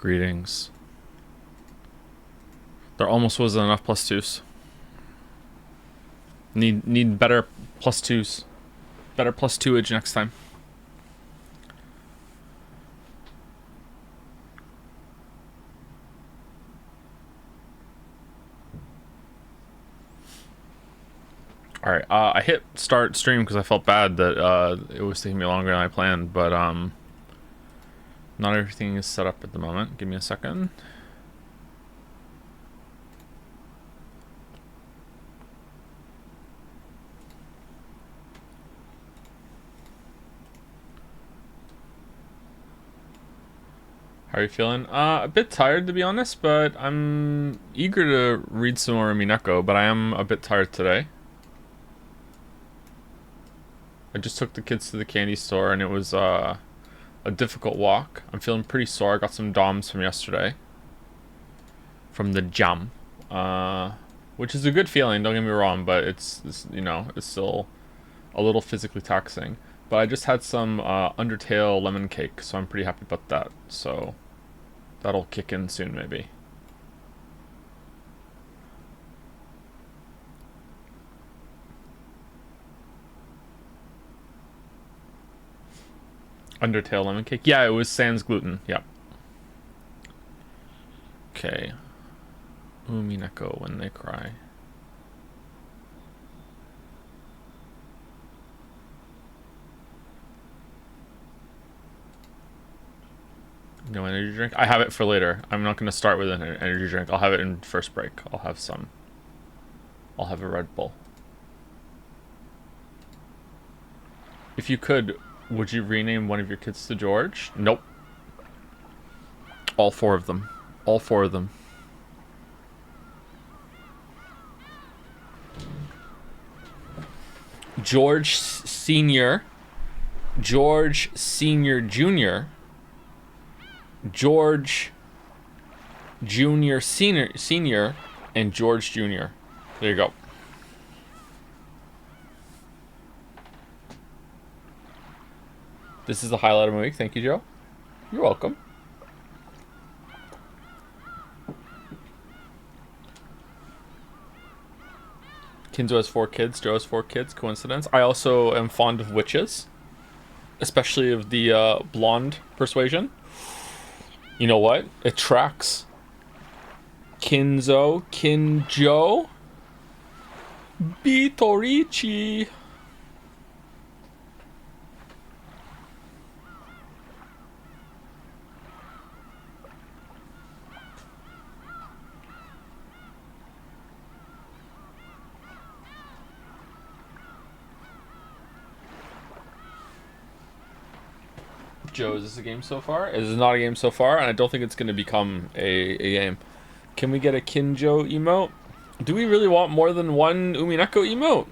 Greetings. There almost wasn't enough plus twos. Need better plus twos. Better plus twoage next time. Alright, I hit start stream because I felt bad that it was taking me longer than I planned, but not everything is set up at the moment. Give me a second. How are you feeling? A bit tired, to be honest, but I'm eager to read some more Umineko, but I am a bit tired today. I just took the kids to the candy store, and it was a difficult walk. I'm feeling pretty sore. I got some DOMs from yesterday. From the Jam. Which is a good feeling, don't get me wrong, but it's you know, it's still a little physically taxing. But I just had some Undertale lemon cake, so I'm pretty happy about that. So that'll kick in soon, maybe. Undertale lemon cake? Yeah, it was sans gluten. Yep. Okay. Umineko when they cry. No energy drink? I have it for later. I'm not going to start with an energy drink. I'll have it in first break. I'll have some. I'll have a Red Bull. If you could, would you rename one of your kids to George? Nope. All four of them. All four of them. George Senior, George Senior Junior, George Junior Senior, and George Junior. There you go. This is the highlight of my week. Thank you, Joe. You're welcome. Kinzo has 4 kids. Joe has 4 kids. Coincidence. I also am fond of witches, especially of the blonde persuasion. You know what? It tracks. Kinzo, Kinjo, Bitorichi. Joe, is this a game so far? It is not a game so far, and I don't think it's going to become a game. Can we get a Kinjo emote? Do we really want more than one Umineko emote?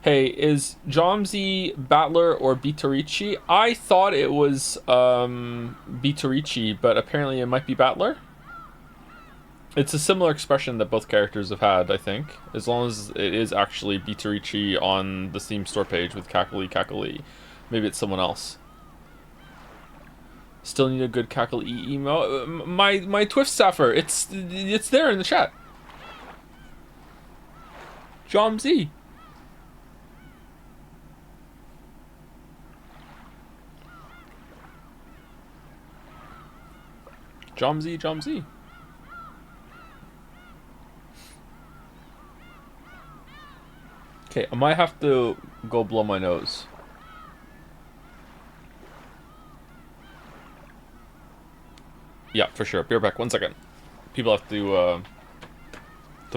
Hey, is Jomzi Battler or Bitorichi? I thought it was Bitorichi, but apparently it might be Battler. It's a similar expression that both characters have had, I think. As long as it is actually Bitorichi on the Steam store page with Cackle-E. Maybe it's someone else. Still need a good Cackle-E emo. My Twift Staffer, it's there in the chat. Jomzi. Jomzi. Okay, I might have to go blow my nose. Yeah, for sure. Be right back. 1 second. People have to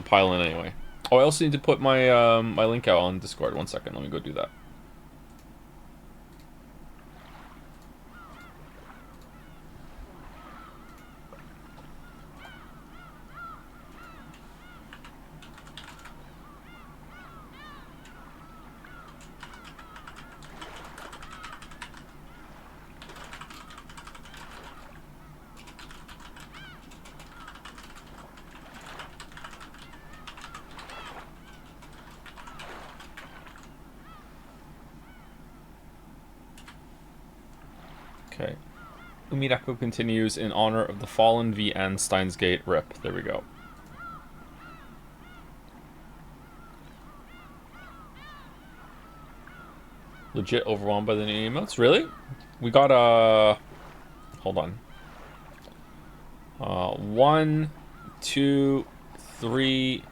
pile in anyway. Oh, I also need to put my my link out on Discord. 1 second. Let me go do that. Okay. Umineko continues in honor of the fallen VN Steins Gate rip. There we go. Legit overwhelmed by the new emotes. Really? We got hold on. 1, 2, 3,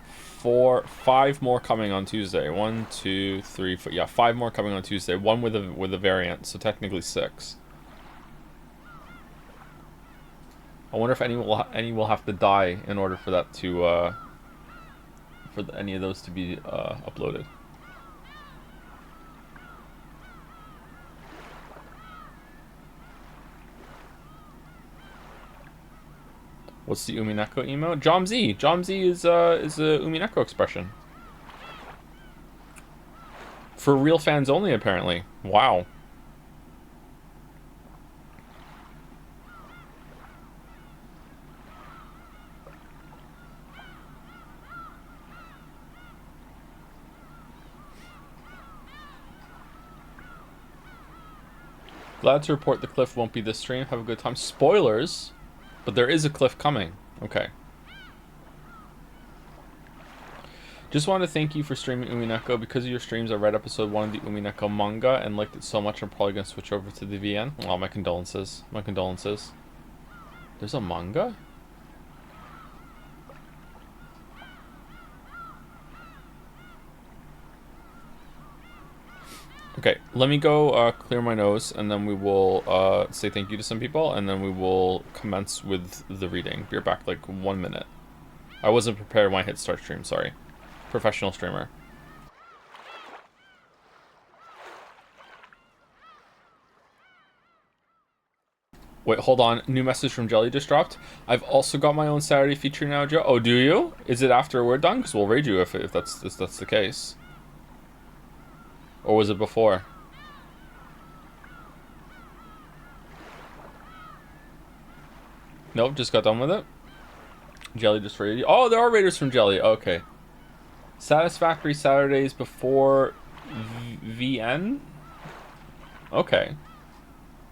4, 5 more coming on Tuesday. 1, 2, 3, 4. Yeah, 5 more coming on Tuesday. One with a variant, so technically 6. I wonder if any will have to die in order for that to any of those to be uploaded. What's the Umineko emo? Jomz. Jomz is a Umineko expression. For real fans only, apparently. Wow. Glad to report the cliff won't be this stream. Have a good time. Spoilers, but there is a cliff coming. Okay. Just want to thank you for streaming Umineko. Because of your streams, I read episode 1 of the Umineko manga and liked it so much I'm probably going to switch over to the VN. Oh, my condolences. My condolences. There's a manga? Okay, let me go clear my nose, and then we will say thank you to some people, and then we will commence with the reading. Be back like 1 minute. I wasn't prepared when I hit start stream, sorry. Professional streamer. Wait, hold on. New message from Jelly just dropped. I've also got my own Saturday feature now, Joe. Oh, do you? Is it after we're done? Because we'll raid you if that's the case. Or was it before? Nope, just got done with it. Jelly just raided you. Oh, there are raiders from Jelly. Okay. Satisfactory Saturdays before VN? Okay.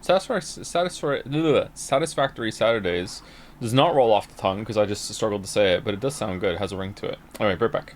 Satisfactory Saturdays does not roll off the tongue because I just struggled to say it, but it does sound good. It has a ring to it. Alright, right back.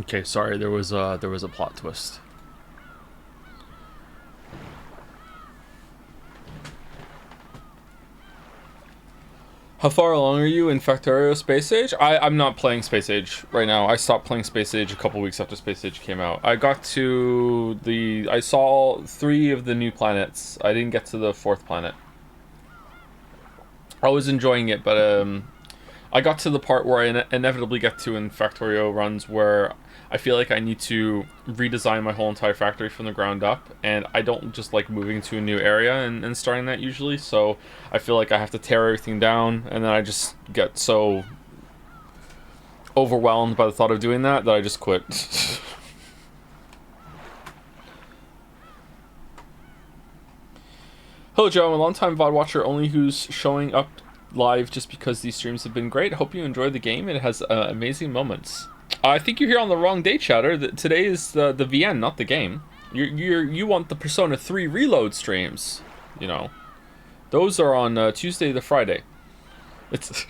Okay, sorry, there was a plot twist. How far along are you in Factorio Space Age? I'm not playing Space Age right now. I stopped playing Space Age a couple weeks after Space Age came out. I got to I saw 3 of the new planets. I didn't get to the 4th planet. I was enjoying it, but I got to the part where I inevitably get to in Factorio runs where I feel like I need to redesign my whole entire factory from the ground up, and I don't just like moving to a new area and starting that usually, so I feel like I have to tear everything down, and then I just get so overwhelmed by the thought of doing that I just quit. Hello Joe, I'm a long-time VOD watcher only who's showing up live just because these streams have been great. Hope you enjoy the game. It has amazing moments. I think you're here on the wrong day, chatter. Today is the VN, not the game. You want the Persona 3 Reload streams, you know. Those are on Tuesday to Friday. It's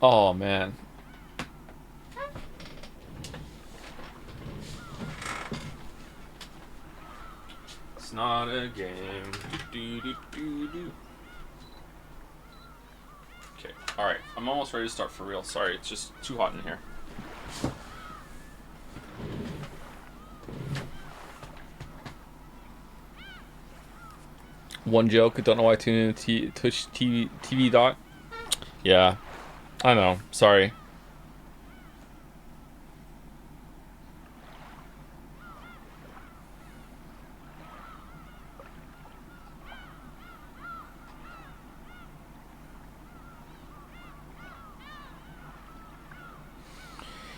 oh man. It's not a game. Okay, alright. I'm almost ready to start for real. Sorry, it's just too hot in here. One joke, I don't know why I tuned in Twitch TV dot. Yeah, I know. Sorry.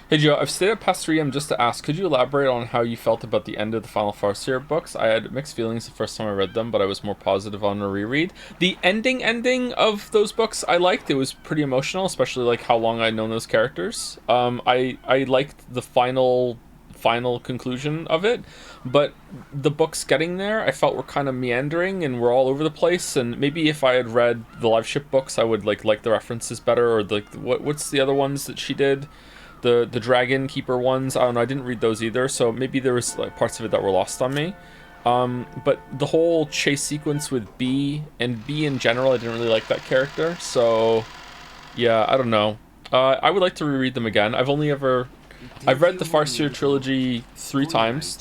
Hey Joe, I've stayed up past 3 a.m. just to ask, could you elaborate on how you felt about the end of the Final Farseer books? I had mixed feelings the first time I read them, but I was more positive on a reread. The ending of those books I liked. It was pretty emotional, especially like how long I'd known those characters. I liked the final conclusion of it, but the books getting there I felt were kind of meandering and were all over the place, and maybe if I had read the live ship books I would like the references better, or the what's the other ones that she did? The Dragon Keeper ones, I don't know, I didn't read those either, so maybe there was like parts of it that were lost on me. But the whole chase sequence with B, and B in general, I didn't really like that character, so yeah, I don't know. I would like to reread them again. I've read the Farseer trilogy 3 times.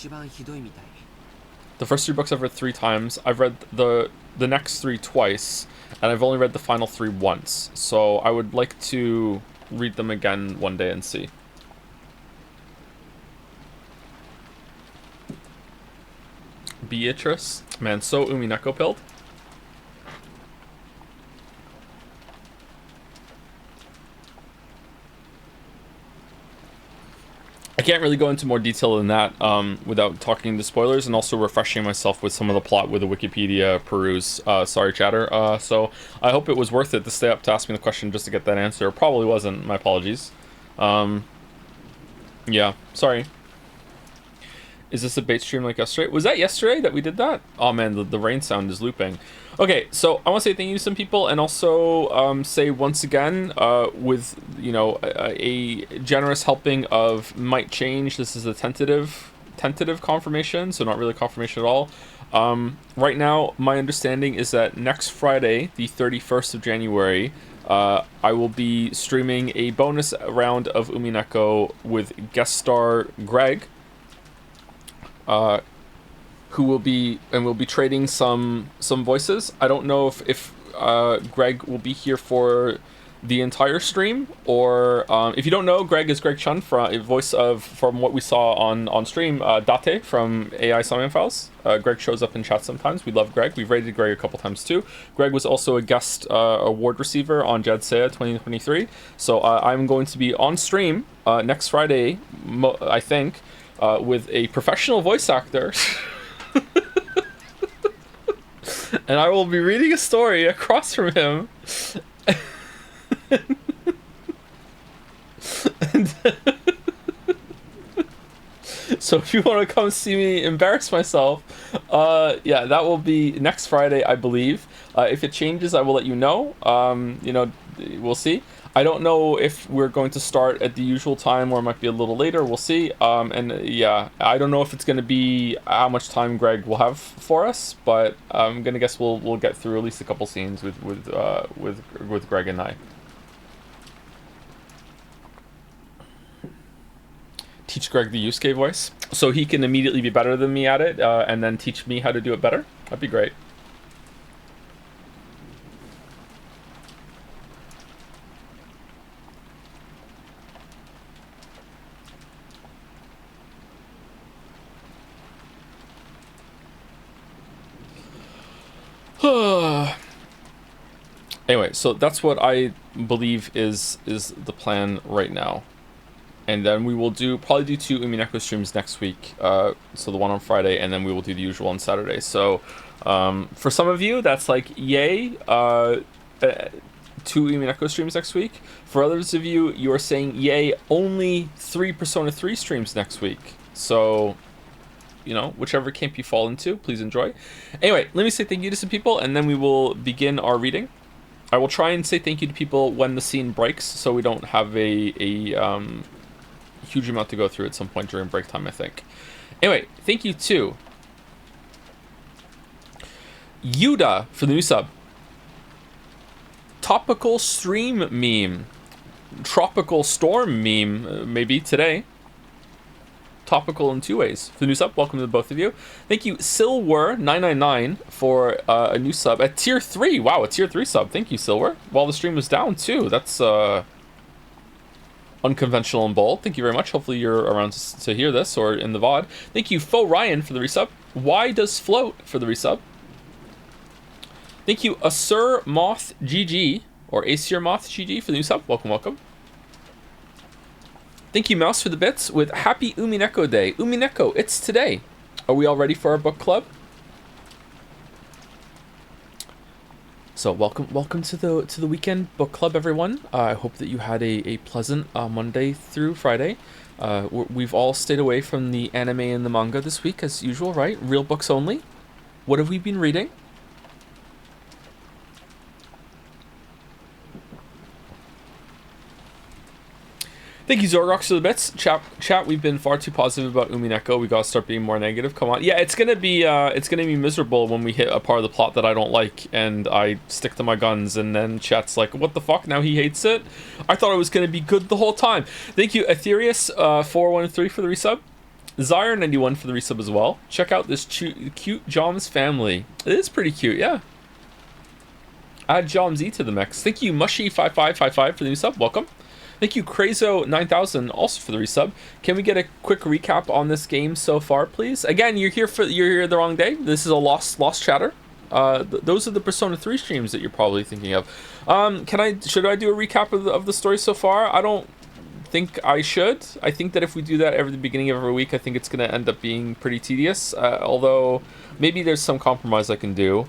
The first 3 books I've read 3 times. I've read the next 3 twice, and I've only read the final 3 once, so I would like to read them again one day and see. Beatrice? Man, so Umineko pilled. I can't really go into more detail than that without talking to spoilers, and also refreshing myself with some of the plot with a Wikipedia peruse. Sorry, chatter. So I hope it was worth it to stay up to ask me the question just to get that answer. It probably wasn't. My apologies. Yeah, sorry. Is this a bait stream like yesterday? Was that yesterday that we did that? Oh man, the rain sound is looping. Okay, so I want to say thank you to some people, and also say once again, with, you know, a generous helping of might change. This is a tentative confirmation, so not really confirmation at all. Right now, my understanding is that next Friday, the 31st of January, I will be streaming a bonus round of Umineko with guest star Greg, who will be trading some voices. I don't know if Greg will be here for the entire stream, or if you don't know, Greg is Greg Chun, from what we saw on stream, Date from AI Summon Files. Greg shows up in chat sometimes. We love Greg. We've rated Greg a couple times too. Greg was also a guest award receiver on Jadsea 2023. So I'm going to be on stream next Friday, I think, with a professional voice actor. And I will be reading a story across from him. So if you want to come see me embarrass myself, yeah, that will be next Friday, I believe. If it changes, I will let you know. You know, we'll see. I don't know if we're going to start at the usual time or it might be a little later. We'll see. And yeah, I don't know if it's going to be how much time Greg will have for us, but I'm gonna guess we'll get through at least a couple scenes with Greg and I. Teach Greg the Yusuke voice so he can immediately be better than me at it, and then teach me how to do it better. That'd be great. Anyway, so that's what I believe is the plan right now. And then we will probably do 2 Umineko streams next week. So the one on Friday, and then we will do the usual on Saturday. So for some of you, that's like, yay, 2 Umineko streams next week. For others of you, you are saying, yay, only 3 Persona 3 streams next week. So, you know, whichever camp you fall into, please enjoy. Anyway, let me say thank you to some people, and then we will begin our reading. I will try and say thank you to people when the scene breaks, so we don't have a huge amount to go through at some point during break time, I think. Anyway, thank you to Yuda for the new sub. Topical stream meme. Tropical storm meme, maybe today. Topical in 2 ways. For the new sub, welcome to both of you. Thank you, Silwer999, for a new sub at tier 3. Wow, a tier 3 sub. Thank you, Silwer. While the stream was down, too. That's unconventional and bold. Thank you very much. Hopefully you're around to hear this or in the VOD. Thank you, Fo Ryan, for the resub. Why Does Float for the resub. Thank you, Asur Moth GG, or Aesir Moth GG, for the new sub. Welcome, welcome. Thank you, Mouse, for the bits with Happy Umineko Day. Umineko, it's today. Are we all ready for our book club? So welcome to the weekend book club, everyone. I hope that you had a pleasant Monday through Friday. We've all stayed away from the anime and the manga this week, as usual, right? Real books only. What have we been reading? Thank you, Zorgox, for the bits. Chat, we've been far too positive about Umineko. We gotta start being more negative. Come on. Yeah, it's gonna be miserable when we hit a part of the plot that I don't like, and I stick to my guns, and then chat's like, what the fuck? Now he hates it? I thought it was gonna be good the whole time. Thank you, Aetherius, 413 for the resub. Zyre91 for the resub as well. Check out this cute Joms family. It is pretty cute, yeah. Add Jomsy to the mix. Thank you, Mushy5555 for the new sub. Welcome. Thank you, Crazo9000, also for the resub. Can we get a quick recap on this game so far, please? Again, you're here the wrong day. This is a lost chatter. Those are the Persona 3 streams that you're probably thinking of. Should I do a recap of the story so far? I don't think I should. I think that if we do that the beginning of every week, I think it's going to end up being pretty tedious. Although maybe there's some compromise I can do.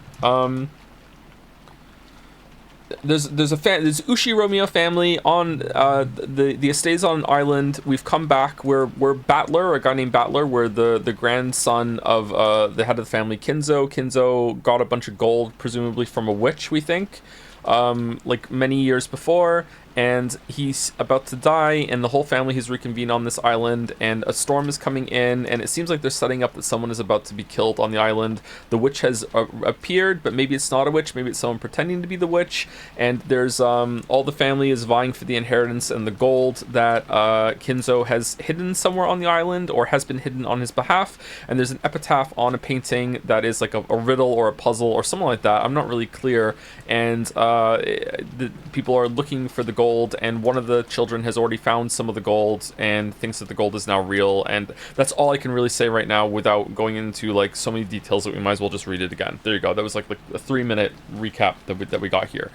There's Ushi Romeo family on the estate's on an island. We've come back. We're Battler, a guy named Battler. We're the grandson of the head of the family, Kinzo. Kinzo got a bunch of gold, presumably from a witch, we think, like many years before. And he's about to die, and the whole family has reconvened on this island, and a storm is coming in, and it seems like they're setting up that someone is about to be killed on the island. The witch has appeared, but maybe it's not a witch, maybe it's someone pretending to be the witch, and there's all the family is vying for the inheritance and the gold that Kinzo has hidden somewhere on the island, or has been hidden on his behalf, and there's an epitaph on a painting that is like a riddle or a puzzle or something like that. I'm not really clear, and the people are looking for the gold, and one of the children has already found some of the gold and thinks that the gold is now real, and that's all I can really say right now without going into like so many details that we might as well just read it again. There you go. That was like a 3-minute recap that we got here.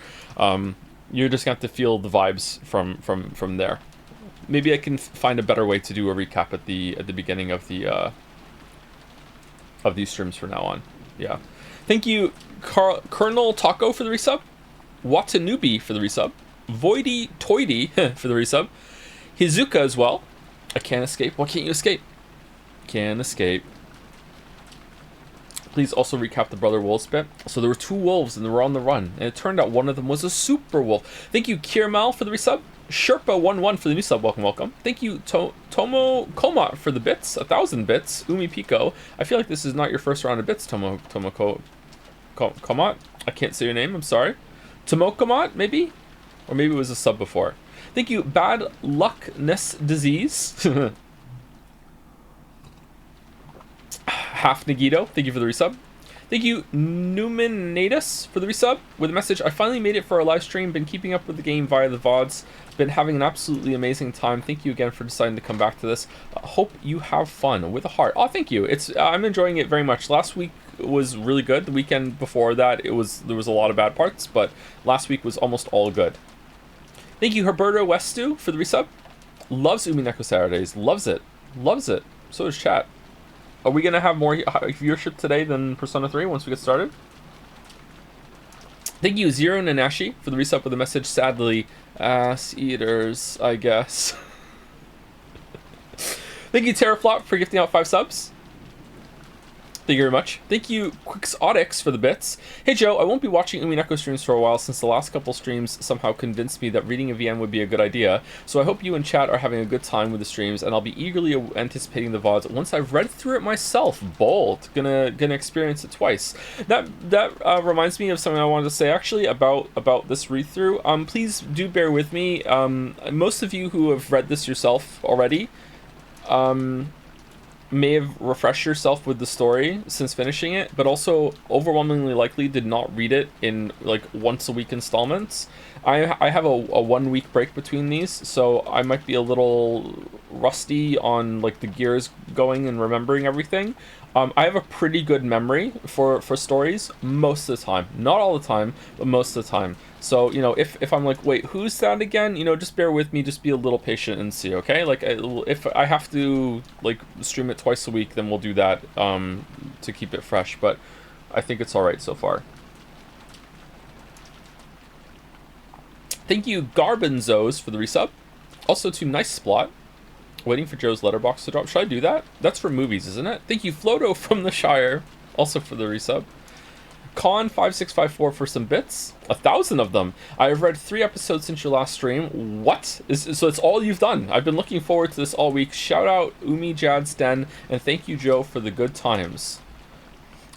You're just gonna have to feel the vibes from there. Maybe I can find a better way to do a recap at the beginning of the of these streams from now on. Yeah. Thank you, Colonel Taco, for the resub. Watanubi for the resub. Voidy Toidy for the resub. Hizuka as well. I can't escape. Why can't you escape? Can't escape. Please also recap the Brother Wolves bit. So there were 2 wolves and they were on the run. And it turned out one of them was a super wolf. Thank you, Kirmal, for the resub. Sherpa11 for the new sub. Welcome, welcome. Thank you, Tomo Koma, for the bits. 1,000 bits. Umi Pico. I feel like this is not your first round of bits, Tomo Komat. I can't say your name. I'm sorry. Tomo Komat, maybe? Or maybe it was a sub before. Thank you, Bad Luckness Disease. Half Nagito, thank you for the resub. Thank you, Numinatus, for the resub with a message. I finally made it for our live stream. Been keeping up with the game via the VODs. Been having an absolutely amazing time. Thank you again for deciding to come back to this. Hope you have fun with a heart. Oh, thank you. I'm enjoying it very much. Last week was really good. The weekend before that, there was a lot of bad parts, but last week was almost all good. Thank you, Herberto Westu, for the resub. Loves Umineko Saturdays. Loves it. Loves it. So does chat. Are we going to have more viewership today than Persona 3 once we get started? Thank you, Zero Nanashi, for the resub with a message. Sadly, ass eaters, I guess. Thank you, Terraflop, for gifting out 5 subs. Thank you very much. Thank you, Quixotics, for the bits. Hey Joe, I won't be watching Umineko streams for a while since the last couple streams somehow convinced me that reading a VN would be a good idea. So I hope you and chat are having a good time with the streams, and I'll be eagerly anticipating the VODs once I've read through it myself. Bold. Gonna experience it twice. That reminds me of something I wanted to say actually about this read through. Please do bear with me. Most of you who have read this yourself already, may have refreshed yourself with the story since finishing it, but also overwhelmingly likely did not read it in like once a week installments. I have a 1 week break between these, so I might be a little rusty on like the gears going and remembering everything. I have a pretty good memory for stories most of the time. Not all the time, but most of the time. So, you know, if I'm like, wait, who's that again? You know, just bear with me, just be a little patient and see, okay? Like, if I have to, like, stream it twice a week, then we'll do that to keep it fresh. But I think it's all right so far. Thank you, Garbenzos, for the resub. Also to Nice Splot. Waiting for Joe's letterbox to drop. Should I do that? That's for movies, isn't it? Thank you, Floto from the Shire, also for the resub. Con5654 for some bits. 1,000 of them. I have read 3 episodes since your last stream. What? So it's all you've done. I've been looking forward to this all week. Shout out Umi Jad's Den, and thank you, Joe, for the good times.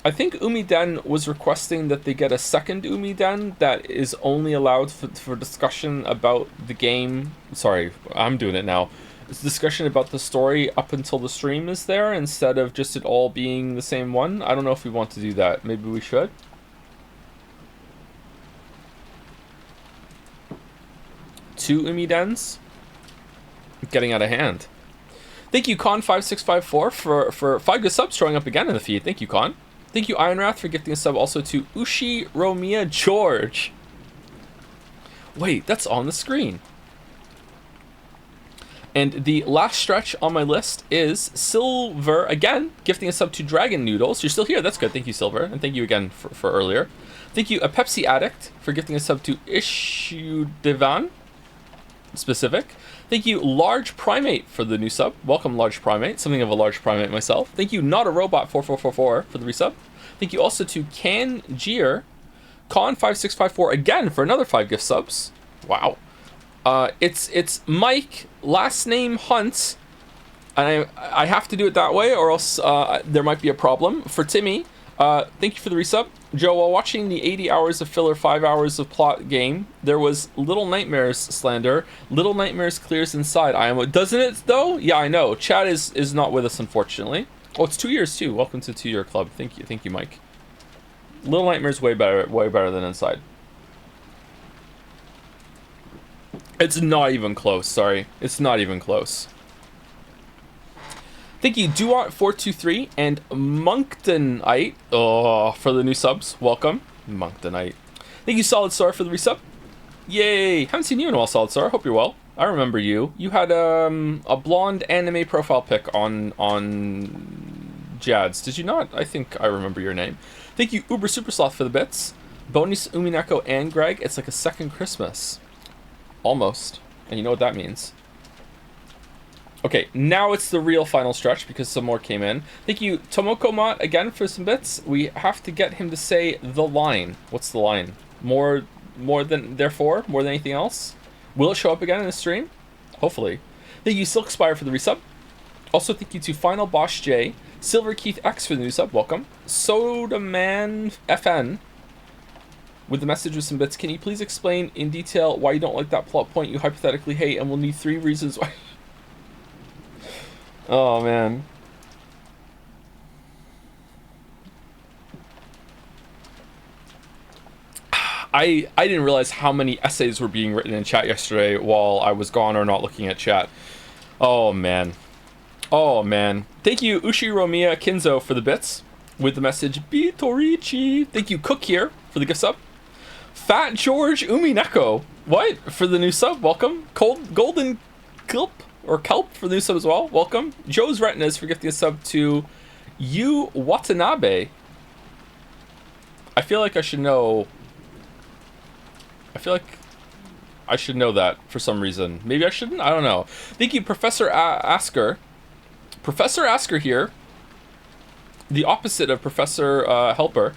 I think Umi Den was requesting that they get a second Umi Den that is only allowed for discussion about the game. Sorry, I'm doing it now. It's discussion about the story up until the stream is there, instead of just it all being the same one. I don't know if we want to do that. Maybe we should. Two Umi Dens? Getting out of hand. Thank you, Con5654, for 5 good subs showing up again in the feed. Thank you, Con. Thank you, Ironwrath, for gifting a sub also to Ushi Romia George. Wait, that's on the screen. And the last stretch on my list is Silver, again, gifting a sub to Dragon Noodles. You're still here, that's good. Thank you, Silver. And thank you again for earlier. Thank you, a Pepsi Addict, for gifting a sub to Ishudevan, specific. Thank you, Large Primate, for the new sub. Welcome, Large Primate. Something of a large primate myself. Thank you, Not a Robot 4444 for the resub. Thank you also to Kanjir, Con5654 again for another 5 gift subs. Wow. It's Mike, last name Hunt, and I have to do it that way or else there might be a problem. For Timmy, thank you for the resub. Joe, while watching the 80 hours of filler 5 hours of plot game, there was Little Nightmares slander. Little Nightmares clears inside. Doesn't it though? Yeah, I know. Chad is not with us, unfortunately. Oh, it's 2 years too. Welcome to 2-year club. Thank you, Mike. Little Nightmares way better than Inside. It's not even close, sorry. It's not even close. Thank you, Duart423 and Monktonite for the new subs. Welcome, Monktonite. Thank you, Solid Star, for the resub. Yay! Haven't seen you in a while, Solid Star. Hope you're well. I remember you. You had a blonde anime profile pic on Jad's. Did you not? I think I remember your name. Thank you, Uber Super Sloth, for the bits. Bonus Umineko and Greg. It's like a second Christmas. Almost. And you know what that means. Okay, now it's the real final stretch because some more came in. Thank you, Tomoko Mott, again for some bits. We have to get him to say the line. What's the line? More than, therefore, more than anything else? Will it show up again in the stream? Hopefully. Thank you, Silk Spire, for the resub. Also, thank you to Final Boss J, Silver Keith X for the new sub, welcome. Sodaman FN with the message with some bits. Can you please explain in detail why you don't like that plot point you hypothetically hate, and we'll need 3 reasons why. Oh, man. I didn't realize how many essays were being written in chat yesterday while I was gone or not looking at chat. Oh, man. Oh, man. Thank you, Ushiromiya Kinzo, for the bits with the message, Bitorichi. Thank you, Cook here, for the gift sub. Fat George Umineko. What? For the new sub, welcome. Golden Kelp, or Kelp, for the new sub as well, welcome. Joe's Retinas for gifting a sub to Yu Watanabe. I feel like I should know... I feel like I should know that for some reason. Maybe I shouldn't? I don't know. Thank you, Professor Asker. Professor Asker here, the opposite of Professor Helper,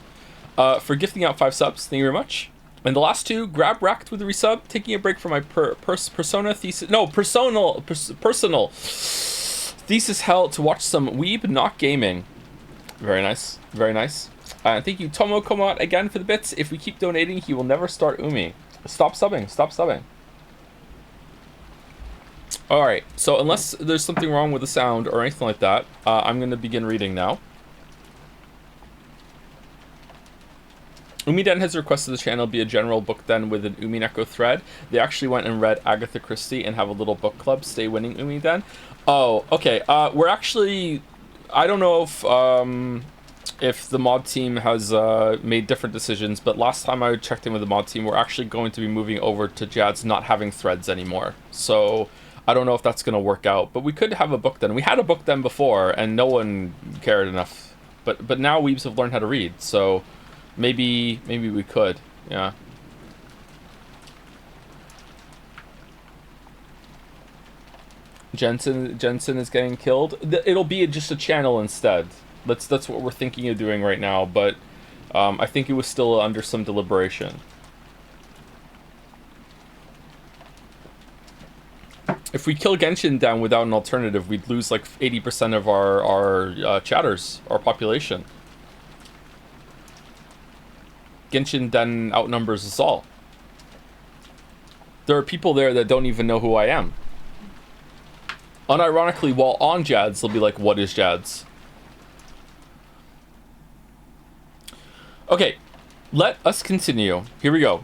for gifting out 5 subs. Thank you very much. And the last 2, Grab Racked with the resub, taking a break from my personal thesis hell to watch some Weeb Not Gaming. Very nice. Very nice. Thank you, Tomo Komot, again for the bits. If we keep donating, he will never start Umi. Stop subbing. Stop subbing. Alright, so unless there's something wrong with the sound or anything like that, I'm going to begin reading now. Umiden has requested the channel be a general book den with an Umineko thread. They actually went and read Agatha Christie and have a little book club, Stay Winning Umiden. Oh, okay. We're actually... I don't know if the mod team has made different decisions, but last time I checked in with the mod team, we're actually going to be moving over to Jad's not having threads anymore. So I don't know if that's going to work out, but we could have a book den. We had a book den before, and no one cared enough. But now weebs have learned how to read, so maybe we could. Yeah. Jensen is getting killed. It'll be just a channel instead. That's what we're thinking of doing right now, but I think it was still under some deliberation. If we kill Genshin down without an alternative, we'd lose like 80% of our chatters, our population. Genshin then outnumbers us all. There are people there that don't even know who I am. Unironically, while on Jads, they'll be like, what is Jads? Okay, let us continue. Here we go.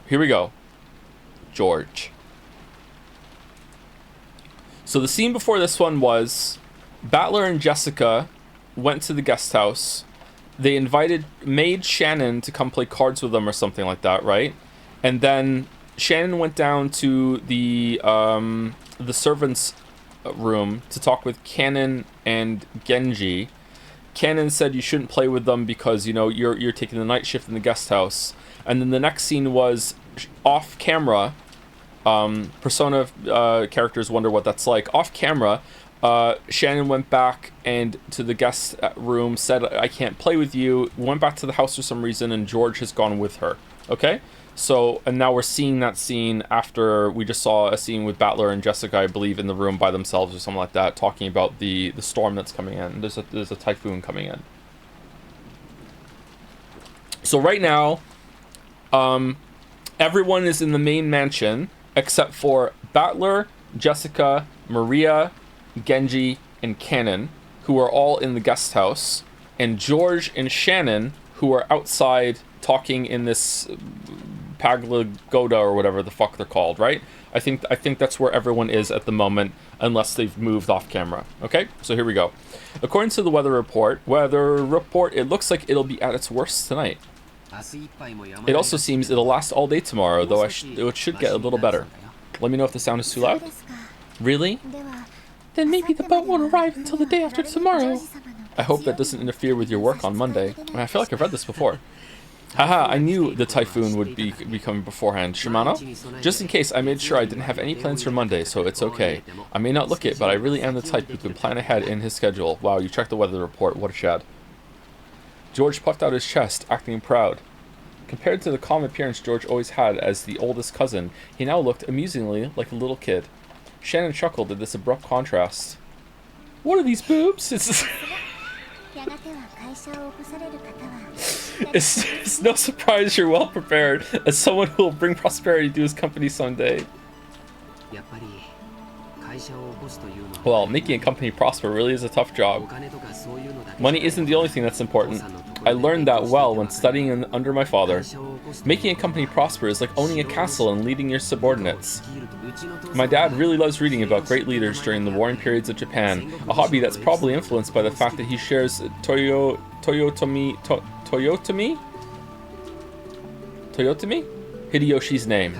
George. So the scene before this one was Battler and Jessica went to the guest house. They made Shannon to come play cards with them or something like that, right? And then Shannon went down to the servants' room to talk with Cannon and Genji. Cannon said you shouldn't play with them because, you know, you're taking the night shift in the guest house. And then the next scene was off camera. Persona characters wonder what that's like. Off camera, Shannon went back and to the guest room, said, I can't play with you, went back to the house for some reason, and George has gone with her. Okay? So, and now we're seeing that scene after we just saw a scene with Battler and Jessica, I believe, in the room by themselves or something like that, talking about the storm that's coming in. There's a typhoon coming in. So right now, everyone is in the main mansion, except for Battler, Jessica, Maria, Genji, and Cannon, who are all in the guest house, and George and Shannon, who are outside talking in this Paglagoda or whatever the fuck they're called, right? I think that's where everyone is at the moment, unless they've moved off camera. Okay, so here we go. According to the weather report, it looks like it'll be at its worst tonight. It also seems it'll last all day tomorrow, though it should get a little better. Let me know if the sound is too loud. Really? Then maybe the boat won't arrive until the day after tomorrow. I hope that doesn't interfere with your work on Monday. I feel like I've read this before. Haha, I knew the typhoon would be coming beforehand. Shimano? Just in case, I made sure I didn't have any plans for Monday, so it's okay. I may not look it, but I really am the type who can plan ahead in his schedule. Wow, you checked the weather report. What a chad. George puffed out his chest, acting proud. Compared to the calm appearance George always had as the oldest cousin, he now looked amusingly like a little kid. Shannon chuckled at this abrupt contrast. What are these boobs? It's no surprise you're well prepared as someone who will bring prosperity to his company someday. Well, making a company prosper really is a tough job. Money isn't the only thing that's important. I learned that well when studying under my father. Making a company prosper is like owning a castle and leading your subordinates. My dad really loves reading about great leaders during the warring periods of Japan, a hobby that's probably influenced by the fact that he shares Toyotomi Hideyoshi's name.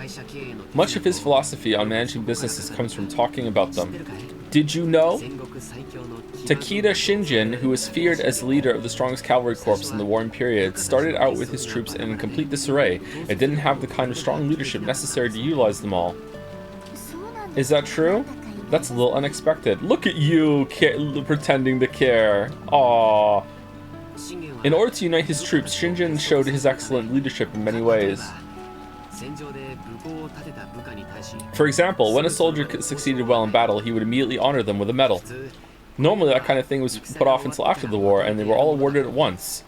Much of his philosophy on managing businesses comes from talking about them. Did you know? Takeda Shinjin, who was feared as the leader of the strongest cavalry corps in the warring period, started out with his troops in complete disarray and didn't have the kind of strong leadership necessary to utilize them all. Is that true? That's a little unexpected. Look at you pretending to care. Aww. In order to unite his troops, Shinjin showed his excellent leadership in many ways. For example, when a soldier succeeded well in battle, he would immediately honor them with a medal. Normally, that kind of thing was put off until after the war, and they were all awarded at once.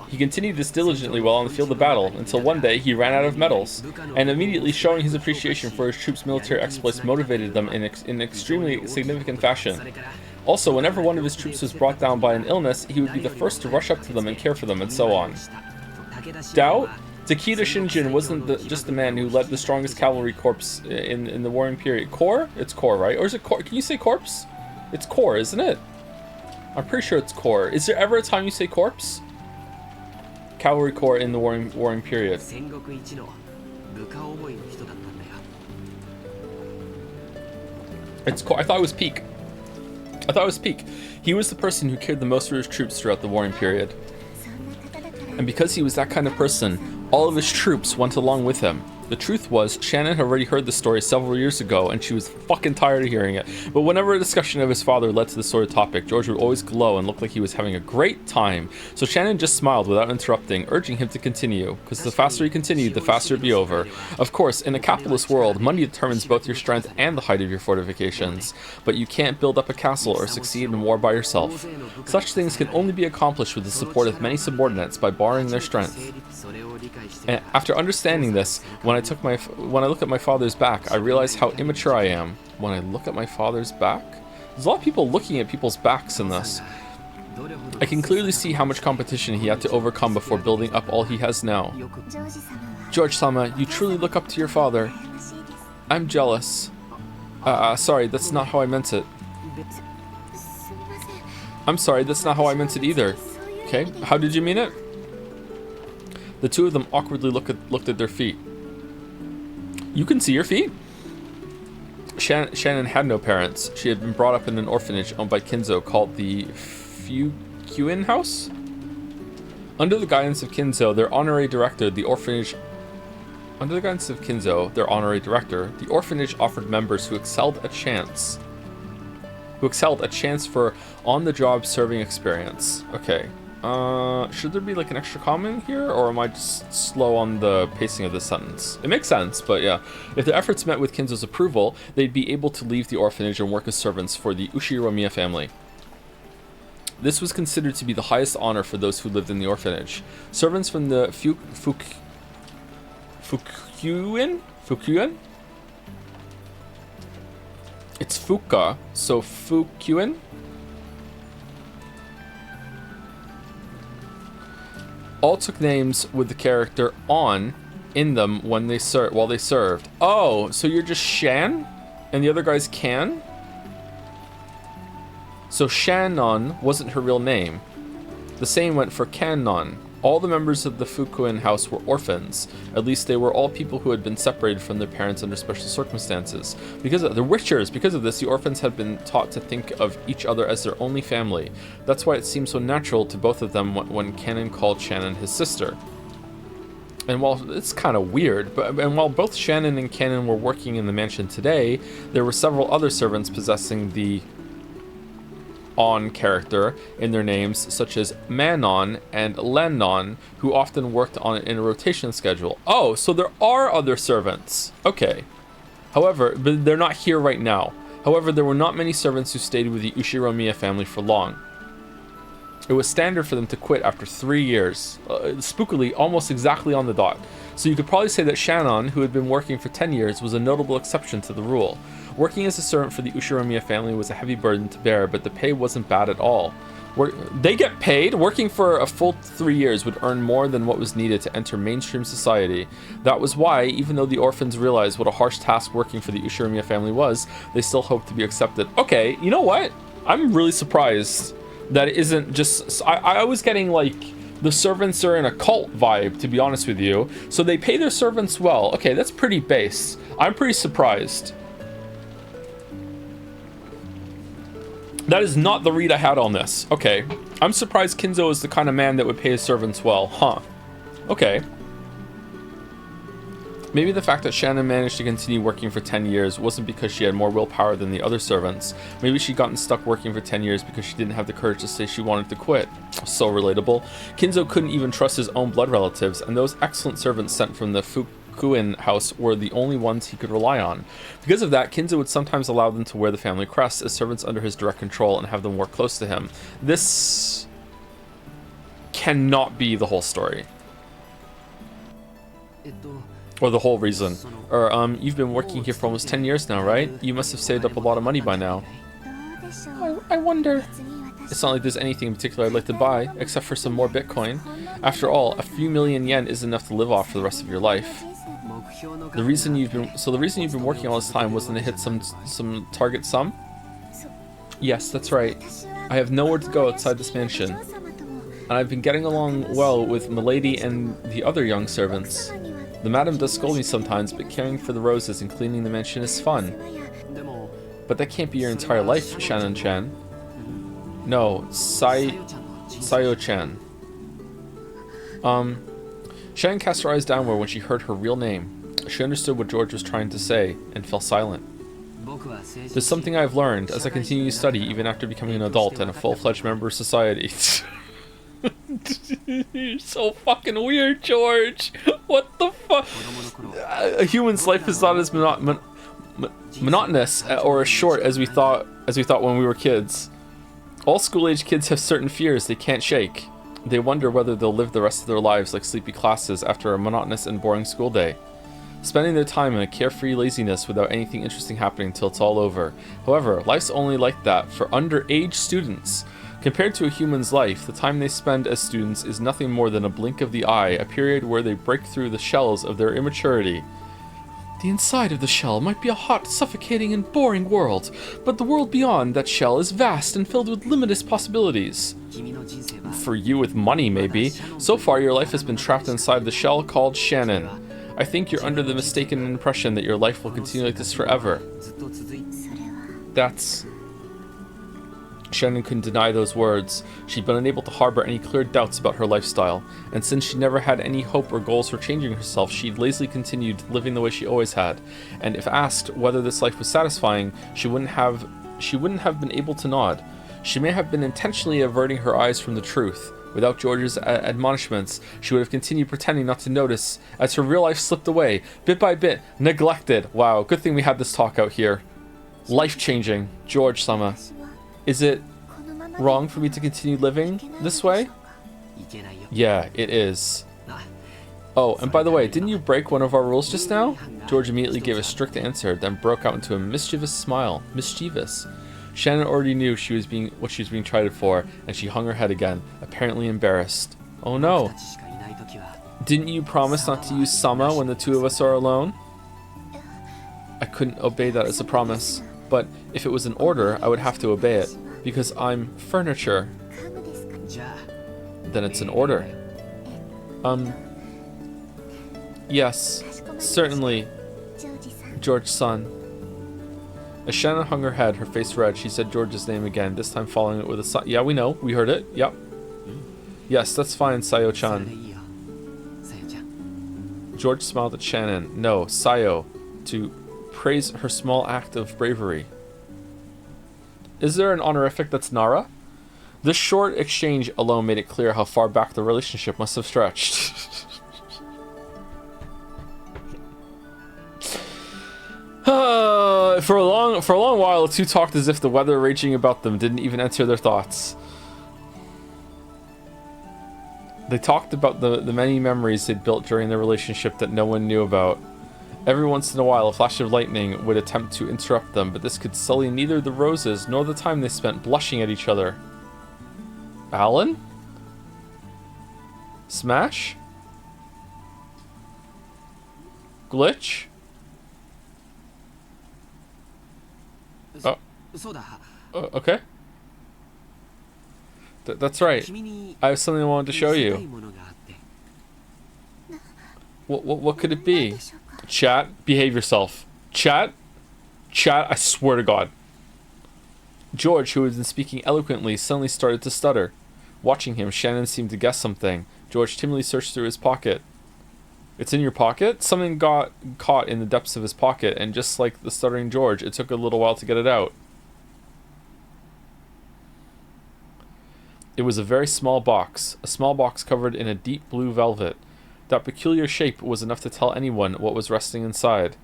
He continued this diligently while on the field of battle, until one day he ran out of medals, and immediately showing his appreciation for his troops' military exploits motivated them in an extremely significant fashion. Also, whenever one of his troops was brought down by an illness, he would be the first to rush up to them and care for them, and so on. Doubt? Takeda Shinjin wasn't just the man who led the strongest cavalry corps in the warring period. Corps? It's corps, right? Or is it corps? Can you say corpse? It's corps, isn't it? I'm pretty sure it's corps. Is there ever a time you say corpse? Cavalry corps in the warring period. It's corps. I thought it was peak. He was the person who cared the most for his troops throughout the warring period. And because he was that kind of person, all of his troops went along with him. The truth was, Shannon had already heard the story several years ago, and she was fucking tired of hearing it. But whenever a discussion of his father led to this sort of topic, George would always glow and look like he was having a great time. So Shannon just smiled without interrupting, urging him to continue, because the faster he continued, the faster it'd be over. Of course, in a capitalist world, money determines both your strength and the height of your fortifications. But you can't build up a castle or succeed in war by yourself. Such things can only be accomplished with the support of many subordinates by borrowing their strength. And after understanding this, when I look at my father's back, I realize how immature I am. When I look at my father's back? There's a lot of people looking at people's backs in this. I can clearly see how much competition he had to overcome before building up all he has now. George-sama, you truly look up to your father. I'm jealous. Sorry, that's not how I meant it. I'm sorry, that's not how I meant it either. Okay, how did you mean it? The two of them awkwardly looked at their feet. You can see your feet? Shannon had no parents. She had been brought up in an orphanage owned by Kinzo called the Fukuin House. Under the guidance of Kinzo, their honorary director, the orphanage offered members who excelled a chance for on-the-job serving experience. Okay. Should there be like an extra comment here, or am I just slow on the pacing of this sentence? It makes sense, but yeah. If their efforts met with Kinzo's approval, they'd be able to leave the orphanage and work as servants for the Ushiromiya family. This was considered to be the highest honor for those who lived in the orphanage. Servants from the Fukuin? It's Fuka, so Fukuin? All took names with the character on in them when while they served. Oh, so you're just Shan? And the other guy's Kan? So Shannon wasn't her real name. The same went for Kannon. All the members of the Fukuin house were orphans. At least they were all people who had been separated from their parents under special circumstances. Because of the witchers, because of this, the orphans had been taught to think of each other as their only family. That's why it seemed so natural to both of them when Cannon called Shannon his sister. And while it's kind of weird, and while both Shannon and Cannon were working in the mansion today, there were several other servants possessing the On character in their names, such as Manon and Lennon, who often worked on it in a rotation schedule. Oh, so there are other servants. Okay. However, but they're not here right now. However, there were not many servants who stayed with the Ushiromiya family for long. It was standard for them to quit after 3 years, spookily almost exactly on the dot. So you could probably say that Shannon, who had been working for 10 years, was a notable exception to the rule. Working as a servant for the Ushiromiya family was a heavy burden to bear, but the pay wasn't bad at all. They get paid? Working for a full 3 years would earn more than what was needed to enter mainstream society. That was why, even though the orphans realized what a harsh task working for the Ushiromiya family was, they still hoped to be accepted. Okay, you know what? I'm really surprised that it isn't just... I was getting, like, the servants are in a cult vibe, to be honest with you. So they pay their servants well. Okay, that's pretty base. I'm pretty surprised. That is not the read I had on this. Okay. I'm surprised Kinzo is the kind of man that would pay his servants well. Huh. Okay. Maybe the fact that Shannon managed to continue working for 10 years wasn't because she had more willpower than the other servants. Maybe she'd gotten stuck working for 10 years because she didn't have the courage to say she wanted to quit. So relatable. Kinzo couldn't even trust his own blood relatives, and those excellent servants sent from the Fukuin house were the only ones he could rely on. Because of that, Kinzo would sometimes allow them to wear the family crest as servants under his direct control and have them work close to him. This cannot be the whole story. Or the whole reason. Or, you've been working here for almost 10 years now, right? You must have saved up a lot of money by now. I wonder. It's not like there's anything in particular I'd like to buy, except for some more Bitcoin. After all, a few million yen is enough to live off for the rest of your life. The reason you've been working all this time wasn't to hit some target sum? Yes, that's right. I have nowhere to go outside this mansion. And I've been getting along well with Milady and the other young servants. The madam does scold me sometimes, but caring for the roses and cleaning the mansion is fun. But that can't be your entire life, Shannon-chan. No, Sayo-chan. Shannon cast her eyes downward when she heard her real name. She understood what George was trying to say, and fell silent. There's something I've learned, as I continue to study even after becoming an adult and a full-fledged member of society. You're so fucking weird, George. What the fuck? A human's life is not as monotonous or as short as we thought when we were kids. All school-age kids have certain fears they can't shake. They wonder whether they'll live the rest of their lives like sleepy classes after a monotonous and boring school day, spending their time in a carefree laziness without anything interesting happening until it's all over. However, life's only like that for underage students. Compared to a human's life, the time they spend as students is nothing more than a blink of the eye, a period where they break through the shells of their immaturity. The inside of the shell might be a hot, suffocating, and boring world, but the world beyond that shell is vast and filled with limitless possibilities. For you with money, maybe. So far, your life has been trapped inside the shell called Shannon. I think you're under the mistaken impression that your life will continue like this forever. That's... Shannon couldn't deny those words. She'd been unable to harbor any clear doubts about her lifestyle, and since she never had any hope or goals for changing herself, she'd lazily continued living the way she always had. And if asked whether this life was satisfying, she wouldn't have been able to nod. She may have been intentionally averting her eyes from the truth. Without George's admonishments, she would have continued pretending not to notice as her real life slipped away, bit by bit, neglected. Wow, good thing we had this talk out here. Life-changing, George-sama. Is it wrong for me to continue living this way? Yeah, it is. Oh, and by the way, didn't you break one of our rules just now? George immediately gave a strict answer, then broke out into a mischievous smile. Mischievous. Shannon already knew what she was being tried for, and she hung her head again, apparently embarrassed. Oh no. Didn't you promise not to use Sama when the two of us are alone? I couldn't obey that as a promise. But if it was an order, I would have to obey it, because I'm furniture. Then it's an order. Yes, certainly, George-san. As Shannon hung her head, her face red, she said George's name again, this time following it with a sigh. Yeah, we know, we heard it, yep. Yes, that's fine, Sayo-chan. George smiled at Shannon. No, Sayo, to praise her small act of bravery. Is there an honorific that's Nara? This short exchange alone made it clear how far back the relationship must have stretched. For a long while, the two talked as if the weather raging about them didn't even enter their thoughts. They talked about the many memories they'd built during their relationship that no one knew about. Every once in a while, a flash of lightning would attempt to interrupt them, but this could sully neither the roses nor the time they spent blushing at each other. Alan? Smash? Glitch? Oh. Okay. That's right. I have something I wanted to show you. What could it be? Chat, behave yourself. Chat, I swear to God. George, who had been speaking eloquently, suddenly started to stutter. Watching him, Shannon seemed to guess something. George timidly searched through his pocket. It's in your pocket? Something got caught in the depths of his pocket, and just like the stuttering George, it took a little while to get it out. It was a very small box covered in a deep blue velvet. That peculiar shape was enough to tell anyone what was resting inside.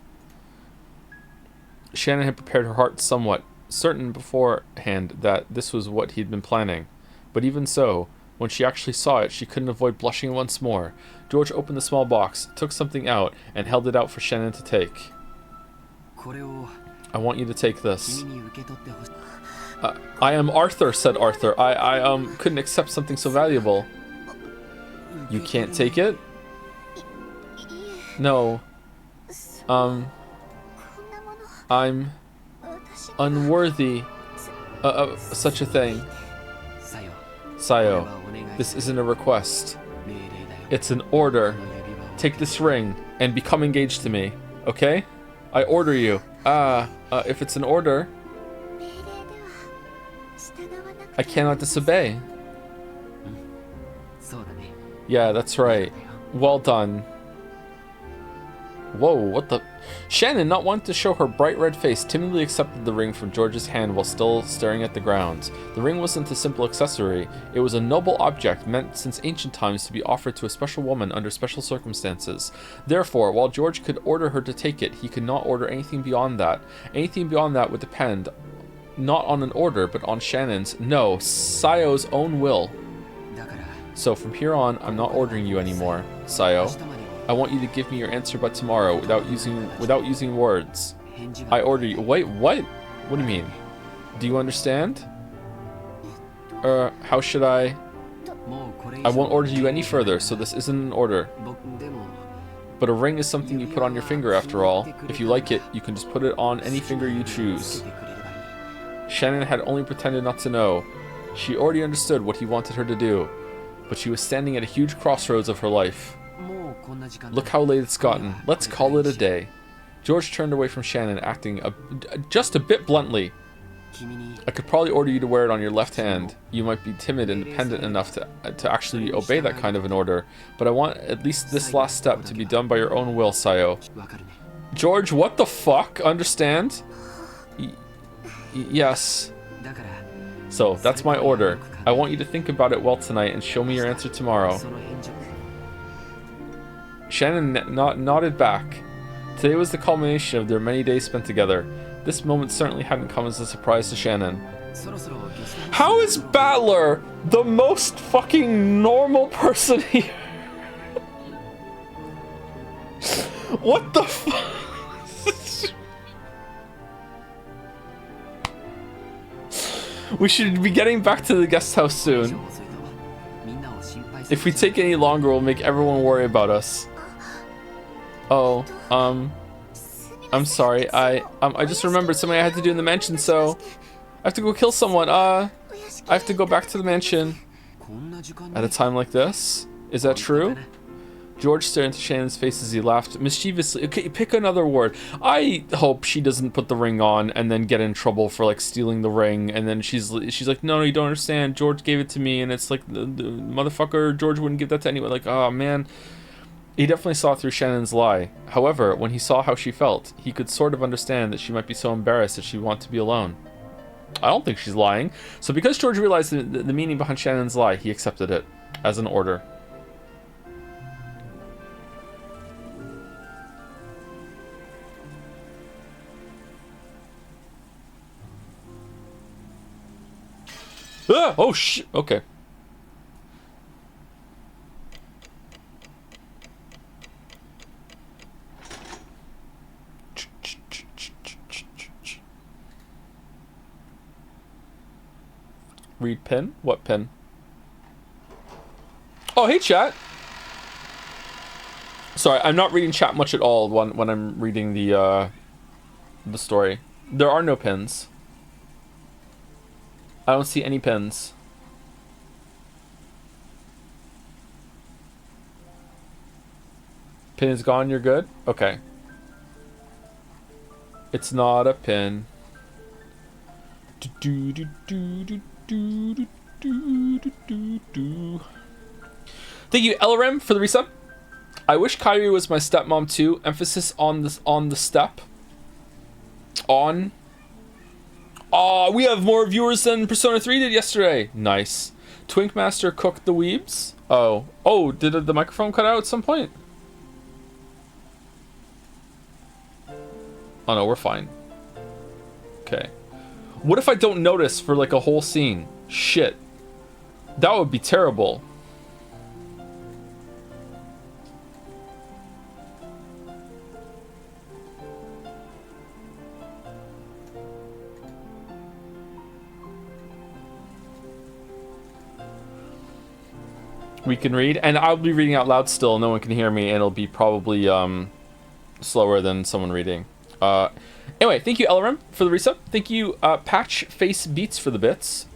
Shannon had prepared her heart somewhat, certain beforehand that this was what he'd been planning. But even so, when she actually saw it, she couldn't avoid blushing once more. George opened the small box, took something out, and held it out for Shannon to take. I want you to take this. I am Arthur, said Arthur. I couldn't accept something so valuable. You can't take it? No. I'm unworthy of such a thing. Sayo, this isn't a request. It's an order. Take this ring and become engaged to me, okay? I order you. If it's an order, I cannot disobey. Yeah, that's right. Well done. Whoa, what the... Shannon, not wanting to show her bright red face, timidly accepted the ring from George's hand while still staring at the ground. The ring wasn't a simple accessory. It was a noble object meant since ancient times to be offered to a special woman under special circumstances. Therefore, while George could order her to take it, he could not order anything beyond that. Anything beyond that would depend not on an order, but on Shannon's, no, Sayo's own will. So from here on, I'm not ordering you anymore, Sayo. I want you to give me your answer by tomorrow without using words. I order you. Wait, what? What do you mean? Do you understand? How should I won't order you any further, so this isn't an order. But a ring is something you put on your finger after all. If you like it, you can just put it on any finger you choose. Shannon had only pretended not to know. She already understood what he wanted her to do, but she was standing at a huge crossroads of her life. Look how late it's gotten. Let's call it a day. George turned away from Shannon, acting just a bit bluntly. I could probably order you to wear it on your left hand. You might be timid and dependent enough to actually obey that kind of an order, but I want at least this last step to be done by your own will, Sayo. George, what the fuck? Understand? Yes. So, that's my order. I want you to think about it well tonight and show me your answer tomorrow. Shannon nodded back. Today was the culmination of their many days spent together. This moment certainly hadn't come as a surprise to Shannon. How is Battler the most fucking normal person here? What the fuck? We should be getting back to the guest house soon. If we take any longer, we'll make everyone worry about us. Oh, I'm sorry. I just remembered something I had to do in the mansion, so I have to go kill someone. I have to go back to the mansion at a time like this. Is that true? George stared into Shannon's face as he laughed mischievously. Okay, pick another word. I hope she doesn't put the ring on and then get in trouble for like stealing the ring, and then she's like, no, you don't understand. George gave it to me, and it's like the motherfucker. George wouldn't give that to anyone. Like, oh man. He definitely saw through Shannon's lie. However, when he saw how she felt, he could sort of understand that she might be so embarrassed that she'd want to be alone. I don't think she's lying. So because George realized the meaning behind Shannon's lie, he accepted it as an order. Ah! Oh, shit. Okay. Read pin? What pin? Oh, hey, chat. Sorry, I'm not reading chat much at all when I'm reading the story. There are no pins. I don't see any pins. Pin is gone, you're good? Okay. It's not a pin. Thank you, Elrem, for the resub. I wish Kyrie was my stepmom too. Emphasis on the step. On. Oh, we have more viewers than Persona 3 did yesterday. Nice. Twinkmaster cooked the weebs. Oh, did the microphone cut out at some point? Oh no, we're fine. Okay. What if I don't notice for like a whole scene? Shit. That would be terrible. We can read, and I'll be reading out loud still. No one can hear me, and it'll be probably slower than someone reading. Anyway, thank you, Elrem, for the resub. Thank you, Patch Face Beats, for the bits.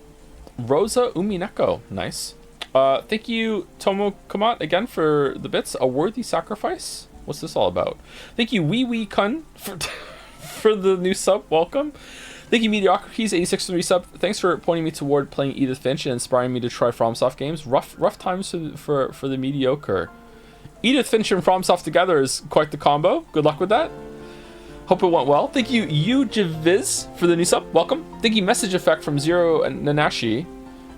Rosa Umineko, nice. Thank you, Tomo Kamat, again for the bits. A worthy sacrifice. What's this all about? Thank you, Wee Wee Kun, for the new sub. Welcome. Thank you, Mediocrities 86 for the resub. Thanks for pointing me toward playing Edith Finch and inspiring me to try FromSoft games. Rough times for the mediocre. Edith Finch and FromSoft together is quite the combo. Good luck with that. Hope it went well. Thank you, Javiz, for the new sub. Welcome. Thank you, Message Effect from Zero and Nanashi.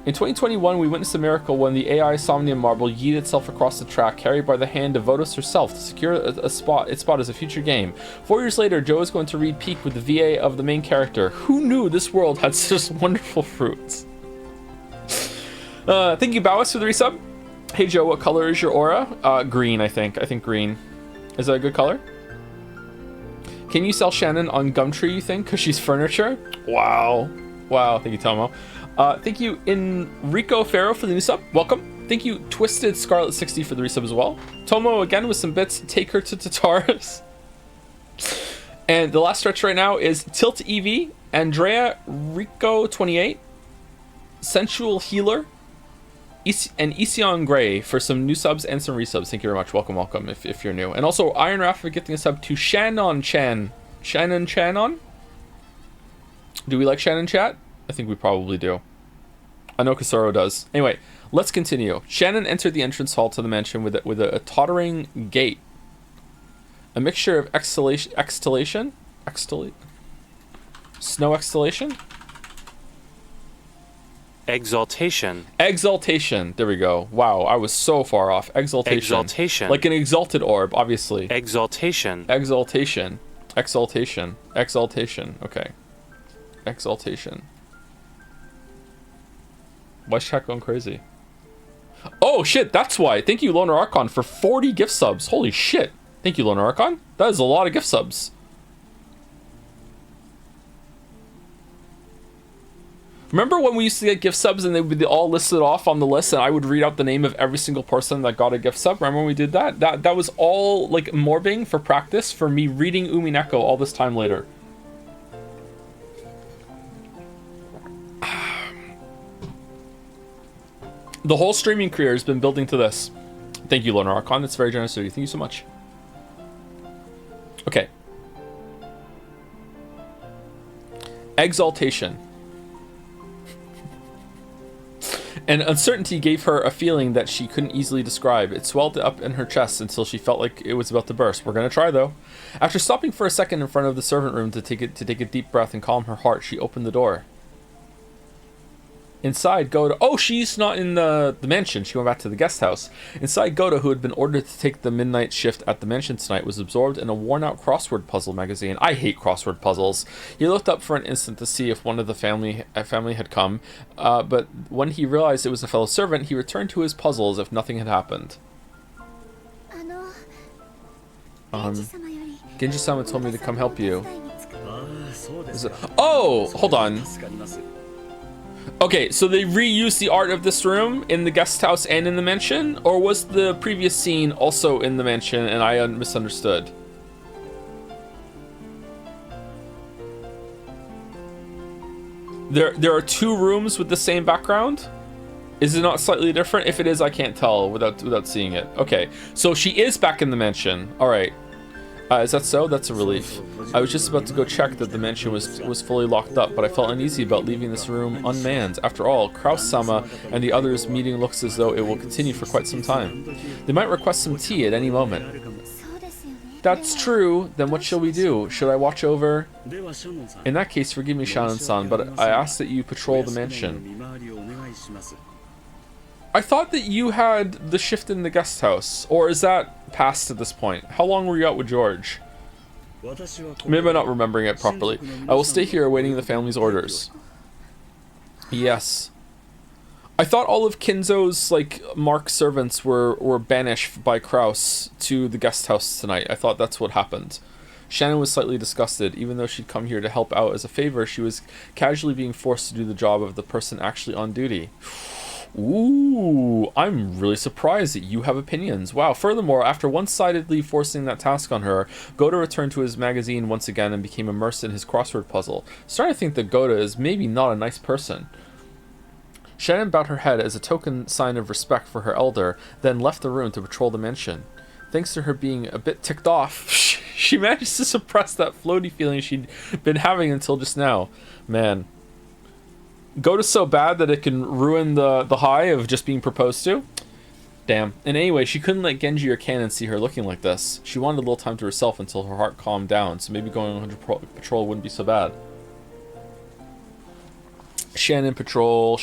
In 2021, we witnessed a miracle when the AI Somnium Marble yeeted itself across the track, carried by the hand of Votos herself to secure its spot as a future game. 4 years later, Joe is going to read Peak with the VA of the main character. Who knew this world had such wonderful fruits? Thank you, Bowis, for the resub. Hey, Joe, what color is your aura? Green, I think. I think green. Is that a good color? Can you sell Shannon on Gumtree, you think? Because she's furniture? Wow. Wow, thank you, Tomo. Thank you, Enrico Ferro, for the new sub. Welcome. Thank you, Twisted Scarlet 60, for the resub as well. Tomo, again, with some bits. Take her to Tataris. And the last stretch right now is Tilt EV, Andrea Rico 28, Sensual Healer, and Ision Gray for some new subs and some resubs. Thank you very much. Welcome, if you're new. And also, Iron Raph for getting a sub to Shannon Chan. Shannon Chanon? Do we like Shannon Chat? I think we probably do. I know Kasoro does. Anyway, let's continue. Shannon entered the entrance hall to the mansion with a tottering gait. A mixture of snow exhalation? Exaltation. There we go. Wow, I was so far off. Exaltation. Like an exalted orb, obviously. Exaltation. Okay. Exaltation. Why is chat going crazy? Oh shit, that's why. Thank you, Loner Archon, for 40 gift subs. Holy shit. Thank you, Loner Archon. That is a lot of gift subs. Remember when we used to get gift subs and they would be all listed off on the list and I would read out the name of every single person that got a gift sub? Remember when we did that? That was all like morbing for practice for me reading Umineko all this time later. The whole streaming career has been building to this. Thank you, Loner Archon. That's very generous of you. Thank you so much. Okay. Exaltation. And uncertainty gave her a feeling that she couldn't easily describe. It swelled up in her chest until she felt like it was about to burst. We're gonna try, though. After stopping for a second in front of the servant room to take a deep breath and calm her heart, she opened the door. Inside, Goda... Oh, she's not in the mansion. She went back to the guest house. Inside, Goda, who had been ordered to take the midnight shift at the mansion tonight, was absorbed in a worn-out crossword puzzle magazine. I hate crossword puzzles. He looked up for an instant to see if one of the family had come, but when he realized it was a fellow servant, he returned to his puzzle as if nothing had happened. Genji-sama told me to come help you. Oh, hold on. Okay, so they reused the art of this room in the guest house and in the mansion? Or was the previous scene also in the mansion and I misunderstood? There are two rooms with the same background? Is it not slightly different? If it is, I can't tell without seeing it. Okay, so she is back in the mansion. All right. Is that so? That's a relief. I was just about to go check that the mansion was fully locked up, but I felt uneasy about leaving this room unmanned. After all, Kraus-sama and the others' meeting looks as though it will continue for quite some time. They might request some tea at any moment. That's true. Then what shall we do? Should I watch over? In that case, forgive me, Shannon-san, but I ask that you patrol the mansion. I thought that you had the shift in the guest house, or is that past at this point? How long were you out with George? Maybe I'm not remembering it properly. I will stay here awaiting the family's orders. Yes. I thought all of Kinzo's, like, marked servants were banished by Kraus to the guest house tonight. I thought that's what happened. Shannon was slightly disgusted. Even though she'd come here to help out as a favor, she was casually being forced to do the job of the person actually on duty. Ooh, I'm really surprised that you have opinions. Wow. Furthermore, after one-sidedly forcing that task on her, Goda returned to his magazine once again and became immersed in his crossword puzzle. Starting to think that Goda is maybe not a nice person. Shannon bowed her head as a token sign of respect for her elder, then left the room to patrol the mansion. Thanks to her being a bit ticked off, she managed to suppress that floaty feeling she'd been having until just now. Man. Goda's so bad that it can ruin the high of just being proposed to? Damn. And anyway, she couldn't let Genji or Kanon see her looking like this. She wanted a little time to herself until her heart calmed down, so maybe going on patrol wouldn't be so bad. Shannon patrol,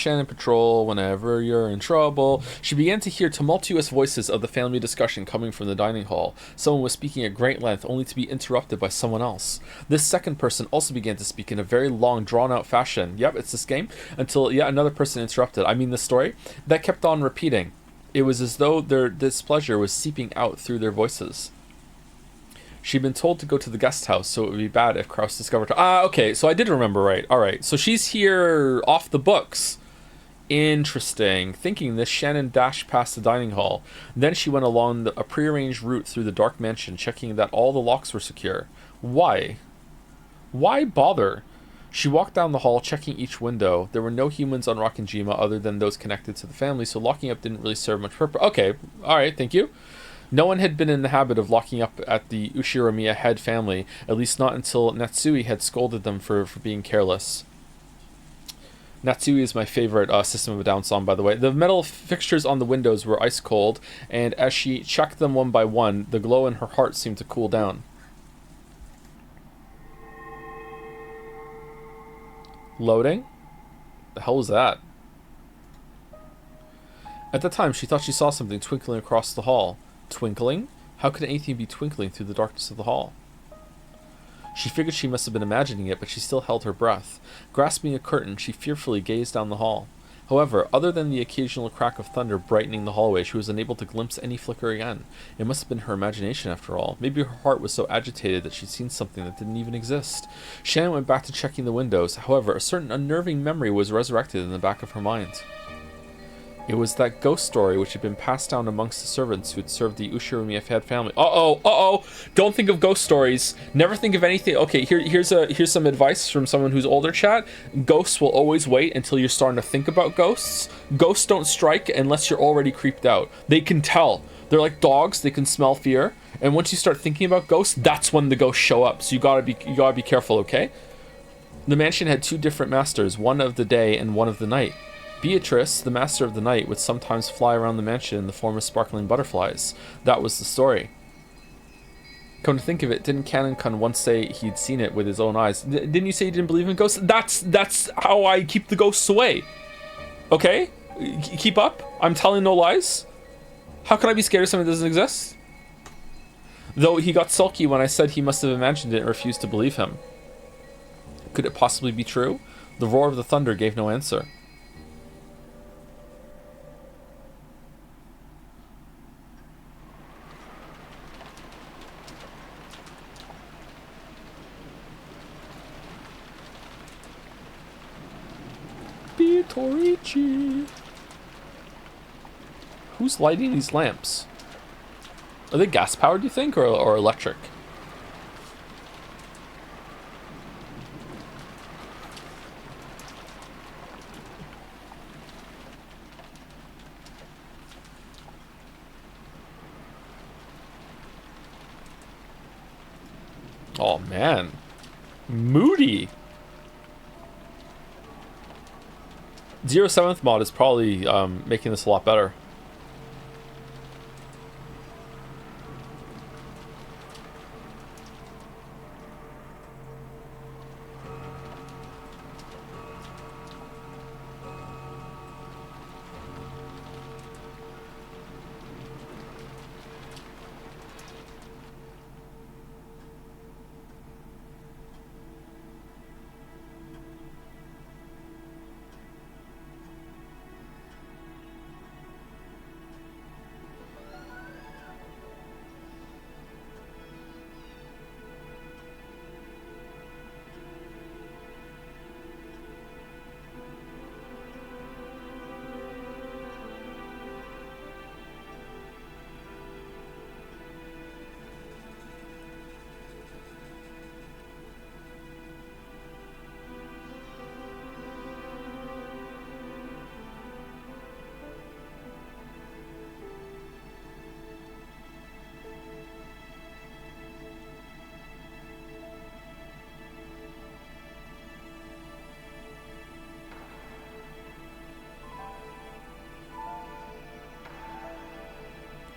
whenever you're in trouble. She began to hear tumultuous voices of the family discussion coming from the dining hall. Someone was speaking at great length, only to be interrupted by someone else. This second person also began to speak in a very long, drawn-out fashion. Yep, it's this game. Until yet another person interrupted. I mean the story. That kept on repeating. It was as though their displeasure was seeping out through their voices. She'd been told to go to the guest house, so it would be bad if Kraus discovered her. Okay, so I did remember right. Alright, so she's here off the books. Interesting. Thinking this, Shannon dashed past the dining hall. Then she went along a prearranged route through the dark mansion, checking that all the locks were secure. Why? Why bother? She walked down the hall, checking each window. There were no humans on Rokken Jima other than those connected to the family, so locking up didn't really serve much purpose. Okay, alright, thank you. No one had been in the habit of locking up at the Ushiromiya head family, at least not until Natsui had scolded them for being careless. Natsui is my favorite System of a Down song, by the way. The metal fixtures on the windows were ice cold, and as she checked them one by one, the glow in her heart seemed to cool down. Loading? The hell was that? At the time, she thought she saw something twinkling across the hall. Twinkling? How could anything be twinkling through the darkness of the hall? She figured she must have been imagining it, but she still held her breath. Grasping a curtain, she fearfully gazed down the hall. However, other than the occasional crack of thunder brightening the hallway, she was unable to glimpse any flicker again. It must have been her imagination, after all. Maybe her heart was so agitated that she'd seen something that didn't even exist. Shannon went back to checking the windows. However, a certain unnerving memory was resurrected in the back of her mind. It was that ghost story which had been passed down amongst the servants who had served the Ushiromiya family. Uh-oh! Don't think of ghost stories. Never think of anything. Okay, here's some advice from someone who's older, chat. Ghosts will always wait until you're starting to think about ghosts. Ghosts don't strike unless you're already creeped out. They can tell. They're like dogs. They can smell fear. And once you start thinking about ghosts, that's when the ghosts show up. So you gotta be careful, okay? The mansion had two different masters, one of the day and one of the night. Beatrice, the master of the night, would sometimes fly around the mansion in the form of sparkling butterflies. That was the story. Come to think of it, didn't Canon-kun once say he'd seen it with his own eyes? Didn't you say you didn't believe in ghosts? That's how I keep the ghosts away. Okay? Keep up. I'm telling no lies. How can I be scared of something that doesn't exist? Though he got sulky when I said he must have imagined it and refused to believe him. Could it possibly be true? The roar of the thunder gave no answer. Torichi. Who's lighting these lamps? Are they gas powered, do you think, or electric? Oh man, moody. 07th mod is probably making this a lot better.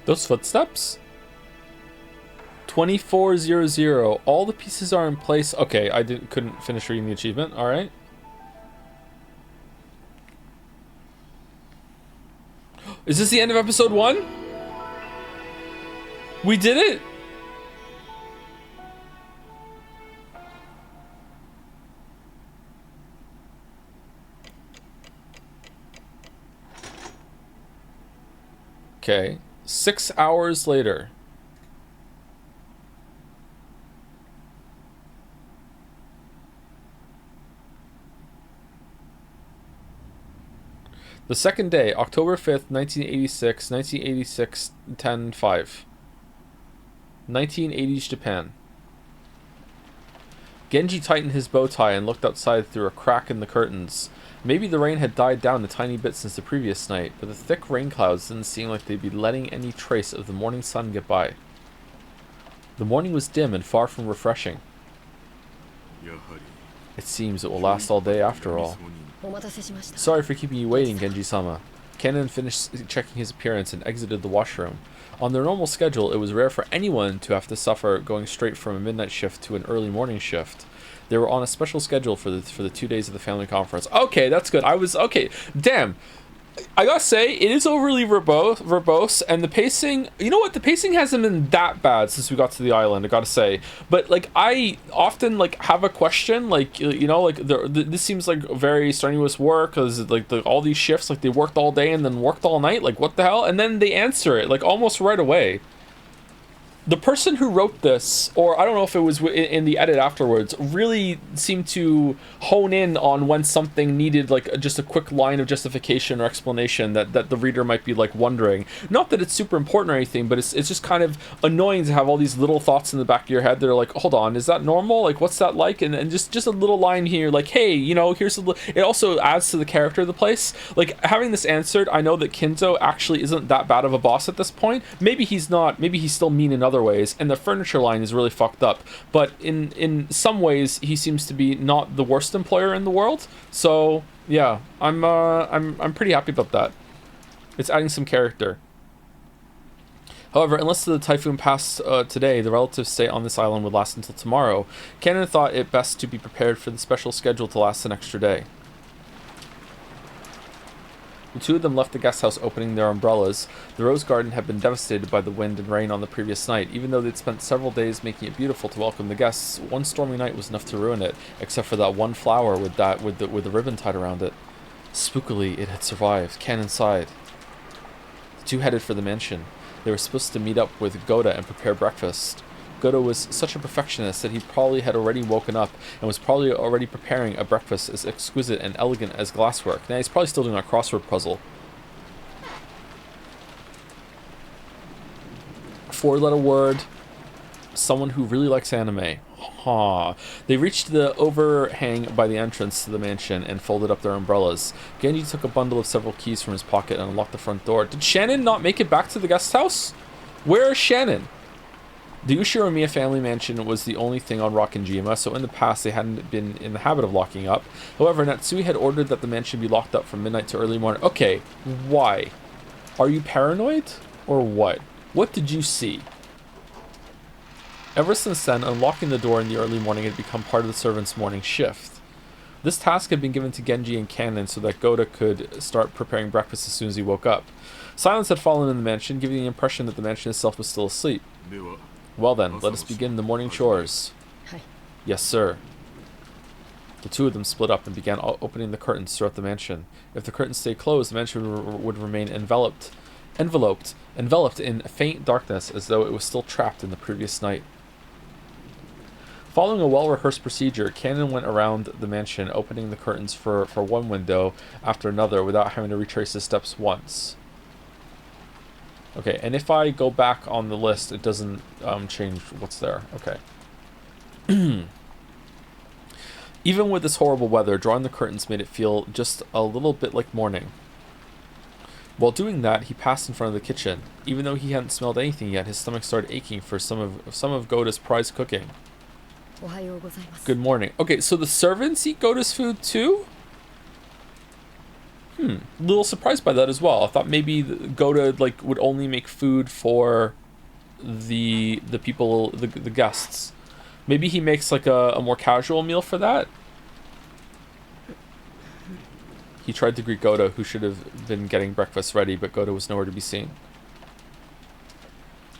Those footsteps? 2400. All the pieces are in place. Okay, I couldn't finish reading the achievement. All right. Is this the end of episode 1? We did it. Okay. 6 hours later. The second day, October 5th, 1986, 1986, 10-5. 1980s Japan. Genji tightened his bow tie and looked outside through a crack in the curtains. Maybe the rain had died down a tiny bit since the previous night, but the thick rain clouds didn't seem like they'd be letting any trace of the morning sun get by. The morning was dim and far from refreshing. It seems it will last all day after all. Sorry for keeping you waiting, Genji-sama. Kanon finished checking his appearance and exited the washroom. On their normal schedule, it was rare for anyone to have to suffer going straight from a midnight shift to an early morning shift. They were on a special schedule for the 2 days of the family conference. Okay, that's good. Okay. Damn. I gotta say, it is overly verbose, and the pacing, you know what, the pacing hasn't been that bad since we got to the island, I gotta say. But, like, I often, like, have a question, like, you know, like, this seems like very strenuous work, because, like, all these shifts, like, they worked all day and then worked all night, like, what the hell? And then they answer it, like, almost right away. The person who wrote this, or I don't know if it was in the edit afterwards, really seemed to hone in on when something needed like just a quick line of justification or explanation that the reader might be like wondering. Not that it's super important or anything, but it's just kind of annoying to have all these little thoughts in the back of your head that are like, hold on, is that normal? Like, what's that like? And just a little line here, like, hey, you know, here's a little. It also adds to the character of the place. Like, having this answered, I know that Kinzo actually isn't that bad of a boss at this point. Maybe he's not. Maybe he's still mean in other ways, and the furniture line is really fucked up, but in some ways he seems to be not the worst employer in the world. So Yeah, I'm pretty happy about that. It's adding some character. However, unless the typhoon passed today, the relatives' stay on this island would last until tomorrow. Cannon thought it best to be prepared for the special schedule to last an extra day. The two of them left the guest house opening their umbrellas. The rose garden had been devastated by the wind and rain on the previous night. Even though they'd spent several days making it beautiful to welcome the guests, one stormy night was enough to ruin it, except for that one flower with the ribbon tied around it. Spookily, it had survived. Cannon sighed. The two headed for the mansion. They were supposed to meet up with Goda and prepare breakfast. Goda was such a perfectionist that he probably had already woken up and was probably already preparing a breakfast as exquisite and elegant as glasswork. Now, he's probably still doing a crossword puzzle. Four-letter word. Someone who really likes anime. They reached the overhang by the entrance to the mansion and folded up their umbrellas. Genji took a bundle of several keys from his pocket and unlocked the front door. Did Shannon not make it back to the guest house? Where is Shannon? The Ushiromiya family mansion was the only thing on Rokken Jima, so in the past they hadn't been in the habit of locking up. However, Natsui had ordered that the mansion be locked up from midnight to early morning. Okay, why? Are you paranoid? Or what? What did you see? Ever since then, unlocking the door in the early morning had become part of the servants' morning shift. This task had been given to Genji and Cannon so that Goda could start preparing breakfast as soon as he woke up. Silence had fallen in the mansion, giving the impression that the mansion itself was still asleep. Well then, let us begin the morning chores. Yes, sir. The two of them split up and began opening the curtains throughout the mansion. If the curtains stayed closed, the mansion would remain enveloped in faint darkness as though it was still trapped in the previous night. Following a well-rehearsed procedure, Cannon went around the mansion, opening the curtains for one window after another without having to retrace his steps once. Okay, and if I go back on the list, it doesn't change what's there. Okay. Even with this horrible weather, drawing the curtains made it feel just a little bit like morning. While doing that, he passed in front of the kitchen. Even though he hadn't smelled anything yet, his stomach started aching for some of Goda's prized cooking. Good morning. Okay, so the servants eat Goda's food too? A little surprised by that as well. I thought maybe Goda would only make food for the people, the guests. Maybe he makes a more casual meal for that. He tried to greet Goda, who should have been getting breakfast ready, but Goda was nowhere to be seen.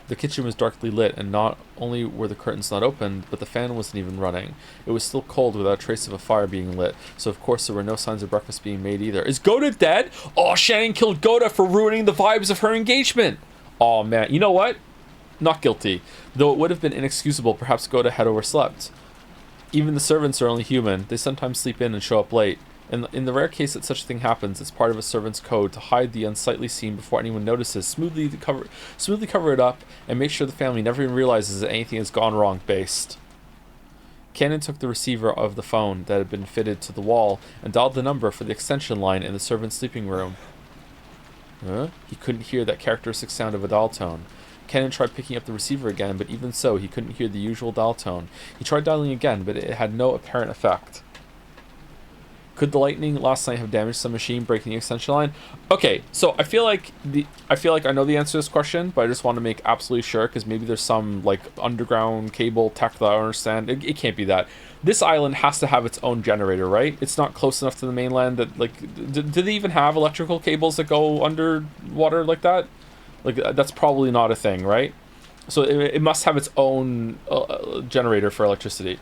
The kitchen was darkly lit, and not only were the curtains not opened, but the fan wasn't even running. It was still cold without a trace of a fire being lit, so of course there were no signs of breakfast being made either. Is Goda dead? Oh, Shannon killed Goda for ruining the vibes of her engagement. Oh man, you know what? Not guilty. Though it would have been inexcusable, perhaps Goda had overslept. Even the servants are only human. They sometimes sleep in and show up late. In the rare case that such a thing happens, it's part of a servant's code to hide the unsightly scene before anyone notices, smoothly cover it up, and make sure the family never even realizes that anything has gone wrong based. Cannon took the receiver of the phone that had been fitted to the wall and dialed the number for the extension line in the servant's sleeping room. He couldn't hear that characteristic sound of a dial tone. Cannon tried picking up the receiver again, but even so, he couldn't hear the usual dial tone. He tried dialing again, but it had no apparent effect. Could the lightning last night have damaged some machine, breaking the extension line? Okay, so I feel like I know the answer to this question, but I just want to make absolutely sure, because maybe there's some underground cable tech that I don't understand. It can't be that. This island has to have its own generator, right? It's not close enough to the mainland that do they even have electrical cables that go underwater like that? That's probably not a thing, right? So it must have its own generator for electricity.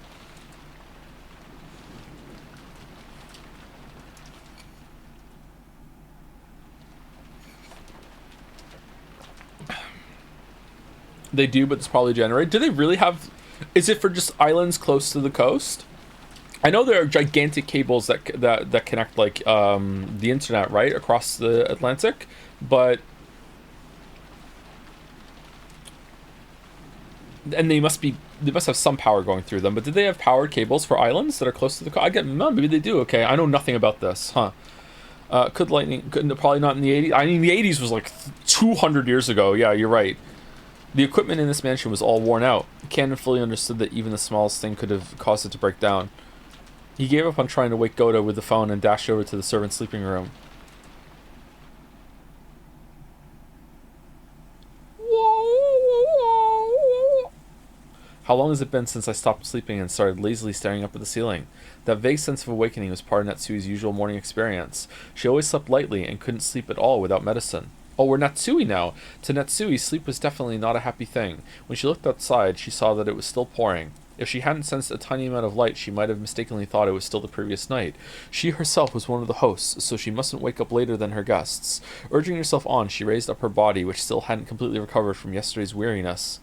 They do, but it's probably generated. Do they really have... Is it for just islands close to the coast? I know there are gigantic cables that connect the internet, right, across the Atlantic, but... And they must have some power going through them, but did they have powered cables for islands that are close to the coast? Maybe they do. Okay, I know nothing about this, huh? Could lightning... Probably not in the 80s. I mean, the 80s was 200 years ago. Yeah, you're right. The equipment in this mansion was all worn out. Cannon fully understood that even the smallest thing could have caused it to break down. He gave up on trying to wake Goda with the phone and dashed over to the servant's sleeping room. How long has it been since I stopped sleeping and started lazily staring up at the ceiling? That vague sense of awakening was part of Natsui's usual morning experience. She always slept lightly and couldn't sleep at all without medicine. Oh, we're Natsui now! To Natsui, sleep was definitely not a happy thing. When she looked outside, she saw that it was still pouring. If she hadn't sensed a tiny amount of light, she might have mistakenly thought it was still the previous night. She herself was one of the hosts, so she mustn't wake up later than her guests. Urging herself on, she raised up her body, which still hadn't completely recovered from yesterday's weariness.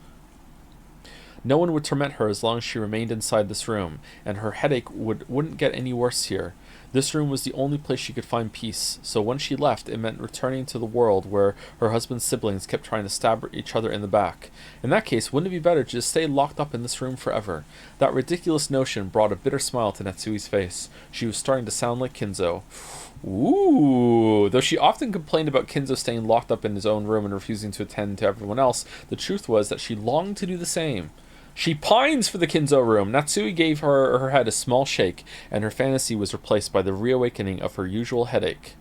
No one would torment her as long as she remained inside this room, and her headache wouldn't get any worse here. This room was the only place she could find peace, so when she left, it meant returning to the world where her husband's siblings kept trying to stab each other in the back. In that case, wouldn't it be better to just stay locked up in this room forever? That ridiculous notion brought a bitter smile to Natsui's face. She was starting to sound like Kinzo. Ooh. Though she often complained about Kinzo staying locked up in his own room and refusing to attend to everyone else, the truth was that she longed to do the same. She pines for the Kinzo room. Natsui gave her head a small shake, and her fantasy was replaced by the reawakening of her usual headache.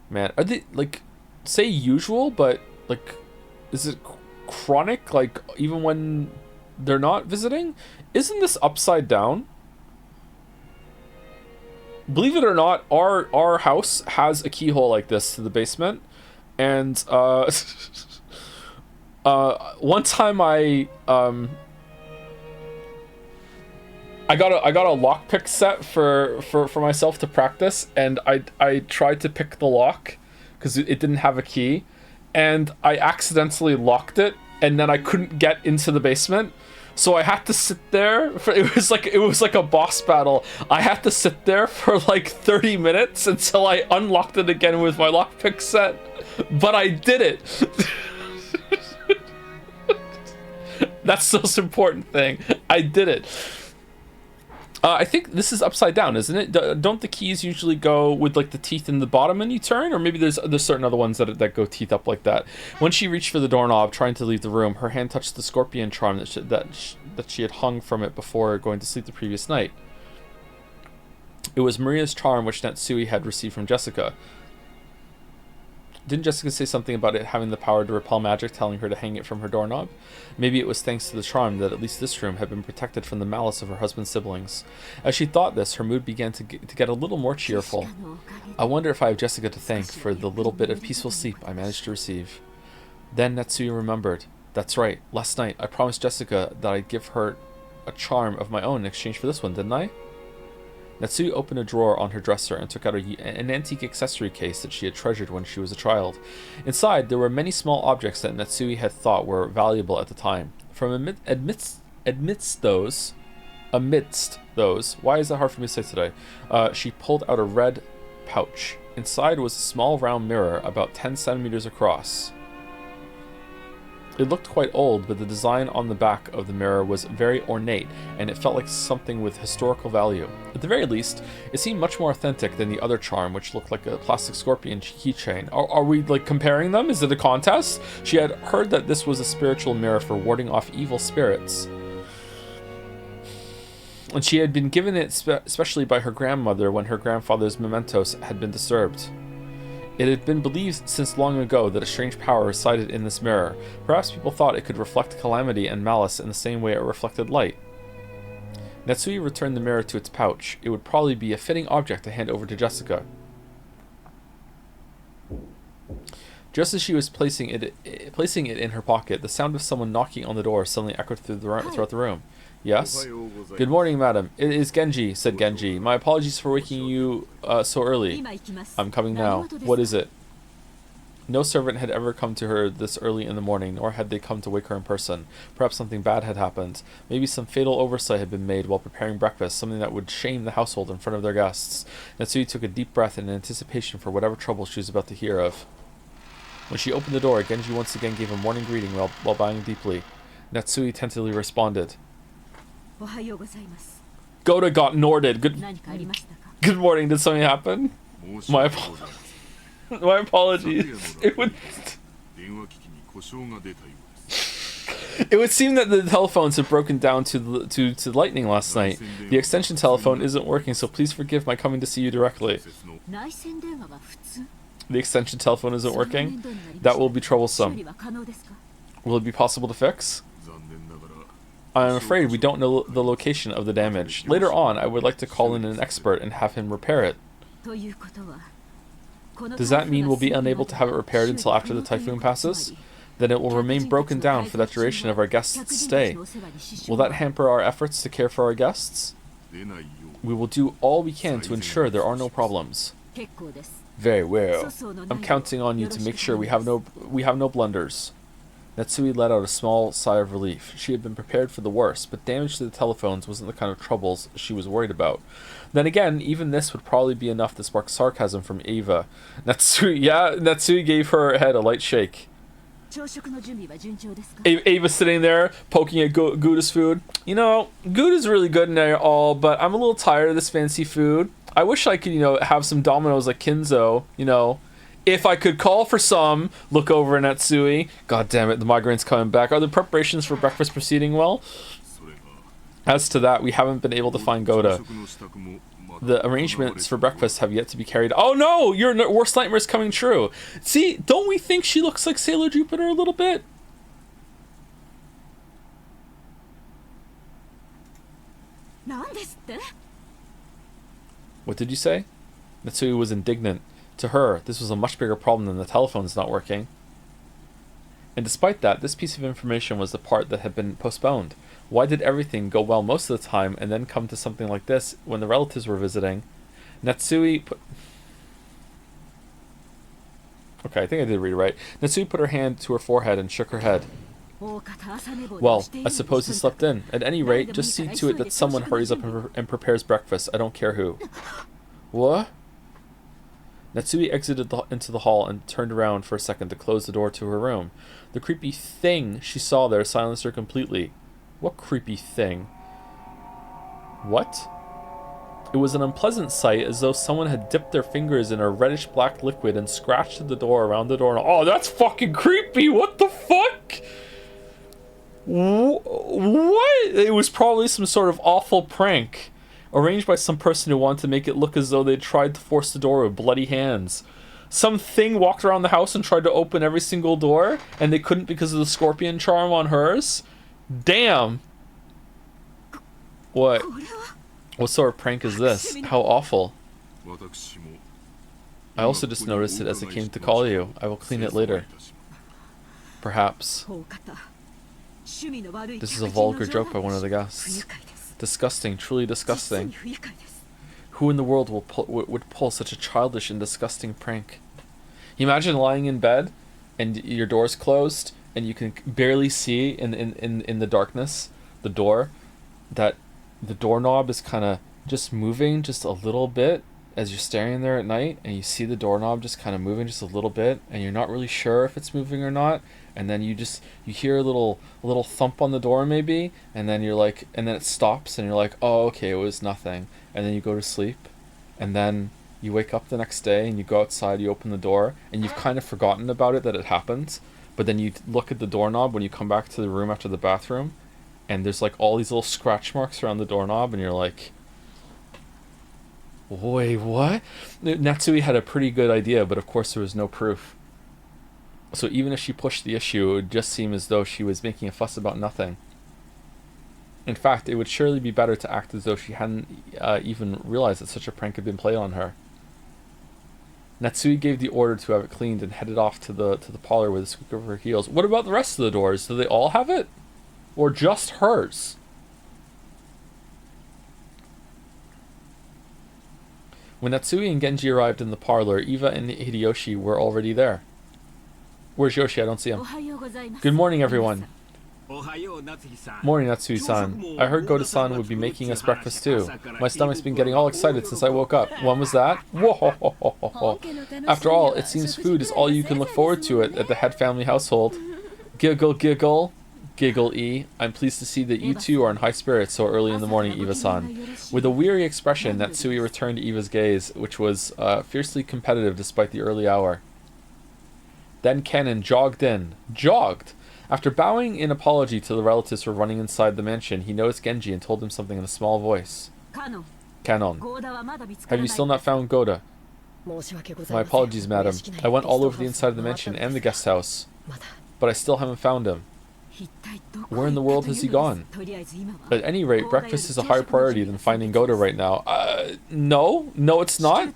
Man, are they, like, say usual, but, like, is it chronic, like, even when they're not visiting? Isn't this upside down? Believe it or not, our house has a keyhole like this to the basement, and, one time I got a lockpick set for myself to practice, and I tried to pick the lock because it didn't have a key, and I accidentally locked it, and then I couldn't get into the basement, so I had to sit there for, it was like a boss battle. I had to sit there for like 30 minutes until I unlocked it again with my lockpick set, but I did it. That's the most important thing. I did it. I think this is upside down, isn't it? Don't the keys usually go with like the teeth in the bottom and you turn? Or maybe there's certain other ones that go teeth up like that. When she reached for the doorknob, trying to leave the room, her hand touched the scorpion charm that she had hung from it before going to sleep the previous night. It was Maria's charm, which Natsui had received from Jessica. Didn't Jessica say something about it having the power to repel magic, telling her to hang it from her doorknob? Maybe it was thanks to the charm that at least this room had been protected from the malice of her husband's siblings. As she thought this, her mood began to get a little more cheerful. I wonder if I have Jessica to thank for the little bit of peaceful sleep I managed to receive. Then Natsuya remembered. That's right, last night I promised Jessica that I'd give her a charm of my own in exchange for this one, didn't I? Natsui opened a drawer on her dresser and took out an antique accessory case that she had treasured when she was a child. Inside, there were many small objects that Natsui had thought were valuable at the time. From amidst those, why is that hard for me to say today? She pulled out a red pouch. Inside was a small round mirror about 10 centimeters across. It looked quite old, but the design on the back of the mirror was very ornate, and it felt like something with historical value. At the very least, it seemed much more authentic than the other charm, which looked like a plastic scorpion keychain. Are we, like, comparing them? Is it a contest? She had heard that this was a spiritual mirror for warding off evil spirits. And she had been given it especially by her grandmother when her grandfather's mementos had been disturbed. It had been believed since long ago that a strange power resided in this mirror. Perhaps people thought it could reflect calamity and malice in the same way it reflected light. Natsui returned the mirror to its pouch. It would probably be a fitting object to hand over to Jessica. Just as she was placing it in her pocket, the sound of someone knocking on the door suddenly echoed throughout the room. Yes? Good morning, madam. It is Genji, said Genji. My apologies for waking you so early. I'm coming now. What is it? No servant had ever come to her this early in the morning, nor had they come to wake her in person. Perhaps something bad had happened. Maybe some fatal oversight had been made while preparing breakfast, something that would shame the household in front of their guests. Natsui took a deep breath in anticipation for whatever trouble she was about to hear of. When she opened the door, Genji once again gave a morning greeting while bowing deeply. Natsui tentatively responded. Goda got Norded. Good morning. Did something happen? My apologies. It would... It would seem that the telephones have broken down to lightning last night. The extension telephone isn't working, so please forgive my coming to see you directly. The extension telephone isn't working? That will be troublesome. Will it be possible to fix? I'm afraid we don't know the location of the damage. Later on, I would like to call in an expert and have him repair it. Does that mean we'll be unable to have it repaired until after the typhoon passes? Then it will remain broken down for that duration of our guests' stay. Will that hamper our efforts to care for our guests? We will do all we can to ensure there are no problems. Very well. I'm counting on you to make sure we have no blunders. Natsui let out a small sigh of relief. She had been prepared for the worst, but damage to the telephones wasn't the kind of troubles she was worried about. Then again, even this would probably be enough to spark sarcasm from Ava. Natsui gave her head a light shake. Ava sitting there, poking at Gouda's food. You know, Gouda's really good in there all, but I'm a little tired of this fancy food. I wish I could, have some Domino's like Kinzo, If I could call for some, look over at Natsui. God damn it, the migraine's coming back. Are the preparations for breakfast proceeding well? As to that, we haven't been able to find Gouda. The arrangements for breakfast have yet to be carried. Oh no! Your worst nightmare is coming true. See, don't we think she looks like Sailor Jupiter a little bit? What did you say? Natsui was indignant. To her, this was a much bigger problem than the telephones not working. And despite that, this piece of information was the part that had been postponed. Why did everything go well most of the time and then come to something like this when the relatives were visiting? Natsui put... Okay, I think I did read it right. Natsui put her hand to her forehead and shook her head. Well, I suppose he slept in. At any rate, just see to it that someone hurries up and prepares breakfast. I don't care who. What? Natsui exited into the hall and turned around for a second to close the door to her room. The creepy thing she saw there silenced her completely. What creepy thing? What? It was an unpleasant sight, as though someone had dipped their fingers in a reddish-black liquid and scratched at the door around the door. Oh, that's fucking creepy! What the fuck? What? It was probably some sort of awful prank, arranged by some person who wanted to make it look as though they tried to force the door with bloody hands. Some thing walked around the house and tried to open every single door, and they couldn't because of the scorpion charm on hers? Damn! What? What sort of prank is this? How awful. I also just noticed it as I came to call you. I will clean it later. Perhaps. This is a vulgar joke by one of the guests. Disgusting, truly disgusting. Who in the world would pull such a childish and disgusting prank? You imagine lying in bed and your door's closed and you can barely see in the darkness the door, that the doorknob is kind of just moving just a little bit as you're staring there at night, and you see the doorknob just kind of moving just a little bit, and you're not really sure if it's moving or not, and then you hear a little thump on the door maybe, and then you're like, and then it stops and you're like, oh okay, it was nothing, and then you go to sleep, and then you wake up the next day and you go outside, you open the door, and you've kind of forgotten about it, that it happened, but then you look at the doorknob when you come back to the room after the bathroom, and there's like all these little scratch marks around the doorknob, and you're like, wait, what? Natsui had a pretty good idea, but of course there was no proof. So even if she pushed the issue, it would just seem as though she was making a fuss about nothing. In fact, it would surely be better to act as though she hadn't even realized that such a prank had been played on her. Natsui gave the order to have it cleaned and headed off to the parlor with a squeak of her heels. What about the rest of the doors? Do they all have it? Or just hers? When Natsui and Genji arrived in the parlor, Eva and Hideyoshi were already there. Where's Yoshi? I don't see him. Good morning, everyone. Morning, Natsui-san. I heard Goda-san would be making us breakfast too. My stomach's been getting all excited since I woke up. When was that? Whoa! After all, it seems food is all you can look forward to at the head family household. Giggle, giggle. Giggle E. I'm pleased to see that you two are in high spirits so early in the morning, Eva-san. With a weary expression, Natsui returned to Eva's gaze, which was fiercely competitive despite the early hour. Then Kennen jogged in. Jogged! After bowing in apology to the relatives for running inside the mansion, he noticed Genji and told him something in a small voice. Canon. Have you still not found Goda? My apologies, madam. I went all over the inside of the mansion and the guest house, but I still haven't found him. Where in the world has he gone? At any rate, breakfast is a higher priority than finding Goda right now. No, it's not.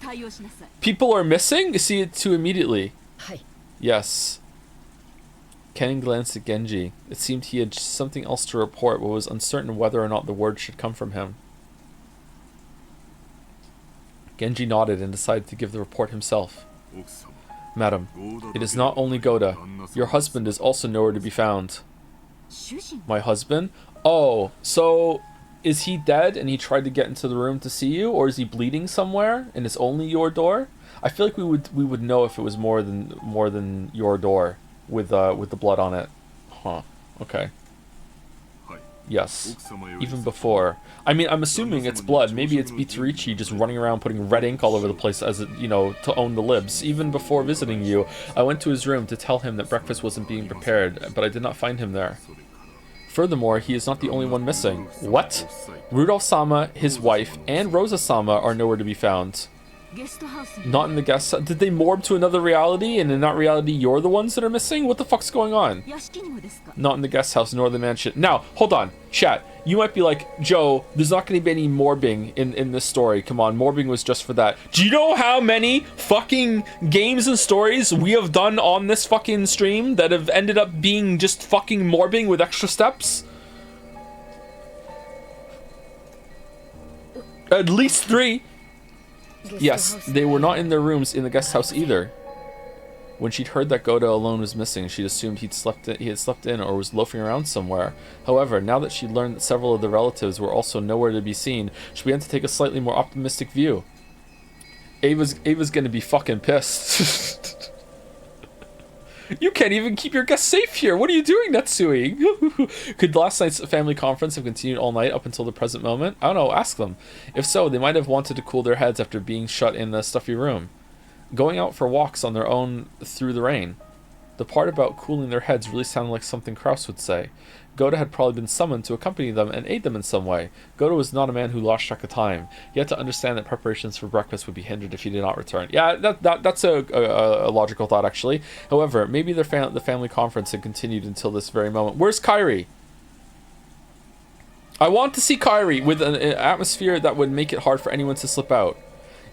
People are missing? See it too immediately. Yes. Ken glanced at Genji. It seemed he had something else to report, but was uncertain whether or not the word should come from him. Genji nodded and decided to give the report himself. Madam, it is not only Goda. Your husband is also nowhere to be found. My husband? Oh, so is he dead and he tried to get into the room to see you, or is he bleeding somewhere and it's only your door? I feel like we would know if it was more than your door with the blood on it. Huh. Okay. Yes. Even before. I mean, I'm assuming it's blood. Maybe it's Bitsurichi just running around putting red ink all over the place as, to own the libs. Even before visiting you, I went to his room to tell him that breakfast wasn't being prepared, but I did not find him there. Furthermore, he is not the only one missing. What? Rudolph-sama, his wife, and Rosa-sama are nowhere to be found. Not in the guest house. Did they morph to another reality, and in that reality you're the ones that are missing? What the fuck's going on? Not in the guest house nor the mansion. Now, hold on. Chat. You might be like, Joe, there's not going to be any morbing in this story. Come on, morbing was just for that. Do you know how many fucking games and stories we have done on this fucking stream that have ended up being just fucking morbing with extra steps? At least 3. Yes, they were not in their rooms in the guest house either. When she'd heard that Goda alone was missing, she'd assumed he had slept in or was loafing around somewhere. However, now that she'd learned that several of the relatives were also nowhere to be seen, she began to take a slightly more optimistic view. Ava's gonna be fucking pissed. You can't even keep your guests safe here. What are you doing, Natsui? Could last night's family conference have continued all night up until the present moment? I don't know, ask them. If so, they might have wanted to cool their heads after being shut in a stuffy room. Going out for walks on their own through the rain. The part about cooling their heads really sounded like something Kraus would say. Goda had probably been summoned to accompany them and aid them in some way. Goda was not a man who lost track of time. He had to understand that preparations for breakfast would be hindered if he did not return. Yeah, that's a logical thought, actually. However, maybe the family conference had continued until this very moment. Where's Kairi? I want to see Kairi with an atmosphere that would make it hard for anyone to slip out.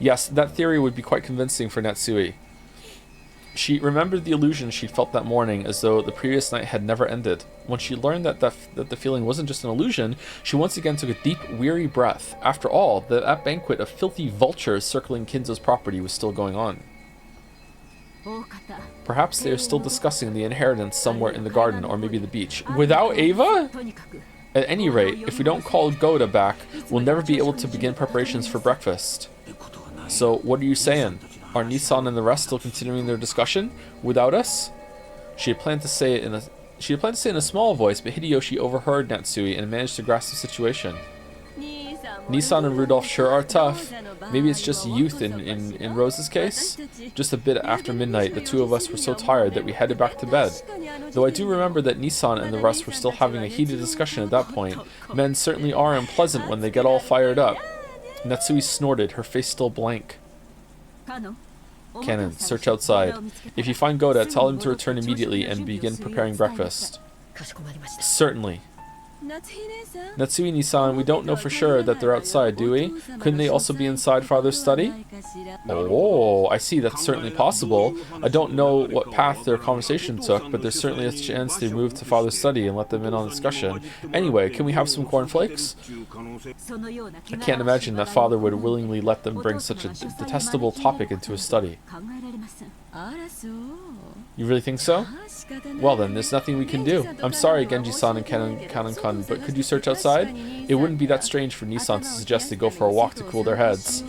Yes, that theory would be quite convincing for Natsui. She remembered the illusion she felt that morning, as though the previous night had never ended. When she learned that the feeling wasn't just an illusion, she once again took a deep, weary breath. After all, that banquet of filthy vultures circling Kinzo's property was still going on. Perhaps they are still discussing the inheritance somewhere in the garden, or maybe the beach. Without Ava? At any rate, if we don't call Goda back, we'll never be able to begin preparations for breakfast. So, what are you saying? Are Nissan and the rest still continuing their discussion without us? She had planned to say it in a small voice, but Hideyoshi overheard Natsui and managed to grasp the situation. Nissan and Rudolph sure are tough. Maybe it's just youth in Rose's case? Just a bit after midnight, the two of us were so tired that we headed back to bed. Though I do remember that Nissan and the rest were still having a heated discussion at that point. Men certainly are unpleasant when they get all fired up. Natsui snorted, her face still blank. Canon, search outside. If you find Goda, tell him to return immediately and begin preparing breakfast. Certainly. Natsui-ni-san, we don't know for sure that they're outside, do we? Couldn't they also be inside Father's study? Oh, I see, that's certainly possible. I don't know what path their conversation took, but there's certainly a chance they moved to Father's study and let them in on the discussion. Anyway, can we have some cornflakes? I can't imagine that Father would willingly let them bring such a detestable topic into his study. You really think so? Well then, there's nothing we can do. I'm sorry, Genji-san and Kanon-kun, but could you search outside? It wouldn't be that strange for Nissan to suggest they go for a walk to cool their heads.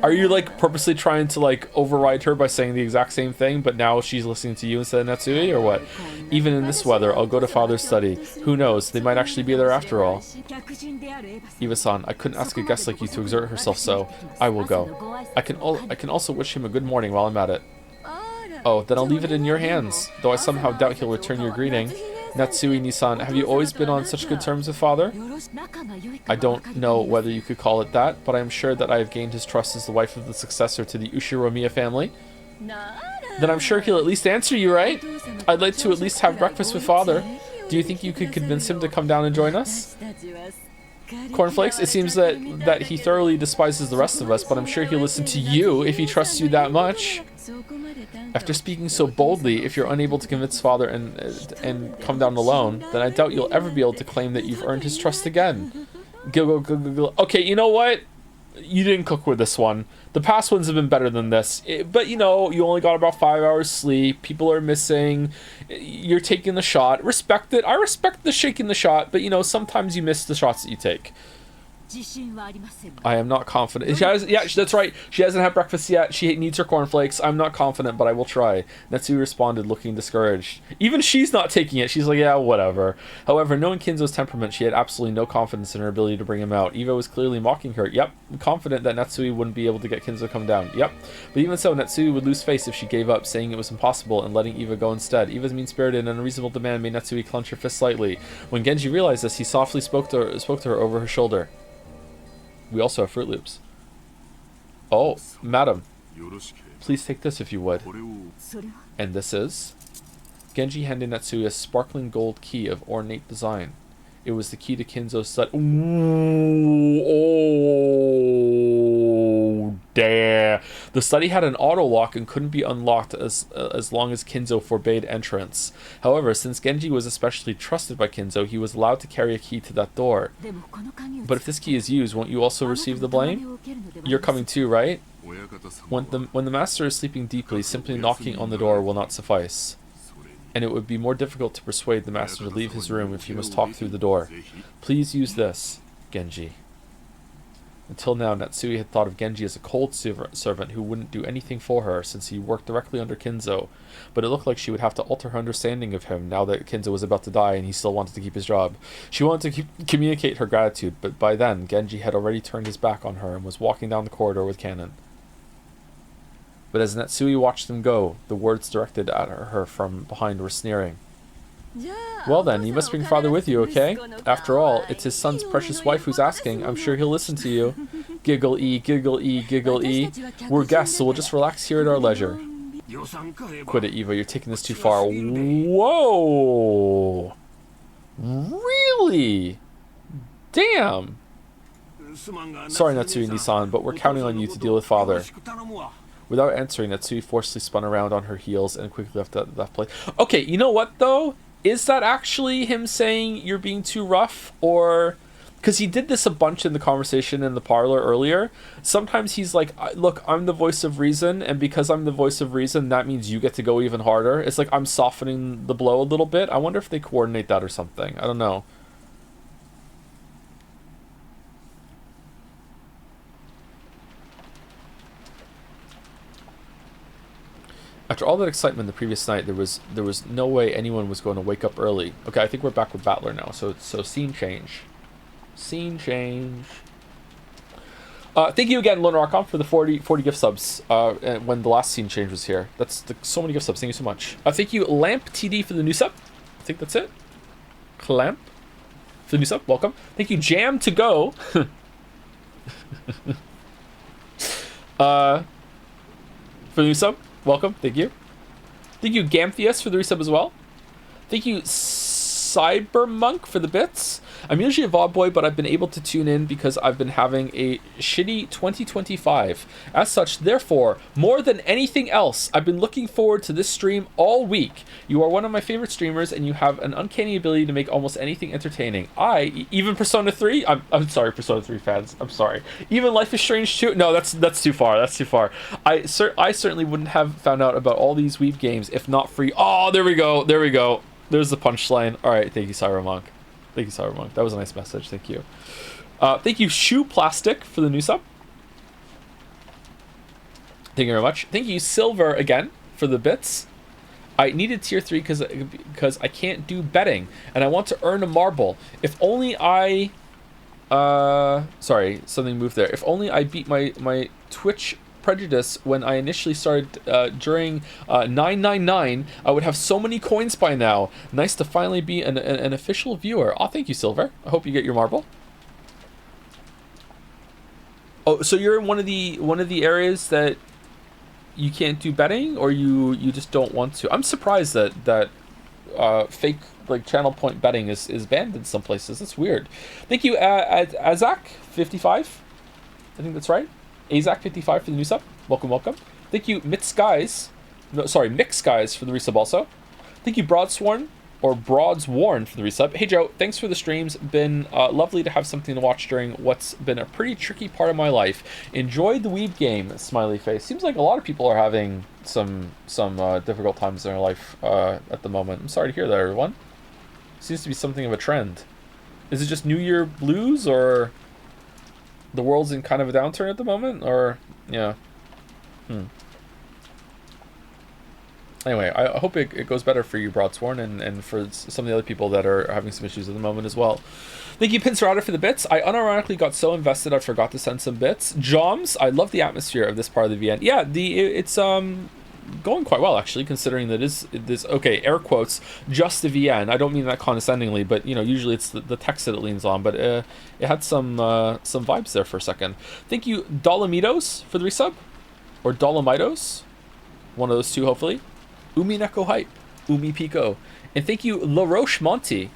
Are you like purposely trying to like override her by saying the exact same thing, but now she's listening to you instead of Natsui, or what? Even in this weather, I'll go to Father's study. Who knows, they might actually be there after all. Eva-san, I couldn't ask a guest like you to exert herself so. I will go. I can also wish him a good morning while I'm at it. Oh, then I'll leave it in your hands, though I somehow doubt he'll return your greeting. Natsui-Nisan, have you always been on such good terms with father? I don't know whether you could call it that, but I am sure that I have gained his trust as the wife of the successor to the Ushiromiya family. Then I'm sure he'll at least answer you, right? I'd like to at least have breakfast with father. Do you think you could convince him to come down and join us? Cornflakes, it seems that he thoroughly despises the rest of us, but I'm sure he'll listen to you if he trusts you that much. After speaking so boldly, if you're unable to convince father and come down alone, then I doubt you'll ever be able to claim that you've earned his trust again. Giggle. Okay, you know what? You didn't cook with this one. The past ones have been better than this. But, you know, you only got about 5 hours sleep. People are missing. You're taking the shot. Respect it. I respect the shaking the shot, but, you know, sometimes you miss the shots that you take. I am not confident. Yeah, that's right. She hasn't had breakfast yet. She needs her cornflakes. I'm not confident, but I will try. Natsu responded, looking discouraged. Even she's not taking it. She's like, yeah, whatever. However, knowing Kinzo's temperament, she had absolutely no confidence in her ability to bring him out. Eva was clearly mocking her. Yep, confident that Natsui wouldn't be able to get Kinzo to come down. Yep. But even so, Natsui would lose face if she gave up, saying it was impossible and letting Eva go instead. Eva's mean-spirited and unreasonable demand made Natsui clench her fist slightly. When Genji realized this, he softly spoke to her over her shoulder. We also have Fruit Loops. Oh, madam. Please take this if you would. And this is? Genji handed Natsui a sparkling gold key of ornate design. It was the key to Kinzo's study. Oh, damn. The study had an auto lock and couldn't be unlocked as long as Kinzo forbade entrance. However, since Genji was especially trusted by Kinzo, he was allowed to carry a key to that door. But if this key is used, won't you also receive the blame? You're coming too, right? When the master is sleeping deeply, simply knocking on the door will not suffice. And it would be more difficult to persuade the master to leave his room if he must talk through the door. Please use this, Genji. Until now, Natsui had thought of Genji as a cold servant who wouldn't do anything for her since he worked directly under Kinzo, but it looked like she would have to alter her understanding of him now that Kinzo was about to die and he still wanted to keep his job. She wanted to communicate her gratitude, but by then, Genji had already turned his back on her and was walking down the corridor with Cannon. But as Natsui watched them go, the words directed at her from behind were sneering. Well then, you must bring father with you, okay? After all, it's his son's precious wife who's asking. I'm sure he'll listen to you. Giggle-ee, giggle-ee, giggle-ee. We're guests, so we'll just relax here at our leisure. Quit it, Eva. You're taking this too far. Whoa! Really? Damn! Sorry, Natsui-Nisan, but we're counting on you to deal with father. Without answering, Natsui forcefully spun around on her heels and quickly left that place. Okay, you know what, though? Is that actually him saying you're being too rough? Or... because he did this a bunch in the conversation in the parlor earlier. Sometimes he's like, look, I'm the voice of reason, and because I'm the voice of reason, that means you get to go even harder. It's like I'm softening the blow a little bit. I wonder if they coordinate that or something. I don't know. After all that excitement the previous night, there was no way anyone was going to wake up early. Okay, I think we're back with Battler now. So scene change. Scene change. Thank you again, Lone Rockon, for the 40 gift subs when the last scene change was here. That's so many gift subs. Thank you so much. Thank you, Lamp TD, for the new sub. I think that's it. Clamp for the new sub. Welcome. Thank you, Jam to Go. For the new sub. Welcome. Thank you. Thank you, Gamphius, for the resub as well. Thank you, Cybermonk, for the bits. I'm usually a VOD boy, but I've been able to tune in because I've been having a shitty 2025. As such, therefore, more than anything else, I've been looking forward to this stream all week. You are one of my favorite streamers, and you have an uncanny ability to make almost anything entertaining. Even Persona 3? I'm sorry, Persona 3 fans. I'm sorry. Even Life is Strange 2? No, that's too far. That's too far. I certainly wouldn't have found out about all these weeb games if not free. Oh, there we go. There we go. There's the punchline. All right, thank you, Cybermonk. Thank you, Cybermonk. That was a nice message. Thank you. Thank you, Shoe Plastic, for the new sub. Thank you very much. Thank you, Silver, again, for the bits. I needed tier 3 because I can't do betting, and I want to earn a marble. If only I... sorry, something moved there. If only I beat my Twitch prejudice when I initially started during 999. I would have so many coins by now. Nice to finally be an official viewer. Oh, thank you, Silver. I hope you get your marble. Oh, so you're in one of the areas that you can't do betting, or you just don't want to? I'm surprised that fake like channel point betting is banned in some places. That's weird. Thank you, Azak55. I think that's right. Azak55 for the new sub. Welcome, welcome. Thank you, Mix Guys for the resub also. Thank you, Broadsworn or Broadsworn for the resub. Hey Joe, thanks for the streams. Been lovely to have something to watch during what's been a pretty tricky part of my life. Enjoyed the Weeb game, smiley face. Seems like a lot of people are having some difficult times in their life at the moment. I'm sorry to hear that, everyone. Seems to be something of a trend. Is it just New Year blues, or the world's in kind of a downturn at the moment, or yeah? Anyway, I hope it goes better for you, Broadsworn, and for some of the other people that are having some issues at the moment as well. Thank you, Pincerata, for the bits. I unironically got so invested I forgot to send some bits. Joms, I love the atmosphere of this part of the VN. Yeah, it's going quite well, actually, considering that this okay, air quotes, just the VN. I don't mean that condescendingly, but you know, usually it's the text that it leans on, but it had some vibes there for a second. Thank you, Dolomitos, for the resub, or Dolomitos, one of those two, hopefully. Umineko hype, Umi Pico, and thank you, La Roche Monty.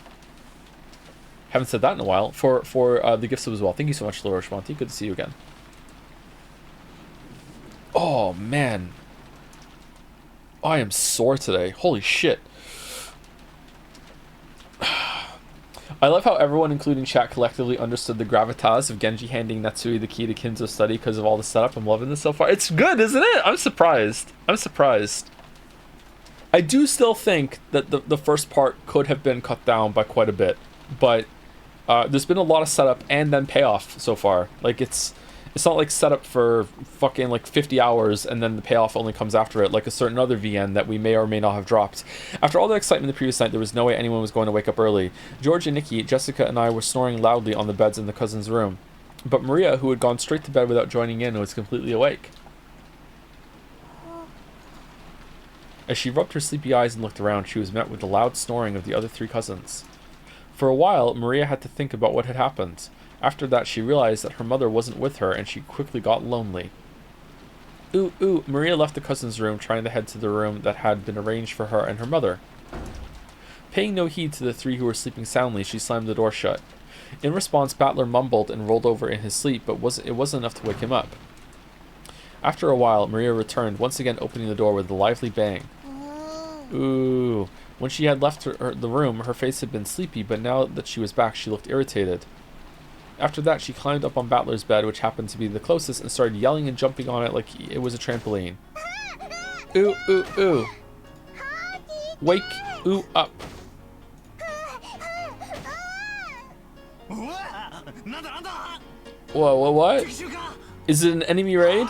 Haven't said that in a while for the gift sub as well. Thank you so much, La Roche Monty. Good to see you again. Oh man, I am sore today. Holy shit. I love how everyone, including chat, collectively understood the gravitas of Genji handing Natsui the key to Kinzo's study because of all the setup. I'm loving this so far. It's good, isn't it? I'm surprised. I do still think that the first part could have been cut down by quite a bit, but there's been a lot of setup and then payoff so far. Like it's not like setup for fucking like 50 hours and then the payoff only comes after it, like a certain other VN that we may or may not have dropped. After all the excitement the previous night, there was no way anyone was going to wake up early. George and Nikki, Jessica and I were snoring loudly on the beds in the cousin's room, but Maria, who had gone straight to bed without joining in, was completely awake. As she rubbed her sleepy eyes and looked around, she was met with the loud snoring of the other three cousins. For a while, Maria had to think about what had happened. After that, she realized that her mother wasn't with her, and she quickly got lonely. Ooh, Maria left the cousin's room, trying to head to the room that had been arranged for her and her mother. Paying no heed to the three who were sleeping soundly, she slammed the door shut. In response, Battler mumbled and rolled over in his sleep, but it wasn't enough to wake him up. After a while, Maria returned, once again opening the door with a lively bang. Ooh. When she had left the room, her face had been sleepy, but now that she was back, she looked irritated. After that, she climbed up on Battler's bed, which happened to be the closest, and started yelling and jumping on it like it was a trampoline. Ooh. Wake ooh up. Whoa, what? Is it an enemy raid?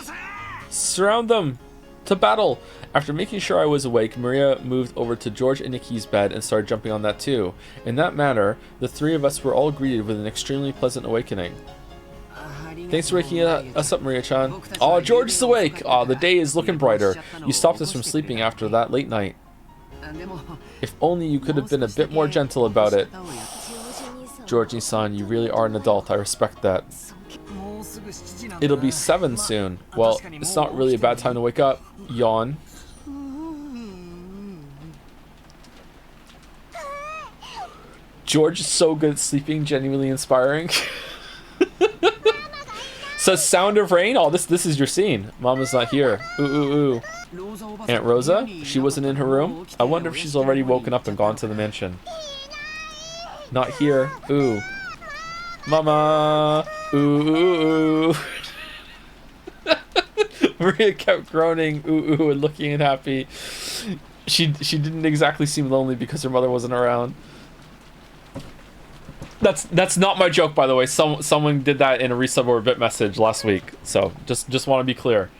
Surround them! To battle! After making sure I was awake, Maria moved over to George and Nikki's bed and started jumping on that too. In that manner, the three of us were all greeted with an extremely pleasant awakening. Thanks for waking us up, Maria-chan. Aw, George is awake! Aw, the day is looking brighter. You stopped us from sleeping after that late night. If only you could have been a bit more gentle about it. Georgie-san, you really are an adult. I respect that. It'll be 7 soon. Well, it's not really a bad time to wake up. Yawn. George is so good at sleeping, genuinely inspiring. Says Sound of Rain. Oh, this is your scene. Mama's not here. Ooh. Aunt Rosa? She wasn't in her room? I wonder if she's already woken up and gone to the mansion. Not here. Ooh. Mama. Ooh. Maria kept groaning, ooh, and looking unhappy. She didn't exactly seem lonely because her mother wasn't around. That's not my joke, by the way. Someone did that in a resub or a bit message last week, so just want to be clear.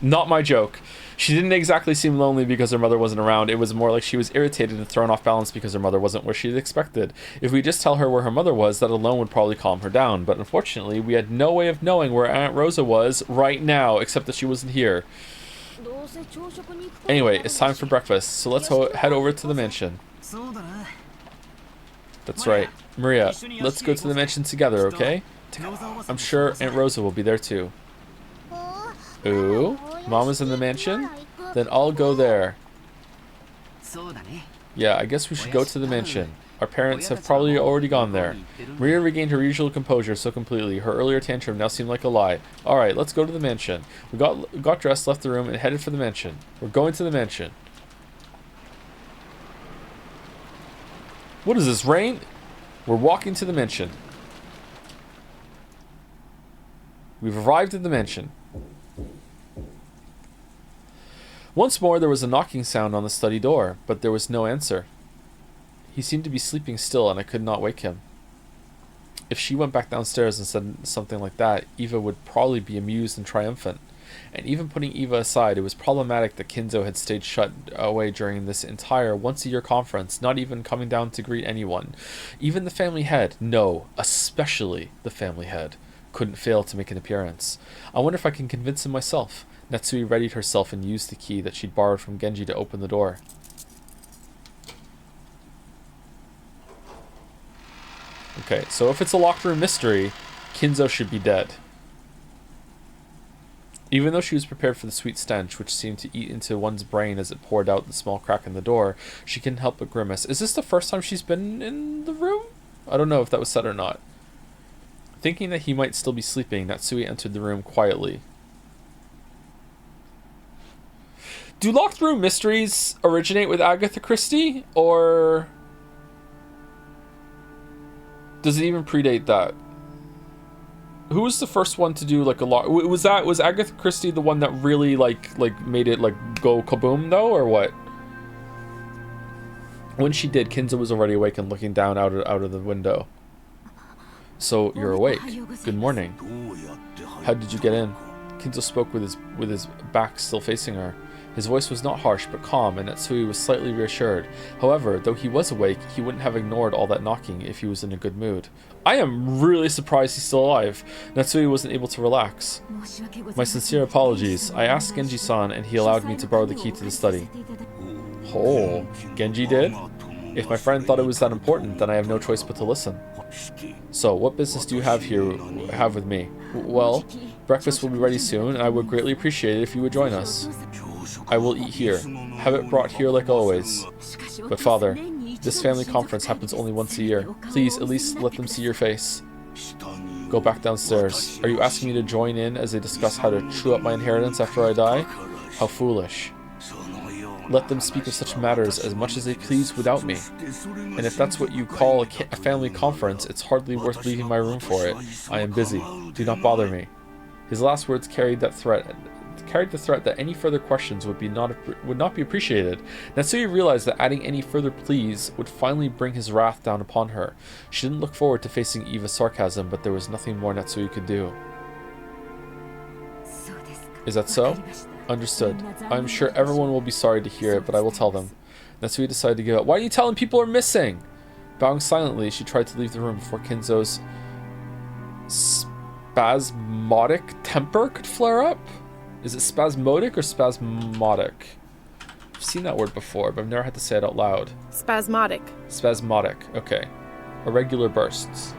Not my joke. She didn't exactly seem lonely because her mother wasn't around. It was more like she was irritated and thrown off balance because her mother wasn't where she had expected. If we just tell her where her mother was, that alone would probably calm her down. But unfortunately, we had no way of knowing where Aunt Rosa was right now, except that she wasn't here. Anyway, it's time for breakfast, so let's head over to the mansion. That's right. Maria, let's go to the mansion together, okay? I'm sure Aunt Rosa will be there too. Ooh, Mama's in the mansion? Then I'll go there. Yeah, I guess we should go to the mansion. Our parents have probably already gone there. Maria regained her usual composure so completely. Her earlier tantrum now seemed like a lie. Alright, let's go to the mansion. We got dressed, left the room, and headed for the mansion. We're going to the mansion. What is this, rain? We're walking to the mansion. We've arrived at the mansion. Once more there was a knocking sound on the study door, but there was no answer. He seemed to be sleeping still, and I could not wake him. If she went back downstairs and said something like that, Eva would probably be amused and triumphant. And even putting Eva aside, it was problematic that Kinzo had stayed shut away during this entire once-a-year conference, not even coming down to greet anyone. Even the family head, no, especially the family head, couldn't fail to make an appearance. I wonder if I can convince him myself. Natsui readied herself and used the key that she'd borrowed from Genji to open the door. Okay, so if it's a locked room mystery, Kinzo should be dead. Even though she was prepared for the sweet stench, which seemed to eat into one's brain as it poured out the small crack in the door, she couldn't help but grimace. Is this the first time she's been in the room? I don't know if that was said or not. Thinking that he might still be sleeping, Natsui entered the room quietly. Do locked room mysteries originate with Agatha Christie, or does it even predate that? Who was the first one to do like a lock? Was Agatha Christie the one that really like made it like go kaboom though, or what? When she did, Kinzo was already awake and looking down out of the window. So you're awake. Good morning. How did you get in? Kinzo spoke with his back still facing her. His voice was not harsh, but calm, and Natsui was slightly reassured. However, though he was awake, he wouldn't have ignored all that knocking if he was in a good mood. I am really surprised he's still alive. Natsui wasn't able to relax. My sincere apologies. I asked Genji-san, and he allowed me to borrow the key to the study. Oh, Genji did? If my friend thought it was that important, then I have no choice but to listen. So, what business do you have with me? Well, breakfast will be ready soon, and I would greatly appreciate it if you would join us. I will eat here. Have it brought here like always. But father, this family conference happens only once a year. Please, at least let them see your face. Go back downstairs. Are you asking me to join in as they discuss how to chew up my inheritance after I die? How foolish. Let them speak of such matters as much as they please without me. And if that's what you call a family conference, it's hardly worth leaving my room for it. I am busy. Do not bother me. His last words carried the threat that any further questions would not be appreciated. Natsui realized that adding any further pleas would finally bring his wrath down upon her. She didn't look forward to facing Eva's sarcasm, but there was nothing more Natsui could do. Is that so? Understood. I'm sure everyone will be sorry to hear it, but I will tell them. Natsui decided to give up. Why are you telling people are missing? Bowing silently, she tried to leave the room before Kinzo's spasmodic temper could flare up. Is it spasmodic or spasmodic? I've seen that word before, but I've never had to say it out loud. Spasmodic. Spasmodic, okay. Irregular bursts.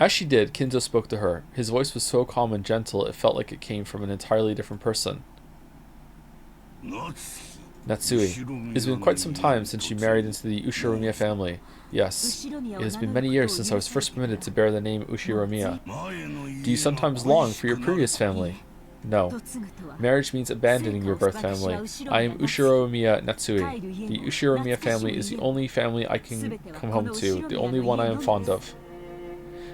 As she did, Kinzo spoke to her. His voice was so calm and gentle, it felt like it came from an entirely different person. Natsui. It has been quite some time since she married into the Ushiromiya family. Yes, it has been many years since I was first permitted to bear the name Ushiromiya. Do you sometimes long for your previous family? No. Marriage means abandoning your birth family. I am Ushiromiya Natsui. The Ushiromiya family is the only family I can come home to, the only one I am fond of.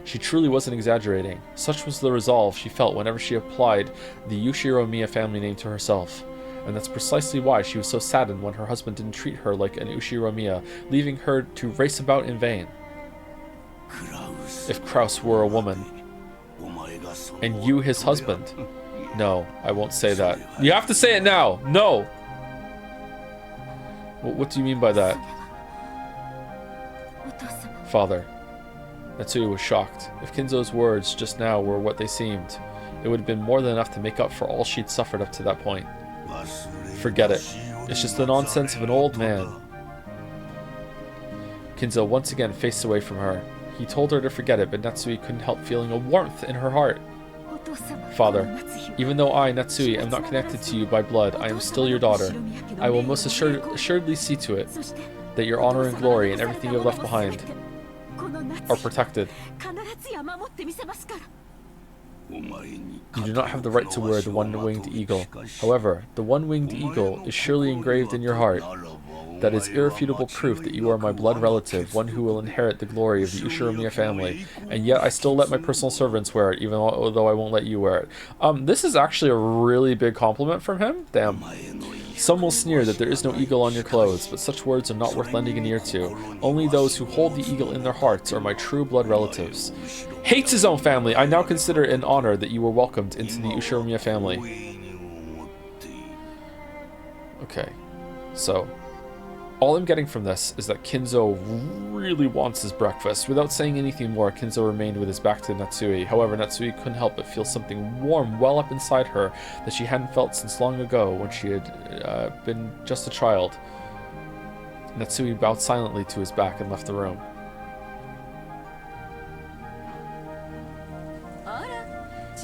She truly wasn't exaggerating. Such was the resolve she felt whenever she applied the Ushiromiya family name to herself. And that's precisely why she was so saddened when her husband didn't treat her like an Ushiromiya, leaving her to race about in vain. if Kraus were a woman. And you his husband. No, I won't say that. You have to say it now! No! What do you mean by that? Father. Natsui was shocked. If Kinzo's words just now were what they seemed, it would have been more than enough to make up for all she'd suffered up to that point. Forget it. It's just the nonsense of an old man. Kinzo once again faced away from her. He told her to forget it, but Natsui couldn't help feeling a warmth in her heart. Father, even though I, Natsui, am not connected to you by blood, I am still your daughter. I will most assuredly see to it that your honor and glory and everything you have left behind are protected. You do not have the right to wear the one-winged eagle. However, the one-winged eagle is surely engraved in your heart. That is irrefutable proof that you are my blood relative, one who will inherit the glory of the Ushiromiya family. And yet I still let my personal servants wear it, even though I won't let you wear it. This is actually a really big compliment from him. Damn. Some will sneer that there is no eagle on your clothes, but such words are not worth lending an ear to. Only those who hold the eagle in their hearts are my true blood relatives. Hates his own family. I now consider it an honor that you were welcomed into the Ushiromiya family. Okay, so all I'm getting from this is that Kinzo really wants his breakfast. Without saying anything more, Kinzo remained with his back to Natsui. However, Natsui couldn't help but feel something warm well up inside her that she hadn't felt since long ago when she had been just a child. Natsui bowed silently to his back and left the room.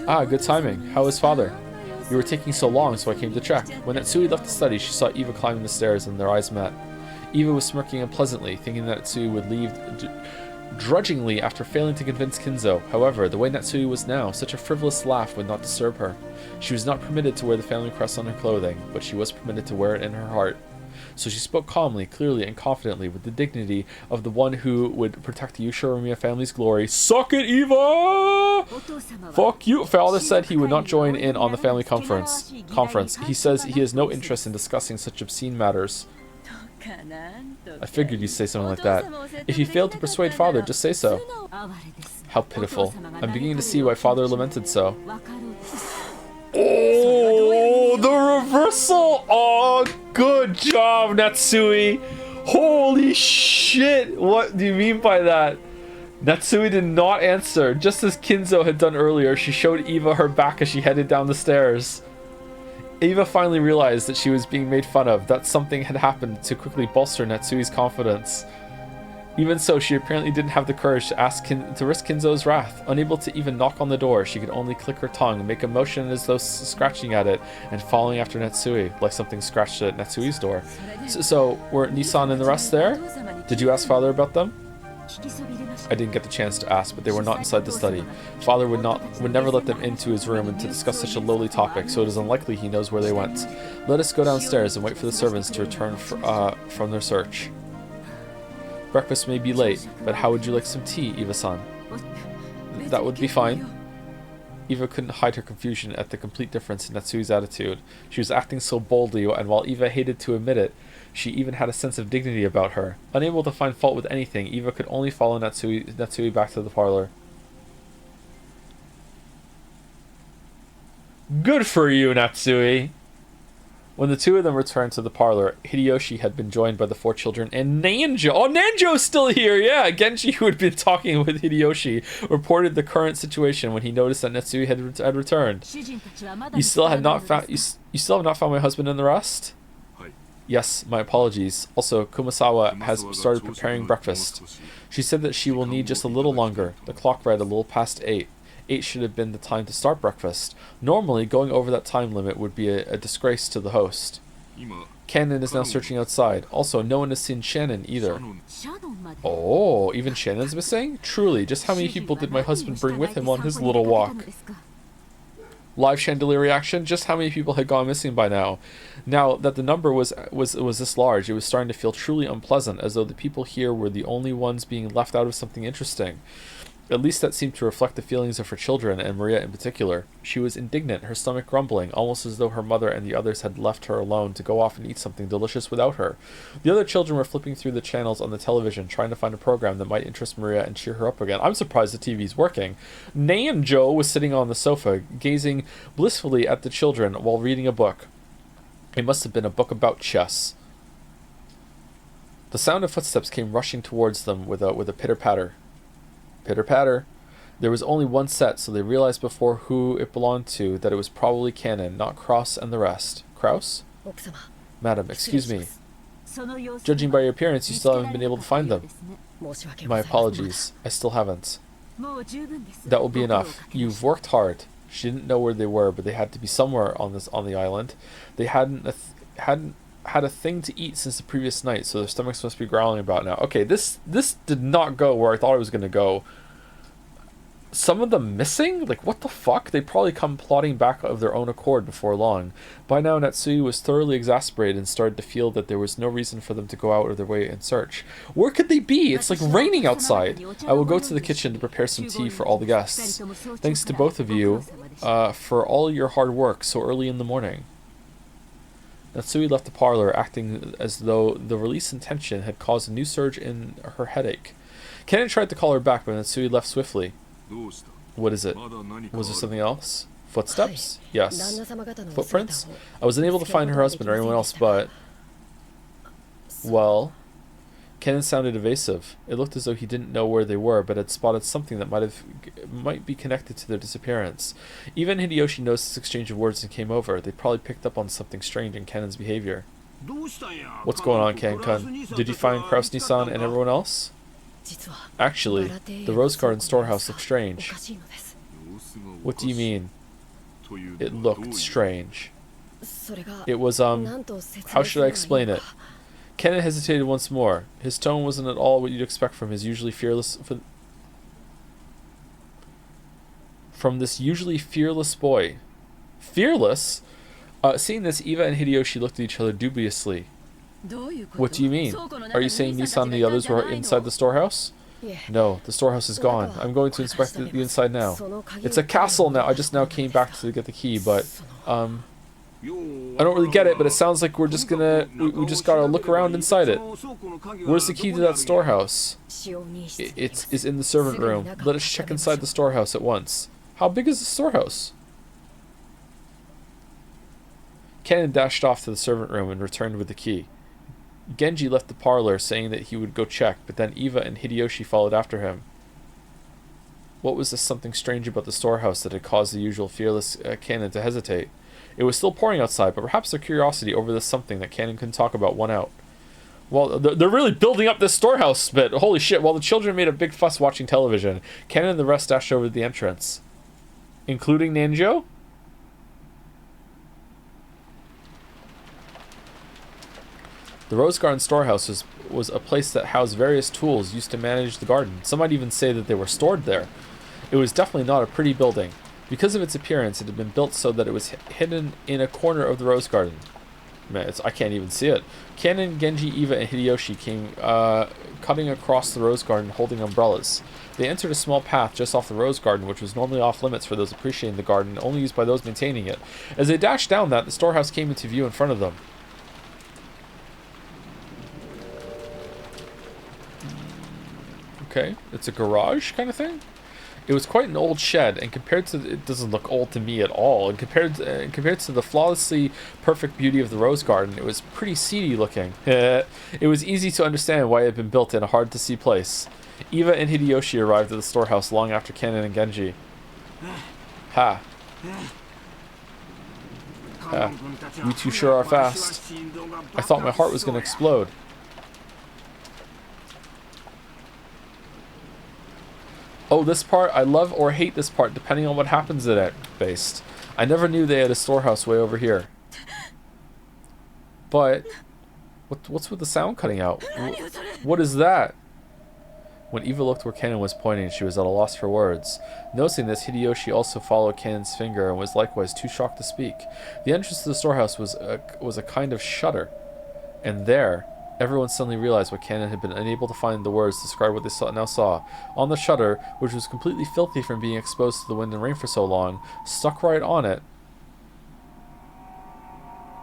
Ah, good timing. How is father? You were taking so long, so I came to check. When Natsui left the study, she saw Eva climbing the stairs and their eyes met. Eva was smirking unpleasantly, thinking that Natsui would leave drudgingly after failing to convince Kinzo. However, the way Natsui was now, such a frivolous laugh would not disturb her. She was not permitted to wear the family crest on her clothing, but she was permitted to wear it in her heart. So she spoke calmly, clearly, and confidently, with the dignity of the one who would protect the Ushiromiya family's glory. Suck it, Eva! Fuck you! Father said he would not join in on the family conference. He says he has no interest in discussing such obscene matters. I figured you'd say something like that. If you failed to persuade father, just say so. How pitiful. I'm beginning to see why father lamented so. Oh, the reversal! Oh, good job, Natsui! Holy shit! What do you mean by that? Natsui did not answer. Just as Kinzo had done earlier, she showed Eva her back as she headed down the stairs. Eva finally realized that she was being made fun of, that something had happened to quickly bolster Natsui's confidence. Even so, she apparently didn't have the courage to risk Kinzo's wrath. Unable to even knock on the door, she could only click her tongue, make a motion as though scratching at it, and following after Natsui, like something scratched at Natsui's door. So were Nissan and the rest there? Did you ask father about them? I didn't get the chance to ask, but they were not inside the study. Father would never let them into his room and to discuss such a lowly topic, so it is unlikely he knows where they went. Let us go downstairs and wait for the servants to return from their search. Breakfast may be late, but how would you like some tea, Eva-san? That would be fine. Eva couldn't hide her confusion at the complete difference in Natsui's attitude. She was acting so boldly, and while Eva hated to admit it, she even had a sense of dignity about her. Unable to find fault with anything, Eva could only follow Natsui back to the parlor. Good for you, Natsui! When the two of them returned to the parlor, Hideyoshi had been joined by the four children and Nanjo. Oh, Nanjo's still here! Yeah, Genji, who had been talking with Hideyoshi, reported the current situation when he noticed that Natsui had returned. You still have not found my husband and the rest? Yes, my apologies. Also, Kumasawa has started preparing breakfast. She said that she will need just a little longer. The clock read a little past 8. 8 should have been the time to start breakfast. Normally, going over that time limit would be a disgrace to the host. Cannon is now searching outside. Also, no one has seen Shannon either. Oh, even Shannon's missing? Truly, just how many people did my husband bring with him on his little walk? Live chandelier reaction, just how many people had gone missing by now? Now that the number was this large, it was starting to feel truly unpleasant, as though the people here were the only ones being left out of something interesting. At least that seemed to reflect the feelings of her children, and Maria in particular. She was indignant, her stomach grumbling, almost as though her mother and the others had left her alone to go off and eat something delicious without her. The other children were flipping through the channels on the television, trying to find a program that might interest Maria and cheer her up again. I'm surprised the TV's working. Nanjo was sitting on the sofa, gazing blissfully at the children while reading a book. It must have been a book about chess. The sound of footsteps came rushing towards them with a pitter-patter. Pitter-patter. There was only one set, so they realized before who it belonged to that it was probably Canon, not Kraus and the rest. Kraus? Madam, excuse me. Judging by your appearance, you still haven't been able to find them. My apologies. I still haven't. That will be enough. You've worked hard. She didn't know where they were, but they had to be somewhere on the island. They hadn't had a thing to eat since the previous night, so their stomachs must be growling about now. Okay, this did not go where I thought it was going to go. Some of them missing? Like, what the fuck? They probably come plodding back of their own accord before long. By now, Natsui was thoroughly exasperated and started to feel that there was no reason for them to go out of their way in search. Where could they be? It's like raining outside. I will go to the kitchen to prepare some tea for all the guests. Thanks to both of you for all your hard work so early in the morning. Natsui left the parlor, acting as though the release in tension had caused a new surge in her headache. Kennen tried to call her back, but Natsui left swiftly. What is it? Was there something else? Footsteps? Yes. Footprints? I was unable to find her husband or anyone else, but... Well... Kennen sounded evasive. It looked as though he didn't know where they were, but had spotted something that might be connected to their disappearance. Even Hideyoshi noticed this exchange of words and came over. They probably picked up on something strange in Kennen's behavior. What's going on, Ken-kun? Did you find Kraus-Nissan and everyone else? Actually, the Rose Garden storehouse looked strange. What do you mean? It looked strange. It was, how should I explain it? Kennen hesitated once more. His tone wasn't at all what you'd expect from his usually fearless... From this usually fearless boy. Fearless? Seeing this, Eva and Hideyoshi looked at each other dubiously. What do you mean? Are you saying Nissan and the others were inside the storehouse? No, the storehouse is gone. I'm going to inspect the inside now. It's a castle now. I just now came back to get the key, but... I don't really get it, but it sounds like we're just gonna... We just gotta look around inside it. Where's the key to that storehouse? It's in the servant room. Let us check inside the storehouse at once. How big is the storehouse? Kennen dashed off to the servant room and returned with the key. Genji left the parlor, saying that he would go check, but then Eva and Hideyoshi followed after him. What was this something strange about the storehouse that had caused the usual fearless Kennen to hesitate? It was still pouring outside, but perhaps their curiosity over this something that Kennen couldn't talk about won out. Well, they're really building up this storehouse bit. Holy shit, while the children made a big fuss watching television, Kennen and the rest dashed over to the entrance. Including Nanjo? The Rose Garden storehouse was a place that housed various tools used to manage the garden. Some might even say that they were stored there. It was definitely not a pretty building. Because of its appearance, it had been built so that it was hidden in a corner of the Rose Garden. Man, I can't even see it. Kennen, Genji, Eva, and Hideyoshi came cutting across the Rose Garden holding umbrellas. They entered a small path just off the Rose Garden, which was normally off limits for those appreciating the garden, only used by those maintaining it. As they dashed down that, the storehouse came into view in front of them. Okay, it's a garage kind of thing? It was quite an old shed, and compared to... It doesn't look old to me at all. And compared to the flawlessly perfect beauty of the Rose Garden, it was pretty seedy looking. It was easy to understand why it had been built in a hard-to-see place. Eva and Hideyoshi arrived at the storehouse long after Kennen and Genji. Ha. Ha. You two sure are fast. I thought my heart was going to explode. Oh, this part, I love or hate this part, depending on what happens in it, based. I never knew they had a storehouse way over here. But, what's with the sound cutting out? What is that? When Eva looked where Kennen was pointing, she was at a loss for words. Noticing this, Hideyoshi also followed Kennen's finger and was likewise too shocked to speak. The entrance to the storehouse was a kind of shutter. And there, Everyone suddenly realized what Cannon had been unable to find the words to describe what they now saw. On the shutter, which was completely filthy from being exposed to the wind and rain for so long, stuck right on it.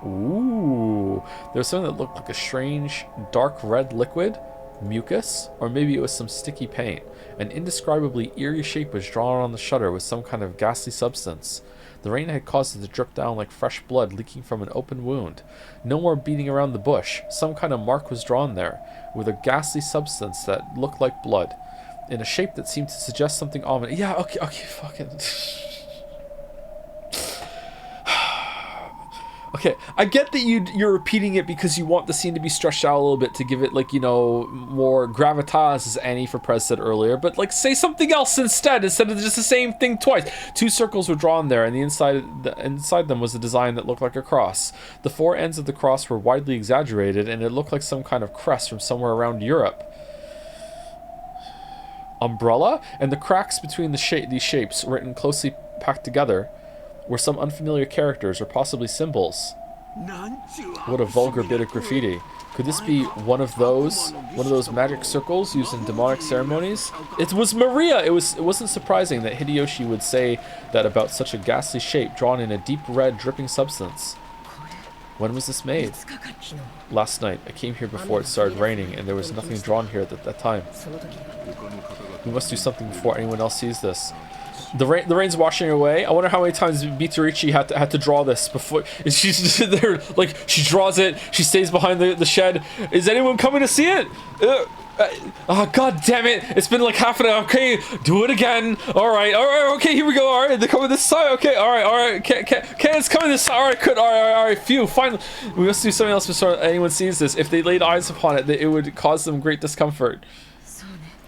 Ooh. There was something that looked like a strange, dark red liquid, mucus, or maybe it was some sticky paint. An indescribably eerie shape was drawn on the shutter with some kind of ghastly substance. The rain had caused it to drip down like fresh blood leaking from an open wound. No more beating around the bush. Some kind of mark was drawn there, with a ghastly substance that looked like blood, in a shape that seemed to suggest something ominous. Yeah, okay, fucking... Okay, I get that you're repeating it because you want the scene to be stretched out a little bit to give it, like, you know, more gravitas, as Annie for Prez said earlier, but, like, say something else instead of just the same thing twice. 2 circles were drawn there, and inside them was a design that looked like a cross. The 4 ends of the cross were widely exaggerated, and it looked like some kind of crest from somewhere around Europe. Umbrella? And the cracks between these shapes, written closely packed together, were some unfamiliar characters or possibly symbols. What a vulgar bit of graffiti. Could this be one of those magic circles used in demonic ceremonies? It was Maria! It wasn't surprising that Hideyoshi would say that about such a ghastly shape drawn in a deep red dripping substance. When was this made? Last night. I came here before it started raining and there was nothing drawn here at that time. We must do something before anyone else sees this. The rain's washing away. I wonder how many times Mitsuichi had to draw this before. She's there, like, she draws it. She stays behind the shed. Is anyone coming to see it? Oh, god damn it! It's been like half an hour. Okay, do it again. All right. Okay, here we go. All right, they're coming this side. Okay, all right. It's coming this side. All right, good. All right. Phew. Finally, we must do something else before anyone sees this. If they laid eyes upon it, it would cause them great discomfort.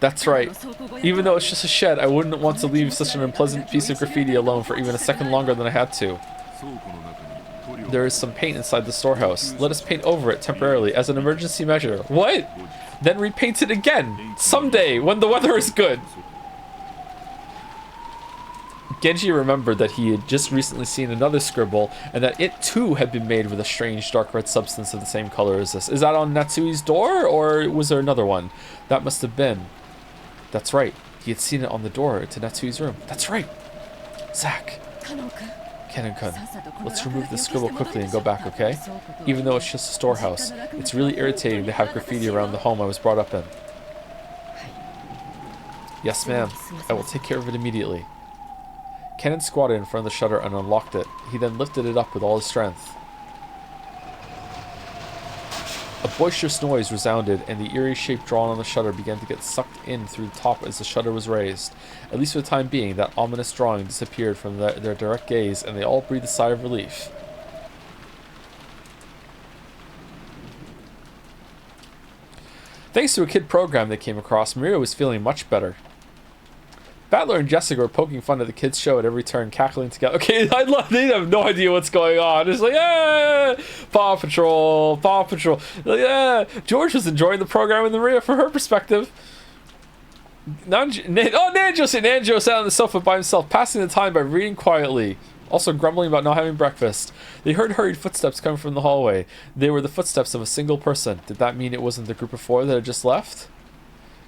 That's right. Even though it's just a shed, I wouldn't want to leave such an unpleasant piece of graffiti alone for even a second longer than I had to. There is some paint inside the storehouse. Let us paint over it temporarily as an emergency measure. What? Then repaint it again. Someday, when the weather is good. Genji remembered that he had just recently seen another scribble, and that it too had been made with a strange dark red substance of the same color as this. Is that on Natsui's door, or was there another one? That must have been. That's right. He had seen it on the door to Natsui's room. That's right. Zack. Cannon-kun, let's remove this scribble quickly and go back, okay? Even though it's just a storehouse, it's really irritating to have graffiti around the home I was brought up in. Yes, ma'am. I will take care of it immediately. Cannon squatted in front of the shutter and unlocked it. He then lifted it up with all his strength. A boisterous noise resounded, and the eerie shape drawn on the shutter began to get sucked in through the top as the shutter was raised. At least for the time being, that ominous drawing disappeared from their direct gaze, and they all breathed a sigh of relief. Thanks to a kid program they came across, Maria was feeling much better. Battler and Jessica were poking fun at the kids' show at every turn, cackling together. Okay, they have no idea what's going on. It's like, yeah, Paw Patrol. Like, yeah. George was enjoying the program in the Maria from her perspective. Nanjo sat on the sofa by himself, passing the time by reading quietly, also grumbling about not having breakfast. They heard hurried footsteps coming from the hallway. They were the footsteps of a single person. Did that mean it wasn't the group of 4 that had just left?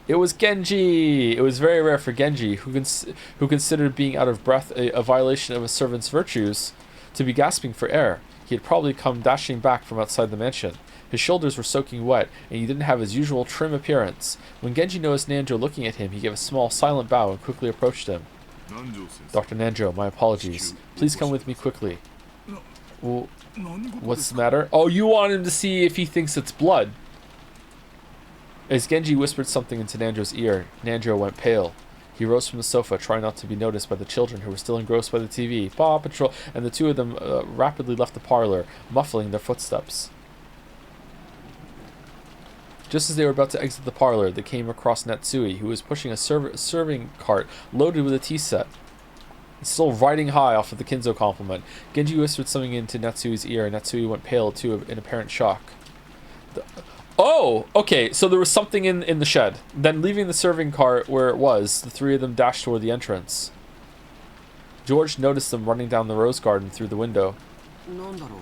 It was Genji! It was very rare for Genji, who considered being out of breath a violation of a servant's virtues, to be gasping for air. He had probably come dashing back from outside the mansion. His shoulders were soaking wet, and he didn't have his usual trim appearance. When Genji noticed Nanjo looking at him, he gave a small, silent bow and quickly approached him. Dr. Nanjo, my apologies. Please come with me quickly. Well, what's the matter? Oh, you want him to see if he thinks it's blood. As Genji whispered something into Nanjo's ear, Nanjo went pale. He rose from the sofa, trying not to be noticed by the children who were still engrossed by the TV, Paw Patrol, and the 2 of them rapidly left the parlor, muffling their footsteps. Just as they were about to exit the parlor, they came across Natsui, who was pushing a serving cart loaded with a tea set. Still riding high off of the Kinzo compliment, Genji whispered something into Natsui's ear, and Natsui went pale too in apparent shock. Oh, okay, so there was something in the shed. Then leaving the serving cart where it was, the 3 of them dashed toward the entrance. George noticed them running down the rose garden through the window.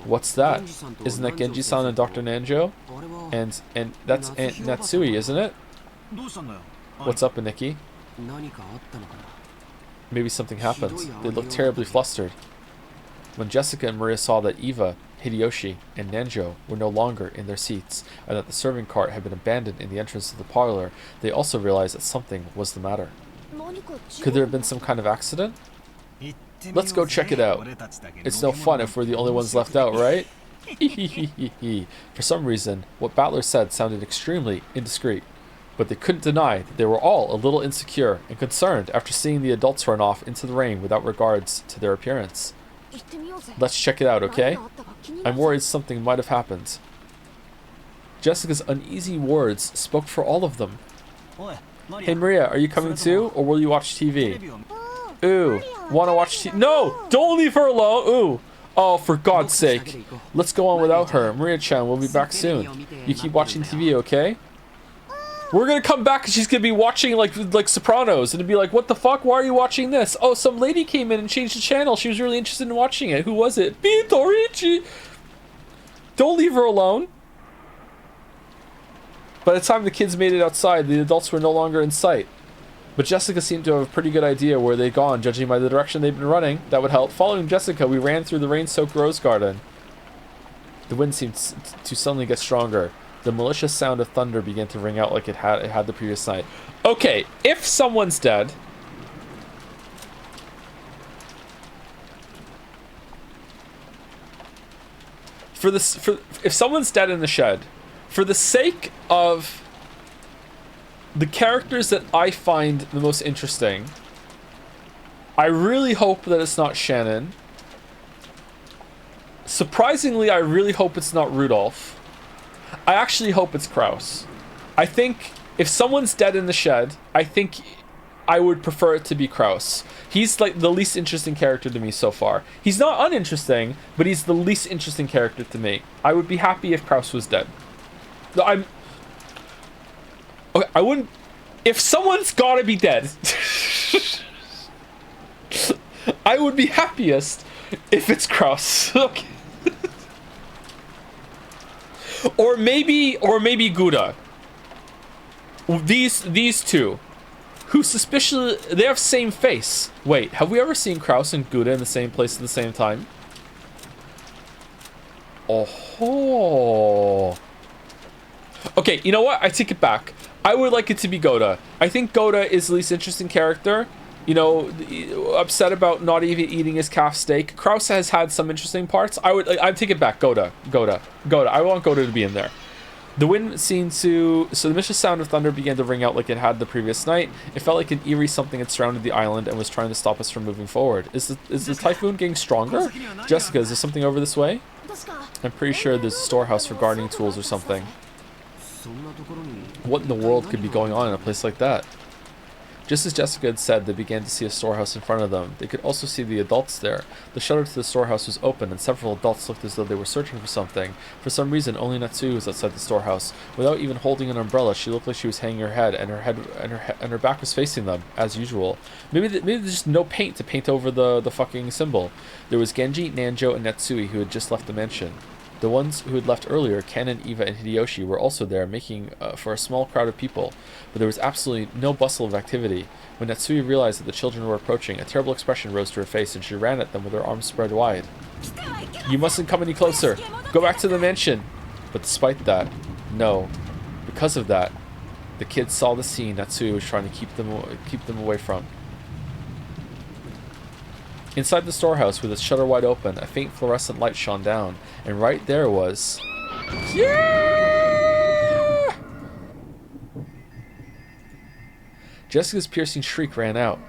What's that? Isn't that Genji-san and Dr. Nanjo? And that's Aunt Natsui, isn't it? What's up, Aniki? Maybe something happened. They looked terribly flustered. When Jessica and Maria saw that Eva, Hideyoshi, and Nanjo were no longer in their seats, and that the serving cart had been abandoned in the entrance of the parlor, they also realized that something was the matter. Could there have been some kind of accident? Let's go check it out. It's no fun if we're the only ones left out, right? For some reason, what Battler said sounded extremely indiscreet, but they couldn't deny that they were all a little insecure and concerned after seeing the adults run off into the rain without regards to their appearance. Let's check it out, okay? I'm worried something might have happened. Jessica's uneasy words spoke for all of them. Hey Maria, are you coming too, or will you watch TV? Ooh, wanna watch TV? No! Don't leave her alone! Ooh! Oh, for God's sake. Let's go on without her. Maria-chan, we'll be back soon. You keep watching TV, okay? We're gonna come back and she's gonna be watching like Sopranos and be like, what the fuck? Why are you watching this? Oh, some lady came in and changed the channel. She was really interested in watching it. Who was it? Torichi! Don't leave her alone. By the time the kids made it outside, the adults were no longer in sight. But Jessica seemed to have a pretty good idea where they'd gone, judging by the direction they'd been running. That would help. Following Jessica, we ran through the rain-soaked rose garden. The wind seemed to suddenly get stronger. The malicious sound of thunder began to ring out like it had the previous night. Okay, if someone's dead... if someone's dead in the shed, for the sake of the characters that I find the most interesting, I really hope that it's not Shannon. Surprisingly, I really hope it's not Rudolph. I actually hope it's Kraus. I think if someone's dead in the shed, I think I would prefer it to be Kraus. He's like the least interesting character to me so far. He's not uninteresting, but he's the least interesting character to me. I would be happy if Kraus was dead. Okay, I wouldn't... If someone's gotta be dead, I would be happiest if it's Kraus. Okay. Or maybe Gouda. These two, who suspiciously, they have same face. Wait, have we ever seen Kraus and Gouda in the same place at the same time? Oh. Okay, you know what? I take it back. I would like it to be Gouda. I think Gouda is the least interesting character. You know, upset about not even eating his calf steak. Kraus has had some interesting parts. I'd take it back. Gouda. I want Gouda to be in there. The wind seemed to... So the vicious sound of thunder began to ring out like it had the previous night. It felt like an eerie something had surrounded the island and was trying to stop us from moving forward. Is the typhoon getting stronger? Jessica, is there something over this way? I'm pretty sure there's a storehouse for gardening tools or something. What in the world could be going on in a place like that? Just as Jessica had said, they began to see a storehouse in front of them. They could also see the adults there. The shutter to the storehouse was open, and several adults looked as though they were searching for something. For some reason, only Natsui was outside the storehouse. Without even holding an umbrella, she looked like she was hanging her head, and her back was facing them, as usual. Maybe there's just no paint to paint over the fucking symbol. There was Genji, Nanjo, and Natsui, who had just left the mansion. The ones who had left earlier, Ken, Eva, and Hideyoshi, were also there, making for a small crowd of people, but there was absolutely no bustle of activity. When Natsui realized that the children were approaching, a terrible expression rose to her face, and she ran at them with her arms spread wide. You mustn't come any closer! Go back to the mansion! But despite that, no. Because of that, the kids saw the scene Natsui was trying to keep them away from. Inside the storehouse, with its shutter wide open, a faint fluorescent light shone down, and right there was... Yeah! Jessica's piercing shriek ran out,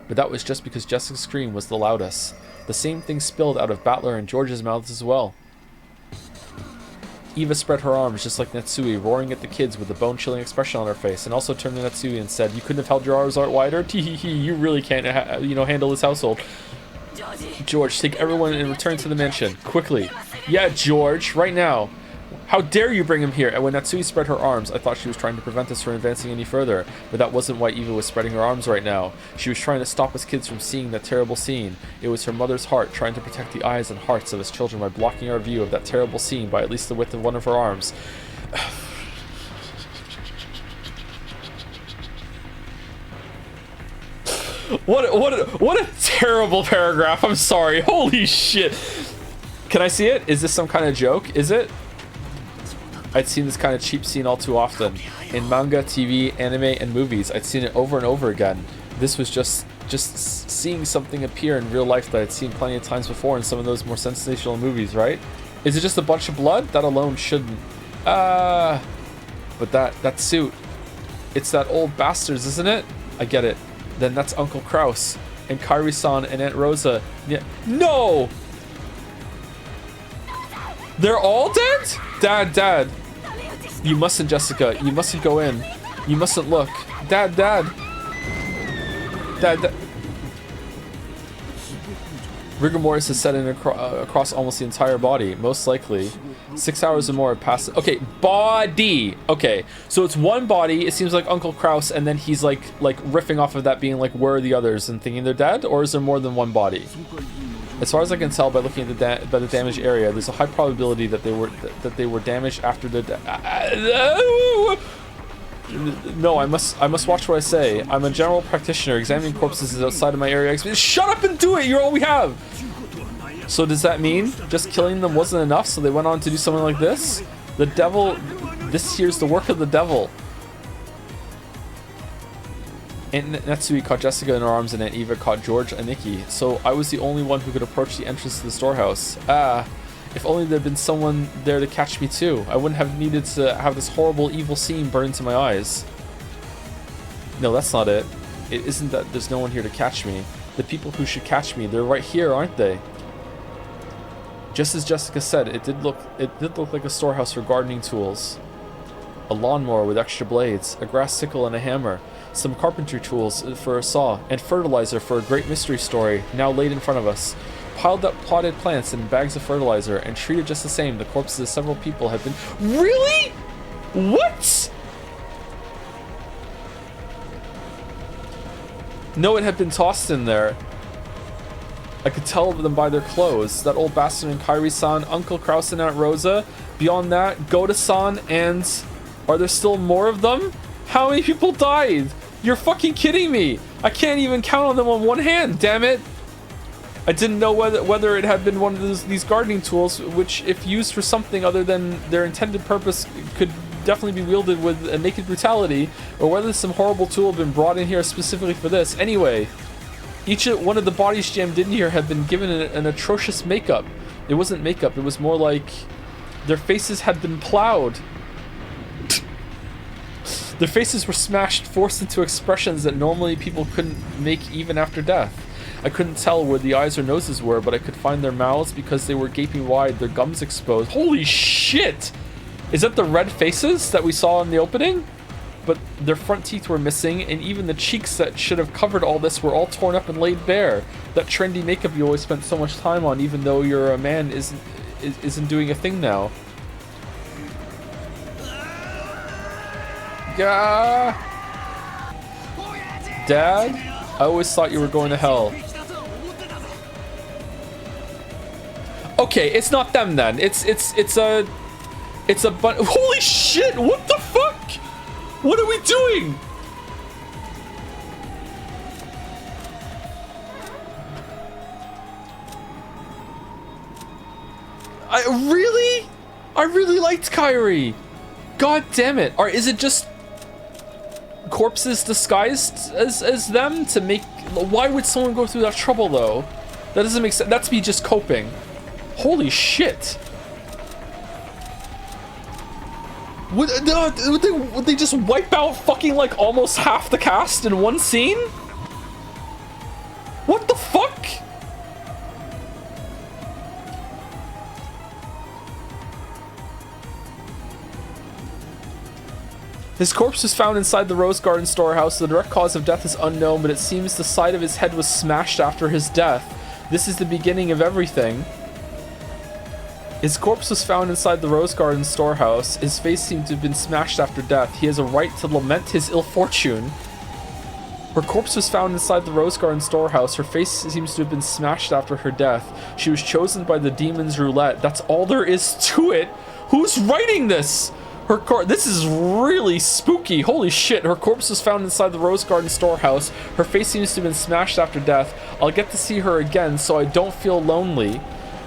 but that was just because Jessica's scream was the loudest. The same thing spilled out of Battler and George's mouths as well. Eva spread her arms just like Natsui, roaring at the kids with a bone-chilling expression on her face, and also turned to Natsui and said, "You couldn't have held your arms out wider? Tee-hee-hee, you really can't, handle this household. George, take everyone and return to the mansion. Quickly." Yeah, George, right now. How dare you bring him here? And when Natsui spread her arms, I thought she was trying to prevent us from advancing any further. But that wasn't why Eva was spreading her arms right now. She was trying to stop us kids from seeing that terrible scene. It was her mother's heart trying to protect the eyes and hearts of us children by blocking our view of that terrible scene by at least the width of one of her arms. What a terrible paragraph. I'm sorry. Holy shit. Can I see it? Is this some kind of joke? Is it? I'd seen this kind of cheap scene all too often. In manga, TV, anime, and movies. I'd seen it over and over again. This was just seeing something appear in real life that I'd seen plenty of times before in some of those more sensational movies, right? Is it just a bunch of blood? That alone shouldn't. But that suit. It's that old bastard's, isn't it? I get it. Then that's Uncle Kraus. And Kairi-san and Aunt Rosa. Yeah. No! They're all dead? Dad. You mustn't, Jessica. You mustn't go in. You mustn't look. Dad. Rigor mortis is set in across almost the entire body, most likely. 6 hours or more have passed. Okay, body. Okay, so it's one body. It seems like Uncle Kraus, and then he's like riffing off of that, being like, where are the others, and thinking they're dead, or is there more than one body? As far as I can tell by looking at the damaged area, there's a high probability that they were damaged after the. No, I must watch what I say. I'm a general practitioner. Examining corpses is outside of my area. Shut up and do it! You're all we have! So does that mean just killing them wasn't enough, so they went on to do something like this? The devil... This here's the work of the devil. Aunt Natsui caught Jessica in her arms and Aunt Eva caught George and Nikki. So I was the only one who could approach the entrance to the storehouse. If only there'd been someone there to catch me too. I wouldn't have needed to have this horrible evil scene burn into my eyes. No, that's not it. It isn't that there's no one here to catch me. The people who should catch me, they're right here, aren't they? Just as Jessica said, it did look like a storehouse for gardening tools. A lawnmower with extra blades, a grass sickle and a hammer, some carpentry tools for a saw, and fertilizer for a great mystery story now laid in front of us. Piled up potted plants and bags of fertilizer, and treated just the same, the corpses of several people have been... Really? What? No, it had been tossed in there. I could tell them by their clothes. That old bastard and Kairi-san, Uncle Kraus and Aunt Rosa. Beyond that, Goda-san and... Are there still more of them? How many people died? You're fucking kidding me! I can't even count on them on one hand, damn it! I didn't know whether it had been one of these gardening tools, which, if used for something other than their intended purpose, could definitely be wielded with a naked brutality, or whether some horrible tool had been brought in here specifically for this. Anyway, each one of the bodies jammed in here had been given an atrocious makeup. It wasn't makeup, it was more like their faces had been plowed. Their faces were smashed, forced into expressions that normally people couldn't make even after death. I couldn't tell where the eyes or noses were, but I could find their mouths because they were gaping wide, their gums exposed. Holy shit! Is that the red faces that we saw in the opening? But their front teeth were missing, and even the cheeks that should have covered all this were all torn up and laid bare. That trendy makeup you always spent so much time on, even though you're a man, isn't doing a thing now. Gah! Dad? I always thought you were going to hell. Okay, it's not them then. It's a bunch. Holy shit! What the fuck? What are we doing? I really liked Kairi. God damn it! Or is it just corpses disguised as them to make? Why would someone go through that trouble though? That doesn't make sense. That's me just coping. Holy shit! Would they just wipe out fucking like almost half the cast in one scene? What the fuck? His corpse was found inside the Rose Garden storehouse. The direct cause of death is unknown, but it seems the side of his head was smashed after his death. This is the beginning of everything. His corpse was found inside the Rose Garden storehouse. His face seemed to have been smashed after death. He has a right to lament his ill fortune. Her corpse was found inside the Rose Garden storehouse. Her face seems to have been smashed after her death. She was chosen by the demon's roulette. That's all there is to it. Who's writing this? This is really spooky. Holy shit. Her corpse was found inside the Rose Garden storehouse. Her face seems to have been smashed after death. I'll get to see her again so I don't feel lonely.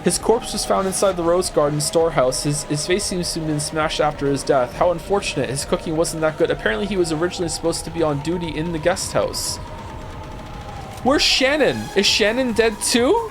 His corpse was found inside the Rose Garden storehouse. His face seems to have been smashed after his death. How unfortunate. His cooking wasn't that good. Apparently he was originally supposed to be on duty in the guest house. Where's Shannon? Is Shannon dead too?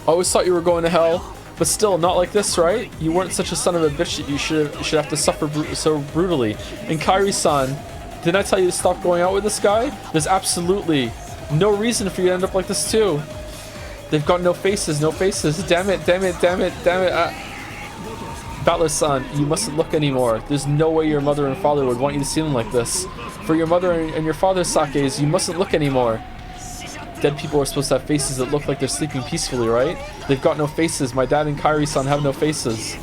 I always thought you were going to hell, but still, not like this, right? You weren't such a son of a bitch that you should have to suffer so brutally. And Kairi-san, didn't I tell you to stop going out with this guy? There's absolutely no reason for you to end up like this too. They've got no faces, no faces. Damn it, damn it, damn it, damn it. Battler-san, you mustn't look anymore. There's no way your mother and father would want you to see them like this. For your mother and your father's sakes, you mustn't look anymore. Dead people are supposed to have faces that look like they're sleeping peacefully, right? They've got no faces. My dad and Kairi-san have no faces.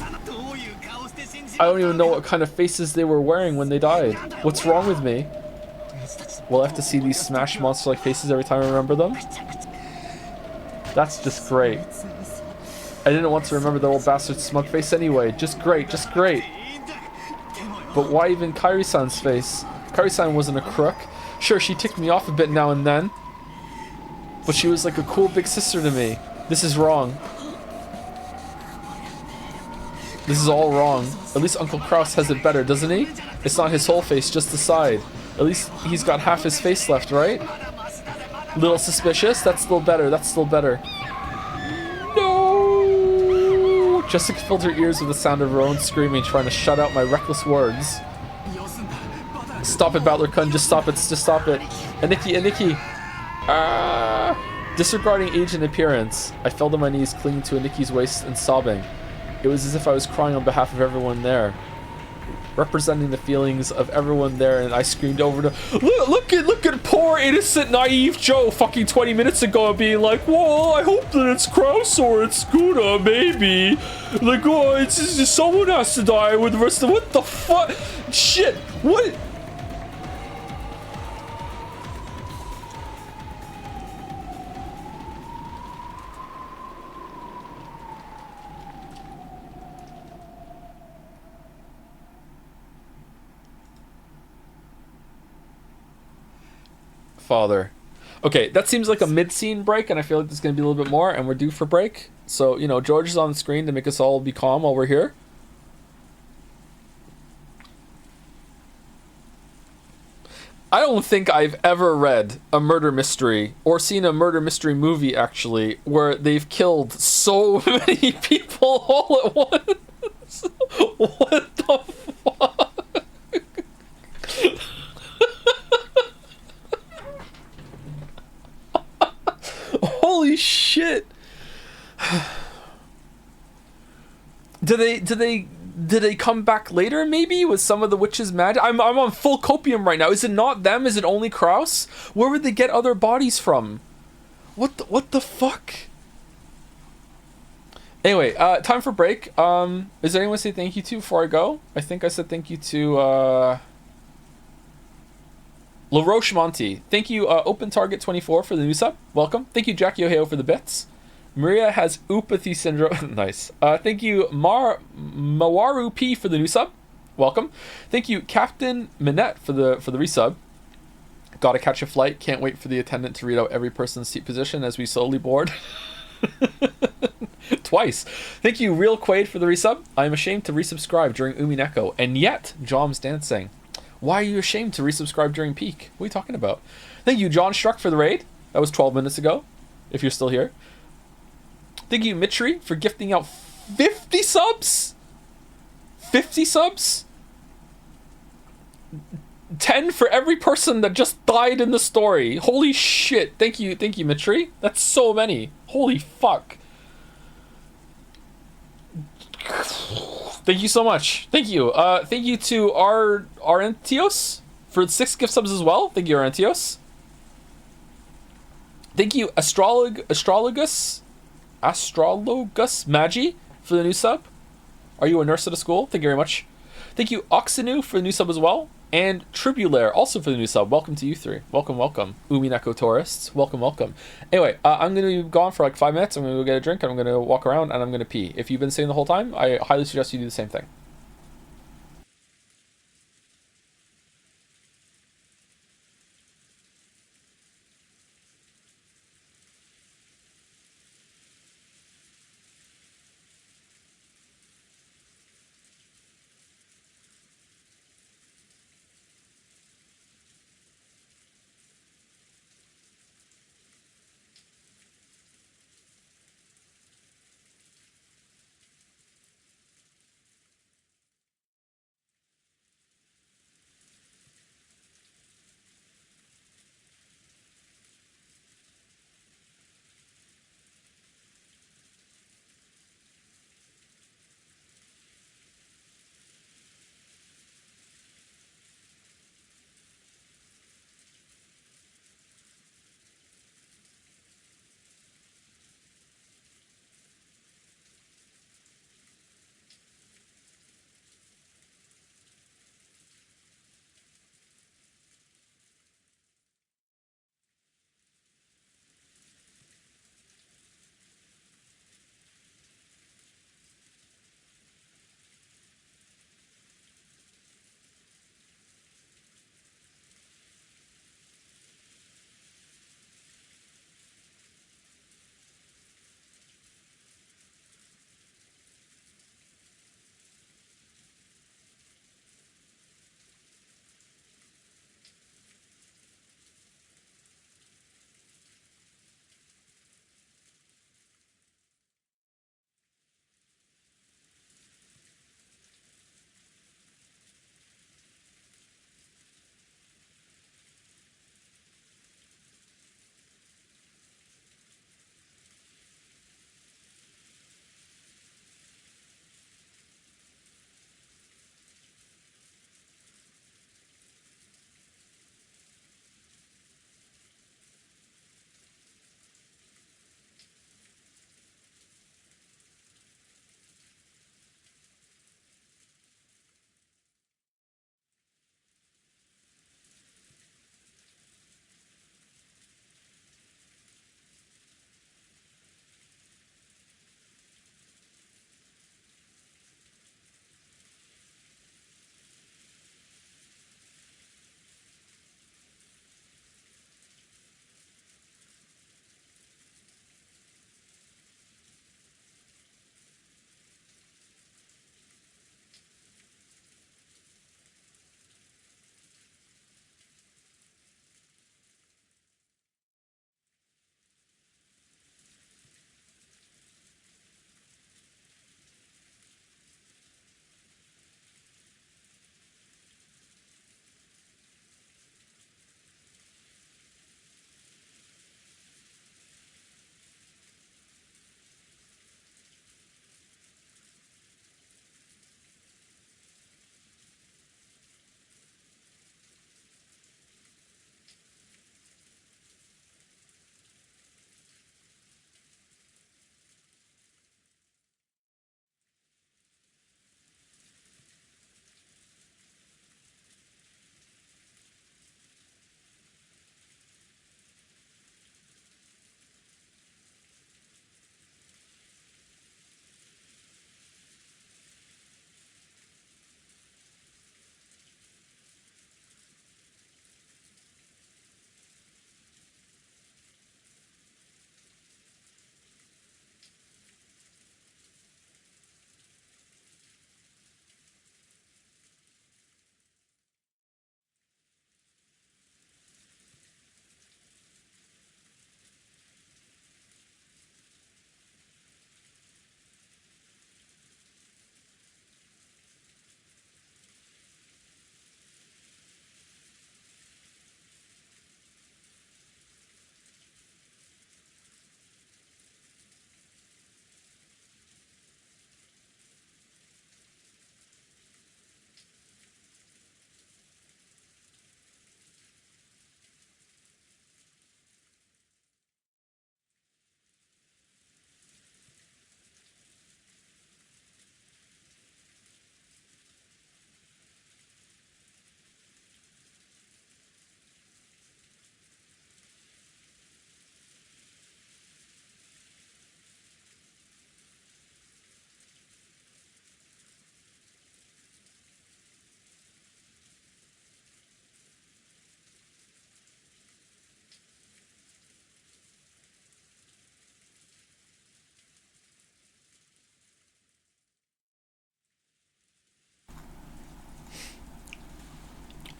I don't even know what kind of faces they were wearing when they died. What's wrong with me? Will I have to see these smashed monster-like faces every time I remember them? That's just great. I didn't want to remember the old bastard's smug face anyway. Just great, just great. But why even Kairi-san's face? Kairi-san wasn't a crook. Sure, she ticked me off a bit now and then. But she was like a cool big sister to me. This is wrong. This is all wrong. At least Uncle Kraus has it better, doesn't he? It's not his whole face, just the side. At least he's got half his face left, right? Little suspicious? That's still better, that's still better. No! Jessica filled her ears with the sound of her own screaming, trying to shut out my reckless words. Stop it, Battler-kun, just stop it, just stop it. Aniki! Disregarding age and appearance, I fell to my knees, clinging to Aniki's waist and sobbing. It was as if I was crying on behalf of everyone there, representing the feelings of everyone there, and I screamed over to look at poor innocent naive Joe fucking 20 minutes ago being like, well, I hope that it's Kraus or it's Guna, maybe. Like, oh, it's just, someone has to die with the rest of what the fuck? Shit, what? Father. Okay, that seems like a mid-scene break, and I feel like there's going to be a little bit more, and we're due for break. So, you know, George is on the screen to make us all be calm while we're here. I don't think I've ever read a murder mystery, or seen a murder mystery movie, actually, where they've killed so many people all at once. What the fuck? Holy shit! Did they come back later? Maybe with some of the witches' magic. I'm on full copium right now. Is it not them? Is it only Kraus? Where would they get other bodies from? What the fuck? Anyway, time for break. Is there anyone to say thank you to before I go? I think I said thank you to LaRoche Monty. Thank you, Open Target 24 for the new sub. Welcome. Thank you, Jackie Ohio for the bits. Maria has Upathy syndrome. Nice. Thank you, Mawaru P for the new sub. Welcome. Thank you, Captain Minette for the resub. Gotta catch a flight. Can't wait for the attendant to read out every person's seat position as we slowly board. Twice. Thank you, Real Quaid for the resub. I am ashamed to resubscribe during Umineko, and yet Jom's dancing. Why are you ashamed to resubscribe during peak? What are you talking about? Thank you, John Struck, for the raid. That was 12 minutes ago, if you're still here. Thank you, Mitri, for gifting out 50 subs? 50 subs? 10 for every person that just died in the story. Holy shit. Thank you, Mitri. That's so many. Holy fuck. Thank you so much. Thank you. Thank you to Arentios for 6 gift subs as well. Thank you, Arantios. Thank you, Astrologus Magi for the new sub. Are you a nurse at a school? Thank you very much. Thank you, Oxenu, for the new sub as well. And Tribulaire, also for the new sub. Welcome to you three. Welcome, welcome. Umineko tourists. Welcome, welcome. Anyway, I'm going to be gone for like 5 minutes. I'm going to go get a drink, and I'm going to walk around, and I'm going to pee. If you've been sitting the whole time, I highly suggest you do the same thing.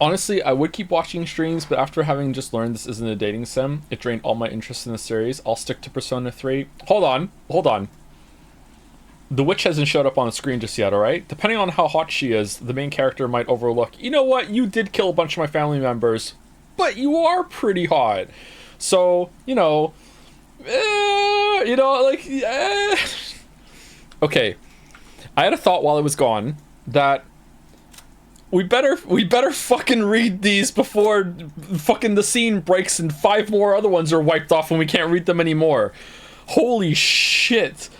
Honestly, I would keep watching streams, but after having just learned this isn't a dating sim, it drained all my interest in the series. I'll stick to Persona 3. Hold on. The witch hasn't showed up on the screen just yet, alright? Depending on how hot she is, the main character might overlook, you know what, you did kill a bunch of my family members, but you are pretty hot. So, Okay. I had a thought while I was gone that we better fucking read these before fucking the scene breaks and 5 more other ones are wiped off and we can't read them anymore. Holy shit.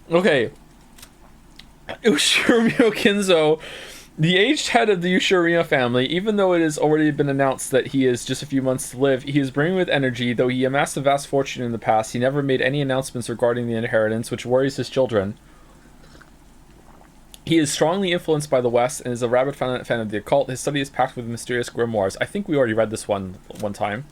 Okay. Ushiromio Kinzo, the aged head of the Ushiromio family, even though it has already been announced that he is just a few months to live, he is brimming with energy. Though he amassed a vast fortune in the past, he never made any announcements regarding the inheritance, which worries his children. He is strongly influenced by the West and is a rabid fan of the occult. His study is packed with mysterious grimoires. I think we already read this one time.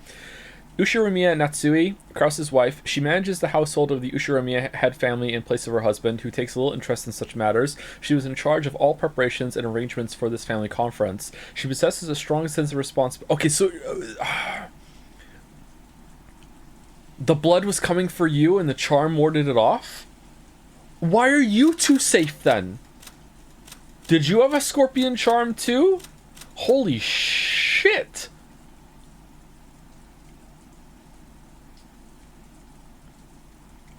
Ushiromia Natsui, Krause's wife, she manages the household of the Ushiromia head family in place of her husband, who takes little interest in such matters. She was in charge of all preparations and arrangements for this family conference. She possesses a strong sense of responsibility. Okay, so the blood was coming for you and the charm warded it off? Why are you two safe then? Did you have a scorpion charm too? Holy shit!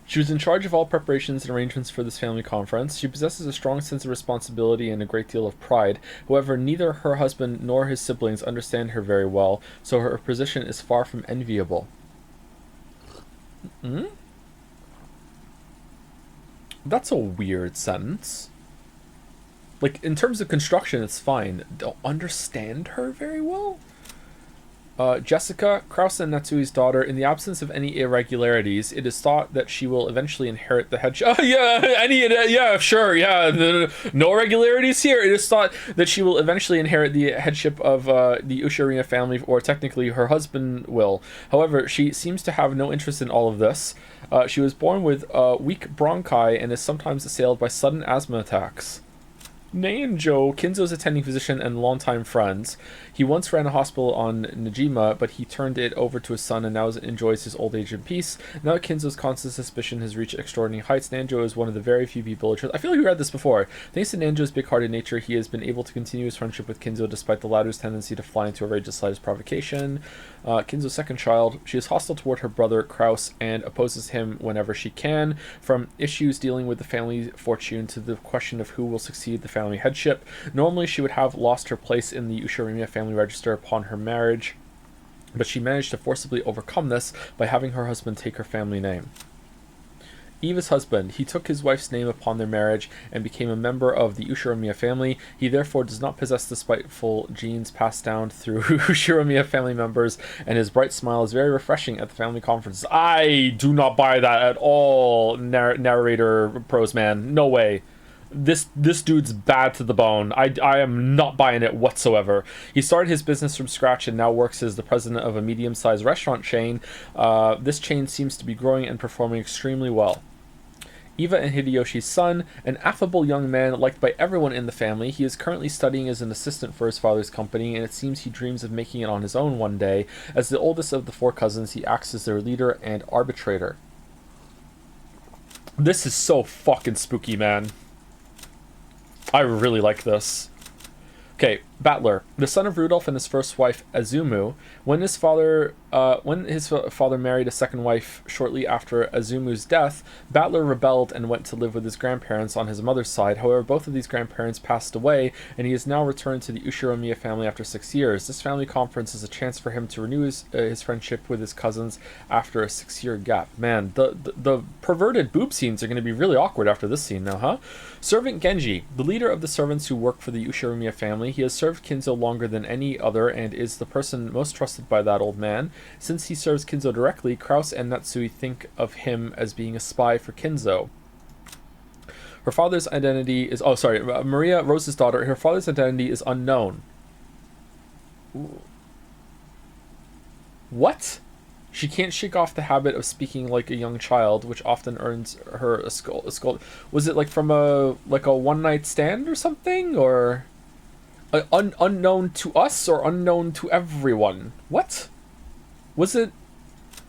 She was in charge of all preparations and arrangements for this family conference. She possesses a strong sense of responsibility and a great deal of pride. However, neither her husband nor his siblings understand her very well, so her position is far from enviable. That's a weird sentence. Like, in terms of construction, it's fine. Don't understand her very well? Jessica, Krause and Natsui's daughter, in the absence of any irregularities, it is thought that she will eventually inherit the headship. No irregularities here. It is thought that she will eventually inherit the headship of the Ushiromia family, or technically her husband will. However, she seems to have no interest in all of this. She was born with weak bronchi and is sometimes assailed by sudden asthma attacks. Nanjo, Kinzo's attending physician and longtime friends. He once ran a hospital on Jima, but he turned it over to his son and now enjoys his old age in peace. Now that Kinzo's constant suspicion has reached extraordinary heights, Nanjo is one of the very few people. I feel like we read this before. Thanks to Nanjo's big-hearted nature, he has been able to continue his friendship with Kinzo despite the latter's tendency to fly into a rage at slightest provocation. Kinzo's second child. She is hostile toward her brother Kraus and opposes him whenever she can. From issues dealing with the family fortune to the question of who will succeed the family headship. Normally she would have lost her place in the Ushiromia family register upon her marriage, but she managed to forcibly overcome this by having her husband take her family name. Eva's husband. He took his wife's name upon their marriage and became a member of the Ushiromia family. He therefore does not possess the spiteful genes passed down through Ushiromia family members, and his bright smile is very refreshing at the family conferences. I do not buy that at all, narrator pros man. No way. This dude's bad to the bone. I am not buying it whatsoever. He started his business from scratch and now works as the president of a medium-sized restaurant chain. This chain seems to be growing and performing extremely well. Eva and Hideyoshi's son, an affable young man liked by everyone in the family. He is currently studying as an assistant for his father's company, and it seems he dreams of making it on his own one day. As the oldest of the 4 cousins, he acts as their leader and arbitrator. This is so fucking spooky, man. I really like this. Okay, Battler, the son of Rudolph and his first wife Azumu. When his father married a second wife shortly after Azumu's death, Battler rebelled and went to live with his grandparents on his mother's side. However, both of these grandparents passed away, and he has now returned to the Ushiromia family after 6 years. This family conference is a chance for him to renew his friendship with his cousins after a 6-year gap. Man, the perverted boob scenes are going to be really awkward after this scene now, huh? Servant Genji, the leader of the servants who work for the Ushiromia family. He has served Kinzo longer than any other and is the person most trusted by that old man. Since he serves Kinzo directly, Krause and Natsui think of him as being a spy for Kinzo. Her father's identity is... Maria, Rose's daughter. Her father's identity is unknown. What? She can't shake off the habit of speaking like a young child, which often earns her a scold. Was it like from a one-night stand or something? Or... Unknown to us or unknown to everyone? What? Was it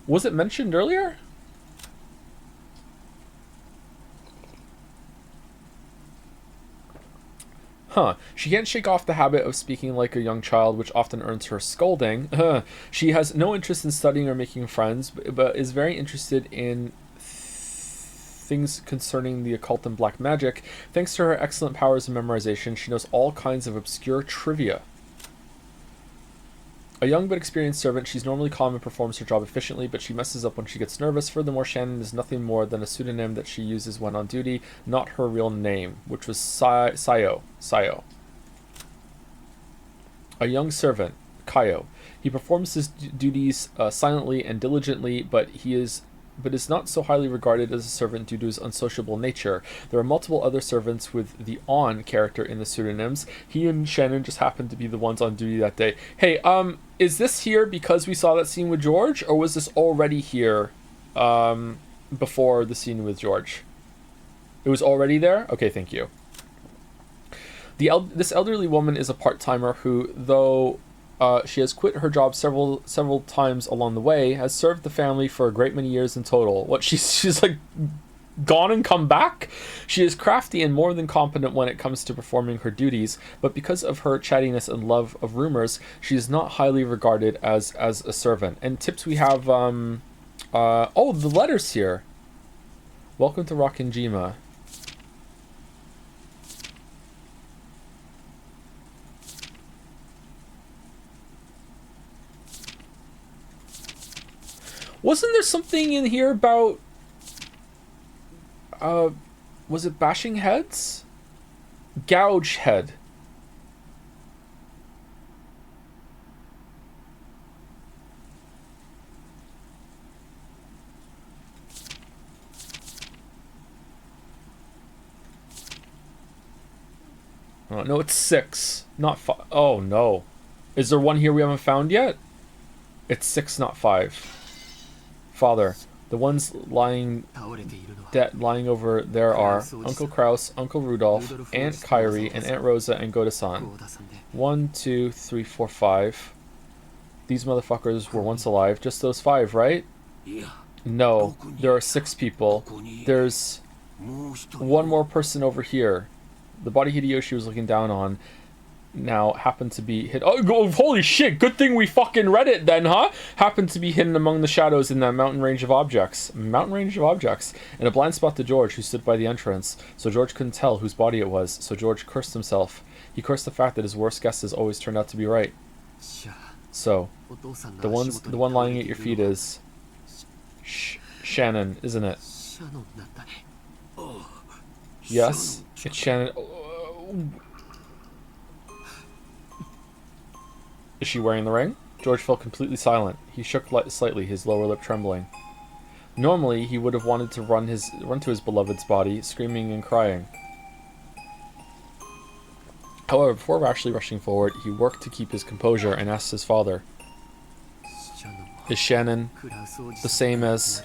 mentioned earlier? Huh. She can't shake off the habit of speaking like a young child, which often earns her scolding. She has no interest in studying or making friends, but is very interested in things concerning the occult and black magic. Thanks to her excellent powers of memorization, she knows all kinds of obscure trivia. A young but experienced servant, she's normally calm and performs her job efficiently, but she messes up when she gets nervous. Furthermore, Shannon is nothing more than a pseudonym that she uses when on duty, not her real name, which was Sayo. A young servant, Kaio. He performs his duties silently and diligently, but is not so highly regarded as a servant due to his unsociable nature. There are multiple other servants with the On character in the pseudonyms. He and Shannon just happened to be the ones on duty that day. Hey, is this here because we saw that scene with George, or was this already here before the scene with George? It was already there? Okay, thank you. This elderly woman is a part-timer who, though she has quit her job several times along the way, has served the family for a great many years in total. What, she's like gone and come back? She is crafty and more than competent when it comes to performing her duties, but because of her chattiness and love of rumors, she is not highly regarded as a servant. And tips we have, oh, the letters here. Welcome to Rokken Jima. Wasn't there something in here about was it bashing heads? Gouge head. Oh, no, it's 6, not 5. Oh no. Is there one here we haven't found yet? It's 6, not 5. Father, the ones lying over there are Uncle Kraus, Uncle Rudolph, Aunt Kyrie, and Aunt Rosa and Goda-san. 1, 2, 3, 4, 5. These motherfuckers were once alive. Just those 5, right? No, there are 6 people. There's one more person over here. The body Hideyoshi was looking down on now happened to be hid. Oh, holy shit! Good thing we fucking read it then, huh? Happened to be hidden among the shadows in that mountain range of objects. And a blind spot to George, who stood by the entrance. So George couldn't tell whose body it was. So George cursed himself. He cursed the fact that his worst guesses always turned out to be right. So the one lying at your feet is Shannon, isn't it? Yes, it's Shannon. Is she wearing the ring? George felt completely silent. He shook slightly, his lower lip trembling. Normally, he would have wanted to run to his beloved's body, screaming and crying. However, before rashly rushing forward, he worked to keep his composure and asked his father, "Is Shannon the same as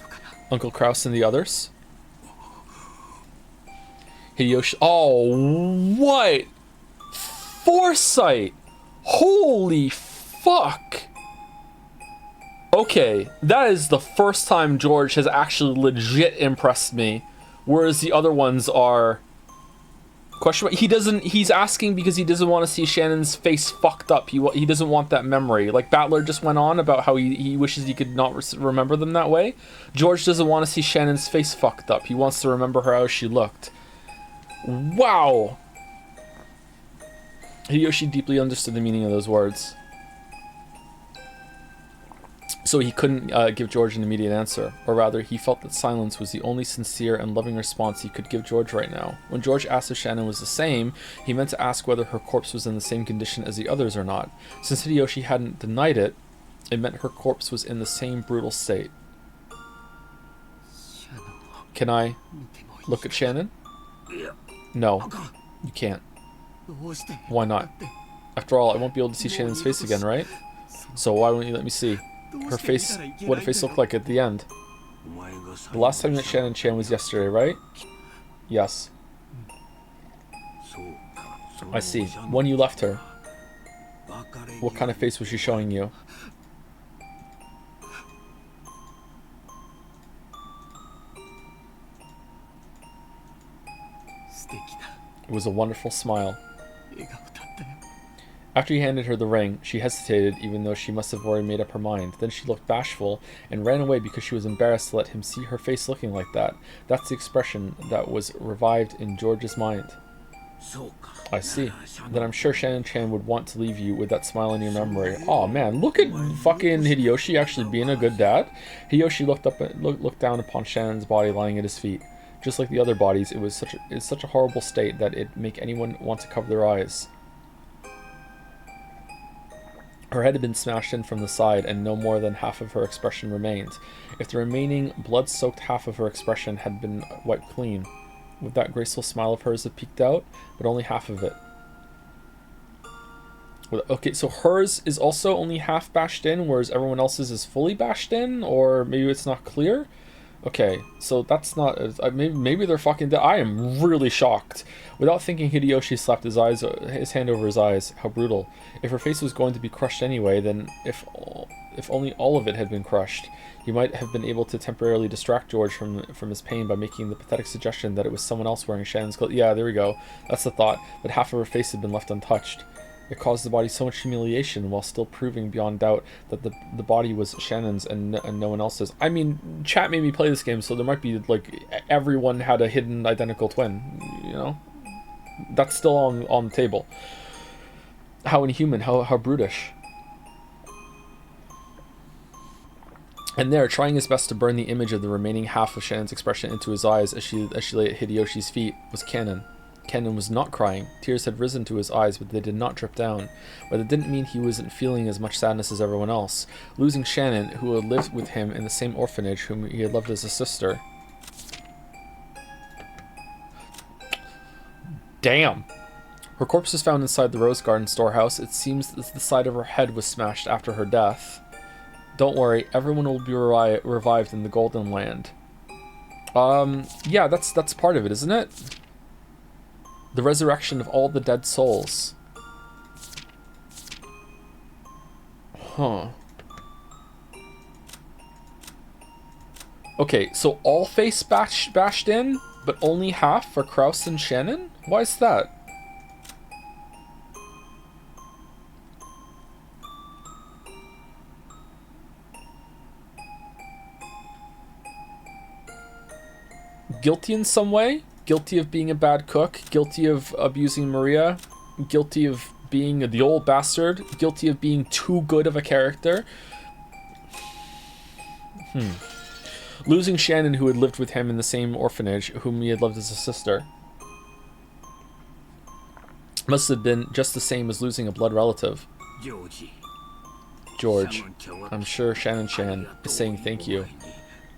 Uncle Kraus and the others?" Hideyoshi... Oh, what? Foresight! Holy fuck! Okay, that is the first time George has actually legit impressed me, whereas the other ones are... Question mark. He's asking because he doesn't want to see Shannon's face fucked up. He doesn't want that memory. Like Battler just went on about how he wishes he could not remember them that way. George doesn't want to see Shannon's face fucked up. He wants to remember her how she looked. Wow! Hideyoshi deeply understood the meaning of those words. So he couldn't give George an immediate answer. Or rather, he felt that silence was the only sincere and loving response he could give George right now. When George asked if Shannon was the same, he meant to ask whether her corpse was in the same condition as the others or not. Since Hideyoshi hadn't denied it, it meant her corpse was in the same brutal state. Can I look at Shannon? No, you can't. Why not? After all, I won't be able to see Shannon's face again, right? So why won't you let me see her face? What her face looked like at the end? The last time that Shannon-chan was yesterday, right? Yes. I see. When you left her. What kind of face was she showing you? It was a wonderful smile. After he handed her the ring, she hesitated, even though she must have already made up her mind. Then she looked bashful and ran away because she was embarrassed to let him see her face looking like that. That's the expression that was revived in George's mind. I see. Then I'm sure Shannon-chan would want to leave you with that smile in your memory. Oh man, look at fucking Hideyoshi actually being a good dad. Hideyoshi looked down upon Shannon's body lying at his feet. Just like the other bodies, it was such a horrible state that it'd make anyone want to cover their eyes. Her head had been smashed in from the side, and no more than half of her expression remained. If the remaining blood-soaked half of her expression had been wiped clean, would that graceful smile of hers have peeked out? But only half of it. Okay, so hers is also only half bashed in, whereas everyone else's is fully bashed in? Or maybe it's not clear? Okay, so that's not... maybe they're fucking... I am really shocked. Without thinking, Hideyoshi slapped his hand over his eyes. How brutal. If her face was going to be crushed anyway, then if only all of it had been crushed, he might have been able to temporarily distract George from his pain by making the pathetic suggestion that it was someone else wearing Shannon's clothes. Yeah, there we go. That's the thought. But half of her face had been left untouched. It caused the body so much humiliation while still proving beyond doubt that the body was Shannon's and no one else's. I mean, chat made me play this game, so there might be, like, everyone had a hidden identical twin, you know? That's still on the table. How inhuman, how brutish. And there, trying his best to burn the image of the remaining half of Shannon's expression into his eyes as she lay at Hideyoshi's feet, was Cannon. Cannon was not crying. Tears had risen to his eyes, but they did not drip down. But it didn't mean he wasn't feeling as much sadness as everyone else. Losing Shannon, who had lived with him in the same orphanage, whom he had loved as a sister. Damn! Her corpse was found inside the Rose Garden storehouse. It seems that the side of her head was smashed after her death. Don't worry, everyone will be revived in the Golden Land. Yeah, that's part of it, isn't it? The resurrection of all the dead souls. Huh. Okay, so all face bashed in, but only half for Kraus and Shannon? Why is that? Guilty in some way? Guilty of being a bad cook, guilty of abusing Maria, guilty of being the old bastard, guilty of being too good of a character. Losing Shannon, who had lived with him in the same orphanage, whom he had loved as a sister. Must have been just the same as losing a blood relative. George, I'm sure Shannon-chan is saying thank you.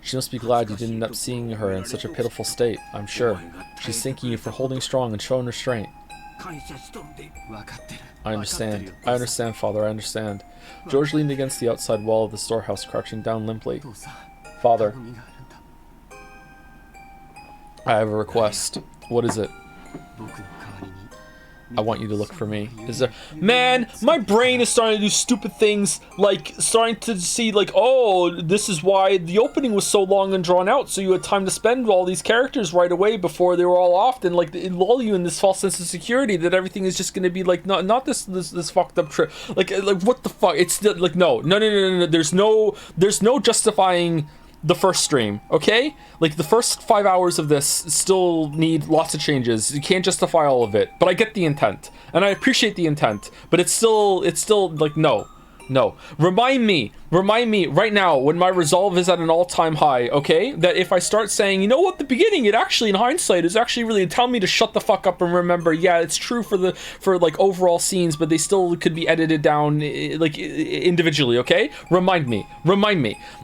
She must be glad you didn't end up seeing her in such a pitiful state, I'm sure. She's thanking you for holding strong and showing restraint. I understand. I understand, Father, I understand. George leaned against the outside wall of the storehouse, crouching down limply. Father, I have a request. What is it? I want you to look for me. Is there... Man, my brain is starting to do stupid things, like, starting to see, like, oh, this is why the opening was so long and drawn out, so you had time to spend with all these characters right away before they were all off, and, like, it lull you in this false sense of security that everything is just gonna be, like, not this fucked up trip. Like, what the fuck? It's, like, no. There's no justifying the first stream, okay? Like, the first 5 hours of this still need lots of changes. You can't justify all of it, but I get the intent, and I appreciate the intent, but it's still, like, no. Remind me right now when my resolve is at an all-time high, okay? That if I start saying, you know what, the beginning, it actually, in hindsight, is actually really telling me to shut the fuck up and remember, yeah, it's true for like, overall scenes, but they still could be edited down, like, individually, okay? Remind me.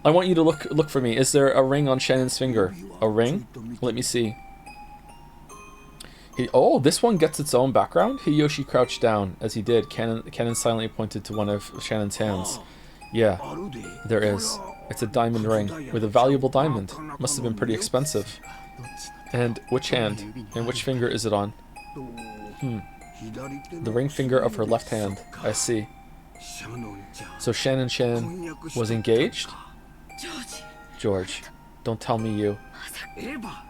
I want you to look for me. Is there a ring on Shannon's finger? A ring? Let me see. Oh, this one gets its own background? Hideyoshi crouched down. As he did, Cannon silently pointed to one of Shannon's hands. Yeah, there is. It's a diamond ring, with a valuable diamond. Must have been pretty expensive. And which hand? And which finger is it on? The ring finger of her left hand. I see. So Shannon Chan was engaged? George, don't tell me you. Ava.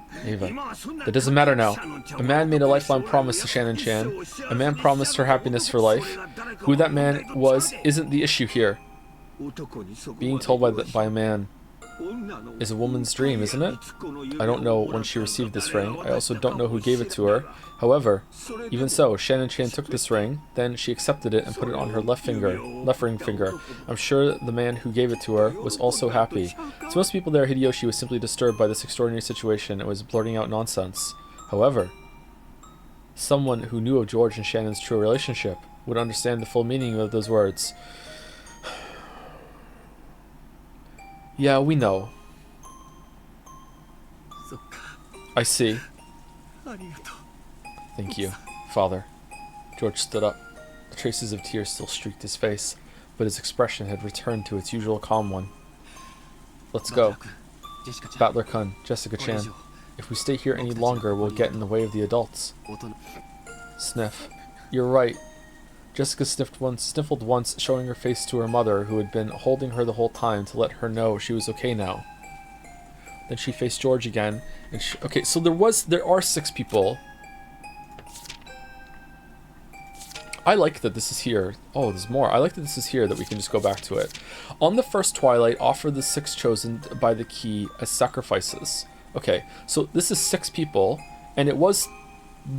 It doesn't matter now. A man made a lifelong promise to Shannon Chan. A man promised her happiness for life. Who that man was isn't the issue here. Being told by a man is a woman's dream, isn't it? I don't know when she received this ring. I also don't know who gave it to her. However, even so, Shannon Chan took this ring, then she accepted it and put it on her left ring finger. I'm sure the man who gave it to her was also happy. To most people there, Hideyoshi was simply disturbed by this extraordinary situation and was blurting out nonsense. However, someone who knew of George and Shannon's true relationship would understand the full meaning of those words. Yeah, we know. I see. Thank you, Father. George stood up. The traces of tears still streaked his face, but his expression had returned to its usual calm one. Let's go. Battler-kun, Jessica-chan. If we stay here any longer, we'll get in the way of the adults. Sniff. You're right. Jessica sniffled once, showing her face to her mother, who had been holding her the whole time to let her know she was okay now. Then she faced George again, and okay, so there are 6 people. I like that this is here. Oh, there's more. I like that this is here, that we can just go back to it. On the first twilight, offer the 6 chosen by the key as sacrifices. Okay, so this is 6 people, and it was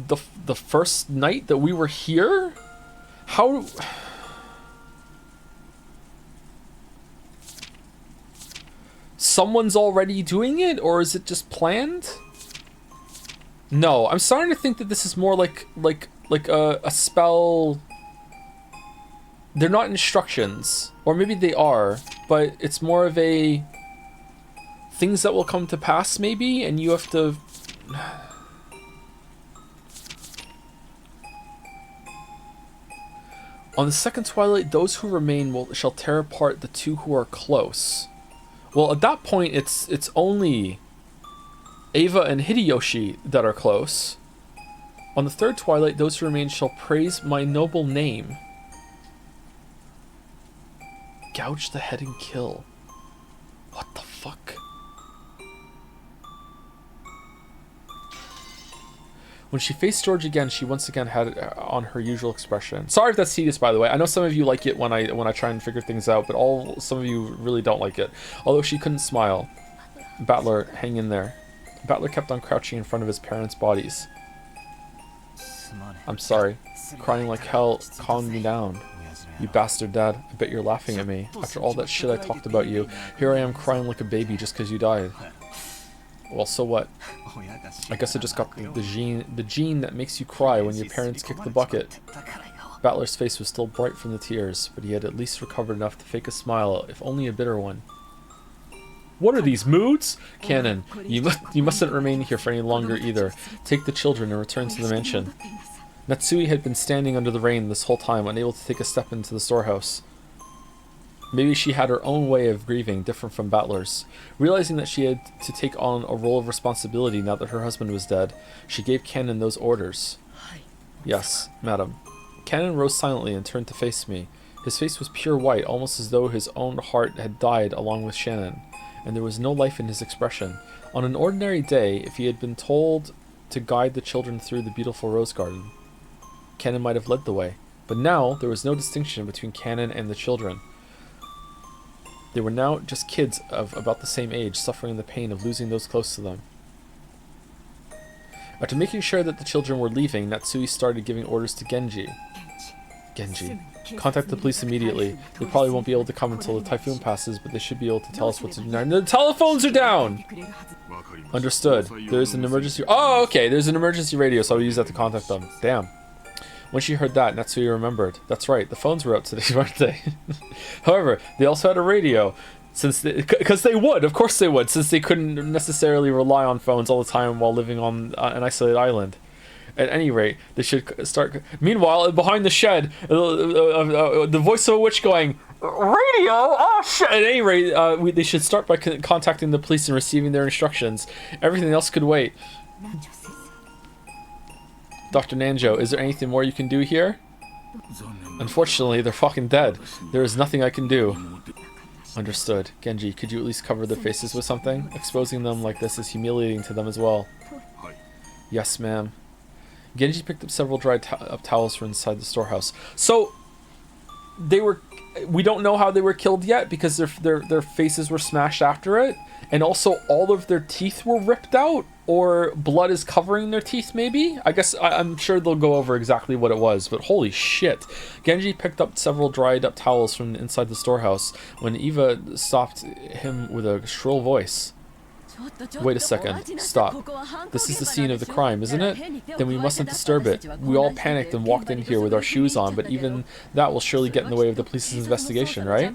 the first night that we were here? How... Someone's already doing it, or is it just planned? No, I'm starting to think that this is more like a spell. They're not instructions, or maybe they are, but it's more of a things that will come to pass maybe, and you have to... On the second twilight, those who remain shall tear apart the 2 who are close. Well, at that point, it's only Ava and Hideyoshi that are close. On the third twilight, those who remain shall praise my noble name. Gouge the head and kill. What the fuck? When she faced George again, she once again had on her usual expression. Sorry if that's tedious, by the way. I know some of you like it when I try and figure things out, but some of you really don't like it. Although she couldn't smile. Battler, hang in there. Battler kept on crouching in front of his parents' bodies. I'm sorry. Crying like hell calmed me down. You bastard, Dad. I bet you're laughing at me. After all that shit I talked about you, here I am crying like a baby just because you died. Well, so what? I guess I just got the gene that makes you cry when your parents kick the bucket. Battler's face was still bright from the tears, but he had at least recovered enough to fake a smile, if only a bitter one. What are these moods? Canon, you mustn't remain here for any longer either. Take the children and return to the mansion. Natsui had been standing under the rain this whole time, unable to take a step into the storehouse. Maybe she had her own way of grieving, different from Battler's. Realizing that she had to take on a role of responsibility now that her husband was dead, she gave Canon those orders. Yes, madam. Canon rose silently and turned to face me. His face was pure white, almost as though his own heart had died along with Shannon, and there was no life in his expression. On an ordinary day, if he had been told to guide the children through the beautiful rose garden, Canon might have led the way. But now, there was no distinction between Canon and the children. They were now just kids of about the same age, suffering the pain of losing those close to them. After making sure that the children were leaving, Natsui started giving orders to Genji. Genji. Contact the police immediately. They probably won't be able to come until the typhoon passes, but they should be able to tell us what to do now. The telephones are down! Understood. There's an emergency... Oh, okay. There's an emergency radio, so I'll use that to contact them. Damn. When she heard that, Natsui remembered. That's right, the phones were out today, weren't they? However, they also had a radio, because they would, of course they would, since they couldn't necessarily rely on phones all the time while living on an isolated island. At any rate, they should start... Meanwhile, behind the shed, the voice of a witch going, radio? Oh, shit! At any rate, they should start by contacting the police and receiving their instructions. Everything else could wait. Dr. Nanjo, is there anything more you can do here? Unfortunately, they're fucking dead. There is nothing I can do. Understood. Genji, could you at least cover their faces with something? Exposing them like this is humiliating to them as well. Yes, ma'am. Genji picked up several dried up towels from inside the storehouse. So, they were... We don't know how they were killed yet because their faces were smashed after it. And also all of their teeth were ripped out. Or blood is covering their teeth, maybe? I guess I'm sure they'll go over exactly what it was. But holy shit. Genji picked up several dried up towels from inside the storehouse when Eva stopped him with a shrill voice. Wait a second. Stop. This is the scene of the crime, isn't it? Then we mustn't disturb it. We all panicked and walked in here with our shoes on, but even that will surely get in the way of the police's investigation, right?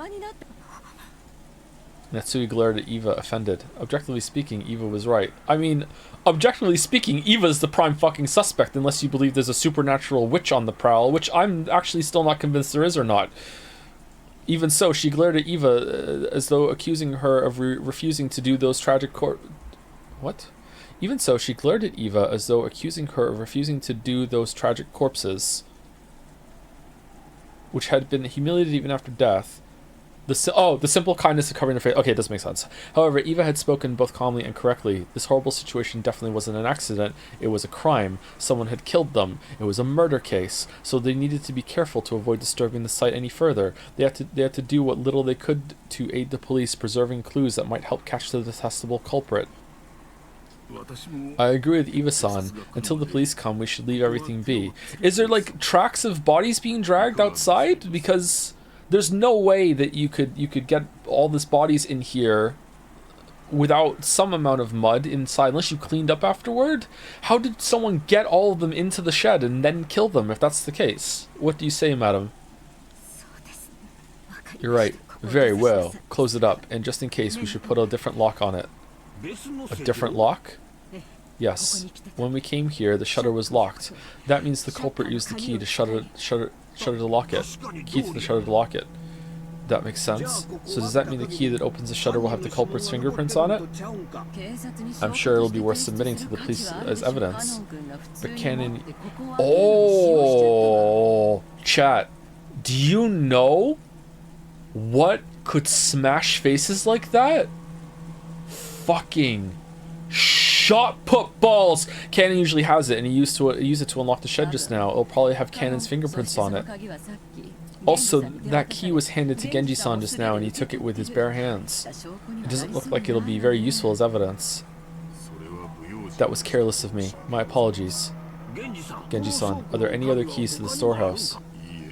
Natsui glared at Eva, offended. Objectively speaking, Eva was right. I mean, objectively speaking, Eva's the prime fucking suspect unless you believe there's a supernatural witch on the prowl, which I'm actually still not convinced there is or not. Even so, she glared at Eva as though accusing her of refusing to do those tragic What? Even so, she glared at Eva as though accusing her of refusing to do those tragic corpses, which had been humiliated even after death. The simple kindness of covering their face. Okay, it does make sense. However, Eva had spoken both calmly and correctly. This horrible situation definitely wasn't an accident. It was a crime. Someone had killed them. It was a murder case. So they needed to be careful to avoid disturbing the site any further. They had to do what little they could to aid the police, preserving clues that might help catch the detestable culprit. I agree with Eva-san. Until the police come, we should leave everything be. Is there, like, tracks of bodies being dragged outside? Because... there's no way that you could get all these bodies in here without some amount of mud inside, unless you cleaned up afterward. How did someone get all of them into the shed and then kill them, if that's the case? What do you say, madam? You're right. Very well. Close it up, and just in case, we should put a different lock on it. A different lock? Yes. When we came here, the shutter was locked. That means the culprit used the key to shutter to lock it. Key to the shutter to lock it. That makes sense. So does that mean the key that opens the shutter will have the culprit's fingerprints on it? I'm sure it'll be worth submitting to the police as evidence. But Canon... Oh! Chat. Do you know what could smash faces like that? Fucking... shot put balls! Cannon usually has it, and he used it to unlock the shed just now. It'll probably have Cannon's fingerprints on it. Also, that key was handed to Genji-san just now, and he took it with his bare hands. It doesn't look like it'll be very useful as evidence. That was careless of me. My apologies. Genji-san, are there any other keys to the storehouse?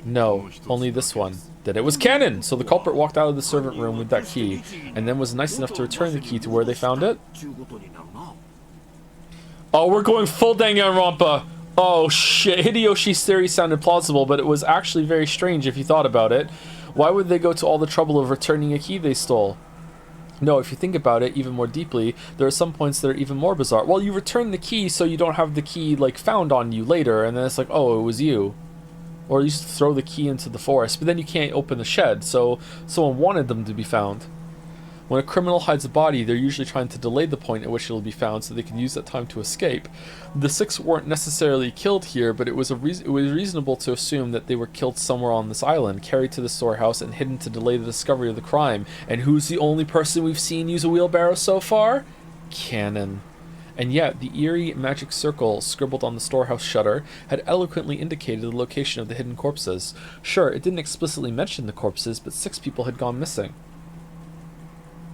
No, only this one. Then it was Cannon! So the culprit walked out of the servant room with that key, and then was nice enough to return the key to where they found it? Oh, we're going full Danganronpa! Oh shit, Hideyoshi's theory sounded plausible, but it was actually very strange if you thought about it. Why would they go to all the trouble of returning a key they stole? No, if you think about it even more deeply, there are some points that are even more bizarre. Well, you return the key so you don't have the key, like, found on you later, and then it's like, oh, it was you. Or you just throw the key into the forest, but then you can't open the shed, so someone wanted them to be found. When a criminal hides a body, they're usually trying to delay the point at which it will be found so they can use that time to escape. The 6 weren't necessarily killed here, but it was reasonable to assume that they were killed somewhere on this island, carried to the storehouse, and hidden to delay the discovery of the crime. And who's the only person we've seen use a wheelbarrow so far? Cannon. And yet, the eerie magic circle scribbled on the storehouse shutter had eloquently indicated the location of the hidden corpses. Sure, it didn't explicitly mention the corpses, but 6 people had gone missing.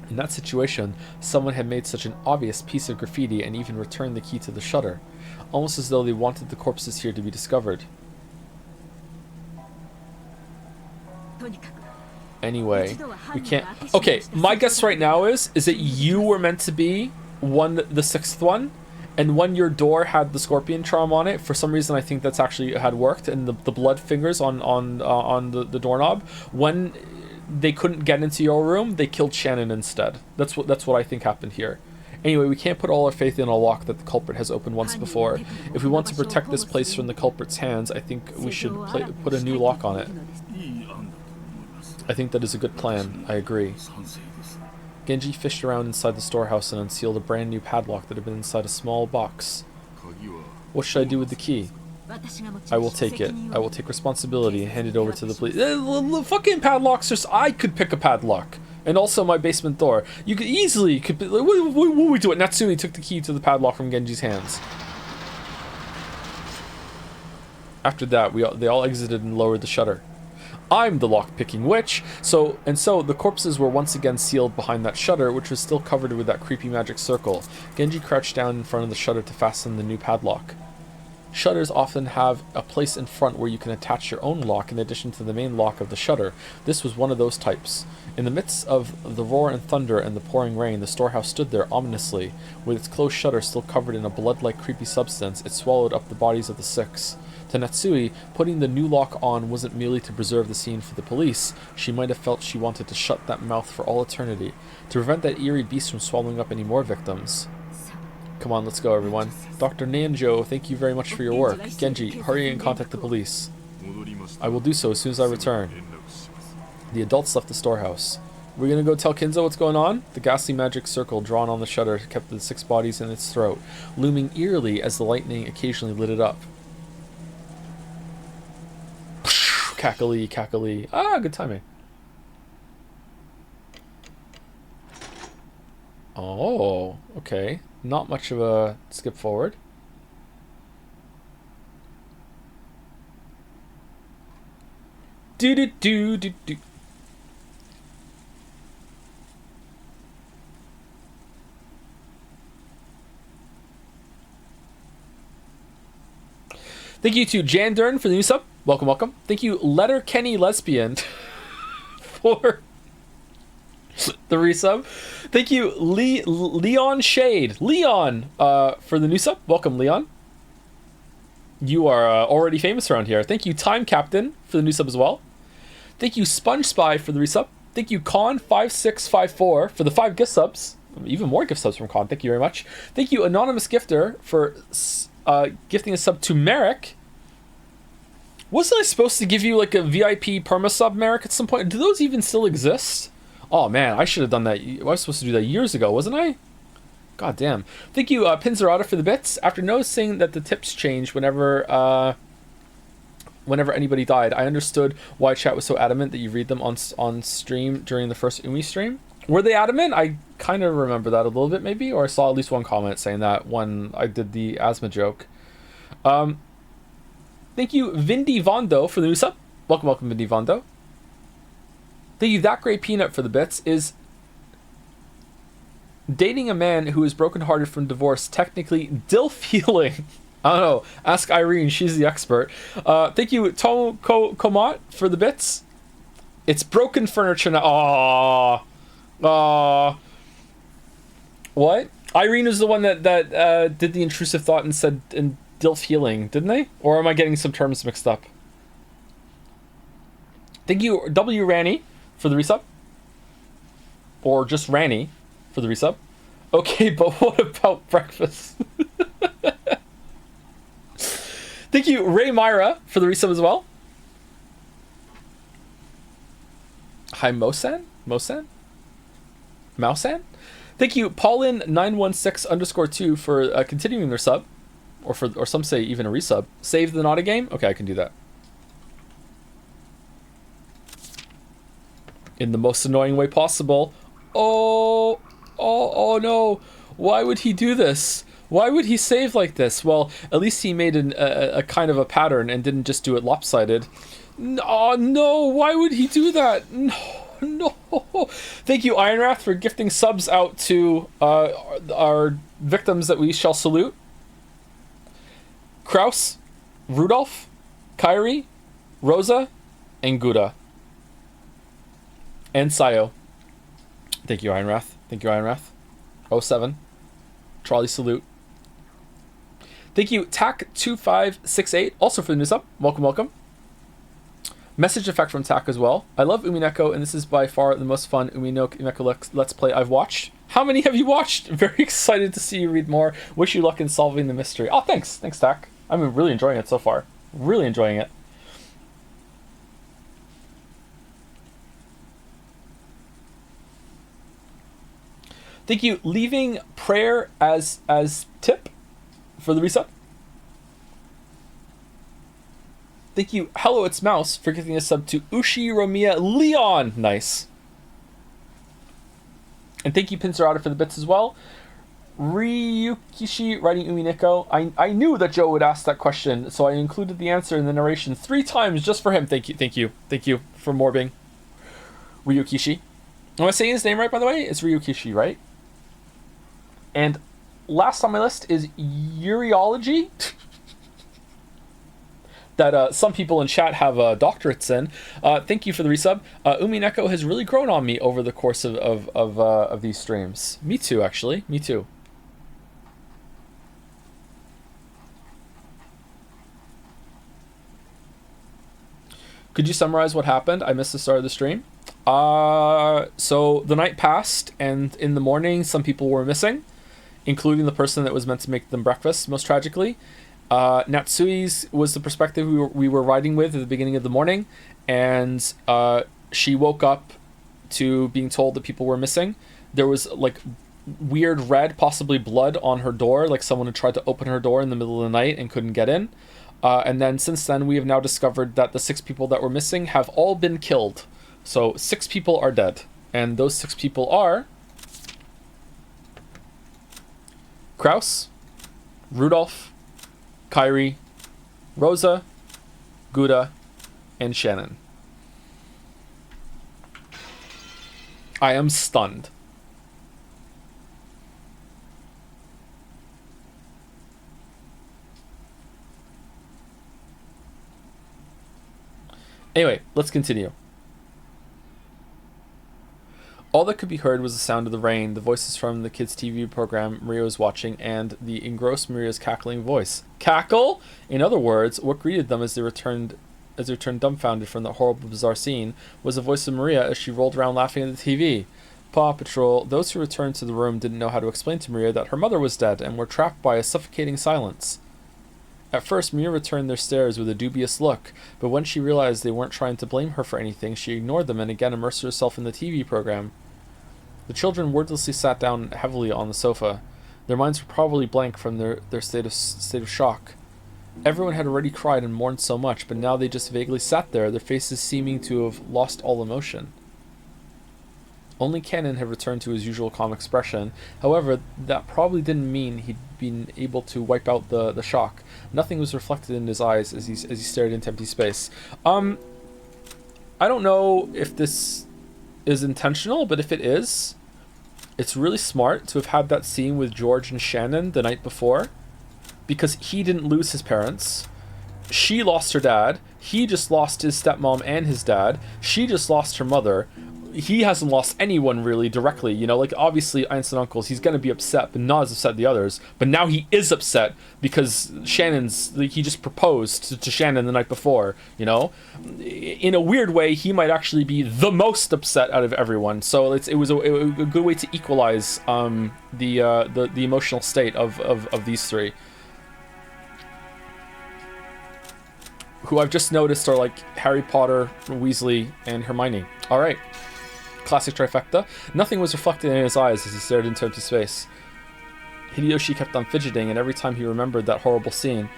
In that situation, someone had made such an obvious piece of graffiti and even returned the key to the shutter, almost as though they wanted the corpses here to be discovered. Anyway, we can't... Okay, my guess right now is that you were meant to be the 6th one, and when your door had the scorpion charm on it, for some reason I think that's actually had worked, and the blood fingers on the doorknob, when they couldn't get into your room, they killed Shannon instead. That's what I think happened here. Anyway, we can't put all our faith in a lock that the culprit has opened once before. If we want to protect this place from the culprit's hands, I think we should put a new lock on it. I think that is a good plan. I agree. Genji fished around inside the storehouse and unsealed a brand new padlock that had been inside a small box. What should I do with the key? I will take it. I will take responsibility and hand it over to the police. The fucking padlocks are... I could pick a padlock. And also my basement door. You could easily... What would we do it? Natsumi took the key to the padlock from Genji's hands. After that, they all exited and lowered the shutter. I'm the lock-picking witch. So the corpses were once again sealed behind that shutter, which was still covered with that creepy magic circle. Genji crouched down in front of the shutter to fasten the new padlock. Shutters often have a place in front where you can attach your own lock in addition to the main lock of the shutter. This was one of those types. In the midst of the roar and thunder and the pouring rain, the storehouse stood there ominously. With its closed shutter still covered in a blood-like creepy substance, it swallowed up the bodies of the 6. To Natsui, putting the new lock on wasn't merely to preserve the scene for the police. She might have felt she wanted to shut that mouth for all eternity, to prevent that eerie beast from swallowing up any more victims. Come on, let's go, everyone. Dr. Nanjo, thank you very much for your work. Genji, hurry and contact the police. I will do so as soon as I return. The adults left the storehouse. We're gonna go tell Kinzo what's going on? The ghastly magic circle drawn on the shutter kept the 6 bodies in its throat, looming eerily as the lightning occasionally lit it up. Cackly, cackly. Ah, good timing. Oh, okay. Not much of a skip forward. Do. Thank you to Jandern for the new sub. Welcome, welcome. Thank you, Letter Kenny Lesbian, for the resub. Thank you, Leon Shade. Leon, for the new sub. Welcome, Leon. You are already famous around here. Thank you, Time Captain, for the new sub as well. Thank you, Sponge Spy, for the resub. Thank you, Con5654, for the 5 gift subs. Even more gift subs from Con. Thank you very much. Thank you, Anonymous Gifter, for gifting a sub to Merrick. Wasn't I supposed to give you like a VIP perma sub, Merrick, at some point? Do those even still exist? Oh man, I should have done that. I was supposed to do that years ago, wasn't I? God damn. Thank you, Pinzerata, for the bits. After noticing that the tips changed whenever anybody died, I understood why chat was so adamant that you read them on stream during the first Umi stream. Were they adamant? I kind of remember that a little bit, maybe, or I saw at least one comment saying that when I did the asthma joke. Thank you, Vindy Vondo, for the new sub. Welcome, welcome, Vindy Vondo. Thank you, That Great Peanut, for the bits. Is dating a man who is brokenhearted from divorce technically DILF healing? I don't know. Ask Irene. She's the expert. Thank you, Komat, for the bits. It's broken furniture now. Aww. What? Irene was the one that did the intrusive thought and said in DILF healing, didn't they? Or am I getting some terms mixed up? Thank you, W. Ranny, for the resub. Or just Ranny for the resub. Okay, but what about breakfast? Thank you, Ray Myra, for the resub as well. Hi, Mosan? Mousan? Thank you, Paulin916_2 for continuing their sub. Or some say even a resub. Save the Naughty game? Okay, I can do that. In the most annoying way possible. Oh no. Why would he do this? Why would he save like this? Well, at least he made a kind of a pattern and didn't just do it lopsided. Oh no, why would he do that? No. Thank you, Ironwrath, for gifting subs out to our victims that we shall salute. Kraus, Rudolph, Kyrie, Rosa, and Gouda. And Sayo. Thank you, Ironwrath. 07. Trolley salute. Thank you, Tack2568, also for the new sub. Welcome, welcome. Message effect from Tack as well. I love Umineko, and this is by far the most fun Umineko Let's Play I've watched. How many have you watched? Very excited to see you read more. Wish you luck in solving the mystery. Oh, thanks. Thanks, Tack. I'm really enjoying it so far. Really enjoying it. Thank you, leaving prayer as tip for the resub. Thank you. Hello, it's Mouse for giving a sub to Ushi Romiya Leon. Nice. And thank you, Pinzerata, for the bits as well. Ryukishi writing Umineko. I knew that Joe would ask that question, so I included the answer in the narration 3 times just for him. Thank you for morbing. Ryukishi. Am I saying his name right, by the way? It's Ryukishi, right? And last on my list is Uriology. That some people in chat have doctorates in. Thank you for the resub. Umineko has really grown on me over the course of these streams. Me too, actually. Me too. Could you summarize what happened? I missed the start of the stream. So the night passed, and in the morning, some people were missing, including the person that was meant to make them breakfast, most tragically. Natsui's was the perspective we were riding with at the beginning of the morning, and she woke up to being told that people were missing. There was like weird red, possibly blood on her door, like someone had tried to open her door in the middle of the night and couldn't get in. And then since then, we have now discovered that the 6 people that were missing have all been killed. So 6 people are dead, and those 6 people are Kraus, Rudolph, Kyrie, Rosa, Gouda, and Shannon. I am stunned. Anyway, let's continue. All that could be heard was the sound of the rain, the voices from the kids' TV program Maria was watching, and the engrossed Maria's cackling voice. Cackle? In other words, what greeted them as they returned dumbfounded from the horrible, bizarre scene was the voice of Maria as she rolled around laughing at the TV. Paw Patrol. Those who returned to the room didn't know how to explain to Maria that her mother was dead and were trapped by a suffocating silence. At first, Maria returned their stares with a dubious look, but when she realized they weren't trying to blame her for anything, she ignored them and again immersed herself in the TV program. The children wordlessly sat down heavily on the sofa. Their minds were probably blank from their state of shock. Everyone had already cried and mourned so much, but now they just vaguely sat there, their faces seeming to have lost all emotion. Only Cannon had returned to his usual calm expression. However, that probably didn't mean he'd been able to wipe out the shock. Nothing was reflected in his eyes as he stared into empty space. I don't know if this is intentional, but if it is, it's really smart to have had that scene with George and Shannon the night before, because he didn't lose his parents. She lost her dad. He just lost his stepmom and his dad. She just lost her mother. He hasn't lost anyone really directly, you know, like obviously aunts and uncles, he's going to be upset, but not as upset as the others. But now he is upset because he just proposed to Shannon the night before, you know. In a weird way, he might actually be the most upset out of everyone. So it was a good way to equalize the emotional state of these 3. Who I've just noticed are like Harry Potter, Weasley, and Hermione. All right. Classic trifecta. Nothing was reflected in his eyes as he stared into empty space. Hideyoshi kept on fidgeting, and every time he remembered that horrible scene,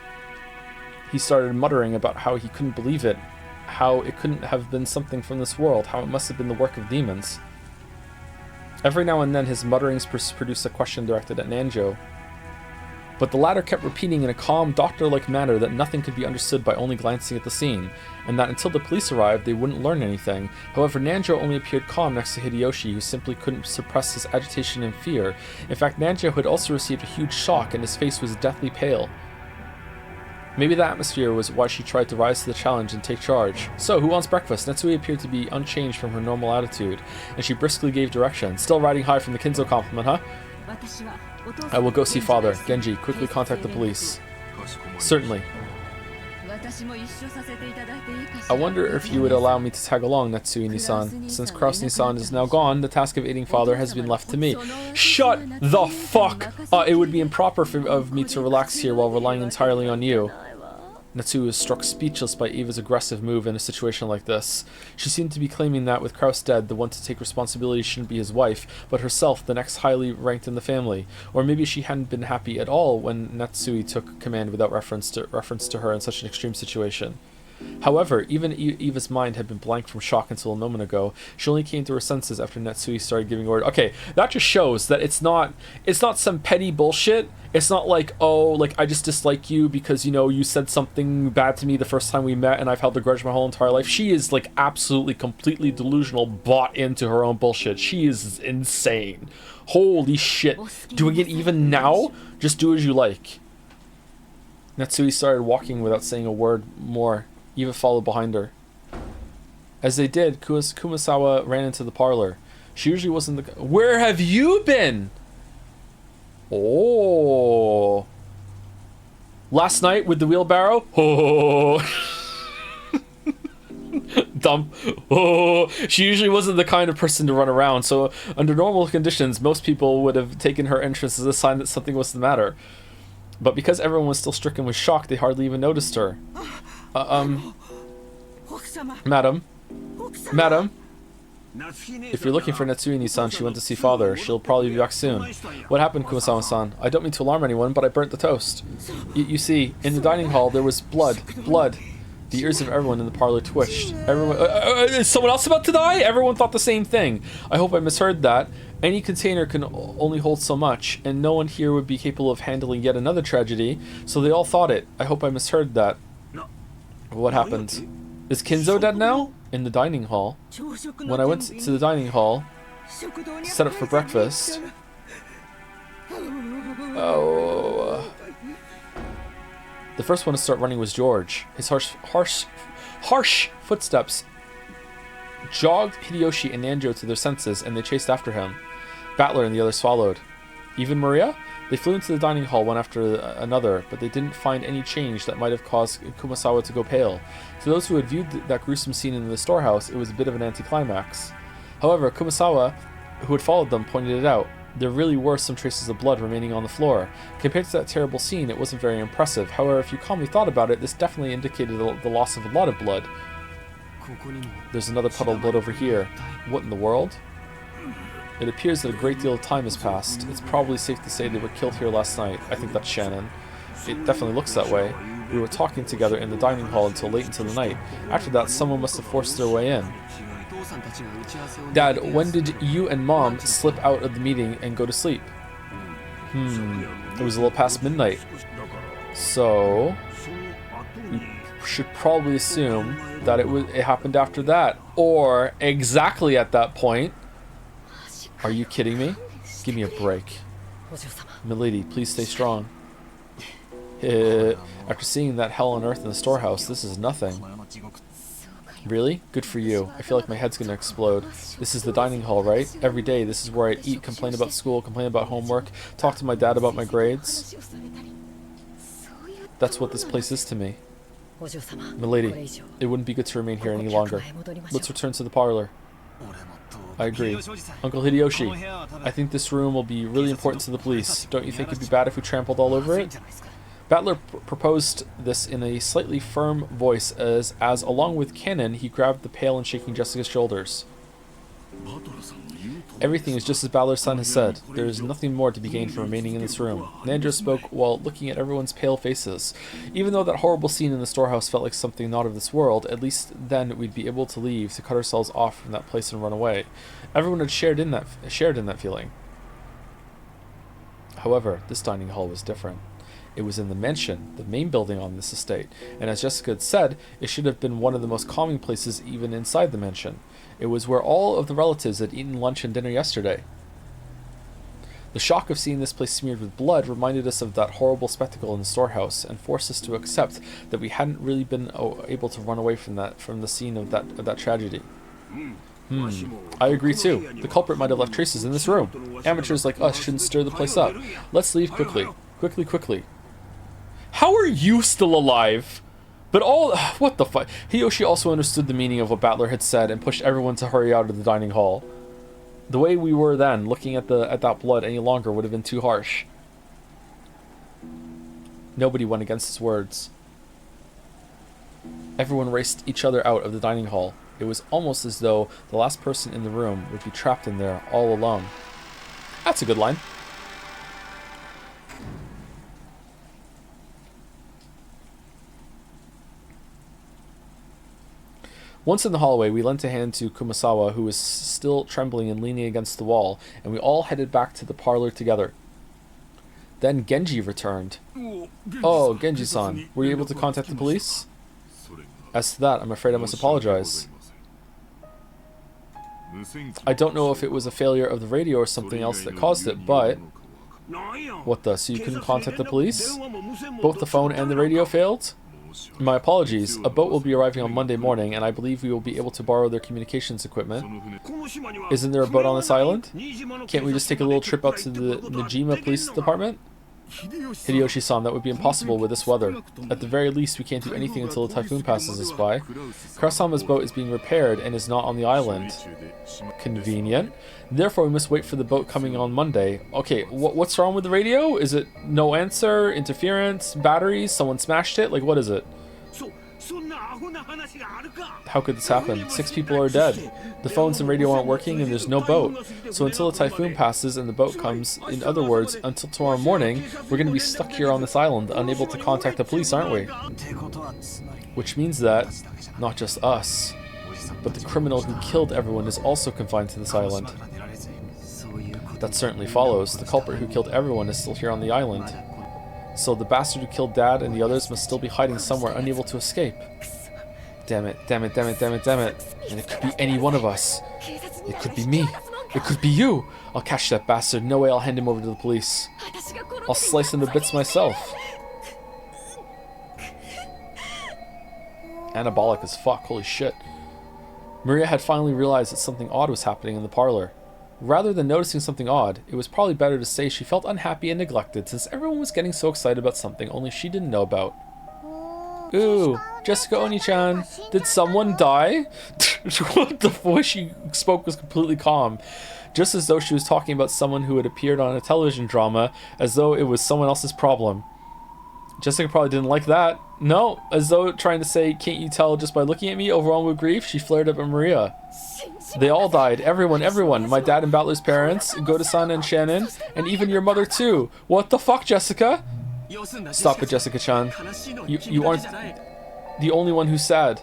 he started muttering about how he couldn't believe it, how it couldn't have been something from this world, how it must have been the work of demons. Every now and then his mutterings produced a question directed at Nanjo, but the latter kept repeating in a calm, doctor-like manner that nothing could be understood by only glancing at the scene, and that until the police arrived, they wouldn't learn anything. However, Nanjo only appeared calm next to Hideyoshi, who simply couldn't suppress his agitation and fear. In fact, Nanjo had also received a huge shock, and his face was deathly pale. Maybe the atmosphere was why she tried to rise to the challenge and take charge. So, who wants breakfast? Natsui appeared to be unchanged from her normal attitude, and she briskly gave direction. Still riding high from the Kinzo compliment, huh? I will go see father. Genji, quickly contact the police. Certainly. I wonder if you would allow me to tag along, Natsui-Nisan. Since Kraus-Nisan is now gone, the task of aiding father has been left to me. Shut the fuck! It would be improper of me to relax here while relying entirely on you. Natsu was struck speechless by Eva's aggressive move in a situation like this. She seemed to be claiming that, with Kraus dead, the one to take responsibility shouldn't be his wife, but herself, the next highly ranked in the family. Or maybe she hadn't been happy at all when Natsui took command without reference to her in such an extreme situation. However, even Eva's mind had been blank from shock until a moment ago. She only came to her senses after Natsui started giving orders. Okay, that just shows that it's not some petty bullshit. It's not like, oh, like, I just dislike you because, you know, you said something bad to me the first time we met and I've held a grudge my whole entire life. She is, like, absolutely, completely delusional, bought into her own bullshit. She is insane. Holy shit. Doing it even now? Just do as you like. Natsui started walking without saying a word more. Eva followed behind her. As they did, Kumasawa ran into the parlor. She usually wasn't the... Where have you been? Oh. Last night with the wheelbarrow? Oh. Dump. Oh. She usually wasn't the kind of person to run around, so under normal conditions, most people would have taken her entrance as a sign that something was the matter. But because everyone was still stricken with shock, they hardly even noticed her. Madam? Madam? If you're looking for Natsui-san, she went to see father. She'll probably be back soon. What happened, Kumasawa-san? I don't mean to alarm anyone, but I burnt the toast. You see, in the dining hall, there was blood. Blood. The ears of everyone in the parlor twitched. Everyone... is someone else about to die? Everyone thought the same thing. I hope I misheard that. Any container can only hold so much, and no one here would be capable of handling yet another tragedy, so they all thought it. I hope I misheard that. What happened? Is Kinzo dead now? In the dining hall. When I went to the dining hall, set up for breakfast... Oh... The first one to start running was George. His harsh footsteps jogged Hideyoshi and Nanjo to their senses, and they chased after him. Battler and the others followed. Even Maria? They flew into the dining hall one after another, but they didn't find any change that might have caused Kumasawa to go pale. To those who had viewed that gruesome scene in the storehouse, it was a bit of an anticlimax. However, Kumasawa, who had followed them, pointed it out. There really were some traces of blood remaining on the floor. Compared to that terrible scene, it wasn't very impressive. However, if you calmly thought about it, this definitely indicated the loss of a lot of blood. There's another puddle of blood over here. What in the world? It appears that a great deal of time has passed. It's probably safe to say they were killed here last night. I think that's Shannon. It definitely looks that way. We were talking together in the dining hall until late into the night. After that, someone must have forced their way in. Dad, when did you and Mom slip out of the meeting and go to sleep? It was a little past midnight. So, we should probably assume that it happened after that. Or exactly at that point. Are you kidding me? Give me a break. Milady, please stay strong. After seeing that hell on earth in the storehouse, this is nothing. Really? Good for you. I feel like my head's gonna explode. This is the dining hall, right? Every day, this is where I eat, complain about school, complain about homework, talk to my dad about my grades. That's what this place is to me. Milady, it wouldn't be good to remain here any longer. Let's return to the parlor. I agree. Uncle Hideyoshi, I think this room will be really important to the police. Don't you think it'd be bad if we trampled all over it? Battler proposed this in a slightly firm voice as along with Cannon, he grabbed the pale and shaking Jessica's shoulders. Everything is just as Battler's son has said. There is nothing more to be gained from remaining in this room. Nanjo spoke while looking at everyone's pale faces. Even though that horrible scene in the storehouse felt like something not of this world, at least then we'd be able to leave, to cut ourselves off from that place and run away. Everyone had shared in that feeling. However, this dining hall was different. It was in the mansion, the main building on this estate, and as Jessica had said, it should have been one of the most calming places even inside the mansion. It was where all of the relatives had eaten lunch and dinner yesterday. The shock of seeing this place smeared with blood reminded us of that horrible spectacle in the storehouse, and forced us to accept that we hadn't really been able to run away from the scene of that tragedy. I agree too. The culprit might have left traces in this room. Amateurs like us shouldn't stir the place up. Let's leave quickly. Quickly. How are you still alive? But what the fuck? Hideyoshi also understood the meaning of what Battler had said and pushed everyone to hurry out of the dining hall. The way we were then, looking at that blood any longer would have been too harsh. Nobody went against his words. Everyone raced each other out of the dining hall. It was almost as though the last person in the room would be trapped in there all alone. That's a good line. Once in the hallway, we lent a hand to Kumasawa, who was still trembling and leaning against the wall, and we all headed back to the parlor together. Then Genji returned. Oh, Genji-san, were you able to contact the police? As to that, I'm afraid I must apologize. I don't know if it was a failure of the radio or something else that caused it, but... What the? So you couldn't contact the police? Both the phone and the radio failed? My apologies. A boat will be arriving on Monday morning, and I believe we will be able to borrow their communications equipment. Isn't there a boat on this island? Can't we just take a little trip out to the Jima police department? Hideyoshi-san, that would be impossible with this weather. At the very least, we can't do anything until the typhoon passes us by. Kurasama's boat is being repaired and is not on the island. Convenient. Therefore, we must wait for the boat coming on Monday. Okay, what's wrong with the radio? Is it no answer, interference, batteries, someone smashed it? Like, what is it? How could this happen? 6 people are dead. The phones and radio aren't working and there's no boat. So until the typhoon passes and the boat comes, in other words, until tomorrow morning, we're going to be stuck here on this island, unable to contact the police, aren't we? Which means that, not just us, but the criminal who killed everyone is also confined to this island. That certainly follows. The culprit who killed everyone is still here on the island. So the bastard who killed Dad and the others must still be hiding somewhere, unable to escape. Damn it, damn it, damn it, damn it, damn it. And it could be any one of us. It could be me. It could be you. I'll catch that bastard. No way I'll hand him over to the police. I'll slice him to bits myself. Anabolic as fuck, holy shit. Maria had finally realized that something odd was happening in the parlor. Rather than noticing something odd, it was probably better to say she felt unhappy and neglected since everyone was getting so excited about something only she didn't know about. Ooh, Jessica Oni-chan, did someone die? The voice she spoke was completely calm, just as though she was talking about someone who had appeared on a television drama, as though it was someone else's problem. Jessica probably didn't like that. No, as though trying to say, can't you tell just by looking at me, overwhelmed with grief, she flared up at Maria. They all died. Everyone. My dad and Battler's parents, Goda-san and Shannon, and even your mother too. What the fuck, Jessica? Stop it, Jessica-chan. You aren't the only one who's sad.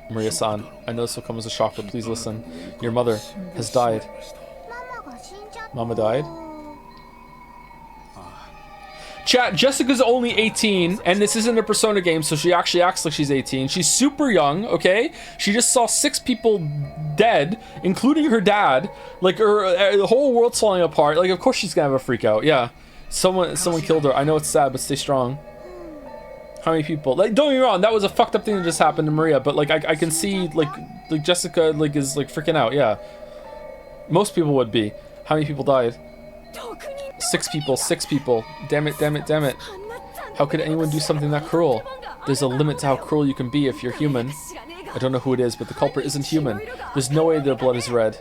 Maria-san, I know this will come as a shock, but please listen. Your mother has died. Mama died? Chat, Jessica's only 18, and this isn't a Persona game, so she actually acts like she's 18. She's super young, okay? She just saw 6 people dead, including her dad. Like, the whole world's falling apart. Like, of course she's gonna have a freak out, yeah. Someone killed her. I know it's sad, but stay strong. How many people? Like, don't get me wrong, that was a fucked up thing that just happened to Maria, but, like, I can see, like Jessica, like, is, like, freaking out, yeah. Most people would be. How many people died? 6 people. Damn it. How could anyone do something that cruel? There's a limit to how cruel you can be if you're human. I don't know who it is, but the culprit isn't human. There's no way their blood is red.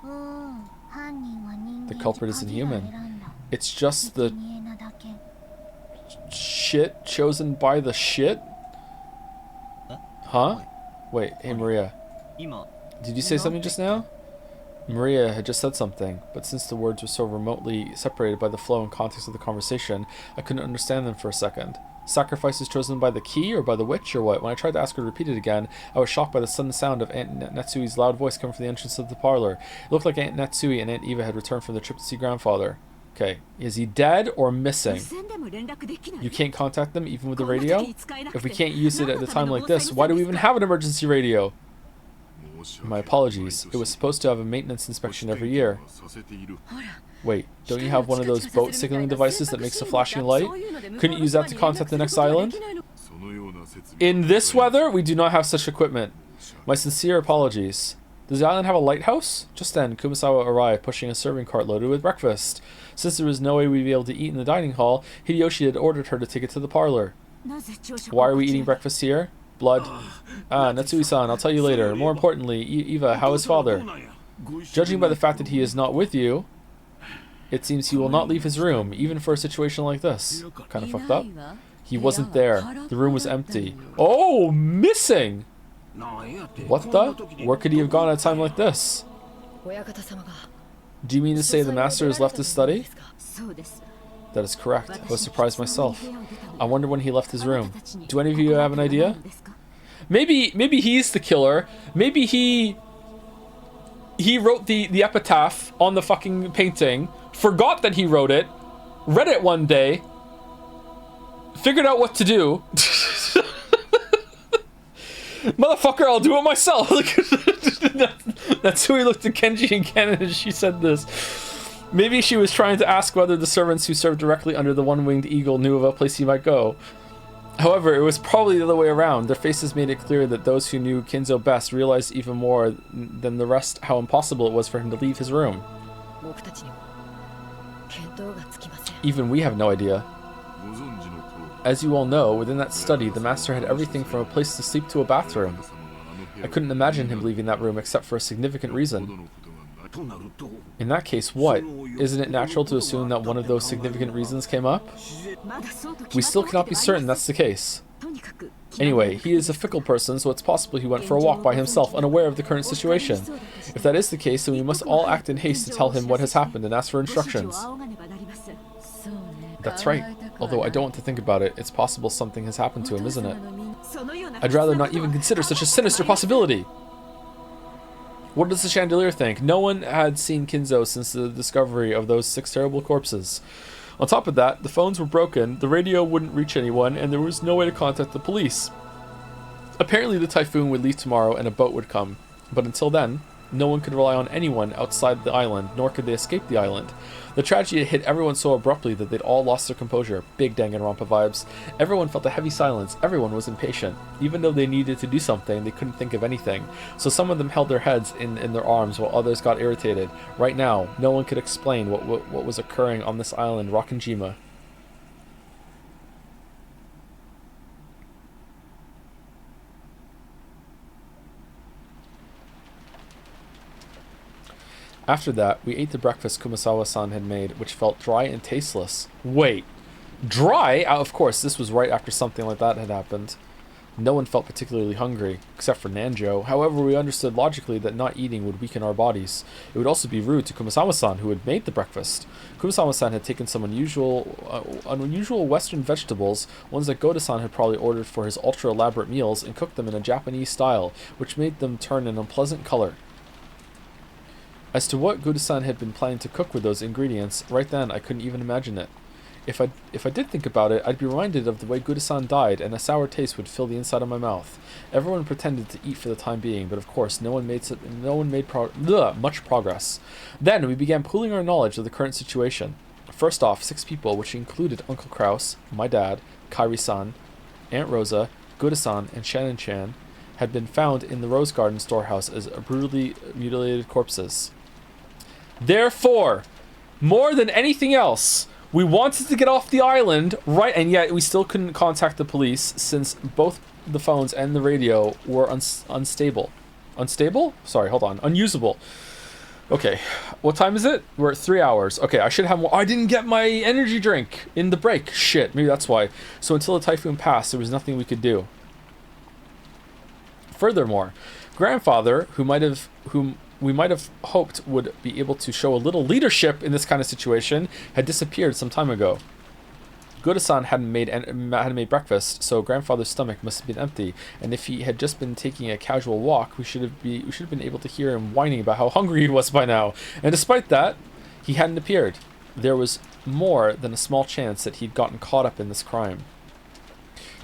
The culprit isn't human. It's just the shit chosen by the shit? Huh? Wait, hey Maria. Did you say something just now? Maria had just said something, but since the words were so remotely separated by the flow and context of the conversation, I couldn't understand them for a second. Sacrifices chosen by the key or by the witch or what? When I tried to ask her to repeat it again, I was shocked by the sudden sound of Aunt Natsui's loud voice coming from the entrance of the parlor. It looked like Aunt Natsui and Aunt Eva had returned from their trip to see grandfather. Okay, is he dead or missing? You can't contact them even with the radio? If we can't use it at a time like this, why do we even have an emergency radio? My apologies. It was supposed to have a maintenance inspection every year. Wait, don't you have one of those boat signaling devices that makes a flashing light? Couldn't you use that to contact the next island? In this weather, we do not have such equipment. My sincere apologies. Does the island have a lighthouse? Just then, Kumasawa arrived, pushing a serving cart loaded with breakfast. Since there was no way we'd be able to eat in the dining hall, Hideyoshi had ordered her to take it to the parlor. Why are we eating breakfast here? Blood. Ah, Natsui-san, I'll tell you later. More importantly, Eva, how is father? Judging by the fact that he is not with you, it seems he will not leave his room, even for a situation like this. Kind of fucked up. He wasn't there. The room was empty. Oh, missing! What the? Where could he have gone at a time like this? Do you mean to say the master has left his study? That is correct. I was surprised myself. I wonder when he left his room. Do any of you have an idea? Maybe he's the killer. Maybe he wrote the epitaph on the fucking painting, forgot that he wrote it, read it one day, figured out what to do. Motherfucker, I'll do it myself. That's who he looked at Kenji and Ken and she said this. Maybe she was trying to ask whether the servants who served directly under the one-winged eagle knew of a place he might go. However, it was probably the other way around. Their faces made it clear that those who knew Kinzo best realized even more than the rest how impossible it was for him to leave his room. Even we have no idea. As you all know, within that study, the master had everything from a place to sleep to a bathroom. I couldn't imagine him leaving that room except for a significant reason. In that case, what? Isn't it natural to assume that one of those significant reasons came up? We still cannot be certain that's the case. Anyway, he is a fickle person, so it's possible he went for a walk by himself, unaware of the current situation. If that is the case, then we must all act in haste to tell him what has happened and ask for instructions. That's right. Although I don't want to think about it, it's possible something has happened to him, isn't it? I'd rather not even consider such a sinister possibility. What does the chandelier think? No one had seen Kinzo since the discovery of those 6 terrible corpses. On top of that, the phones were broken, the radio wouldn't reach anyone, and there was no way to contact the police. Apparently the typhoon would leave tomorrow and a boat would come, but until then, no one could rely on anyone outside the island, nor could they escape the island. The tragedy hit everyone so abruptly that they'd all lost their composure. Big Danganronpa vibes. Everyone felt a heavy silence. Everyone was impatient. Even though they needed to do something, they couldn't think of anything. So some of them held their heads in their arms while others got irritated. Right now, no one could explain what was occurring on this island, Rokken Jima. After that, we ate the breakfast Kumasawa-san had made, which felt dry and tasteless. Wait, dry? Of course, this was right after something like that had happened. No one felt particularly hungry, except for Nanjo. However, we understood logically that not eating would weaken our bodies. It would also be rude to Kumasawa-san, who had made the breakfast. Kumasawa-san had taken some unusual Western vegetables, ones that Goda-san had probably ordered for his ultra-elaborate meals, and cooked them in a Japanese style, which made them turn an unpleasant color. As to what Goda-san had been planning to cook with those ingredients, right then I couldn't even imagine it. If I did think about it, I'd be reminded of the way Goda-san died, and a sour taste would fill the inside of my mouth. Everyone pretended to eat for the time being, but of course no one made much progress. Then we began pooling our knowledge of the current situation. First off, 6 people, which included Uncle Kraus, my dad, Kairi-san, Aunt Rosa, Goda-san, and Shannon-chan, had been found in the Rose Garden storehouse as brutally mutilated corpses. Therefore, more than anything else, we wanted to get off the island, right? And yet we still couldn't contact the police since both the phones and the radio were unstable. Unstable? Sorry, hold on. Unusable. Okay, what time is it? We're at 3 hours. Okay, I should have more. I didn't get my energy drink in the break. Shit, maybe that's why. So until the typhoon passed, there was nothing we could do. Furthermore, grandfather, whom we might have hoped would be able to show a little leadership in this kind of situation, had disappeared some time ago. Goda-san hadn't made breakfast, so grandfather's stomach must have been empty, and if he had just been taking a casual walk, we should have been able to hear him whining about how hungry he was by now. And despite that, he hadn't appeared. There was more than a small chance that he'd gotten caught up in this crime.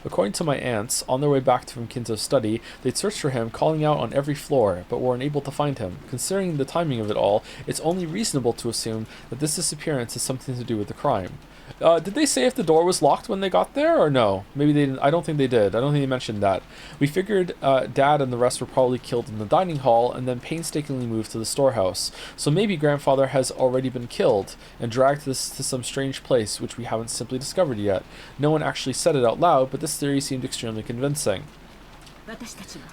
According to my aunts, on their way back from Kinzo's study, they'd searched for him, calling out on every floor, but were unable to find him. Considering the timing of it all, it's only reasonable to assume that this disappearance has something to do with the crime. Did they say if the door was locked when they got there, or no? Maybe they didn't. I don't think they did. I don't think they mentioned that. We figured Dad and the rest were probably killed in the dining hall and then painstakingly moved to the storehouse. So maybe Grandfather has already been killed and dragged to some strange place which we haven't simply discovered yet. No one actually said it out loud, but this theory seemed extremely convincing.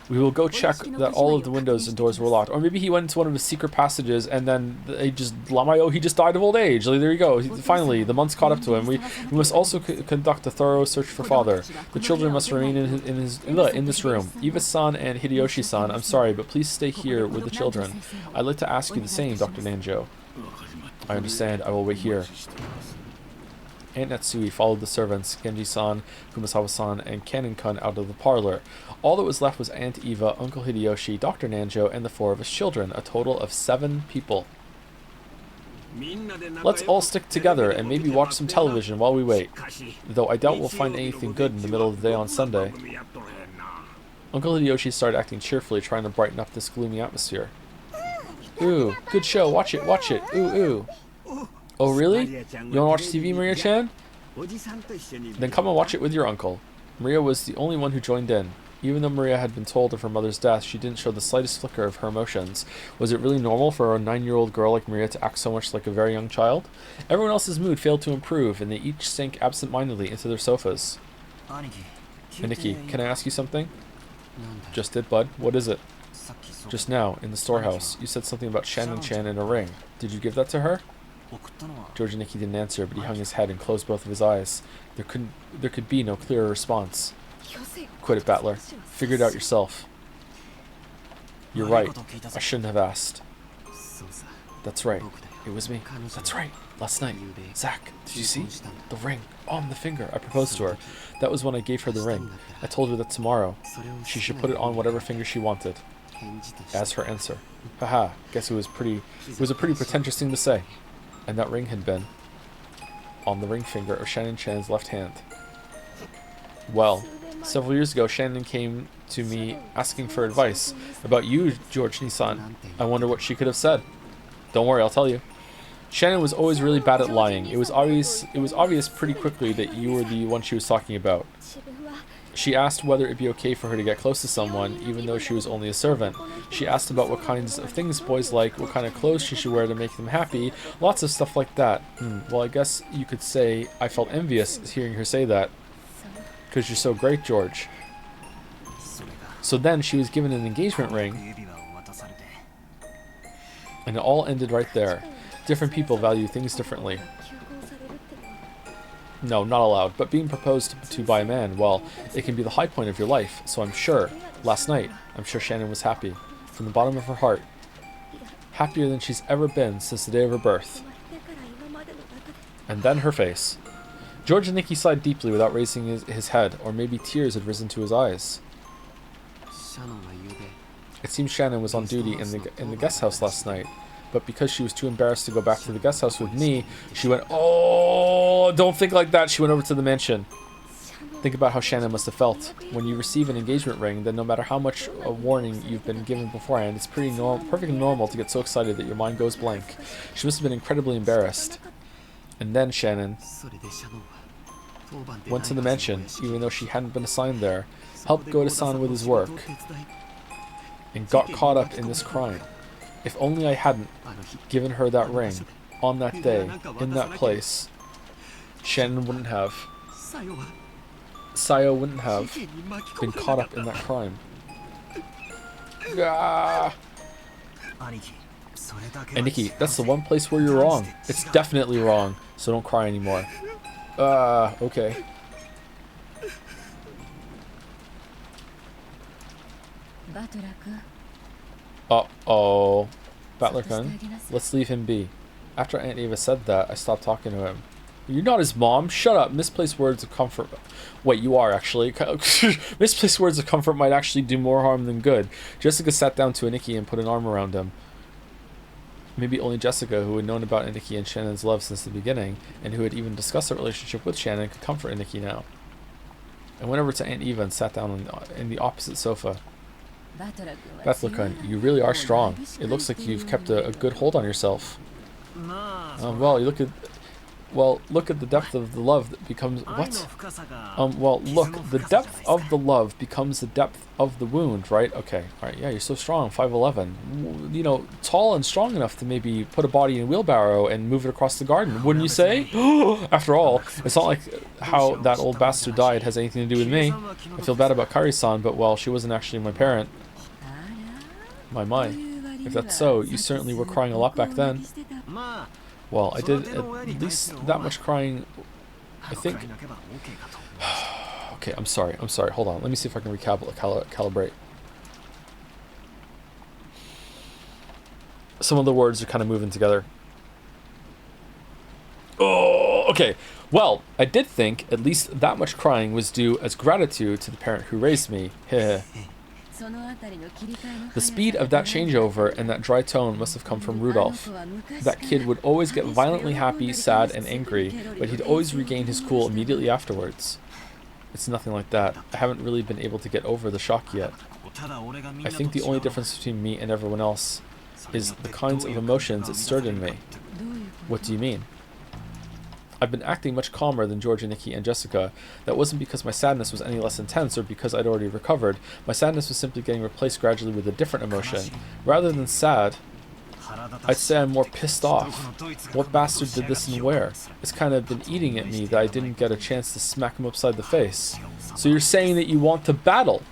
We will go check that all of the windows and doors were locked. Or maybe he went into one of his secret passages and then he just died of old age. Like, there you go. Finally, the months caught up to him. We must also conduct a thorough search for father. The children must remain in this room. Eva-san and Hideyoshi-san, I'm sorry, but please stay here with the children. I'd like to ask you the same, Dr. Nanjo. I understand. I will wait here. Aunt Natsui followed the servants, Genji-san, Kumasawa-san, and Kanin-kun out of the parlor. All that was left was Aunt Eva, Uncle Hideyoshi, Dr. Nanjo, and the 4 of his children, a total of 7 people. Let's all stick together and maybe watch some television while we wait, though I doubt we'll find anything good in the middle of the day on Sunday. Uncle Hideyoshi started acting cheerfully, trying to brighten up this gloomy atmosphere. Ooh, good show, watch it, ooh, ooh. Oh really? You wanna watch TV, Maria-chan? Then come and watch it with your uncle. Maria was the only one who joined in. Even though Maria had been told of her mother's death, she didn't show the slightest flicker of her emotions. Was it really normal for a 9-year-old girl like Maria to act so much like a very young child? Everyone else's mood failed to improve, and they each sank absent-mindedly into their sofas. Nikki, can I ask you something? Just did, bud. What is it? Just now, in the storehouse, you said something about Shannon-chan in a ring. Did you give that to her? George and Nikki didn't answer, but he hung his head and closed both of his eyes. There could be no clearer response. Quit it, Battler. Figure it out yourself. You're right. I shouldn't have asked. That's right. It was me. That's right. Last night. Zach, did you see? The ring. On the finger. I proposed to her. That was when I gave her the ring. I told her that tomorrow she should put it on whatever finger she wanted. As her answer. Haha, guess it was a pretty pretentious thing to say. And that ring had been on the ring finger of Shannon-chan's left hand. Well, several years ago, Shannon came to me asking for advice about you, George Nissan. I wonder what she could have said. Don't worry, I'll tell you. Shannon was always really bad at lying. It was obvious pretty quickly that you were the one she was talking about. She asked whether it'd be okay for her to get close to someone, even though she was only a servant. She asked about what kinds of things boys like, what kind of clothes she should wear to make them happy, lots of stuff like that. Well, I guess you could say I felt envious hearing her say that. Because you're so great, George. So then she was given an engagement ring, and it all ended right there. Different people value things differently. No, not allowed. But being proposed to by a man, well, it can be the high point of your life. So I'm sure, last night, I'm sure Shannon was happy. From the bottom of her heart. Happier than she's ever been since the day of her birth. And then her face. George and Nikki sighed deeply without raising his head, or maybe tears had risen to his eyes. It seems Shannon was on duty in the guest house last night. But because she was too embarrassed to go back to the guest house with me, she went, oh, don't think like that. She went over to the mansion. Think about how Shannon must have felt. When you receive an engagement ring, then no matter how much a warning you've been given beforehand, it's perfectly normal to get so excited that your mind goes blank. She must have been incredibly embarrassed. And then Shannon went to the mansion, even though she hadn't been assigned there, helped Goda-san with his work, and got caught up in this crime. If only I hadn't given her that ring on that day, in that place, Shannon wouldn't have. Sayo wouldn't have been caught up in that crime. Ah. And Nikki, that's the one place where you're wrong. It's definitely wrong, so don't cry anymore. Okay. Uh-oh. Battler-kun, let's leave him be. After Aunt Eva said that, I stopped talking to him. You're not his mom. Shut up. Misplaced words of comfort. Wait, you are actually. Misplaced words of comfort might actually do more harm than good. Jessica sat down to Aniki and put an arm around him. Maybe only Jessica, who had known about Aniki and Shannon's love since the beginning, and who had even discussed their relationship with Shannon, could comfort Aniki now. I went over to Aunt Eva and sat down in the opposite sofa. Battler-kun, you really are strong. It looks like you've kept a good hold on yourself. Look at the depth of the love that becomes the depth of the love becomes the depth of the wound, right? Okay, all right, yeah, you're so strong, 5'11", you know, tall and strong enough to maybe put a body in a wheelbarrow and move it across the garden, wouldn't you say? After all, it's not like how that old bastard died has anything to do with me. I feel bad about Kari-san, but well, she wasn't actually my parent. My. If that's so, you certainly were crying a lot back then. Well, I did at least that much crying, I think. Okay, I'm sorry. Hold on. Let me see if I can calibrate. Some of the words are kind of moving together. Oh, Okay, well, I did think at least that much crying was due as gratitude to the parent who raised me. Heh. The speed of that changeover and that dry tone must have come from Rudolph. That kid would always get violently happy, sad, and angry, but he'd always regain his cool immediately afterwards. It's nothing like that. I haven't really been able to get over the shock yet. I think the only difference between me and everyone else is the kinds of emotions it stirred in me. What do you mean? I've been acting much calmer than George and Nikki and Jessica. That wasn't because my sadness was any less intense or because I'd already recovered. My sadness was simply getting replaced gradually with a different emotion. Rather than sad, I'd say I'm more pissed off. What bastard did this and where? It's kind of been eating at me that I didn't get a chance to smack him upside the face. So you're saying that you want to battle?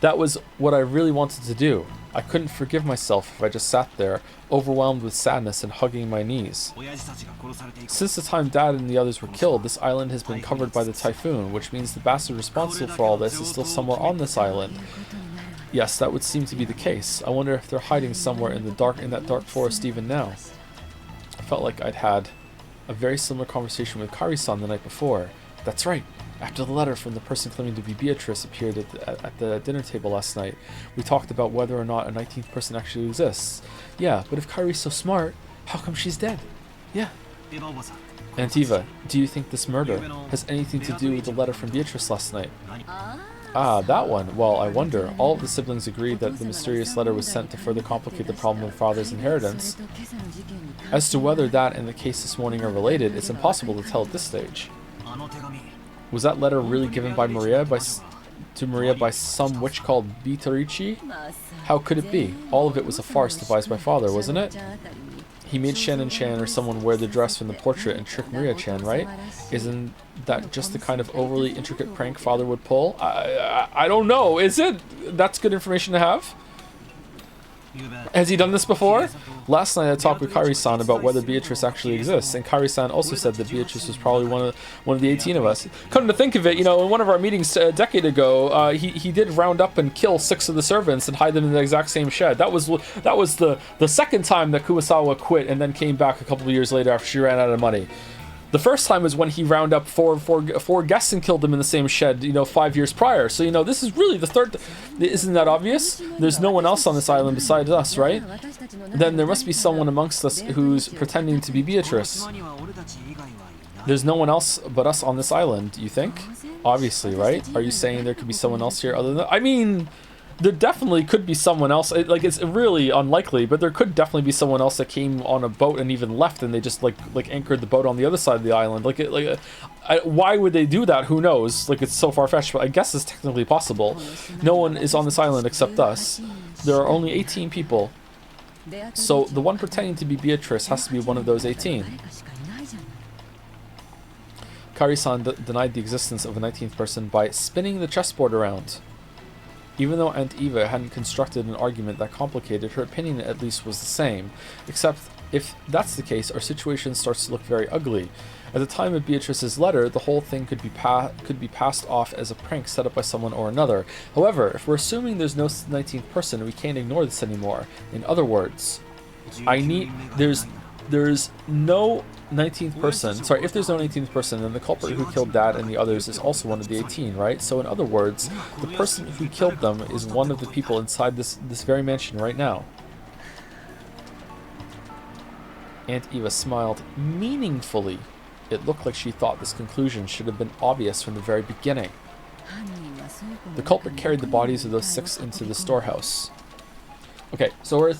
That was what I really wanted to do. I couldn't forgive myself if I just sat there, overwhelmed with sadness and hugging my knees. Since the time Dad and the others were killed, this island has been covered by the typhoon, which means the bastard responsible for all this is still somewhere on this island. Yes, that would seem to be the case. I wonder if they're hiding somewhere in that dark forest even now. I felt like I'd had a very similar conversation with Kari-san the night before. That's right. After the letter from the person claiming to be Beatrice appeared at the dinner table last night, we talked about whether or not a 19th person actually exists. Yeah, but if Kyrie's so smart, how come she's dead? Yeah. Aunt Eva, do you think this murder has anything to do with the letter from Beatrice last night? Ah, that one. Well, I wonder. All of the siblings agreed that the mysterious letter was sent to further complicate the problem of father's inheritance. As to whether that and the case this morning are related, it's impossible to tell at this stage. Was that letter really given by Maria to Maria by some witch called Beatrice? How could it be? All of it was a farce devised by father, wasn't it? He made Shannon-chan or someone wear the dress from the portrait and trick Maria-chan, right? Isn't that just the kind of overly intricate prank father would pull? I don't know. Is it? That's good information to have. Has he done this before? Last night I talked with Kari-san about whether Beatrice actually exists, and Kari-san also said that Beatrice was probably one of the 18 of us. Come to think of it, you know, in one of our meetings a decade ago, he did round up and kill 6 of the servants and hide them in the exact same shed. That was the second time that Kuwasawa quit and then came back a couple of years later after she ran out of money. The first time was when he rounded up four guests and killed them in the same shed, you know, 5 years prior. So, you know, this is really the third. Isn't that obvious? There's no one else on this island besides us, right? Then there must be someone amongst us who's pretending to be Beatrice. There's no one else but us on this island, you think? Obviously, right? Are you saying there could be someone else here other than... I mean... There definitely could be someone else. It's really unlikely, but there could definitely be someone else that came on a boat and even left, and they just like anchored the boat on the other side of the island. Why would they do that? Who knows? Like, it's so far-fetched, but I guess it's technically possible. No one is on this island except us. There are only 18 people, so the one pretending to be Beatrice has to be one of those 18. Kari-san denied the existence of a 19th person by spinning the chessboard around. Even though Aunt Eva hadn't constructed an argument that complicated, her opinion at least was the same. Except, if that's the case, our situation starts to look very ugly. At the time of Beatrice's letter, the whole thing could be passed off as a prank set up by someone or another. However, if we're assuming there's no 19th person, we can't ignore this anymore. In other words, there's no 19th person. Sorry, if there's no 19th person, then the culprit who killed Dad and the others is also one of the 18, right? So in other words, the person who killed them is one of the people inside this very mansion right now. Aunt Eva smiled meaningfully. It looked like she thought this conclusion should have been obvious from the very beginning. The culprit carried the bodies of those 6 into the storehouse. Okay, so we're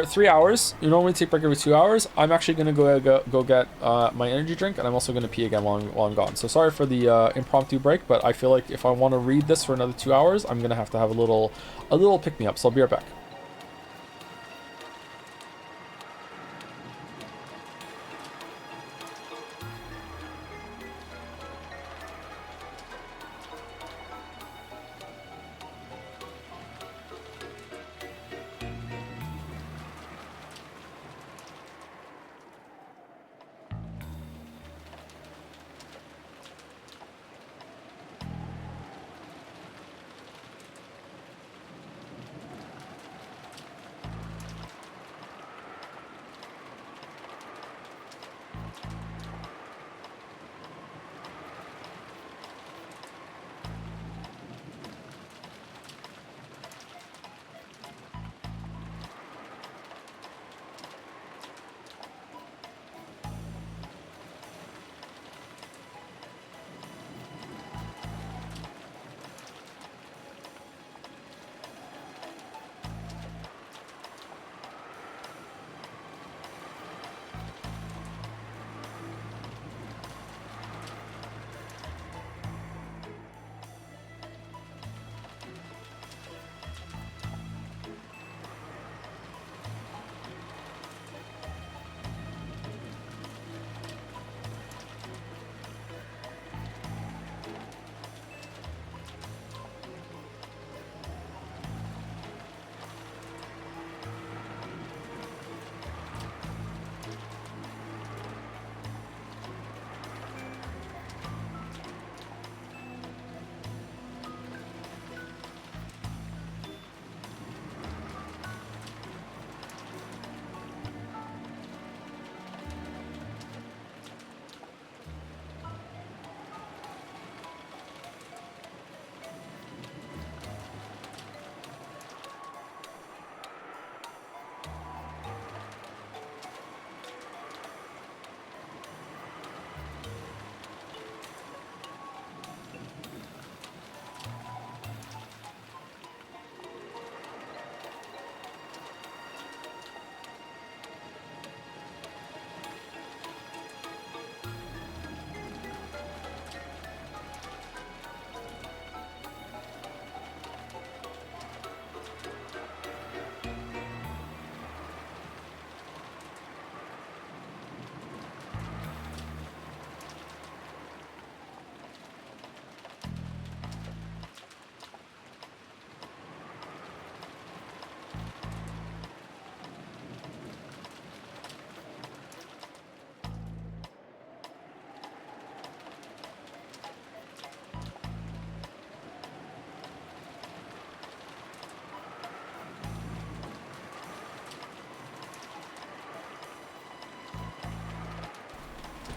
at 3 hours. You normally take break every 2 hours. I'm actually gonna go get my energy drink, and I'm also gonna pee again while I'm gone. So sorry for the impromptu break, but I feel like if I want to read this for another 2 hours, I'm gonna have to have a little pick me up. So I'll be right back.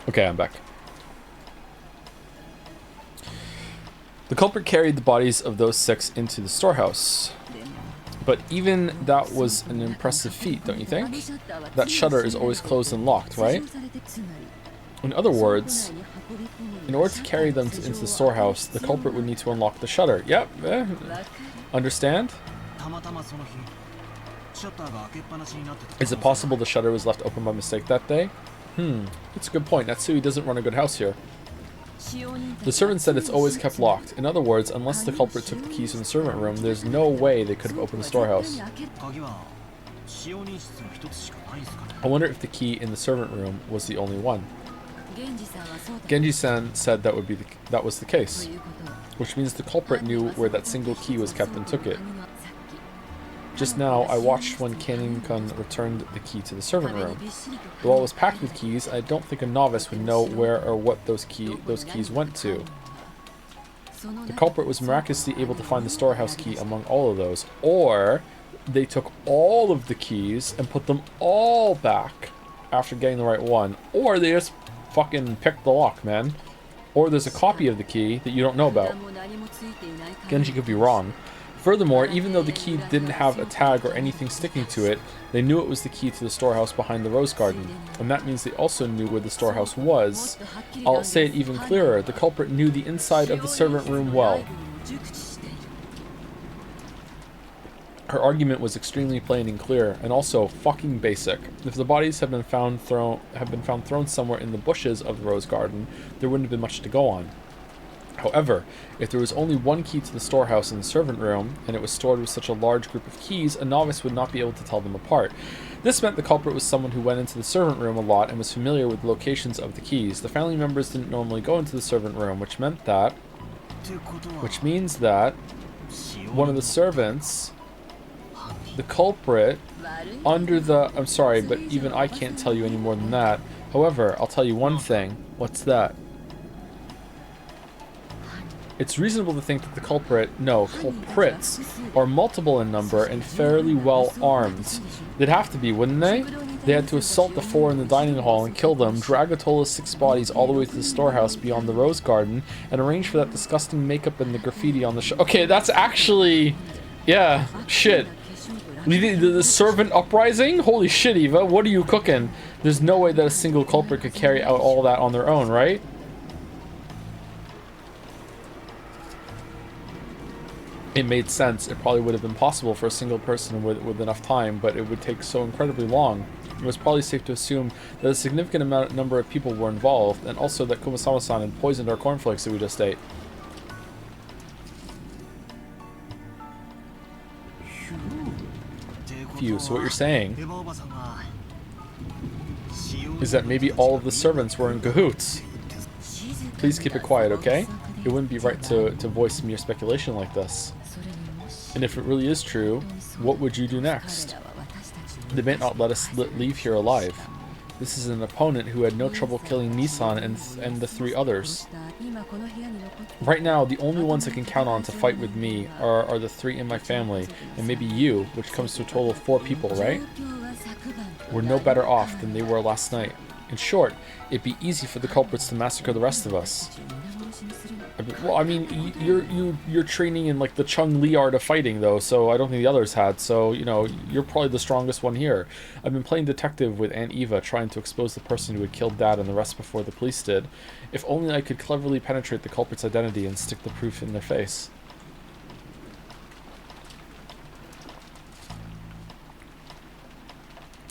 Okay, I'm back. The culprit carried the bodies of those 6 into the storehouse. But even that was an impressive feat, don't you think? That shutter is always closed and locked, right? In other words, in order to carry them into the storehouse, the culprit would need to unlock the shutter. Yep. Understand? Is it possible the shutter was left open by mistake that day? That's a good point. Natsui doesn't run a good house here. The servant said it's always kept locked. In other words, unless the culprit took the keys from the servant room, there's no way they could have opened the storehouse. I wonder if the key in the servant room was the only one. Genji-san said that was the case, which means the culprit knew where that single key was kept and took it. Just now, I watched when Knockin returned the key to the servant room. The wall was packed with keys. I don't think a novice would know where or what those keys went to. The culprit was miraculously able to find the storehouse key among all of those. Or they took all of the keys and put them all back after getting the right one. Or they just fucking picked the lock, man. Or there's a copy of the key that you don't know about. Genji could be wrong. Furthermore, even though the key didn't have a tag or anything sticking to it, they knew it was the key to the storehouse behind the rose garden. And that means they also knew where the storehouse was. I'll say it even clearer. The culprit knew the inside of the servant room well. Her argument was extremely plain and clear, and also fucking basic. If the bodies had been found thrown somewhere in the bushes of the rose garden, there wouldn't have been much to go on. However, if there was only one key to the storehouse in the servant room, and it was stored with such a large group of keys, a novice would not be able to tell them apart. This meant the culprit was someone who went into the servant room a lot and was familiar with the locations of the keys. The family members didn't normally go into the servant room, which means that one of the servants, the culprit, I'm sorry, but even I can't tell you any more than that. However, I'll tell you one thing. What's that? It's reasonable to think that the culprits are multiple in number and fairly well armed. They'd have to be, wouldn't they? They had to assault the 4 in the dining hall and kill them, drag Atola's 6 bodies all the way to the storehouse beyond the rose garden, and arrange for that disgusting makeup and the graffiti on the Okay, that's actually... yeah, shit. The servant uprising? Holy shit, Eva, what are you cooking? There's no way that a single culprit could carry out all that on their own, right? It made sense. It probably would have been possible for a single person with enough time, but it would take so incredibly long. It was probably safe to assume that a significant number of people were involved, and also that Kumasama-san had poisoned our cornflakes that we just ate. Phew, so what you're saying is that maybe all of the servants were in cahoots. Please keep it quiet, okay? It wouldn't be right to voice mere speculation like this. And if it really is true, what would you do next? They may not let us leave here alive. This is an opponent who had no trouble killing Nissan and the 3 others. Right now, the only ones I can count on to fight with me are the 3 in my family, and maybe you, which comes to a total of 4 people, right? We're no better off than they were last night. In short, it'd be easy for the culprits to massacre the rest of us. Well, I mean, you're training in like the Chung Li art of fighting, though, so I don't think the others had. So, you know, you're probably the strongest one here. I've been playing detective with Aunt Eva, trying to expose the person who had killed Dad and the rest before the police did. If only I could cleverly penetrate the culprit's identity and stick the proof in their face.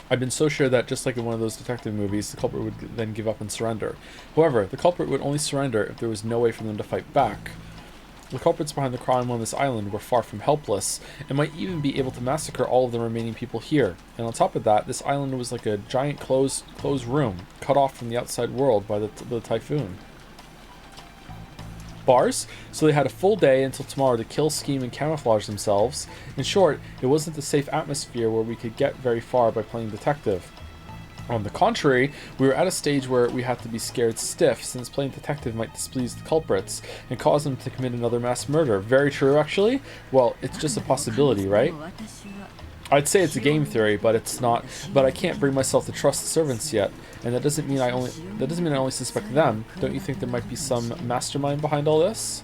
I've been so sure that, just like in one of those detective movies, the culprit would then give up and surrender. However, the culprit would only surrender if there was no way for them to fight back. The culprits behind the crime on this island were far from helpless, and might even be able to massacre all of the remaining people here. And on top of that, this island was like a giant closed room, cut off from the outside world by the typhoon. Bars, so they had a full day until tomorrow to kill, scheme, and camouflage themselves. In short, it wasn't a safe atmosphere where we could get very far by playing detective. On the contrary, we were at a stage where we had to be scared stiff, since playing detective might displease the culprits and cause them to commit another mass murder. Very true, actually. Well, it's just a possibility, right? I'd say it's a game theory, but it's not. But I can't bring myself to trust the servants yet, and that doesn't mean I only suspect them. Don't you think there might be some mastermind behind all this?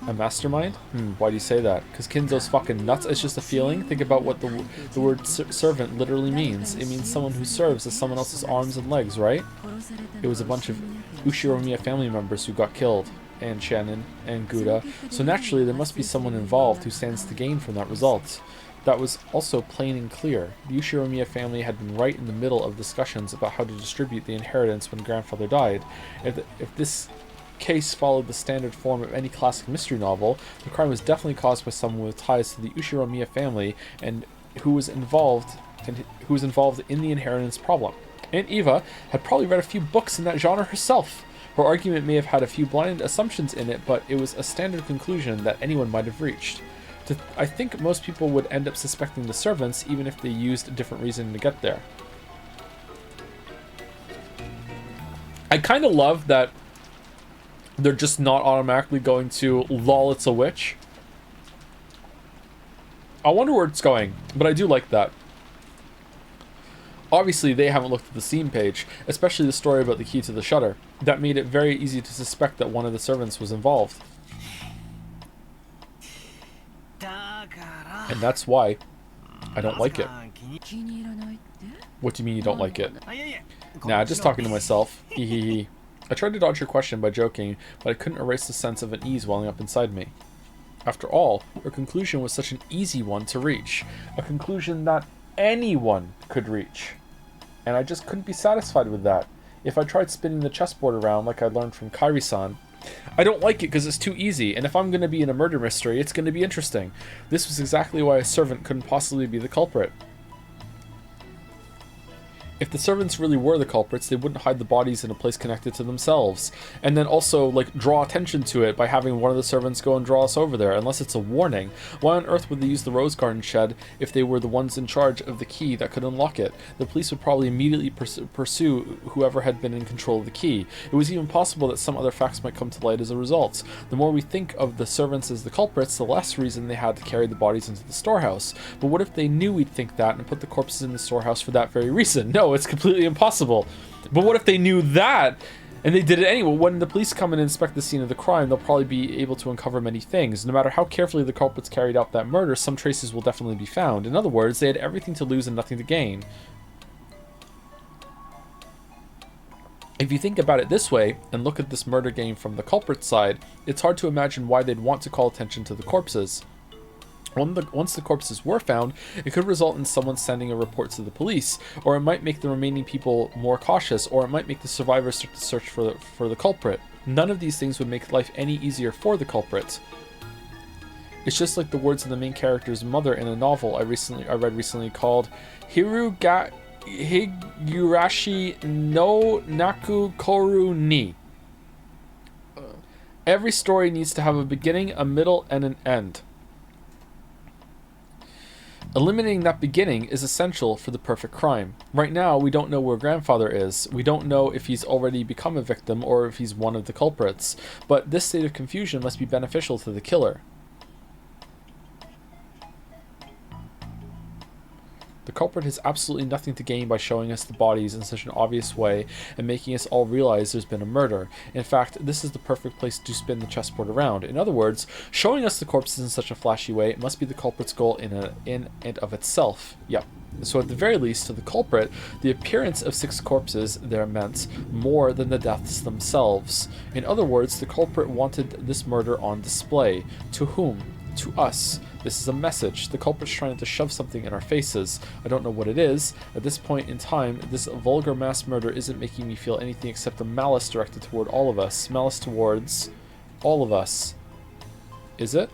A mastermind? Why do you say that? Because Kinzo's fucking nuts? It's just a feeling? Think about what the word servant literally means. It means someone who serves as someone else's arms and legs, right? It was a bunch of Ushiromiya family members who got killed. And Shannon and Gouda. So naturally there must be someone involved who stands to gain from that result. That was also plain and clear. The Ushiromiya family had been right in the middle of discussions about how to distribute the inheritance when grandfather died. If this case followed the standard form of any classic mystery novel, the crime was definitely caused by someone with ties to the Ushiromiya family and who was involved in the inheritance problem. Aunt Eva had probably read a few books in that genre herself. Her argument may have had a few blind assumptions in it, but it was a standard conclusion that anyone might have reached. I think most people would end up suspecting the servants, even if they used a different reason to get there. I kind of love that they're just not automatically going to lol, it's a witch. I wonder where it's going, but I do like that. Obviously, they haven't looked at the scene page, especially the story about the key to the shutter. That made it very easy to suspect that one of the servants was involved. And that's why I don't like it. What do you mean you don't like it? Nah, just talking to myself. Hehehe. I tried to dodge your question by joking, but I couldn't erase the sense of unease welling up inside me. After all, her conclusion was such an easy one to reach. A conclusion that anyone could reach. And I just couldn't be satisfied with that. If I tried spinning the chessboard around like I learned from Kairi-san, I don't like it because it's too easy, and if I'm going to be in a murder mystery, it's going to be interesting. This was exactly why a servant couldn't possibly be the culprit. If the servants really were the culprits, they wouldn't hide the bodies in a place connected to themselves. And then also, like, draw attention to it by having one of the servants go and draw us over there, unless it's a warning. Why on earth would they use the Rose Garden shed if they were the ones in charge of the key that could unlock it? The police would probably immediately pursue whoever had been in control of the key. It was even possible that some other facts might come to light as a result. The more we think of the servants as the culprits, the less reason they had to carry the bodies into the storehouse. But what if they knew we'd think that and put the corpses in the storehouse for that very reason? No, it's completely impossible. But what if they knew that and they did it anyway? When the police come and inspect the scene of the crime, they'll probably be able to uncover many things. No matter how carefully the culprits carried out that murder, some traces will definitely be found. In other words, they had everything to lose and nothing to gain. If you think about it this way, and look at this murder game from the culprit's side, it's hard to imagine why they'd want to call attention to the corpses. Once the corpses were found, it could result in someone sending a report to the police, or it might make the remaining people more cautious, or it might make the survivors start to search for the culprit. None of these things would make life any easier for the culprit. It's just like the words of the main character's mother in a novel I read recently called Higurashi no Naku Koru ni. Every story needs to have a beginning, a middle, and an end. Eliminating that beginning is essential for the perfect crime. Right now, we don't know where grandfather is. We don't know if he's already become a victim or if he's one of the culprits. But this state of confusion must be beneficial to the killer. The culprit has absolutely nothing to gain by showing us the bodies in such an obvious way and making us all realize there's been a murder. In fact, this is the perfect place to spin the chessboard around. In other words, showing us the corpses in such a flashy way must be the culprit's goal in and of itself. Yep. So at the very least, to the culprit, the appearance of 6 corpses there meant more than the deaths themselves. In other words, the culprit wanted this murder on display. To whom? To us. This is a message. The culprit's trying to shove something in our faces. I don't know what it is. At this point in time, this vulgar mass murder isn't making me feel anything except a malice directed toward all of us. Malice towards all of us. Is it?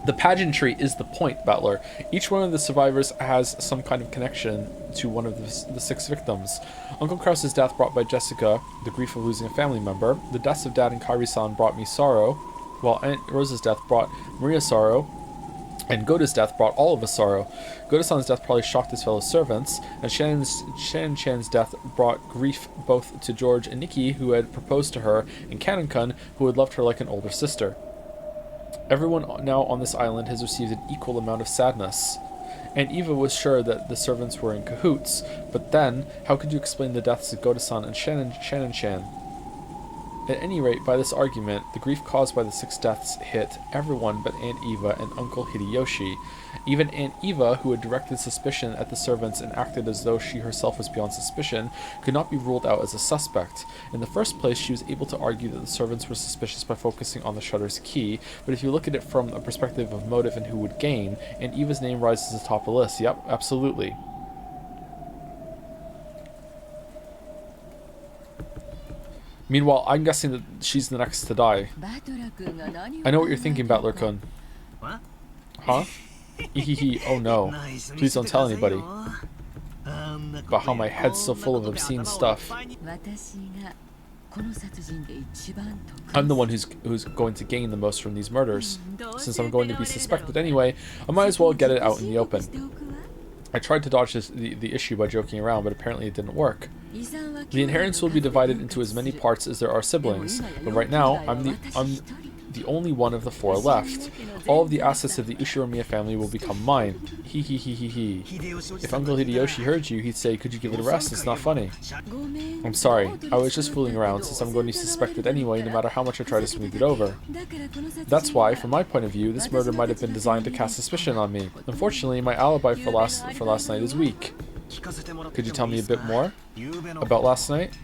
The pageantry is the point, Battler. Each one of the survivors has some kind of connection to one of the 6 victims. Uncle Krause's death brought by Jessica the grief of losing a family member. The deaths of Dad and Kairi-san brought me sorrow, while Aunt Rosa's death brought Maria sorrow. And Goda's death brought all of us sorrow. Goda-san's death probably shocked his fellow servants, and Shan-chan's death brought grief both to George and Nikki, who had proposed to her, and Kanon-kun, who had loved her like an older sister. Everyone now on this island has received an equal amount of sadness. And Eva was sure that the servants were in cahoots, but then, how could you explain the deaths of Goda-san and Shan-chan? At any rate, by this argument, the grief caused by the 6 deaths hit everyone but Aunt Eva and Uncle Hideyoshi. Even Aunt Eva, who had directed suspicion at the servants and acted as though she herself was beyond suspicion, could not be ruled out as a suspect. In the first place, she was able to argue that the servants were suspicious by focusing on the shutter's key, but if you look at it from a perspective of motive and who would gain, Aunt Eva's name rises atop the list. Yep, absolutely. Meanwhile, I'm guessing that she's the next to die. I know what you're thinking, Battler-kun. What? Huh? Ehehe, oh no. Please don't tell anybody. About how my head's so full of obscene stuff. I'm the one who's going to gain the most from these murders. Since I'm going to be suspected anyway, I might as well get it out in the open. I tried to dodge the issue by joking around, but apparently it didn't work. The inheritance will be divided into as many parts as there are siblings, but right now, I'm the only one of the 4 left. All of the assets of the Ushiromiya family will become mine. He. If Uncle Hideyoshi heard you, he'd say, could you give it a rest? It's not funny. I'm sorry, I was just fooling around, since I'm going to be suspected anyway, no matter how much I try to smooth it over. That's why, from my point of view, this murder might have been designed to cast suspicion on me. Unfortunately, my alibi for last night is weak. Could you tell me a bit more about last night?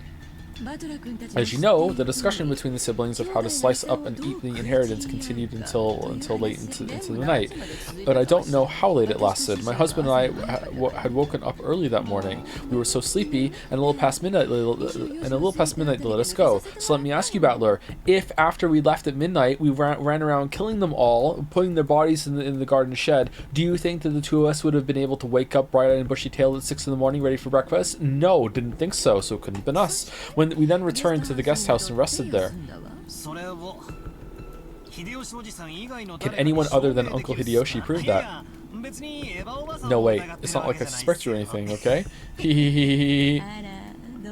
As you know, the discussion between the siblings of how to slice up and eat the inheritance continued until late into the night. But I don't know how late it lasted. My husband and I had woken up early that morning. We were so sleepy, and a little past midnight they let us go. So let me ask you, Battler, if after we left at midnight we ran around killing them all, putting their bodies in the garden shed, do you think that the 2 of us would have been able to wake up bright-eyed and bushy-tailed at 6 in the morning ready for breakfast? No, didn't think so, so it couldn't have been us. When we then returned to the guest house and rested there. Can anyone other than Uncle Hideyoshi prove that? No, wait, it's not like I suspect you or anything, okay? Hehehehe.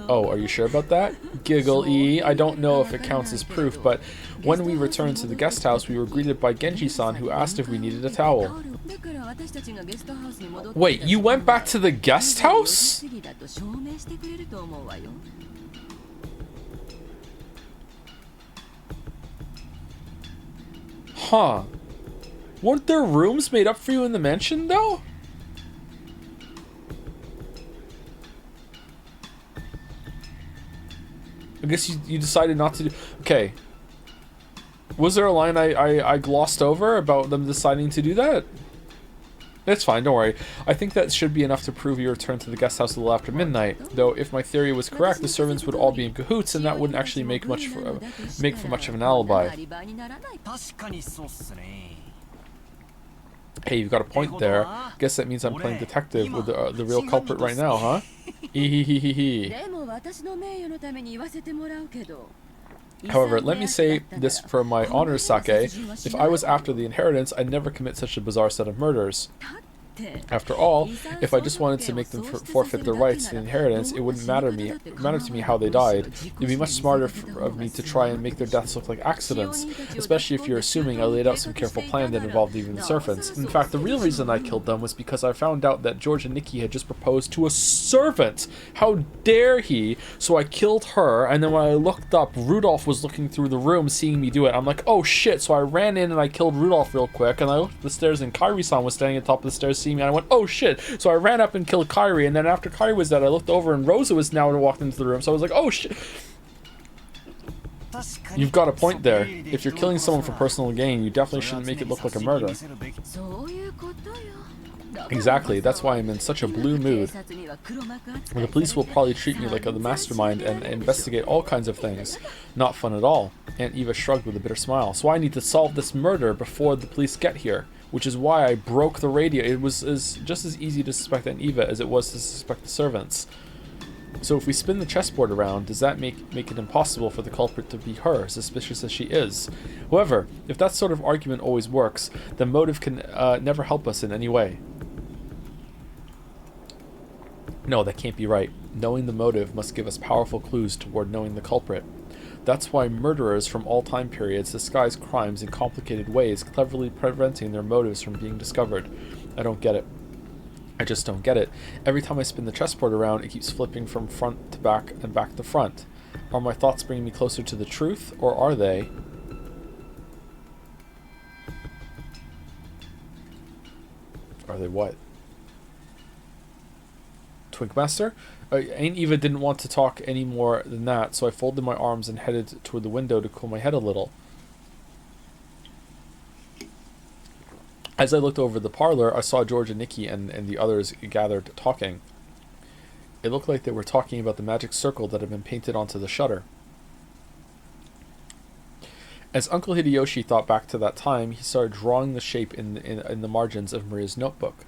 Oh, are you sure about that? Giggle-e. I don't know if it counts as proof, but when we returned to the guest house, we were greeted by Genji-san, who asked if we needed a towel. Wait, you went back to the guest house? Huh. Weren't there rooms made up for you in the mansion, though? I guess you decided not to do... Okay. Was there a line I glossed over about them deciding to do that? It's fine, don't worry. I think that should be enough to prove your return to the guest house a little after midnight. Though, if my theory was correct, the servants would all be in cahoots, and that wouldn't actually make for much of an alibi. Hey, you've got a point there. Guess that means I'm playing detective with the real culprit right now, huh? Ehehehe. However, let me say this for my honor, Sake. If I was after the inheritance, I'd never commit such a bizarre set of murders. After all, if I just wanted to make them forfeit their rights to the inheritance, it wouldn't matter to me how they died. It'd be much smarter of me to try and make their deaths look like accidents, especially if you're assuming I laid out some careful plan that involved even the servants. In fact, the real reason I killed them was because I found out that George and Nikki had just proposed to a servant. How dare he? So I killed her, and then when I looked up, Rudolph was looking through the room seeing me do it. I'm like, oh shit, so I ran in and I killed Rudolph real quick, and I looked at the stairs and Kairi-san was standing at the top of the stairs seeing me, and I went, oh shit, so I ran up and killed Kairi, and then after Kairi was dead, I looked over and Rosa was now and walked into the room, so I was like, oh shit. You've got a point there. If you're killing someone for personal gain, you definitely shouldn't make it look like a murder. Exactly, that's why I'm in such a blue mood. The police will probably treat me like the mastermind and investigate all kinds of things. Not fun at all. Aunt Eva shrugged with a bitter smile. So I need to solve this murder before the police get here, which is why I broke the radio. It was just as easy to suspect Aunt Eva as it was to suspect the servants. So if we spin the chessboard around, does that make it impossible for the culprit to be her, suspicious as she is? However, if that sort of argument always works, then motive can never help us in any way. No, that can't be right. Knowing the motive must give us powerful clues toward knowing the culprit. That's why murderers from all time periods disguise crimes in complicated ways, cleverly preventing their motives from being discovered. I don't get it. I just don't get it. Every time I spin the chessboard around, it keeps flipping from front to back and back to front. Are my thoughts bringing me closer to the truth, or are they? Are they what? Twinkmaster? Aunt Eva didn't want to talk any more than that, so I folded my arms and headed toward the window to cool my head a little. As I looked over the parlor, I saw George and Nikki and the others gathered talking. It looked like they were talking about the magic circle that had been painted onto the shutter. As Uncle Hideyoshi thought back to that time, he started drawing the shape in the margins of Maria's notebook.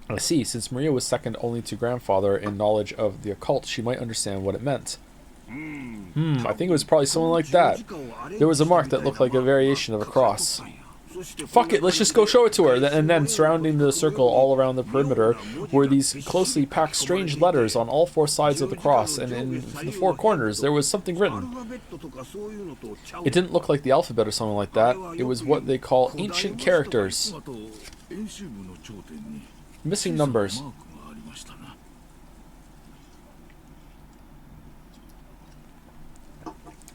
I see, since Maria was second only to grandfather in knowledge of the occult, she might understand what it meant. I think it was probably something like that. There was a mark that looked like a variation of a cross. Fuck it, let's just go show it to her. And then, surrounding the circle all around the perimeter, were these closely packed strange letters on all four sides of the cross, and in the four corners there was something written. It didn't look like the alphabet or something like that. It was what they call ancient characters. Missing numbers.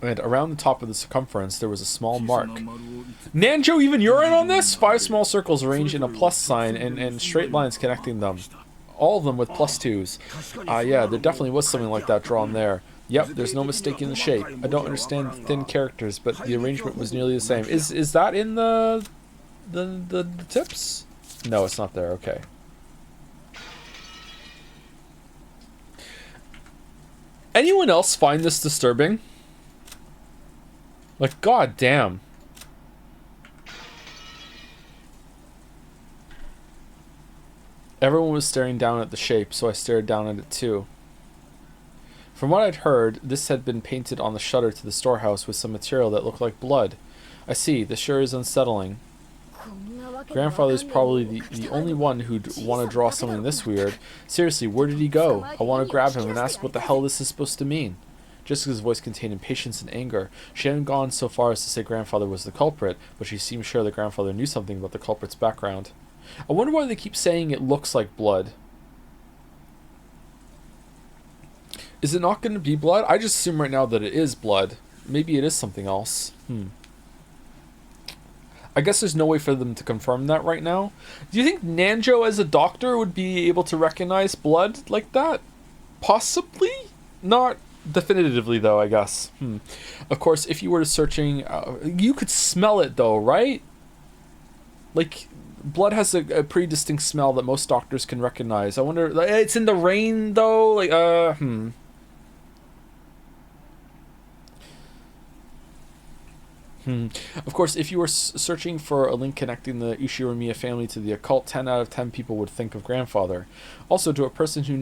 And around the top of the circumference, there was a small mark. Nanjo, even you're in on this? 5 small circles arranged in a plus sign and straight lines connecting them. All of them with +2s. Yeah, there definitely was something like that drawn there. Yep, there's no mistaking the shape. I don't understand thin characters, but the arrangement was nearly the same. Is that in the tips? No, it's not there. Okay. Anyone else find this disturbing? Like, god damn. Everyone was staring down at the shape, so I stared down at it too. From what I'd heard, this had been painted on the shutter to the storehouse with some material that looked like blood. I see, this sure is unsettling. Grandfather's probably the only one who'd want to draw something this weird. Seriously, where did he go? I want to grab him and ask what the hell this is supposed to mean. Jessica's voice contained impatience and anger. She hadn't gone so far as to say grandfather was the culprit, but she seemed sure that grandfather knew something about the culprit's background. I wonder why they keep saying it looks like blood. Is it not going to be blood? I just assume right now that it is blood. Maybe it is something else. I guess there's no way for them to confirm that right now. Do you think Nanjo as a doctor would be able to recognize blood like that? Possibly? Not definitively though, I guess. Of course, if you were searching, you could smell it though, right? Like, blood has a pretty distinct smell that most doctors can recognize. I wonder, like, it's in the rain though, like, Of course, if you were searching for a link connecting the Ushiramiya family to the occult, 10 out of 10 people would think of grandfather. Also, to a person who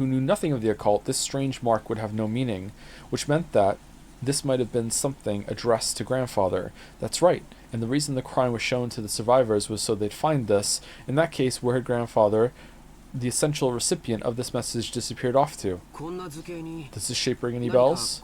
knew nothing of the occult, this strange mark would have no meaning, which meant that this might have been something addressed to grandfather. That's right, and the reason the crime was shown to the survivors was so they'd find this. In that case, where had grandfather, the essential recipient of this message, disappeared off to? Does this shape ring any bells?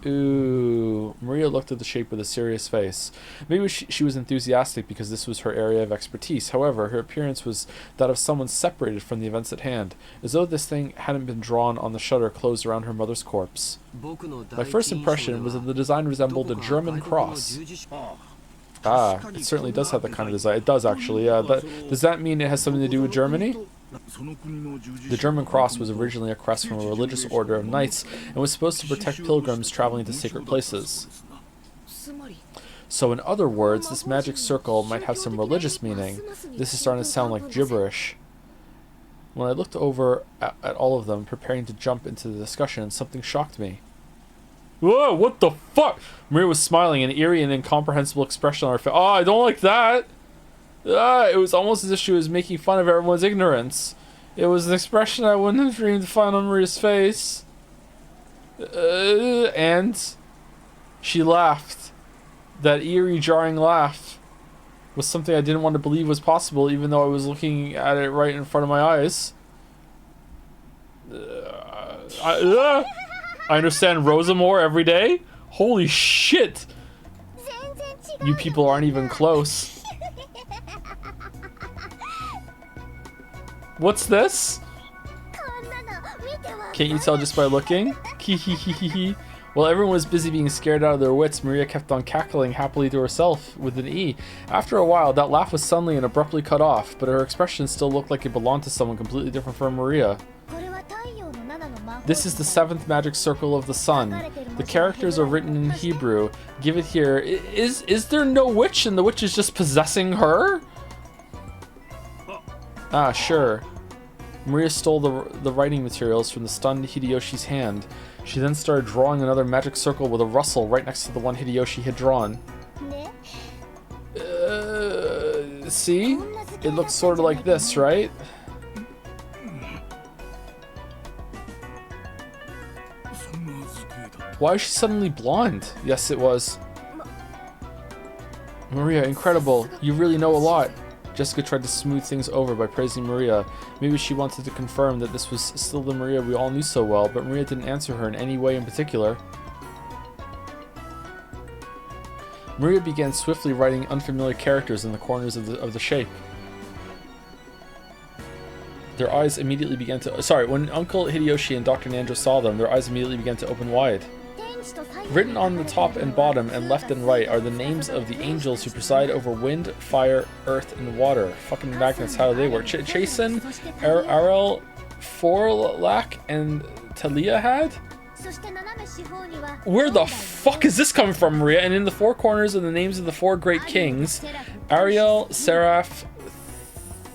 Ooh, Maria looked at the shape with a serious face. Maybe she was enthusiastic because this was her area of expertise. However, her appearance was that of someone separated from the events at hand, as though this thing hadn't been drawn on the shutter closed around her mother's corpse. My first impression was that the design resembled a German cross. Ah, it certainly does have that kind of design. It does, actually. Does that mean it has something to do with Germany? The German cross was originally a crest from a religious order of knights and was supposed to protect pilgrims traveling to sacred places. So in other words, this magic circle might have some religious meaning. This is starting to sound like gibberish. When I looked over at all of them, preparing to jump into the discussion, something shocked me. Whoa, what the fuck? Maria was smiling, an eerie and incomprehensible expression on her face. Oh, I don't like that! It was almost as if she was making fun of everyone's ignorance. It was an expression I wouldn't have dreamed to find on Maria's face. And she laughed. That eerie, jarring laugh was something I didn't want to believe was possible, even though I was looking at it right in front of my eyes. I understand Rosa more every day? Holy shit! You people aren't even close. What's this? Can't you tell just by looking? While everyone was busy being scared out of their wits, Maria kept on cackling happily to herself with an E. After a while, that laugh was suddenly and abruptly cut off, but her expression still looked like it belonged to someone completely different from Maria. This is the 7th magic circle of the sun. The characters are written in Hebrew. Give it here. Is there no witch and the witch is just possessing her? Ah, sure. Maria stole the writing materials from the stunned Hideyoshi's hand. She then started drawing another magic circle with a rustle right next to the one Hideyoshi had drawn. See? It looks sort of like this, right? Why is she suddenly blonde? Yes, it was. Maria, incredible. You really know a lot. Jessica tried to smooth things over by praising Maria. Maybe she wanted to confirm that this was still the Maria we all knew so well, but Maria didn't answer her in any way in particular. Maria began swiftly writing unfamiliar characters in the corners of the shape. Their eyes immediately began to... Sorry, when Uncle Hideyoshi and Dr. Nanjo saw them, their eyes immediately began to open wide. Written on the top and bottom and left and right are the names of the angels who preside over wind, fire, earth, and water. Fucking magnets, how do they work? Chasen, Arel, Forlak, and Talia had? Where the fuck is this coming from, Maria? And in the 4 corners are the names of the 4 great kings. Ariel, Seraph,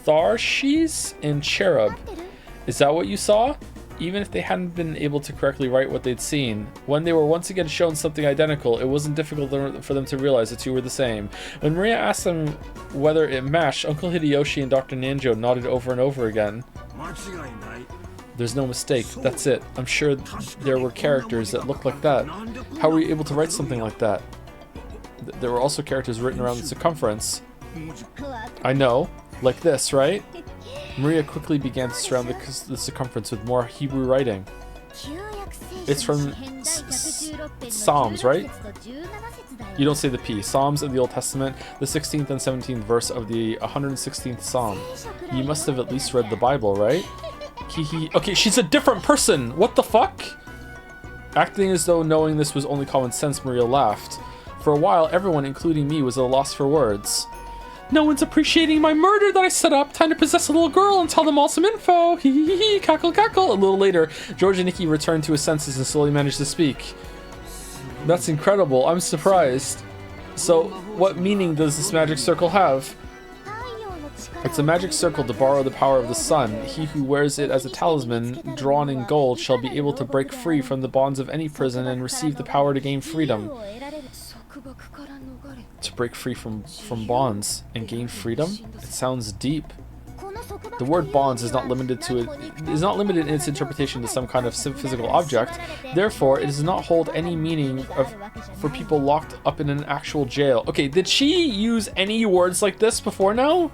Tharshis, and Cherub. Is that what you saw? Even if they hadn't been able to correctly write what they'd seen, when they were once again shown something identical, it wasn't difficult for them to realize the two were the same. When Maria asked them whether it matched, Uncle Hideyoshi and Dr. Nanjo nodded over and over again. There's no mistake, that's it. I'm sure there were characters that looked like that. How were you able to write something like that? There were also characters written around the circumference. I know, like this, right? Maria quickly began to surround the circumference with more Hebrew writing. It's from Psalms, right? You don't say the P. Psalms in the Old Testament, the 16th and 17th verse of the 116th Psalm. You must have at least read the Bible, right? Okay, she's a different person! What the fuck? Acting as though knowing this was only common sense, Maria laughed. For a while, everyone, including me, was at a loss for words. No one's appreciating my murder that I set up. Time to possess a little girl and tell them all some info. Hee hee hee, cackle cackle. A little later, George and Nikki returned to his senses and slowly managed to speak. That's incredible. I'm surprised. So, what meaning does this magic circle have? It's a magic circle to borrow the power of the sun. He who wears it as a talisman, drawn in gold, shall be able to break free from the bonds of any prison and receive the power to gain freedom. To break free from bonds and gain freedom? It sounds deep. The word bonds is not limited in its interpretation to some kind of physical object. Therefore, it does not hold any meaning for people locked up in an actual jail. Okay, did she use any words like this before now?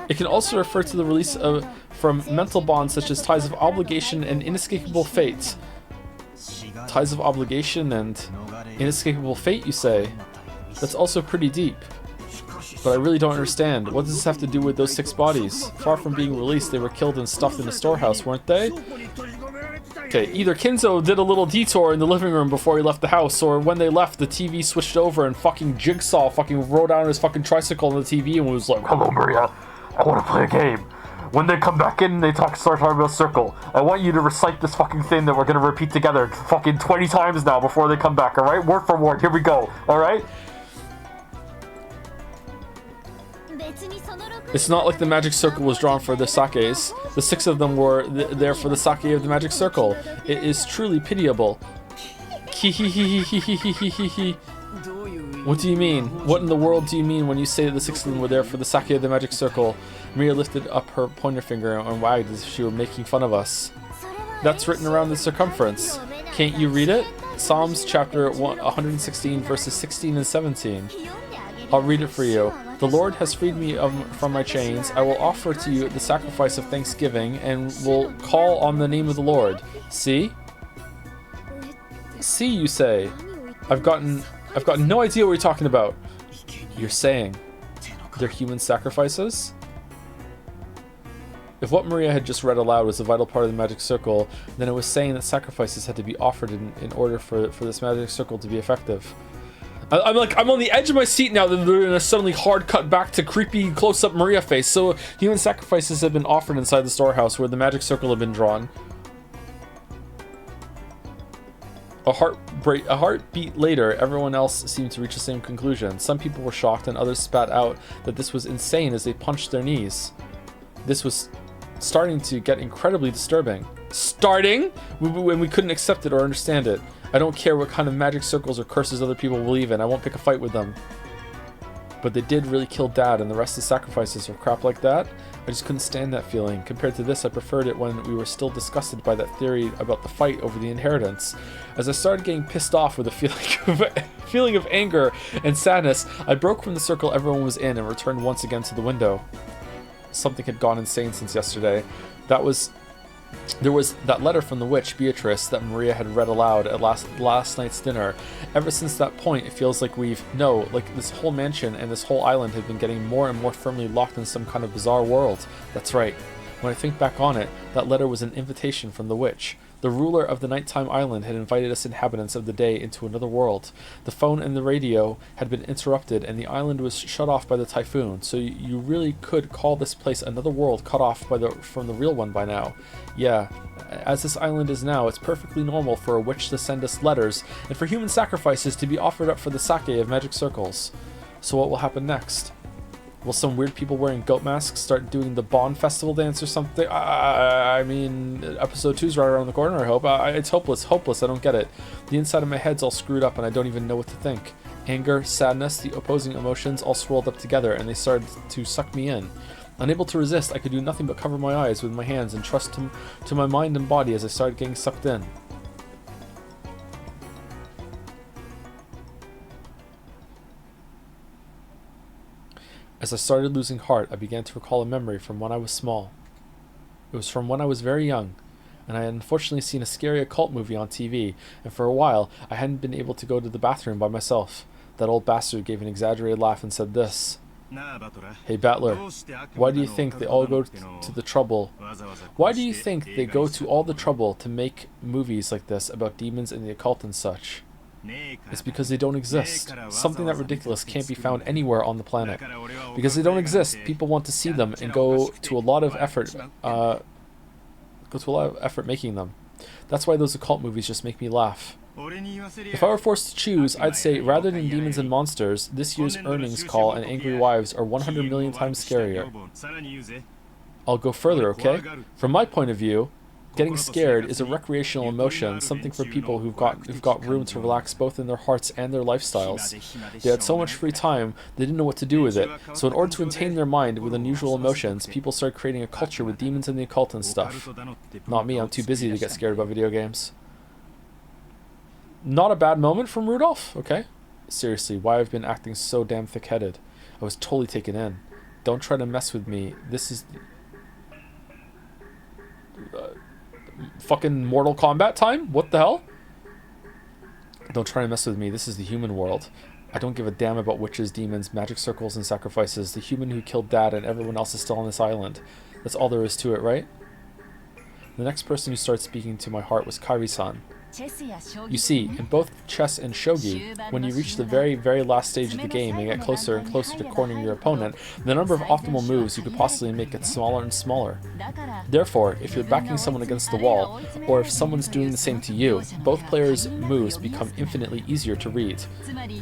It can also refer to the release from mental bonds such as ties of obligation and inescapable fate. Ties of obligation and inescapable fate, you say? That's also pretty deep. But I really don't understand. What does this have to do with those 6 bodies? Far from being released, they were killed and stuffed in a storehouse, weren't they? Okay, either Kinzo did a little detour in the living room before he left the house, or when they left, the TV switched over and fucking Jigsaw fucking rode down on his fucking tricycle on the TV and was like, "Hello, Maria. I want to play a game." When they come back in, they start talking about Circle. I want you to recite this fucking thing that we're gonna repeat together fucking 20 times now before they come back, alright? Word for word, here we go, alright? It's not like the magic circle was drawn for the sakes. The 6 of them were there for the sake of the magic circle. It is truly pitiable. What do you mean? What in the world do you mean when you say that the 6 of them were there for the sake of the magic circle? Maria lifted up her pointer finger and wagged as if she were making fun of us. That's written around the circumference. Can't you read it? Psalms chapter 116 verses 16 and 17. I'll read it for you. The Lord has freed me from my chains. I will offer to you the sacrifice of thanksgiving and will call on the name of the Lord. See? See, you say. I've got no idea what you're talking about. You're saying they're human sacrifices? If what Maria had just read aloud was a vital part of the magic circle, then it was saying that sacrifices had to be offered in order for this magic circle to be effective. I'm on the edge of my seat now that they're gonna suddenly hard cut back to creepy close-up Maria face. So human sacrifices have been offered inside the storehouse where the magic circle had been drawn. A heartbeat later, everyone else seemed to reach the same conclusion. Some people were shocked and others spat out that this was insane as they punched their knees. This was starting to get incredibly disturbing. Starting? When we couldn't accept it or understand it. I don't care what kind of magic circles or curses other people believe in. I won't pick a fight with them. But they did really kill Dad and the rest of the sacrifices or crap like that. I just couldn't stand that feeling. Compared to this, I preferred it when we were still disgusted by that theory about the fight over the inheritance. As I started getting pissed off with a feeling of anger and sadness, I broke from the circle everyone was in and returned once again to the window. Something had gone insane since yesterday. There was that letter from the witch, Beatrice, that Maria had read aloud at last night's dinner. Ever since that point, it feels like this whole mansion and this whole island have been getting more and more firmly locked in some kind of bizarre world. That's right. When I think back on it, that letter was an invitation from the witch. The ruler of the nighttime island had invited us inhabitants of the day into another world. The phone and the radio had been interrupted and the island was shut off by the typhoon, so you really could call this place another world cut off from the real one by now. Yeah, as this island is now, it's perfectly normal for a witch to send us letters and for human sacrifices to be offered up for the sake of magic circles. So what will happen next? Will some weird people wearing goat masks start doing the Bond Festival dance or something? I mean, episode 2's right around the corner, I hope. It's hopeless, I don't get it. The inside of my head's all screwed up and I don't even know what to think. Anger, sadness, the opposing emotions all swirled up together and they started to suck me in. Unable to resist, I could do nothing but cover my eyes with my hands and trust to my mind and body as I started getting sucked in. As I started losing heart, I began to recall a memory from when I was small. It was from when I was very young, and I had unfortunately seen a scary occult movie on TV, and for a while, I hadn't been able to go to the bathroom by myself. That old bastard gave an exaggerated laugh and said this. Hey Battler, why do you think they all go to the trouble? Why do you think they go to all the trouble to make movies like this about demons and the occult and such? It's because they don't exist. Something that ridiculous can't be found anywhere on the planet. Because they don't exist, people want to see them and go to a lot of effort making them. That's why those occult movies just make me laugh. If I were forced to choose, I'd say rather than demons and monsters, this year's earnings call and angry wives are 100 million times scarier. I'll go further, okay? From my point of view, getting scared is a recreational emotion, something for people who've got room to relax both in their hearts and their lifestyles. They had so much free time, they didn't know what to do with it. So in order to entertain their mind with unusual emotions, people started creating a culture with demons and the occult and stuff. Not me, I'm too busy to get scared about video games. Not a bad moment from Rudolph, okay? Seriously, why I've been acting so damn thick-headed. I was totally taken in. Don't try to mess with me. This is... fucking Mortal Kombat time? What the hell? Don't try to mess with me. This is the human world. I don't give a damn about witches, demons, magic circles, and sacrifices. The human who killed Dad and everyone else is still on this island. That's all there is to it, right? The next person who started speaking to my heart was Kairi-san. You see, in both chess and shogi, when you reach the very, very last stage of the game and get closer and closer to cornering your opponent, the number of optimal moves you could possibly make gets smaller and smaller. Therefore, if you're backing someone against the wall, or if someone's doing the same to you, both players' moves become infinitely easier to read.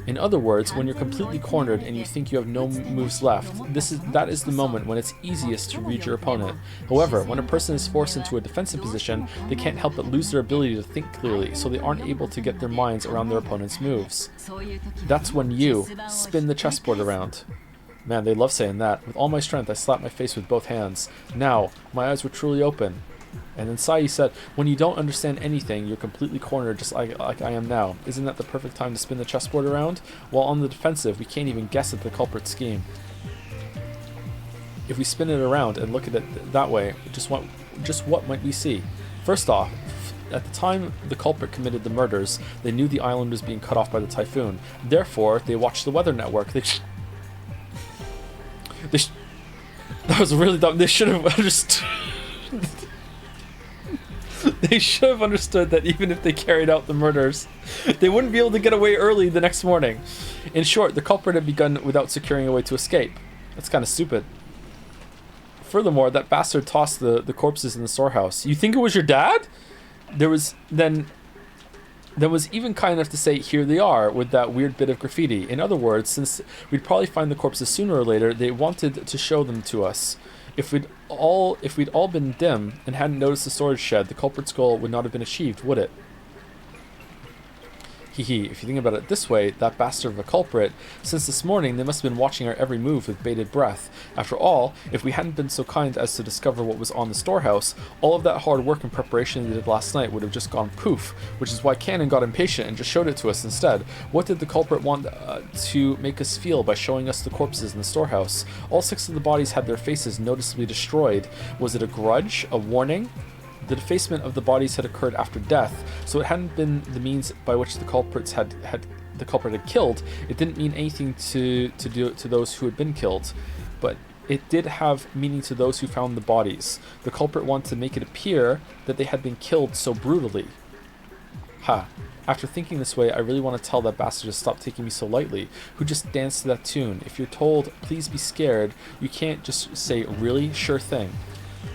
In other words, when you're completely cornered and you think you have no moves left, that is the moment when it's easiest to read your opponent. However, when a person is forced into a defensive position, they can't help but lose their ability to think clearly, so they aren't able to get their minds around their opponent's moves. That's when you spin the chessboard around. Man, they love saying that. With all my strength, I slapped my face with both hands. Now, my eyes were truly open. And then Sai said, when you don't understand anything, you're completely cornered just like I am now. Isn't that the perfect time to spin the chessboard around? While on the defensive, we can't even guess at the culprit's scheme. If we spin it around and look at it that way, just what might we see? First off, at the time the culprit committed the murders, they knew the island was being cut off by the typhoon. Therefore, they watched the weather network. That was really dumb. They should have understood. They should have understood that even if they carried out the murders, they wouldn't be able to get away early the next morning. In short, the culprit had begun without securing a way to escape. That's kind of stupid. Furthermore, that bastard tossed the corpses in the storehouse. You think it was your dad? There was even kind enough to say, here they are, with that weird bit of graffiti. In other words, since we'd probably find the corpses sooner or later, they wanted to show them to us. If we'd all been dim and hadn't noticed the storage shed, the culprit's goal would not have been achieved, would it? Hee, if you think about it this way, that bastard of a culprit, since this morning they must have been watching our every move with bated breath. After all, if we hadn't been so kind as to discover what was on the storehouse, all of that hard work and preparation they did last night would have just gone poof, which is why Cannon got impatient and just showed it to us instead. What did the culprit want to make us feel by showing us the corpses in the storehouse? All 6 of the bodies had their faces noticeably destroyed. Was it a grudge? A warning? The defacement of the bodies had occurred after death, so it hadn't been the means by which the culprit had killed. It didn't mean anything to those who had been killed, but it did have meaning to those who found the bodies. The culprit wanted to make it appear that they had been killed so brutally. Ha. After thinking this way, I really want to tell that bastard to stop taking me so lightly, who just danced to that tune. If you're told, please be scared, you can't just say, really? Sure thing.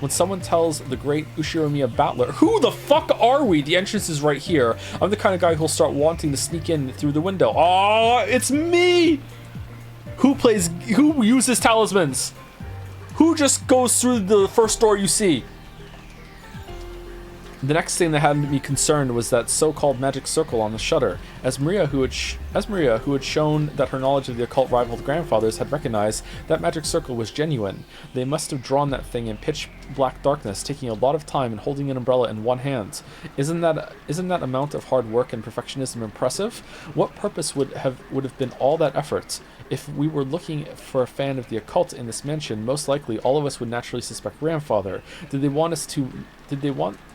When someone tells the great Ushiromiya battler, who the fuck are we? The entrance is right here. I'm the kind of guy who'll start wanting to sneak in through the window. Oh, it's me! Who uses talismans? Who just goes through the first door you see? The next thing that had me concerned was that so-called magic circle on the shutter. As Maria, who had shown that her knowledge of the occult rivaled grandfathers, had recognized that magic circle was genuine. They must have drawn that thing in pitch black darkness, taking a lot of time and holding an umbrella in one hand. Isn't that amount of hard work and perfectionism impressive? What purpose would have been all that effort? If we were looking for a fan of the occult in this mansion, most likely all of us would naturally suspect grandfather. Did they want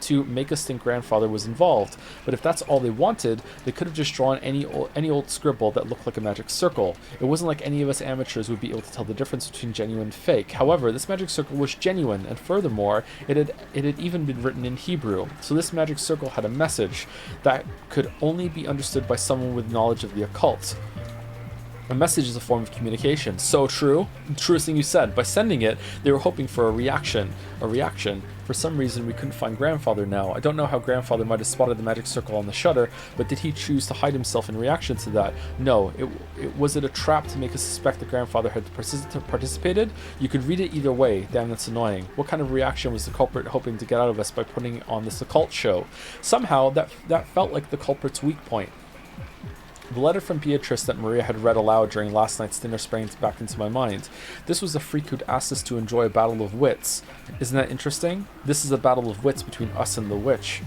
to make us think grandfather was involved? But if that's all they wanted, they could have just drawn any old scribble that looked like a magic circle. It wasn't like any of us amateurs would be able to tell the difference between genuine and fake. However, this magic circle was genuine, and furthermore, it had even been written in Hebrew. So this magic circle had a message that could only be understood by someone with knowledge of the occult. A message is a form of communication. So true. Truest thing you said. By sending it, they were hoping for a reaction. For some reason, we couldn't find grandfather now. I don't know how grandfather might have spotted the magic circle on the shutter, but did he choose to hide himself in reaction to that? No. Was it a trap to make us suspect that grandfather had participated? You could read it either way. Damn, that's annoying. What kind of reaction was the culprit hoping to get out of us by putting on this occult show? Somehow, that felt like the culprit's weak point. The letter from Beatrice that Maria had read aloud during last night's dinner sprang back into my mind. This was the freak who'd asked us to enjoy a battle of wits. Isn't that interesting? This is a battle of wits between us and the witch.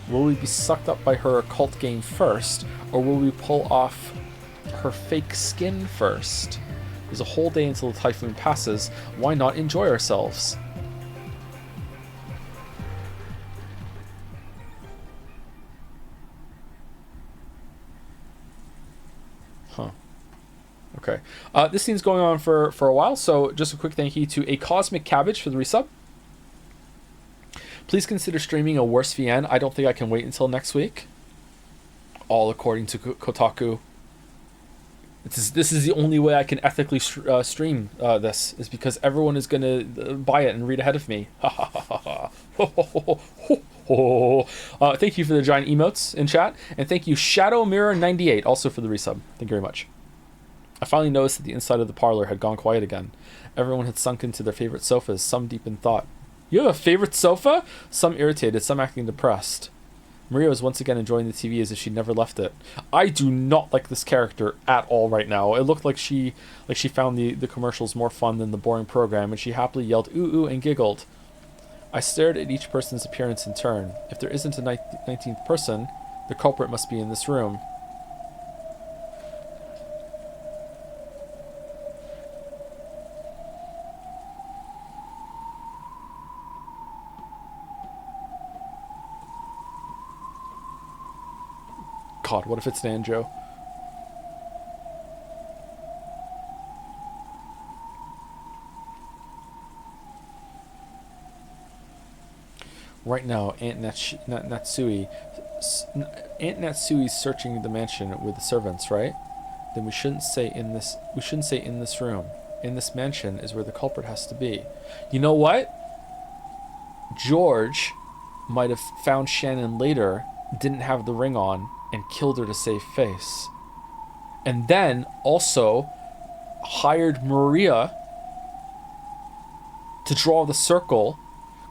Will we be sucked up by her occult game first, or will we pull off her fake skin first? There's a whole day until the typhoon passes. Why not enjoy ourselves? Huh. Okay. This scene's going on for a while, so just a quick thank you to A Cosmic Cabbage for the resub. Please consider streaming a worse VN. I don't think I can wait until next week. All according to Kotaku. This is the only way I can ethically stream this, is because everyone is going to buy it and read ahead of me. Thank you for the giant emotes in chat, and thank you Shadow Mirror 98 also for the resub. Thank you very much. I finally noticed that the inside of the parlor had gone quiet again. Everyone had sunk into their favorite sofas, some deep in thought. You have a favorite sofa? Some irritated, some acting depressed. Maria was once again enjoying the TV as if she'd never left it. I do not like this character at all right now. It looked like she found the commercials more fun than the boring program, and she happily yelled ooh ooh and giggled. I stared at each person's appearance in turn. If there isn't a 19th person, the culprit must be in this room. God, what if it's Nanjo? Right now, Aunt Natsui's searching the mansion with the servants, right? Then we shouldn't say in this room. In this mansion is where the culprit has to be. You know what? George might have found Shannon later, didn't have the ring on, and killed her to save face. And then also hired Maria to draw the circle,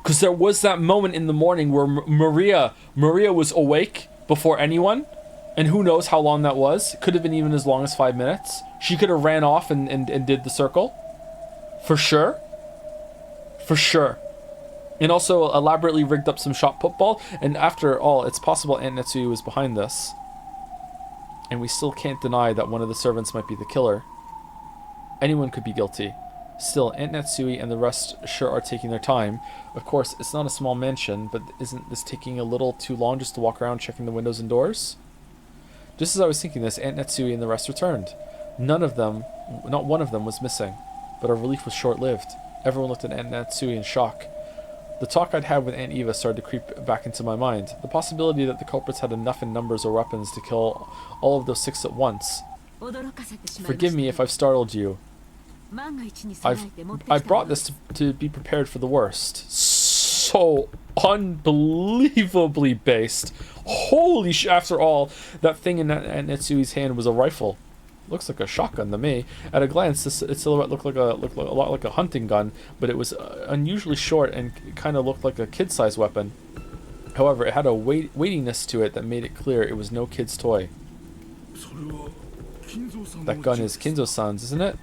because there was that moment in the morning where Maria was awake before anyone, and who knows how long that was. It could have been even as long as 5 minutes. She could have ran off and did the circle. For sure. For sure. And also elaborately rigged up some shot football. And after all, it's possible Aunt Natsui was behind this. And we still can't deny that one of the servants might be the killer. Anyone could be guilty. Still, Aunt Natsui and the rest sure are taking their time. Of course, it's not a small mansion, but isn't this taking a little too long just to walk around checking the windows and doors? Just as I was thinking this, Aunt Natsui and the rest returned. Not one of them was missing. But our relief was short-lived. Everyone looked at Aunt Natsui in shock. The talk I'd had with Aunt Eva started to creep back into my mind. The possibility that the culprits had enough in numbers or weapons to kill all of those 6 at once. Forgive me if I've startled you. I brought this to be prepared for the worst. So unbelievably based. Holy sh! After all, that thing in Aunt Natsui's hand was a rifle. Looks like a shotgun to me. At a glance, this silhouette looked a lot like a hunting gun, but it was unusually short and kind of looked like a kid-sized weapon. However, it had a weightiness to it that made it clear it was no kid's toy. That gun is Kinzo-san's, isn't it?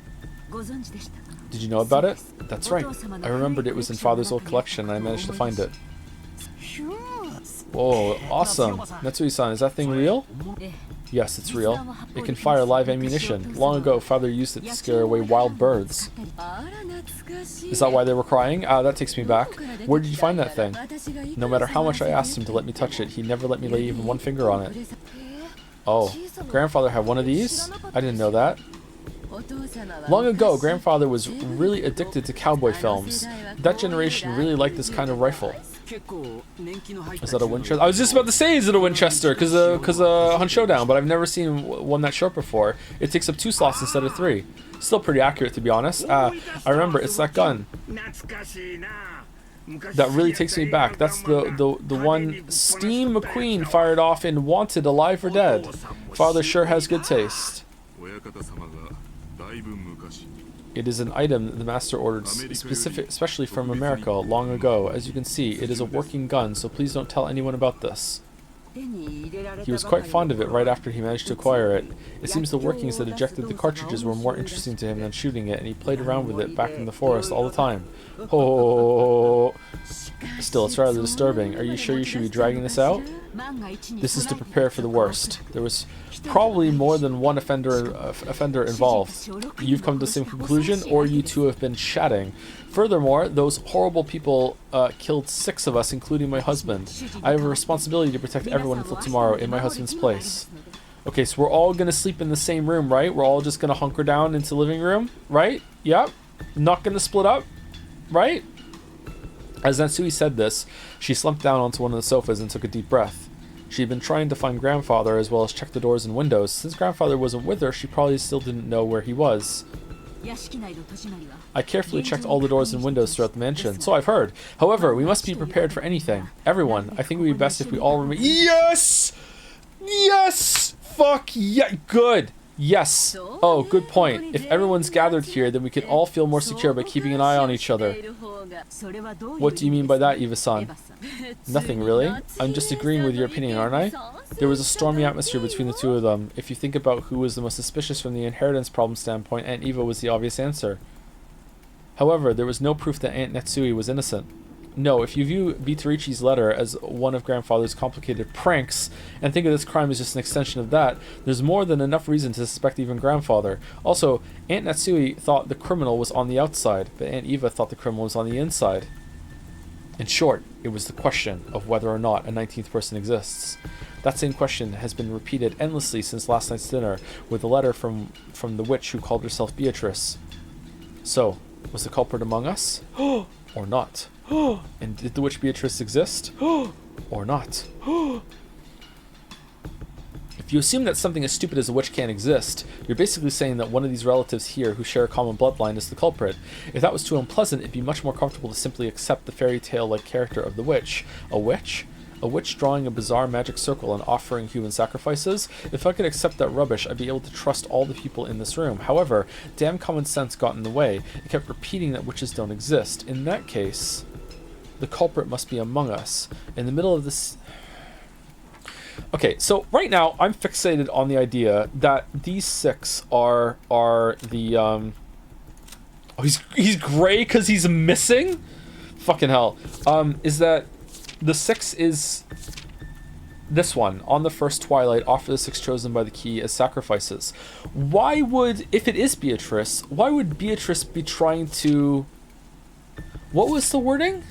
Did you know about it? That's right. I remembered it was in Father's old collection, and I managed to find it. Whoa, awesome. Natsui-san, is that thing real? Yes, it's real. It can fire live ammunition. Long ago, Father used it to scare away wild birds. Is that why they were crying? Ah, that takes me back. Where did you find that thing? No matter how much I asked him to let me touch it, he never let me lay even one finger on it. Oh, Grandfather had one of these? I didn't know that. Long ago, Grandfather was really addicted to cowboy films. That generation really liked this kind of rifle. Is that a Winchester? I was just about to say, is it a Winchester? Because Hunt Showdown, but I've never seen one that short before. It takes up 2 slots instead of 3. Still pretty accurate, to be honest. I remember, it's that gun. That really takes me back. That's the one Steve McQueen fired off in Wanted, Alive or Dead. Father sure has good taste. It is an item the master ordered especially from America long ago. As you can see, it is a working gun, so please don't tell anyone about this. He was quite fond of it right after he managed to acquire it. It seems the workings that ejected the cartridges were more interesting to him than shooting it, and he played around with it back in the forest all the time. Oh, still, it's rather disturbing. Are you sure you should be dragging this out? This is to prepare for the worst. There was probably more than one offender involved. You've come to the same conclusion, or you two have been chatting. Furthermore, those horrible people killed 6 of us, including my husband. I have a responsibility to protect everyone until tomorrow in my husband's place. Okay, so we're all going to sleep in the same room, right? We're all just going to hunker down into the living room, right? Yep. Not going to split up, right? As Natsui said this, she slumped down onto one of the sofas and took a deep breath. She had been trying to find Grandfather as well as check the doors and windows. Since Grandfather wasn't with her, she probably still didn't know where he was. I carefully checked all the doors and windows throughout the mansion, so I've heard. However, we must be prepared for anything. Everyone, I think it would be best if we all remain— Yes! Yes! Fuck yeah! Good! Yes. Oh, good point. If everyone's gathered here, then we can all feel more secure by keeping an eye on each other. What do you mean by that, Eva-san? Nothing, really. I'm just agreeing with your opinion, aren't I? There was a stormy atmosphere between the two of them. If you think about who was the most suspicious from the inheritance problem standpoint, Aunt Eva was the obvious answer. However, there was no proof that Aunt Natsui was innocent. No, if you view Vitorichi's letter as one of Grandfather's complicated pranks, and think of this crime as just an extension of that, there's more than enough reason to suspect even Grandfather. Also, Aunt Natsui thought the criminal was on the outside, but Aunt Eva thought the criminal was on the inside. In short, it was the question of whether or not a 19th person exists. That same question has been repeated endlessly since last night's dinner, with a letter from the witch who called herself Beatrice. So, was the culprit among us? Or not? And did the witch Beatrice exist? Or not? If you assume that something as stupid as a witch can't exist, you're basically saying that one of these relatives here who share a common bloodline is the culprit. If that was too unpleasant, it'd be much more comfortable to simply accept the fairy tale-like character of the witch. A witch? A witch drawing a bizarre magic circle and offering human sacrifices? If I could accept that rubbish, I'd be able to trust all the people in this room. However, damn common sense got in the way. It kept repeating that witches don't exist. In that case, the culprit must be among us. In the middle of this... Okay, so right now, I'm fixated on the idea that these 6 are the... Oh, he's gray because he's missing? Fucking hell. Is that... The 6 is this one. On the first twilight, offer the 6 chosen by the key as sacrifices. Why would, if it is Beatrice, why would Beatrice be trying to... What was the wording?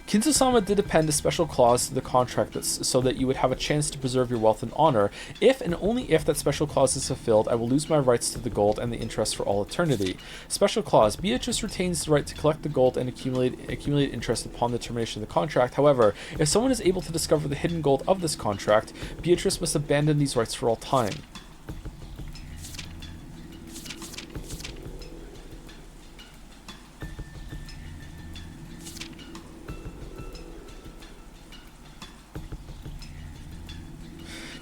Kinzo-sama did append a special clause to the contract so that you would have a chance to preserve your wealth and honor. If and only if that special clause is fulfilled, I will lose my rights to the gold and the interest for all eternity. Special clause. Beatrice retains the right to collect the gold and accumulate interest upon the termination of the contract. However, if someone is able to discover the hidden gold of this contract, Beatrice must abandon these rights for all time.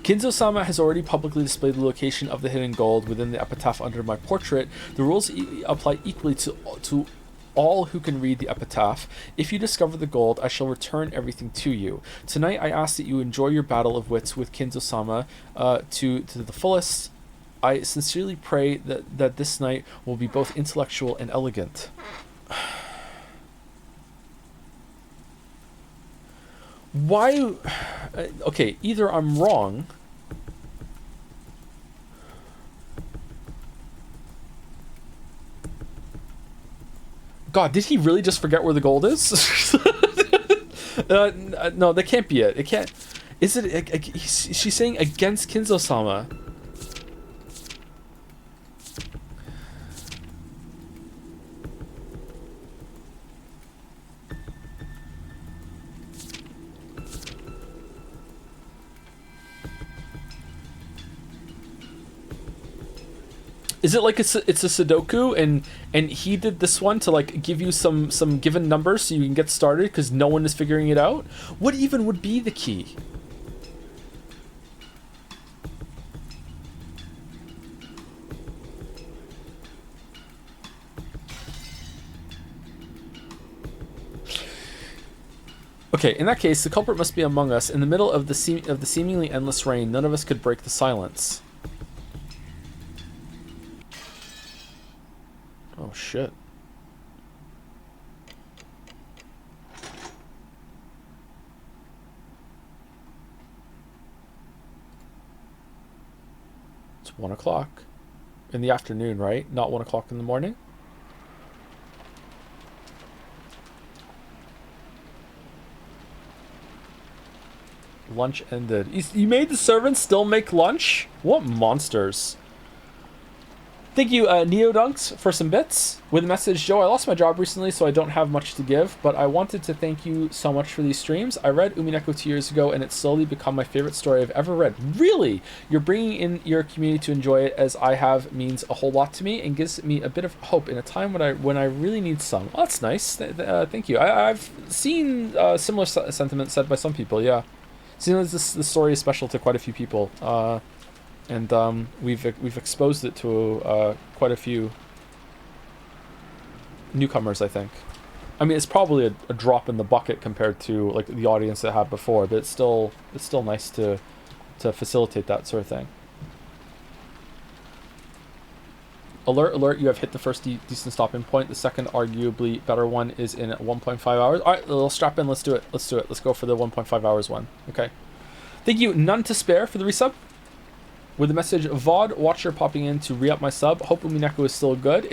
Kinzo-sama has already publicly displayed the location of the hidden gold within the epitaph under my portrait. The rules apply equally to all who can read the epitaph. If you discover the gold, I shall return everything to you. Tonight, I ask that you enjoy your battle of wits with Kinzo-sama to the fullest. I sincerely pray that this night will be both intellectual and elegant. Why? Okay, either I'm wrong. God, did he really just forget where the gold is? No, that can't be it. It can't. Is it? She's saying against Kinzo-sama. Is it like it's a Sudoku and he did this one to like give you some given numbers so you can get started because no one is figuring it out? What even would be the key? Okay, in that case, the culprit must be among us. In the middle of the seemingly endless rain, none of us could break the silence. Oh shit. It's 1 o'clock in the afternoon, right? Not 1 o'clock in the morning? Lunch ended. You made the servants still make lunch? What monsters? Thank you, Neodunks, for some bits. With a message, Joe, I lost my job recently, so I don't have much to give, but I wanted to thank you so much for these streams. I read Umineko 2 years ago, and it's slowly become my favorite story I've ever read. Really? You're bringing in your community to enjoy it, as I have, means a whole lot to me, and gives me a bit of hope in a time when I really need some. Oh, that's nice. Thank you. I've seen similar sentiments said by some people, yeah. Seems this story is special to quite a few people, and we've exposed it to quite a few newcomers, I think. I mean, it's probably a drop in the bucket compared to like the audience that I had before, but it's still nice to facilitate that sort of thing. Alert, alert, you have hit the first decent stopping point. The second, arguably better one, is in 1.5 hours. All right, let's strap in. Let's do it. Let's do it. Let's go for the 1.5 hours one. Okay. Thank you, None to Spare, for the resub. With the message, VOD Watcher popping in to re-up my sub. Hope Umineko is still good.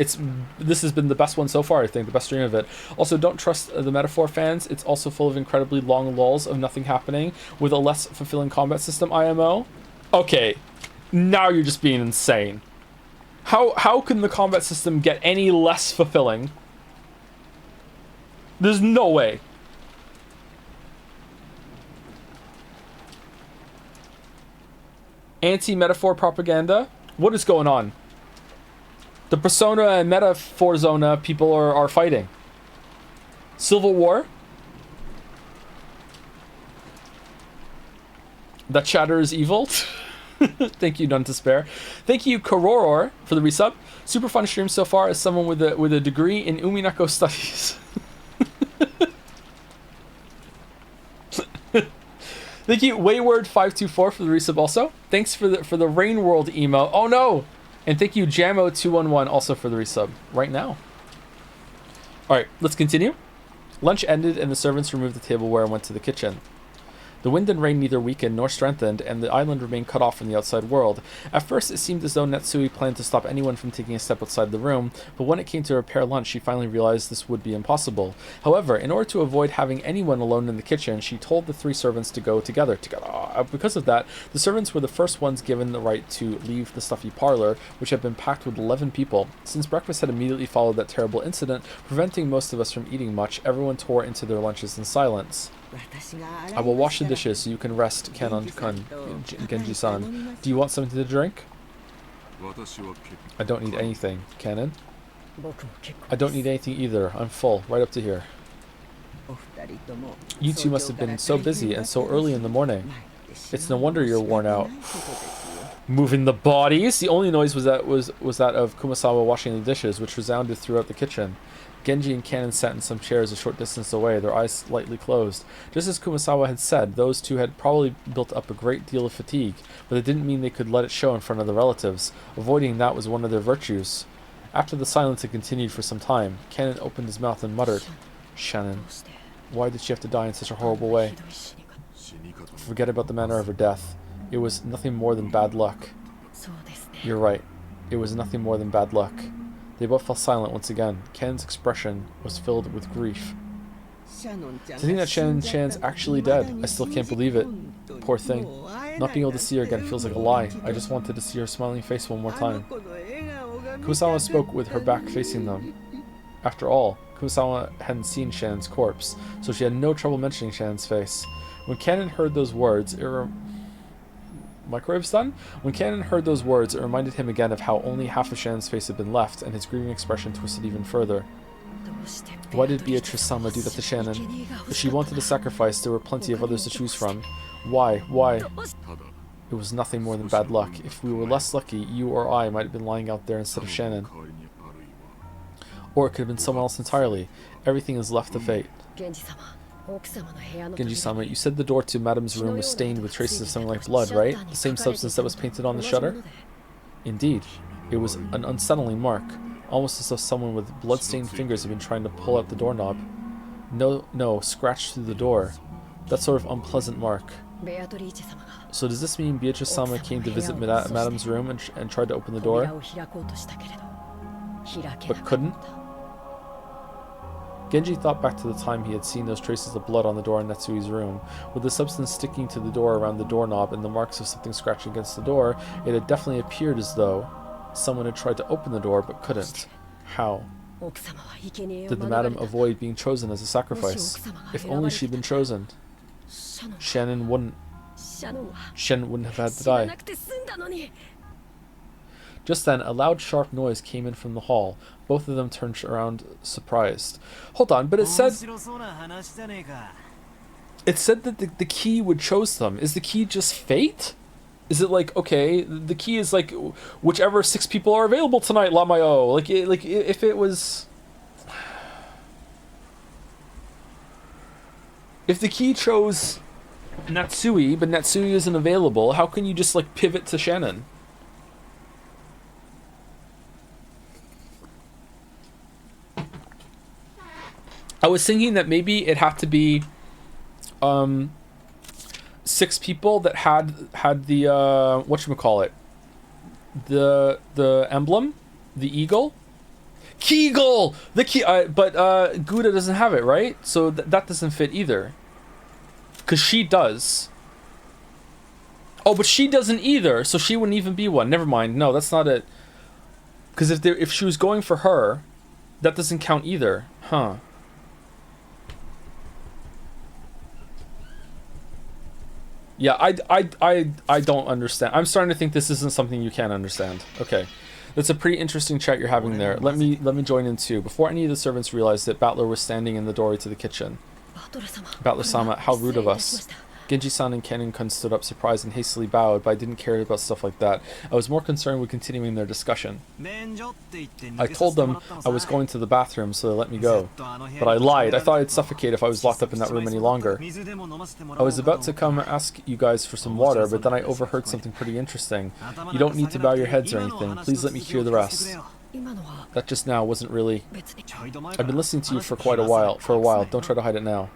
This has been the best one so far, I think, the best stream of it. Also, don't trust the Metaphor fans. It's also full of incredibly long lulls of nothing happening with a less fulfilling combat system, IMO. Okay, now you're just being insane. How can the combat system get any less fulfilling? There's no way. Anti-metaphor propaganda? What is going on? The Persona and Metaphor Zona people are fighting. Civil War? That chatter is evil? Thank you, None to Spare. Thank you, Kororor, for the resub. Super fun stream so far as someone with a degree in Umineko studies. Thank you, Wayward524, for the resub also. Thanks for the Rain World emo. Oh no! And thank you, Jamo211, also for the resub. Right now. Alright, let's continue. Lunch ended and the servants removed the tableware and went to the kitchen. The wind and rain neither weakened nor strengthened, and the island remained cut off from the outside world. At first, it seemed as though Netsui planned to stop anyone from taking a step outside the room, but when it came to prepare lunch, she finally realized this would be impossible. However, in order to avoid having anyone alone in the kitchen, she told the three servants to go together. Because of that, the servants were the first ones given the right to leave the stuffy parlor, which had been packed with 11 people. Since breakfast had immediately followed that terrible incident, preventing most of us from eating much, everyone tore into their lunches in silence. I will wash the dishes so you can rest, Kanon-kun, Genji-san. Do you want something to drink? I don't need anything, Kanon. I don't need anything either. I'm full, right up to here. You two must have been so busy and so early in the morning. It's no wonder you're worn out. Moving the bodies! The only noise was that of Kumasawa washing the dishes, which resounded throughout the kitchen. Genji and Kanon sat in some chairs a short distance away, their eyes slightly closed. Just as Kumasawa had said, those two had probably built up a great deal of fatigue, but it didn't mean they could let it show in front of the relatives. Avoiding that was one of their virtues. After the silence had continued for some time, Kanon opened his mouth and muttered, "Shannon, why did she have to die in such a horrible way? Forget about the manner of her death. It was nothing more than bad luck." You're right. It was nothing more than bad luck. They both fell silent once again. Ken's expression was filled with grief. To think that Shannon-chan's actually dead, I still can't believe it. Poor thing. Not being able to see her again feels like a lie. I just wanted to see her smiling face one more time. Kumasawa spoke with her back facing them. After all, Kumasawa hadn't seen Shannon's corpse, so she had no trouble mentioning Shannon's face. When Kanon heard those words, Microwave's done? When Kanon heard those words, it reminded him again of how only half of Shannon's face had been left, and his grieving expression twisted even further. Why did Beatrice-sama do that to Shannon? If she wanted a sacrifice, there were plenty of others to choose from. Why? Why? It was nothing more than bad luck. If we were less lucky, you or I might have been lying out there instead of Shannon. Or it could have been someone else entirely. Everything is left to fate. Genji-sama, you said the door to Madame's room was stained with traces of something like blood, right? The same substance that was painted on the shutter? Indeed. It was an unsettling mark, almost as though someone with blood-stained fingers had been trying to pull out the doorknob. No, scratched through the door. That sort of unpleasant mark. So does this mean Beatrice-sama came to visit Madame's room and tried to open the door? But couldn't? Genji thought back to the time he had seen those traces of blood on the door in Netsui's room. With the substance sticking to the door around the doorknob and the marks of something scratching against the door, it had definitely appeared as though someone had tried to open the door but couldn't. How? Did the madam avoid being chosen as a sacrifice? If only she'd been chosen. Shannon wouldn't have had to die. Just then, a loud, sharp noise came in from the hall. Both of them turned around, surprised. Hold on, but it said... It said that the key would chose them. Is the key just fate? Is it like, okay, the key is like whichever 6 people are available tonight, Lamayo? Like if it was, if the key chose Natsui, but Natsui isn't available, how can you just like pivot to Shannon? I was thinking that maybe it had to be 6 people that had the whatchamacallit, the emblem, the eagle, Keagle, the key, but Gouda doesn't have it, right? So that doesn't fit either, because she does. Oh, but she doesn't either, so she wouldn't even be one. Never mind. No, that's not it. Because if she was going for her, that doesn't count either, huh? Yeah, I don't understand. I'm starting to think this isn't something you can understand. Okay. That's a pretty interesting chat you're having there. Let me join in too. Before any of the servants realized it, Battler was standing in the doorway to the kitchen. Battler-sama, how rude of us. Genji-san and Kennen-kun stood up surprised and hastily bowed, but I didn't care about stuff like that. I was more concerned with continuing their discussion. I told them I was going to the bathroom, so they let me go. But I lied. I thought I'd suffocate if I was locked up in that room any longer. I was about to come ask you guys for some water, but then I overheard something pretty interesting. You don't need to bow your heads or anything. Please let me hear the rest. That just now wasn't really... I've been listening to you for a while. Don't try to hide it now.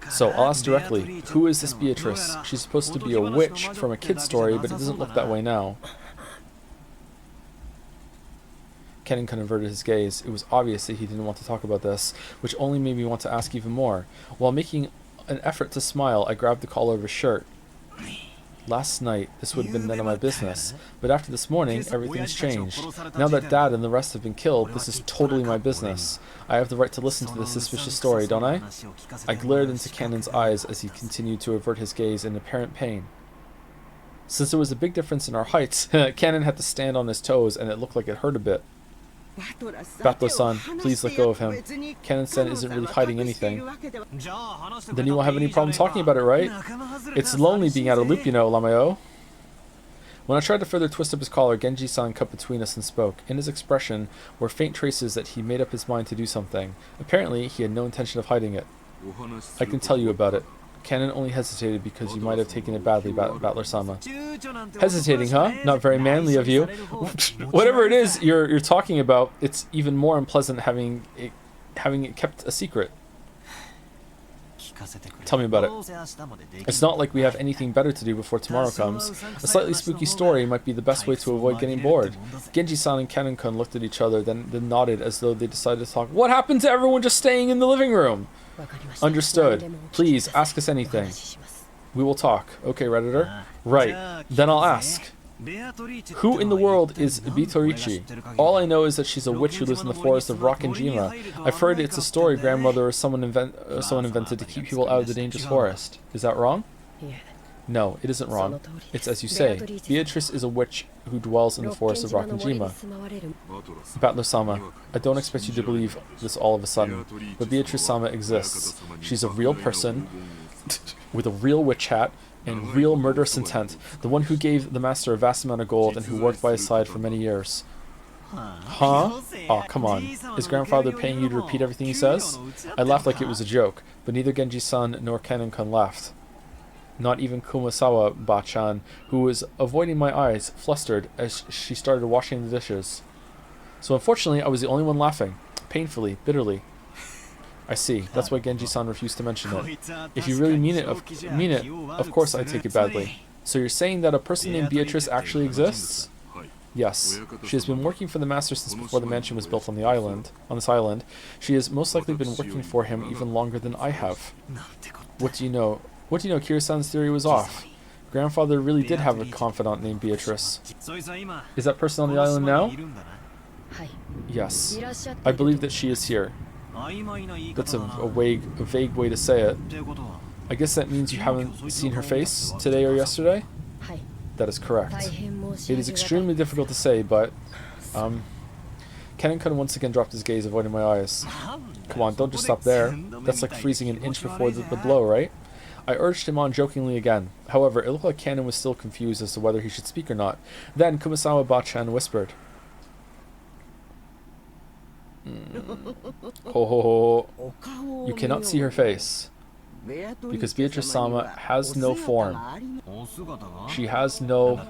So, I'll ask directly, who is this Beatrice? She's supposed to be a witch from a kid's story, but it doesn't look that way now. Kennen averted his gaze. It was obvious that he didn't want to talk about this, which only made me want to ask even more. While making an effort to smile, I grabbed the collar of his shirt. Last night, this would have been none of my business, but after this morning, everything's changed. Now that Dad and the rest have been killed, this is totally my business. I have the right to listen to this suspicious story, don't I? I glared into Kennen's eyes as he continued to avert his gaze in apparent pain. Since there was a big difference in our heights, Kennen had to stand on his toes, and it looked like it hurt a bit. Battler-san, please let go of him. Kennen-san isn't really hiding anything. Then you won't have any problem talking about it, right? It's lonely being out of loop, you know, Lamayo. When I tried to further twist up his collar, Genji-san cut between us and spoke. In his expression were faint traces that he made up his mind to do something. Apparently, he had no intention of hiding it. I can tell you about it. Kennen only hesitated because you might have taken it badly, Battler-sama. Hesitating, huh? Not very manly of you. Whatever it is you're talking about, it's even more unpleasant having it kept a secret. Tell me about it. It's not like we have anything better to do before tomorrow comes. A slightly spooky story might be the best way to avoid getting bored. Genji-san and Kennen-kun looked at each other, then nodded as though they decided to talk. What happened to everyone just staying in the living room? Understood. Please, ask us anything. We will talk. Okay, Redditor? Right. Then I'll ask. Who in the world is Bitorichi? All I know is that she's a witch who lives in the forest of Rokken Jima. I've heard it's a story grandmother or someone invented to keep people out of the dangerous forest. Is that wrong? No, it isn't wrong. It's as you say. Beatrice is a witch who dwells in the forest of Rokken Jima. Battler-sama, I don't expect you to believe this all of a sudden, but Beatrice-sama exists. She's a real person with a real witch hat and real murderous intent, the one who gave the master a vast amount of gold and who worked by his side for many years. Huh? Oh, come on. Is grandfather paying you to repeat everything he says? I laughed like it was a joke, but neither Genji-san nor Kennen-kun laughed. Not even Kumasawa-ba-chan, who was avoiding my eyes, flustered as she started washing the dishes. So unfortunately, I was the only one laughing. Painfully, bitterly. I see. That's why Genji-san refused to mention it. If you really mean it, of course I take it badly. So you're saying that a person named Beatrice actually exists? Yes. She has been working for the master since before the mansion was built on this island. She has most likely been working for him even longer than I have. What do you know? Kira-san's theory was off. Grandfather really did have a confidant named Beatrice. Is that person on the island now? Yes. I believe that she is here. That's a vague way to say it. I guess that means you haven't seen her face today or yesterday? That is correct. It is extremely difficult to say, but Kennan once again dropped his gaze, avoiding my eyes. Come on, don't just stop there. That's like freezing an inch before the blow, right? I urged him on jokingly again. However, it looked like Cannon was still confused as to whether he should speak or not. Then Kumasawa Bachan whispered. Ho ho ho. You cannot see her face. Because Beatrice-sama has no form. She has no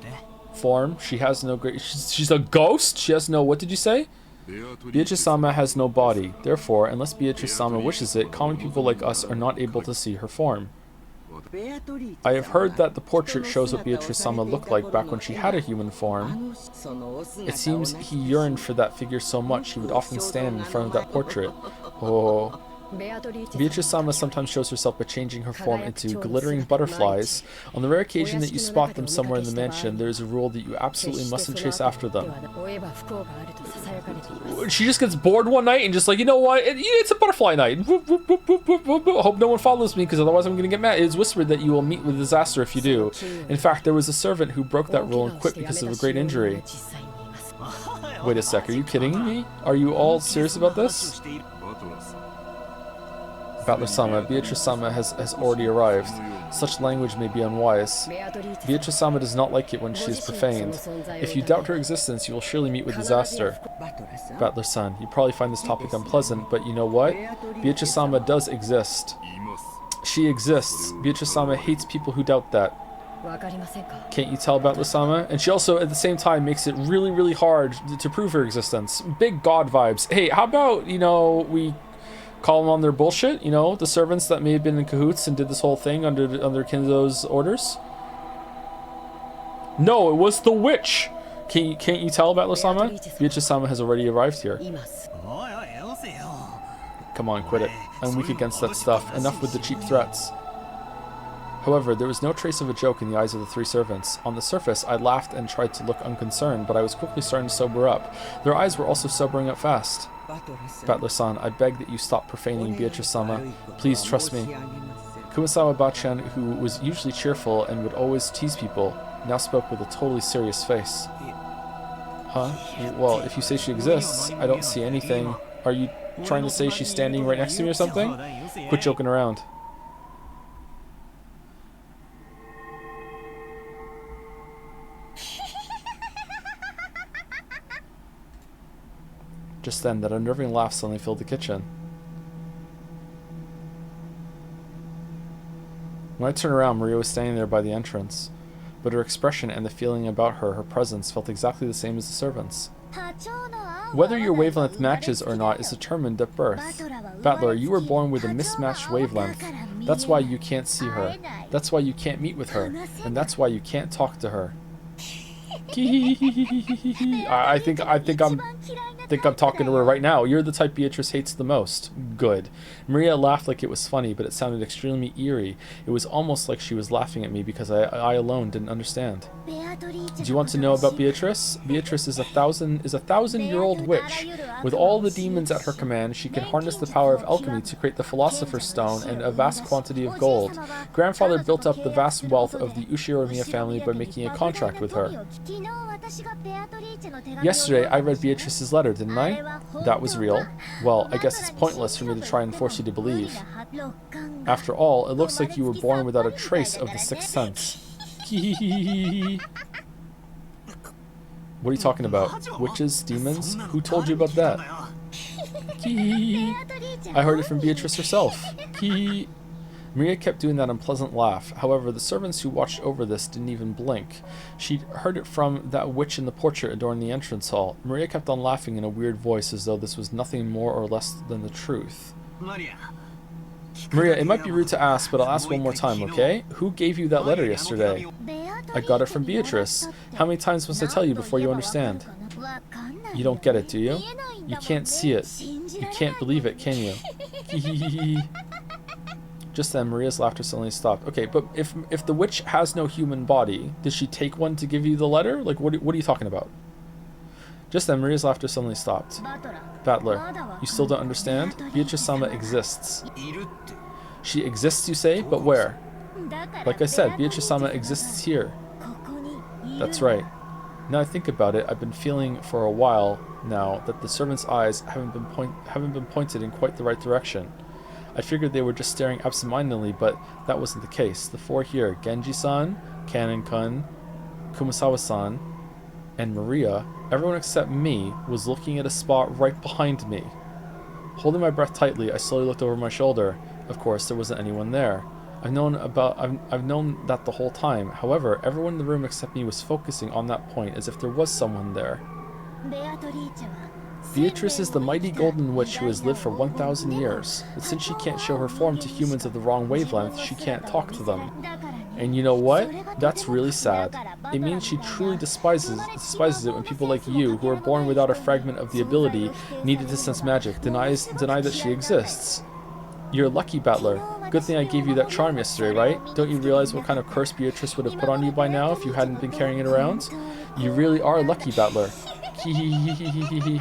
form. She has no great... She's a ghost? She has no... What did you say? Beatrice-sama has no body. Therefore, unless Beatrice-sama wishes it, common people like us are not able to see her form. I have heard that the portrait shows what Beatrice-sama looked like back when she had a human form. It seems he yearned for that figure so much he would often stand in front of that portrait. Oh... Beatrice-sama sometimes shows herself by changing her form into glittering butterflies. On the rare occasion that you spot them somewhere in the mansion, there is a rule that you absolutely mustn't chase after them. She just gets bored one night and just like, you know what, it's a butterfly night. Hope no one follows me because otherwise I'm going to get mad. It is whispered that you will meet with disaster if you do. In fact, there was a servant who broke that rule and quit because of a great injury. Wait a sec, are you kidding me? Are you all serious about this? Battler-sama, Beatrice-sama has already arrived. Such language may be unwise. Beatrice-sama does not like it when she is profaned. If you doubt her existence, you will surely meet with disaster. Battler-san, you probably find this topic unpleasant, but you know what? Beatrice-sama does exist. She exists. Beatrice-sama hates people who doubt that. Can't you tell, Battler-sama? And she also, at the same time, makes it really, really hard to prove her existence. Big god vibes. Hey, how about, you know, we... call them on their bullshit, you know, the servants that may have been in cahoots and did this whole thing under Kinzo's orders. No, it was the witch. Can't you tell, Battler-sama? Beatrice-sama has already arrived here. Come on, quit it. I'm weak against that stuff. Enough with the cheap threats. However, there was no trace of a joke in the eyes of the three servants. On the surface, I laughed and tried to look unconcerned, but I was quickly starting to sober up. Their eyes were also sobering up fast. Battler-san, I beg that you stop profaning Beatrice-sama. Please trust me. Kumasawa Bachan, who was usually cheerful and would always tease people, now spoke with a totally serious face. Huh? Well, if you say she exists, I don't see anything. Are you trying to say she's standing right next to me or something? Quit joking around. Just then, that unnerving laugh suddenly filled the kitchen. When I turned around, Maria was standing there by the entrance. But her expression and the feeling about her presence, felt exactly the same as the servants. Whether your wavelength matches or not is determined at birth. Battler, you were born with a mismatched wavelength. That's why you can't see her. That's why you can't meet with her. And that's why you can't talk to her. I think I'm talking to her right now. You're the type Beatrice hates the most. Good. Maria laughed like it was funny, but it sounded extremely eerie. It was almost like she was laughing at me because I alone didn't understand. Do you want to know about Beatrice? Beatrice is a thousand-year-old witch. With all the demons at her command, she can harness the power of alchemy to create the Philosopher's Stone and a vast quantity of gold. Grandfather built up the vast wealth of the Ushiromia family by making a contract with her. Yesterday, I read Beatrice's letter, didn't I? That was real. Well, I guess it's pointless for me to try and force you to believe. After all, it looks like you were born without a trace of the sixth sense. What are you talking about? Witches? Demons? Who told you about that? I heard it from Beatrice herself. Maria kept doing that unpleasant laugh. However, the servants who watched over this didn't even blink. She'd heard it from that witch in the portrait adorning the entrance hall. Maria kept on laughing in a weird voice as though this was nothing more or less than the truth. Maria, it might be rude to ask, but I'll ask one more time, okay? Who gave you that letter yesterday? I got it from Beatrice. How many times must I tell you before you understand? You don't get it, do you? You can't see it. You can't believe it, can you? Just then, Maria's laughter suddenly stopped. Okay, but if the witch has no human body, did she take one to give you the letter? Like, what are you talking about? Just then, Maria's laughter suddenly stopped. Battler, you still don't understand? Beatrice-sama exists. She exists, you say? But where? Like I said, Beatrice-sama exists here. That's right. Now I think about it, I've been feeling for a while now that the servants' eyes haven't been pointed in quite the right direction. I figured they were just staring absentmindedly, but that wasn't the case. The four here, Genji-san, Kanon-kun, Kumasawa-san, and Maria, everyone except me, was looking at a spot right behind me. Holding my breath tightly, I slowly looked over my shoulder. Of course, there wasn't anyone there. I've known that the whole time. However, everyone in the room except me was focusing on that point as if there was someone there. Beatrice is the mighty golden witch who has lived for 1,000 years. But since she can't show her form to humans of the wrong wavelength, she can't talk to them. And you know what? That's really sad. It means she truly despises it when people like you, who are born without a fragment of the ability needed to sense magic, deny that she exists. You're lucky, Battler. Good thing I gave you that charm yesterday, right? Don't you realize what kind of curse Beatrice would have put on you by now if you hadn't been carrying it around? You really are lucky, Battler. Hee.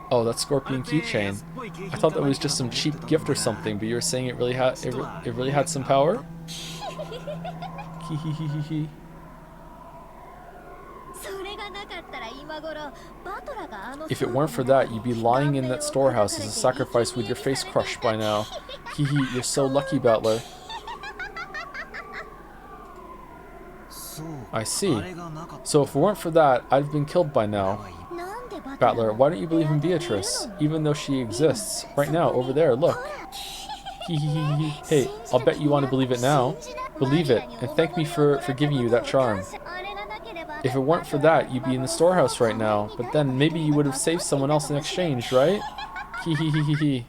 Oh, that scorpion keychain. I thought that was just some cheap gift or something, but you were saying it really had some power? Hee. If it weren't for that, you'd be lying in that storehouse as a sacrifice with your face crushed by now. Hee, you're so lucky, Battler. I see. So if it weren't for that, I'd have been killed by now. Battler, why don't you believe in Beatrice? Even though she exists. Right now, over there, look. Hee. Hey, I'll bet you want to believe it now. Believe it, and thank me for giving you that charm. If it weren't for that, you'd be in the storehouse right now, but then maybe you would have saved someone else in exchange, right? Hee.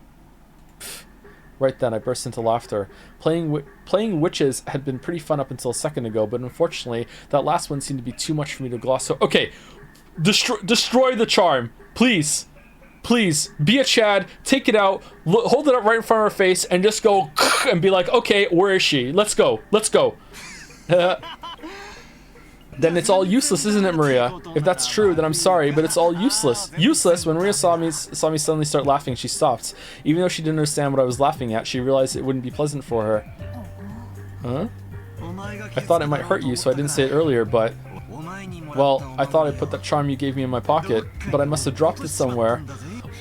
Right then, I burst into laughter. Playing witches had been pretty fun up until a second ago, but unfortunately, that last one seemed to be too much for me to gloss over. Okay, destroy the charm, please. Please, be a Chad, take it out, hold it up right in front of her face, and just go and be like, okay, where is she? Let's go. Then it's all useless, isn't it, Maria? If that's true, then I'm sorry, but it's all useless. Useless? When Maria saw me suddenly start laughing, she stopped. Even though she didn't understand what I was laughing at, she realized it wouldn't be pleasant for her. Huh? I thought it might hurt you, so I didn't say it earlier, but... Well, I thought I put that charm you gave me in my pocket, but I must have dropped it somewhere.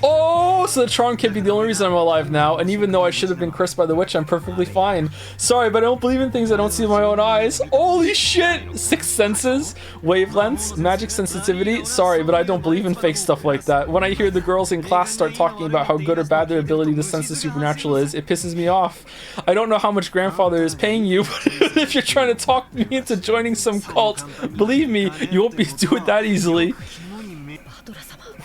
Oh, so the charm can't be the only reason I'm alive now, and even though I should have been cursed by the witch, I'm perfectly fine. Sorry, but I don't believe in things I don't see with my own eyes. Holy shit! Sixth senses, wavelengths, magic sensitivity. Sorry, but I don't believe in fake stuff like that. When I hear the girls in class start talking about how good or bad their ability to sense the supernatural is, it pisses me off. I don't know how much grandfather is paying you, but if you're trying to talk me into joining some cult, believe me, you won't be able to do it that easily.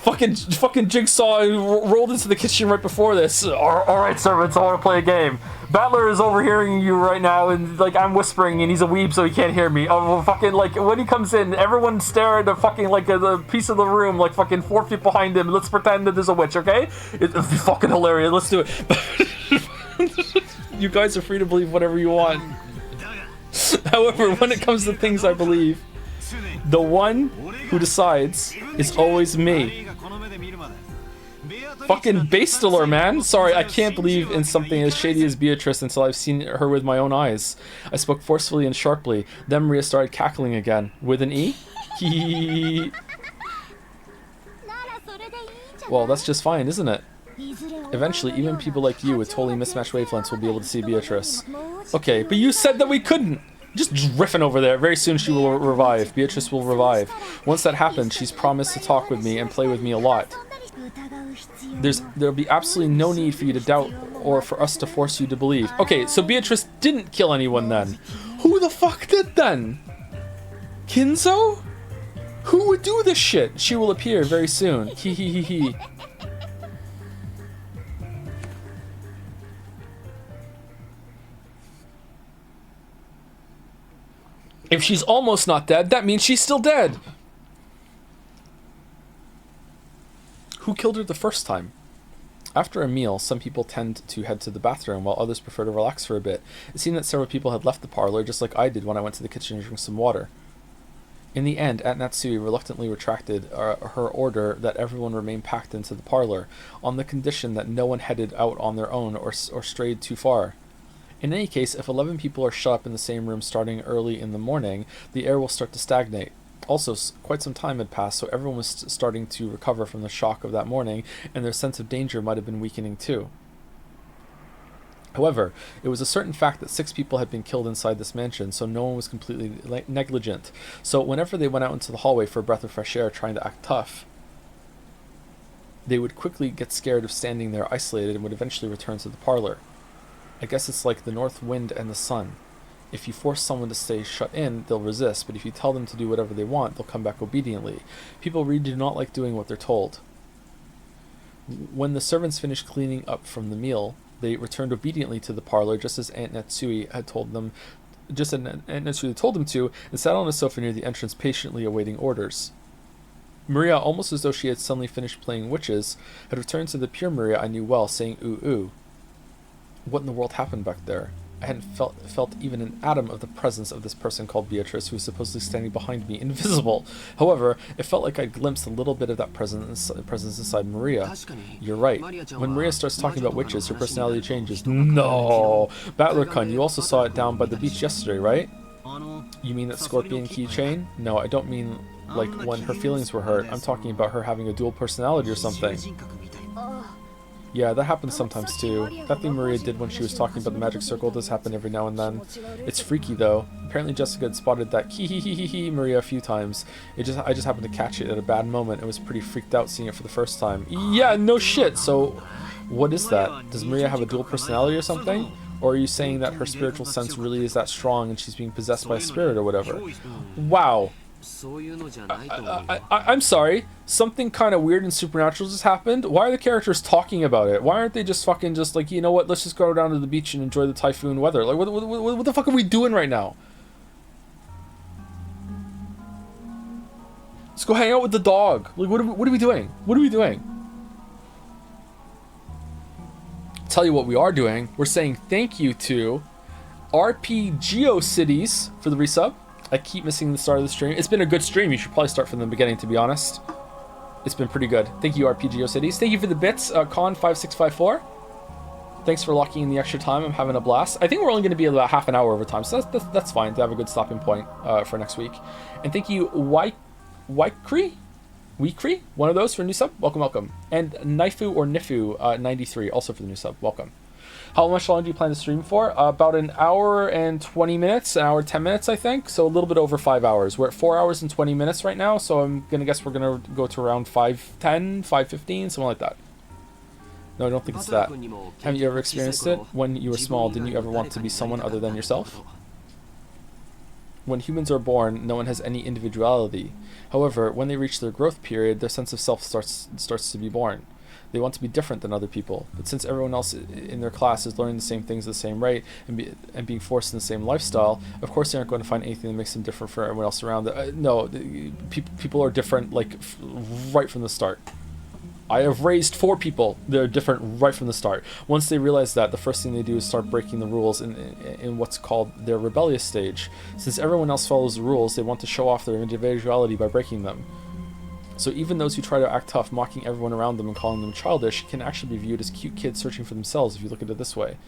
Fucking Jigsaw rolled into the kitchen right before this. Alright, servants, I want to play a game. Battler is overhearing you right now, and like I'm whispering, and he's a weeb, so he can't hear me. Oh, fucking like when he comes in, everyone stare at the fucking like the piece of the room, like fucking 4 feet behind him. Let's pretend that there's a witch, okay? It'll be fucking hilarious. Let's do it. You guys are free to believe whatever you want. However, when it comes to things I believe, the one who decides is always me. Fucking Bastiller, man. Sorry, I can't believe in something as shady as Beatrice until I've seen her with my own eyes. I spoke forcefully and sharply. Then Maria started cackling again. With an E? Hee. Well, that's just fine, isn't it? Eventually, even people like you with totally mismatched wavelengths will be able to see Beatrice. Okay, but you said that we couldn't! Just riffing over there. Very soon she will revive. Beatrice will revive. Once that happens, she's promised to talk with me and play with me a lot. There'll be absolutely no need for you to doubt or for us to force you to believe. Okay, so Beatrice didn't kill anyone then. Who the fuck did then? Kinzo? Who would do this shit? She will appear very soon. Hee. If she's almost not dead, that means she's still dead. Who killed her the first time? After a meal, some people tend to head to the bathroom, while others prefer to relax for a bit. It seemed that several people had left the parlor, just like I did when I went to the kitchen to drink some water. In the end, Aunt Natsui reluctantly retracted her order that everyone remain packed into the parlor, on the condition that no one headed out on their own or strayed too far. In any case, if 11 people are shut up in the same room starting early in the morning, the air will start to stagnate. Also, quite some time had passed, so everyone was starting to recover from the shock of that morning, and their sense of danger might have been weakening too. However, it was a certain fact that 6 people had been killed inside this mansion, so no one was completely negligent. So whenever they went out into the hallway for a breath of fresh air trying to act tough, they would quickly get scared of standing there isolated and would eventually return to the parlor. I guess it's like the north wind and the sun. If you force someone to stay shut in, they'll resist, but if you tell them to do whatever they want, they'll come back obediently. People really do not like doing what they're told. When the servants finished cleaning up from the meal, they returned obediently to the parlor, just as Aunt Natsui had told them, to, and sat on a sofa near the entrance, patiently awaiting orders. Maria, almost as though she had suddenly finished playing witches, had returned to the pure Maria I knew well, saying ooh ooh. What in the world happened back there? I hadn't felt even an atom of the presence of this person called Beatrice, who was supposedly standing behind me, invisible. However, it felt like I'd glimpsed a little bit of that presence inside Maria. You're right. When Maria starts talking about witches, her personality changes. No! Battler-kun, you also saw it down by the beach yesterday, right? You mean that scorpion keychain? No, I don't mean like when her feelings were hurt. I'm talking about her having a dual personality or something. Yeah, that happens sometimes too. That thing Maria did when she was talking about the magic circle does happen every now and then. It's freaky though. Apparently Jessica had spotted that hee Maria a few times. I just happened to catch it at a bad moment and was pretty freaked out seeing it for the first time. Yeah, no shit. So what is that? Does Maria have a dual personality or something? Or are you saying that her spiritual sense really is that strong and she's being possessed by a spirit or whatever? Wow. I'm sorry. Something kind of weird and supernatural just happened. Why are the characters talking about it? Why aren't they just fucking just like, you know what, let's just go down to the beach and enjoy the typhoon weather? Like, what the fuck are we doing right now? Let's go hang out with the dog. Like, what are we doing? What are we doing? Tell you what we are doing. We're saying thank you to RP Cities for the resub. I keep missing the start of the stream. It's been a good stream. You should probably start from the beginning, to be honest. It's been pretty good. Thank you, RPG Cities. Thank you for the bits, Con5654. Thanks for locking in the extra time. I'm having a blast. I think we're only going to be about half an hour over time, so that's fine to have a good stopping point for next week. And thank you, Weekri, one of those for a new sub. Welcome, welcome. And Nifu or Nifu 93, also for the new sub. Welcome. How much longer do you plan to stream for? About an hour and 20 minutes, an hour and 10 minutes, I think. So a little bit over 5 hours. We're at 4 hours and 20 minutes right now, so I'm going to guess we're going to go to around 5:10, 5:15, something like that. No, I don't think it's that. Haven't you ever experienced it? When you were small, didn't you ever want to be someone other than yourself? When humans are born, no one has any individuality. However, when they reach their growth period, their sense of self starts to be born. They want to be different than other people, but since everyone else in their class is learning the same things at the same rate and being forced in the same lifestyle, of course they aren't going to find anything that makes them different from everyone else around. No, people are different, like, right from the start. I have raised 4 people. They're different right from the start. Once they realize that, the first thing they do is start breaking the rules in what's called their rebellious stage. Since everyone else follows the rules, they want to show off their individuality by breaking them. So even those who try to act tough, mocking everyone around them and calling them childish, can actually be viewed as cute kids searching for themselves if you look at it this way.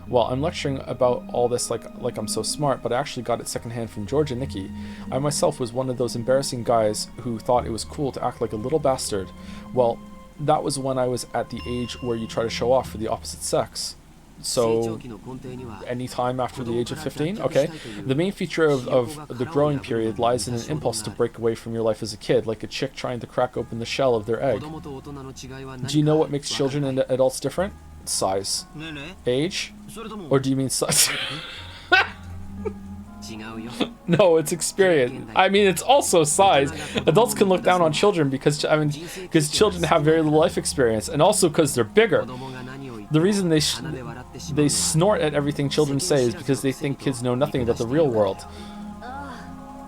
Well, I'm lecturing about all this like I'm so smart, but I actually got it secondhand from George and Nikki. I myself was one of those embarrassing guys who thought it was cool to act like a little bastard. Well, that was when I was at the age where you try to show off for the opposite sex. So, any time after the age of 15? Okay. The main feature of the growing period lies in an impulse to break away from your life as a kid, like a chick trying to crack open the shell of their egg. Do you know what makes children and adults different? Size. Age? Or do you mean size? No, it's experience. I mean, it's also size. Adults can look down on children because children have very little life experience, and also because they're bigger. The reason they snort at everything children say is because they think kids know nothing about the real world.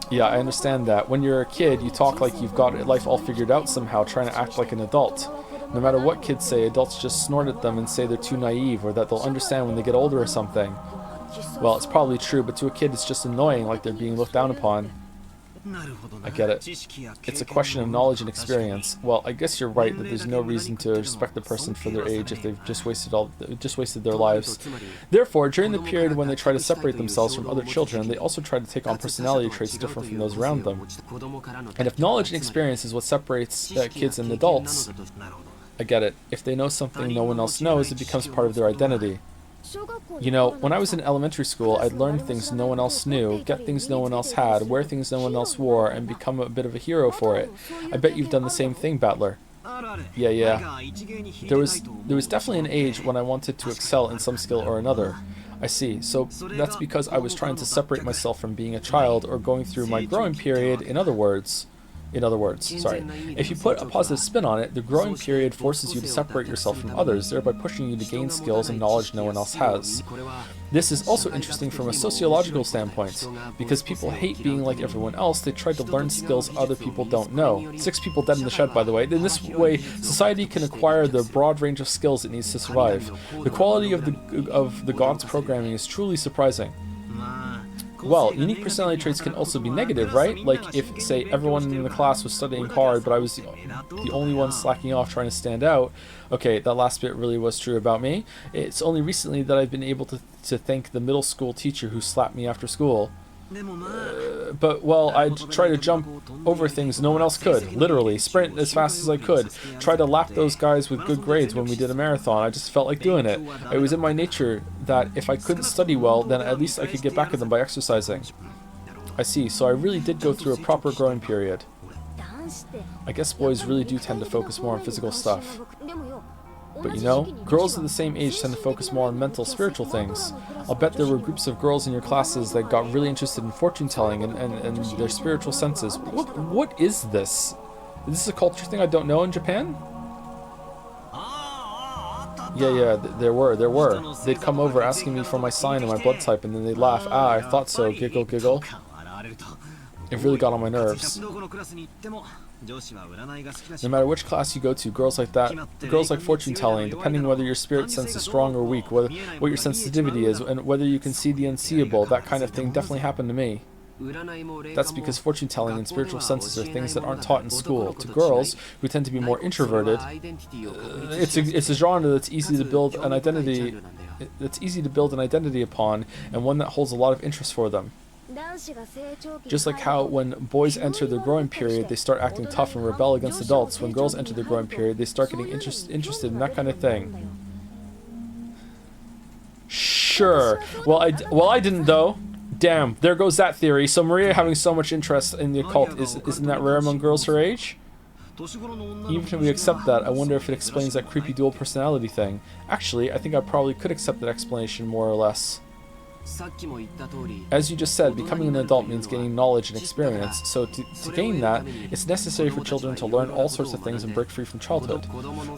Yeah, I understand that. When you're a kid, you talk like you've got life all figured out somehow, trying to act like an adult. No matter what kids say, adults just snort at them and say they're too naive, or that they'll understand when they get older or something. Well, it's probably true, but to a kid it's just annoying, like they're being looked down upon. I get it. It's a question of knowledge and experience. Well, I guess you're right that there's no reason to respect the person for their age if they've just wasted their lives. Therefore, during the period when they try to separate themselves from other children, they also try to take on personality traits different from those around them. And if knowledge and experience is what separates kids and adults, I get it. If they know something no one else knows, it becomes part of their identity. You know, when I was in elementary school, I'd learn things no one else knew, get things no one else had, wear things no one else wore, and become a bit of a hero for it. I bet you've done the same thing, Battler. Yeah. There was definitely an age when I wanted to excel in some skill or another. I see. So that's because I was trying to separate myself from being a child or going through my growing period. In other words, if you put a positive spin on it, the growing period forces you to separate yourself from others, thereby pushing you to gain skills and knowledge no one else has. This is also interesting from a sociological standpoint, because people hate being like everyone else. They try to learn skills other people don't know. 6 people dead in the shed, by the way. In this way, society can acquire the broad range of skills it needs to survive. The quality of the gods' programming is truly surprising. Well, unique personality traits can also be negative, right? Like if, say, everyone in the class was studying hard, but I was the only one slacking off trying to stand out. Okay, that last bit really was true about me. It's only recently that I've been able to thank the middle school teacher who slapped me after school. But, well, I'd try to jump over things no one else could. Literally, sprint as fast as I could. Try to lap those guys with good grades when we did a marathon. I just felt like doing it. It was in my nature that if I couldn't study well, then at least I could get back at them by exercising. I see, so I really did go through a proper growing period. I guess boys really do tend to focus more on physical stuff. But you know, girls of the same age tend to focus more on mental, spiritual things. I'll bet there were groups of girls in your classes that got really interested in fortune telling and their spiritual senses. What is this? Is this a culture thing I don't know in Japan? Yeah, there were. They'd come over asking me for my sign and my blood type, and then they'd laugh. Ah, I thought so, giggle, giggle. It really got on my nerves. No matter which class you go to, girls like fortune telling, depending whether your spirit sense is strong or weak, what your sensitivity is, and whether you can see the unseeable. That kind of thing definitely happened to me. That's because fortune telling and spiritual senses are things that aren't taught in school. To girls, who tend to be more introverted, it's a genre that's easy to build an identity upon, and one that holds a lot of interest for them. Just like how when boys enter their growing period, they start acting tough and rebel against adults, when girls enter their growing period, they start getting interested in that kind of thing. Sure. Well, I didn't though. Damn, there goes that theory. So Maria having so much interest in the occult, isn't that rare among girls her age? Even if we accept that, I wonder if it explains that creepy dual personality thing. Actually, I think I probably could accept that explanation more or less. As you just said, becoming an adult means gaining knowledge and experience, so to gain that, it's necessary for children to learn all sorts of things and break free from childhood.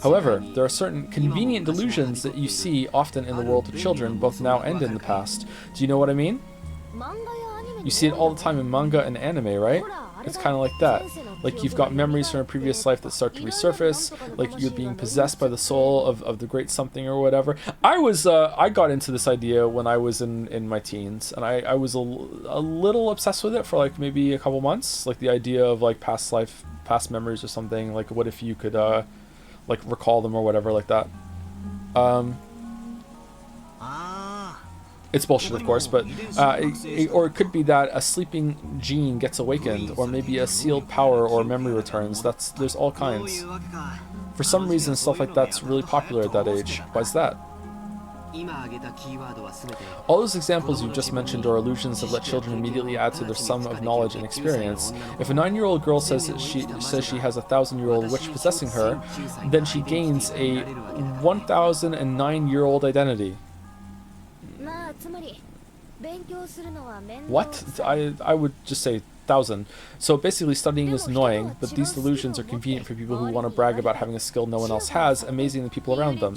However, there are certain convenient delusions that you see often in the world of children, both now and in the past. Do you know what I mean? You see it all the time in manga and anime, right? It's kind of like that. Like you've got memories from a previous life that start to resurface, like you're being possessed by the soul of the great something or whatever. I got into this idea when I was in my teens, and I was a little obsessed with it for like maybe a couple months, like the idea of like past memories or something, like what if you could like recall them or whatever like that. It's bullshit, of course, but or it could be that a sleeping gene gets awakened, or maybe a sealed power or memory returns. There's all kinds. For some reason, stuff like that's really popular at that age. Why's that? All those examples you just mentioned are illusions that let children immediately add to their sum of knowledge and experience. If a 9-year-old girl says she has a 1,000-year-old witch possessing her, then she gains a 1,009-year-old identity. What? I would just say 1,000. So basically studying is annoying, but these delusions are convenient for people who want to brag about having a skill no one else has, amazing the people around them.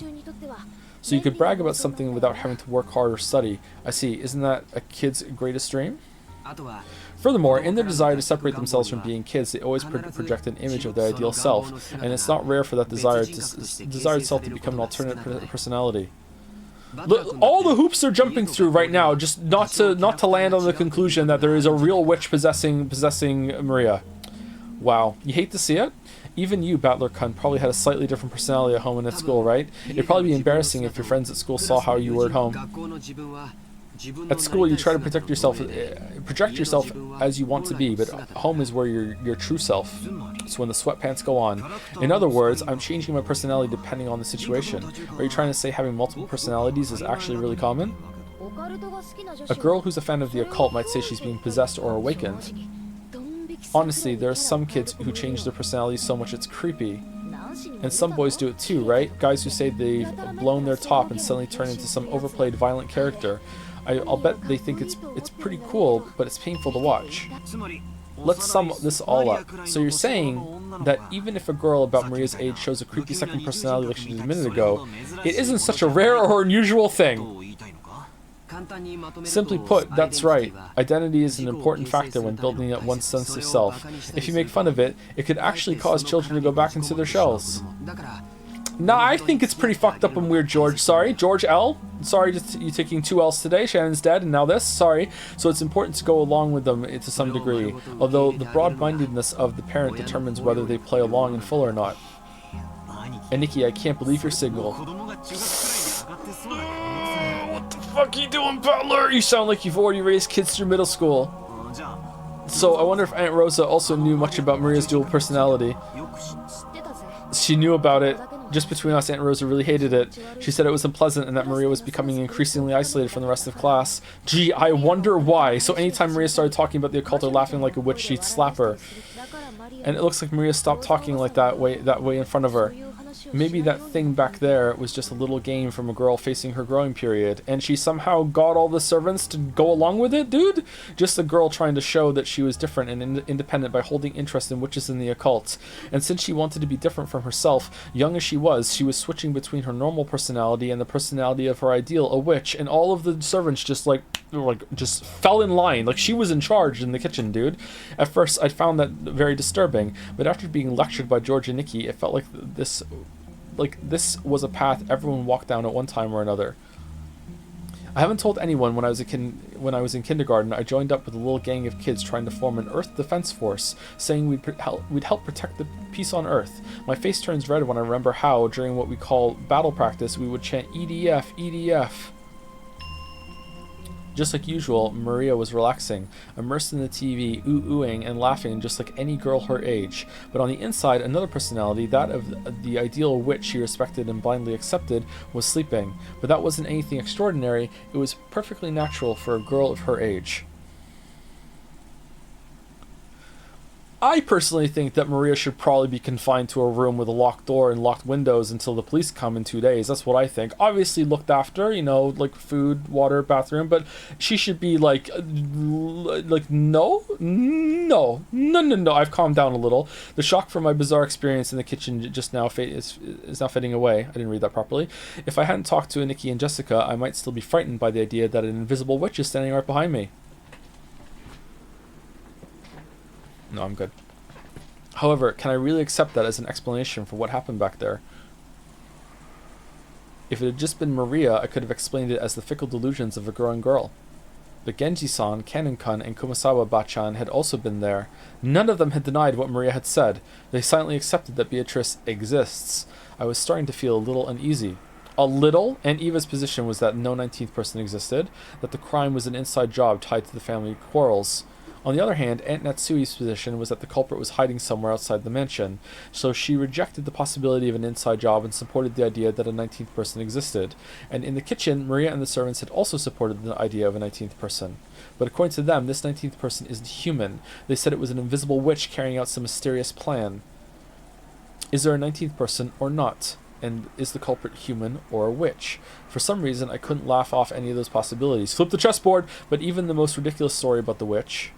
So you could brag about something without having to work hard or study. I see. Isn't that a kid's greatest dream? Furthermore, in their desire to separate themselves from being kids, they always project an image of their ideal self, and it's not rare for that desired self to become an alternate personality. All the hoops they're jumping through right now, just not to land on the conclusion that there is a real witch possessing Maria. Wow, you hate to see it? Even you, Battler Kun, probably had a slightly different personality at home and at school, right? It'd probably be embarrassing if your friends at school saw how you were at home. At school, you try to project yourself as you want to be, but home is where your true self. It's when the sweatpants go on. In other words, I'm changing my personality depending on the situation. Are you trying to say having multiple personalities is actually really common? A girl who's a fan of the occult might say she's being possessed or awakened. Honestly, there are some kids who change their personalities so much it's creepy. And some boys do it too, right? Guys who say they've blown their top and suddenly turn into some overplayed violent character. I'll bet they think it's pretty cool, but it's painful to watch. Let's sum this all up. So you're saying that even if a girl about Maria's age shows a creepy second personality like she did a minute ago, it isn't such a rare or unusual thing. Simply put, that's right. Identity is an important factor when building up one's sense of self. If you make fun of it, it could actually cause children to go back into their shells. Nah, I think it's pretty fucked up and weird, George. Sorry, George L. Sorry, just you taking 2 L's today. Shannon's dead, and now this. Sorry. So it's important to go along with them to some degree, although the broad-mindedness of the parent determines whether they play along in full or not. And Nikki, I can't believe your signal. What the fuck are you doing, Butler? You sound like you've already raised kids through middle school. So I wonder if Aunt Rosa also knew much about Maria's dual personality. She knew about it. Just between us, Aunt Rosa really hated it. She said it was unpleasant and that Maria was becoming increasingly isolated from the rest of class. Gee, I wonder why. So anytime Maria started talking about the occult or laughing like a witch, she'd slap her. And it looks like Maria stopped talking like that way in front of her. Maybe that thing back there was just a little game from a girl facing her growing period, and she somehow got all the servants to go along with it, dude? Just a girl trying to show that she was different and independent by holding interest in witches and the occult. And since she wanted to be different from herself, young as she was switching between her normal personality and the personality of her ideal, a witch, and all of the servants just just fell in line. Like she was in charge in the kitchen, dude. At first, I found that very disturbing, but after being lectured by George and Nikki, it felt like this was a path everyone walked down at one time or another. I haven't told anyone when I was in kindergarten. I joined up with a little gang of kids trying to form an Earth Defense Force, saying we'd help protect the peace on Earth. My face turns red when I remember how, during what we call battle practice, we would chant EDF, EDF. Just like usual, Maria was relaxing, immersed in the TV, ooh-ooing and laughing just like any girl her age. But on the inside, another personality, that of the ideal witch she respected and blindly accepted, was sleeping. But that wasn't anything extraordinary, it was perfectly natural for a girl of her age. I personally think that Maria should probably be confined to a room with a locked door and locked windows until the police come in 2 days. That's what I think. Obviously looked after, like food, water, bathroom, but she should be no. I've calmed down a little. The shock from my bizarre experience in the kitchen just now is now fading away. I didn't read that properly. If I hadn't talked to Nikki and Jessica, I might still be frightened by the idea that an invisible witch is standing right behind me. No, I'm good. However, can I really accept that as an explanation for what happened back there? If it had just been Maria, I could have explained it as the fickle delusions of a growing girl. But Genji-san, Kanon-kun, and Kumasawa-bachan had also been there. None of them had denied what Maria had said. They silently accepted that Beatrice exists. I was starting to feel a little uneasy. A little, and Eva's position was that no 19th person existed, that the crime was an inside job tied to the family quarrels. On the other hand, Aunt Natsui's position was that the culprit was hiding somewhere outside the mansion, so she rejected the possibility of an inside job and supported the idea that a 19th person existed. And in the kitchen, Maria and the servants had also supported the idea of a 19th person. But according to them, this 19th person isn't human. They said it was an invisible witch carrying out some mysterious plan. Is there a 19th person or not? And is the culprit human or a witch? For some reason, I couldn't laugh off any of those possibilities. Flip the chessboard! But even the most ridiculous story about the witch...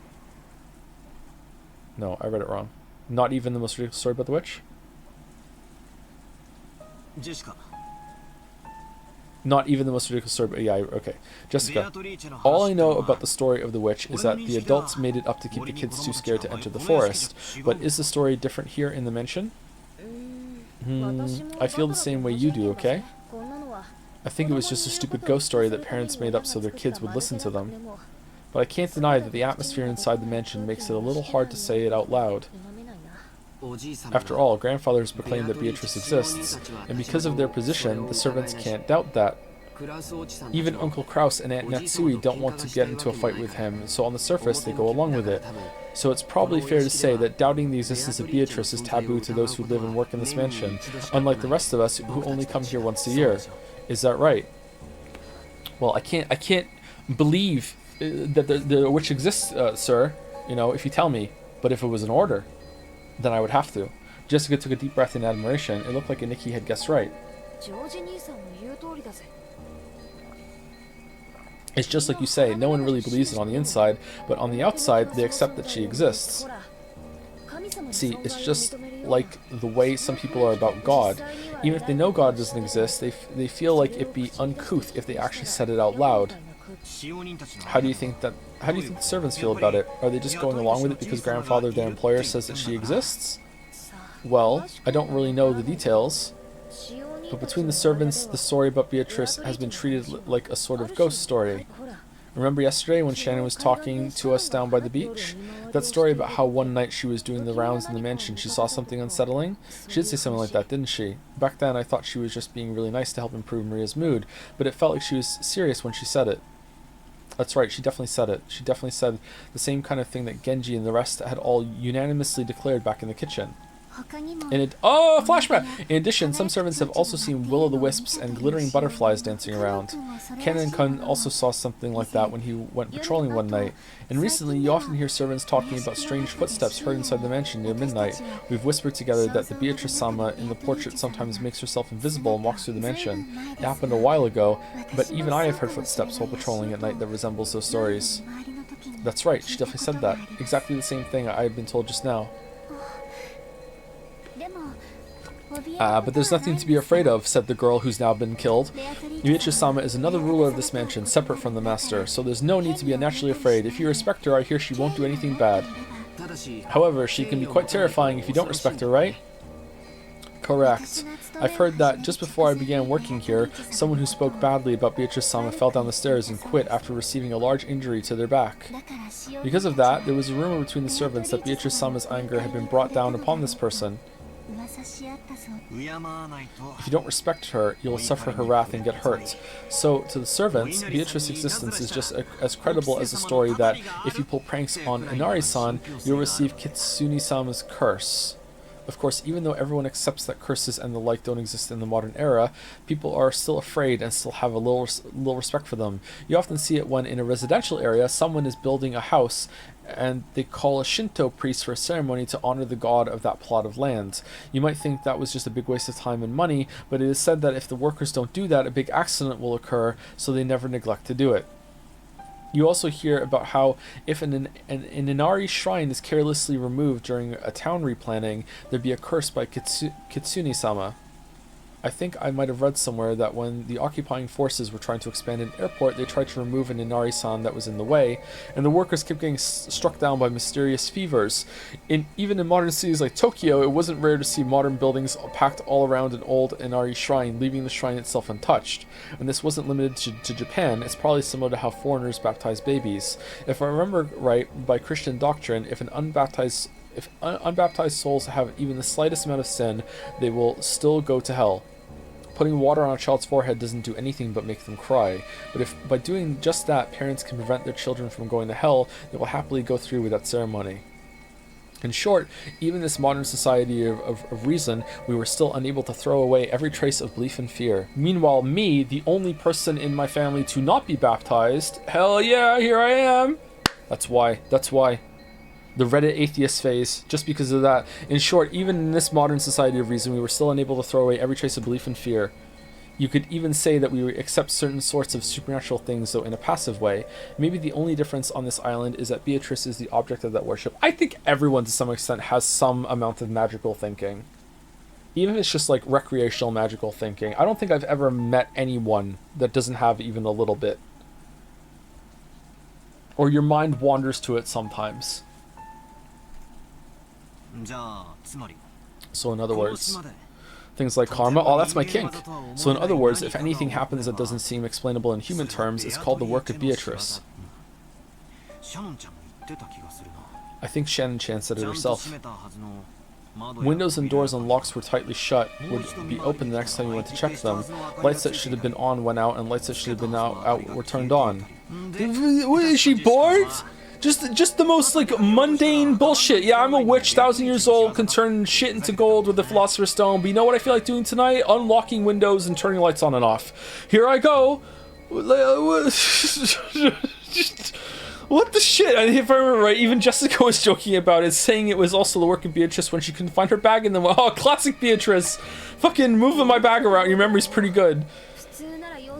No, I read it wrong. Not even the most ridiculous story about the witch? Jessica. Not even the most ridiculous story, but yeah, okay. Jessica. All I know about the story of the witch is that the adults made it up to keep the kids too scared to enter the forest. But is the story different here in the mansion? I feel the same way you do, okay? I think it was just a stupid ghost story that parents made up so their kids would listen to them. But I can't deny that the atmosphere inside the mansion makes it a little hard to say it out loud. After all, grandfathers proclaim that Beatrice exists, and because of their position, the servants can't doubt that. Even Uncle Kraus and Aunt Natsui don't want to get into a fight with him, so on the surface they go along with it. So it's probably fair to say that doubting the existence of Beatrice is taboo to those who live and work in this mansion, unlike the rest of us who only come here once a year. Is that right? Well, I can't believe that the witch exists, sir, you know, if you tell me. But if it was an order, then I would have to. Jessica took a deep breath in admiration. It looked like Nikki had guessed right. It's just like you say, no one really believes it on the inside, but on the outside, they accept that she exists. See, it's just like the way some people are about God. Even if they know God doesn't exist, they feel like it'd be uncouth if they actually said it out loud. How do you think the servants feel about it? Are they just going along with it because grandfather, their employer, says that she exists? Well, I don't really know the details, but between the servants, the story about Beatrice has been treated like a sort of ghost story. Remember yesterday when Shannon was talking to us down by the beach? That story about how one night she was doing the rounds in the mansion, she saw something unsettling? She did say something like that, didn't she? Back then I thought she was just being really nice to help improve Maria's mood, but it felt like she was serious when she said it. That's right, she definitely said it. She definitely said the same kind of thing that Genji and the rest had all unanimously declared back in the kitchen. Flashback! In addition, some servants have also seen will-o'-the-wisps and glittering butterflies dancing around. Kanon-kun also saw something like that when he went patrolling one night. And recently, you often hear servants talking about strange footsteps heard inside the mansion near midnight. We've whispered together that the Beatrice-sama in the portrait sometimes makes herself invisible and walks through the mansion. It happened a while ago, but even I have heard footsteps while patrolling at night that resembles those stories. That's right, she definitely said that. Exactly the same thing I had been told just now. But there's nothing to be afraid of, said the girl who's now been killed. Beatrice-sama is another ruler of this mansion, separate from the master, so there's no need to be unnaturally afraid. If you respect her, I hear she won't do anything bad. However, she can be quite terrifying if you don't respect her, right? Correct. I've heard that just before I began working here, someone who spoke badly about Beatrice-sama fell down the stairs and quit after receiving a large injury to their back. Because of that, there was a rumor between the servants that Beatrice-sama's anger had been brought down upon this person. If you don't respect her, you'll suffer her wrath and get hurt. So, to the servants, Beatrice's existence is just as credible as the story that if you pull pranks on Inari-san, you'll receive Kitsune-sama's curse. Of course, even though everyone accepts that curses and the like don't exist in the modern era, people are still afraid and still have a little respect for them. You often see it when, in a residential area, someone is building a house and they call a Shinto priest for a ceremony to honor the god of that plot of land. You might think that was just a big waste of time and money, but it is said that if the workers don't do that, a big accident will occur, so they never neglect to do it. You also hear about how if an Inari shrine is carelessly removed during a town replanning, there'd be a curse by Kitsune-sama. I think I might have read somewhere that when the occupying forces were trying to expand an airport, they tried to remove an Inari-san that was in the way, and the workers kept getting struck down by mysterious fevers. Even in modern cities like Tokyo, it wasn't rare to see modern buildings packed all around an old Inari shrine, leaving the shrine itself untouched. And this wasn't limited to Japan. It's probably similar to how foreigners baptize babies. If I remember right, by Christian doctrine, if unbaptized souls have even the slightest amount of sin, they will still go to hell. Putting water on a child's forehead doesn't do anything but make them cry. But if by doing just that, parents can prevent their children from going to hell, they will happily go through with that ceremony. In short, even in this modern society of reason, we were still unable to throw away every trace of belief and fear. Meanwhile, me, the only person in my family to not be baptized, hell yeah, here I am! That's why. The Reddit atheist phase, just because of that. In short, even in this modern society of reason, we were still unable to throw away every trace of belief and fear. You could even say that we accept certain sorts of supernatural things, though in a passive way. Maybe the only difference on this island is that Beatrice is the object of that worship. I think everyone, to some extent, has some amount of magical thinking. Even if it's just like recreational magical thinking. I don't think I've ever met anyone that doesn't have even a little bit. Or your mind wanders to it sometimes. So in other words, Things like karma. Oh, that's my kink. So in other words, if anything happens that doesn't seem explainable in human terms, it's called the work of Beatrice. I think Shannon-chan said it herself. Windows and doors and locks were tightly shut, would be open the next time you went to check them. Lights that should have been on went out, and lights that should have been out were turned on. What, is she bored? Just the most, like, mundane bullshit. Yeah, I'm a witch, 1,000 years old, can turn shit into gold with the Philosopher's Stone, but you know what I feel like doing tonight? Unlocking windows and turning lights on and off. Here I go! What the shit? And if I remember right, even Jessica was joking about it, saying it was also the work of Beatrice when she couldn't find her bag, and then, oh, classic Beatrice! Fucking moving my bag around, your memory's pretty good.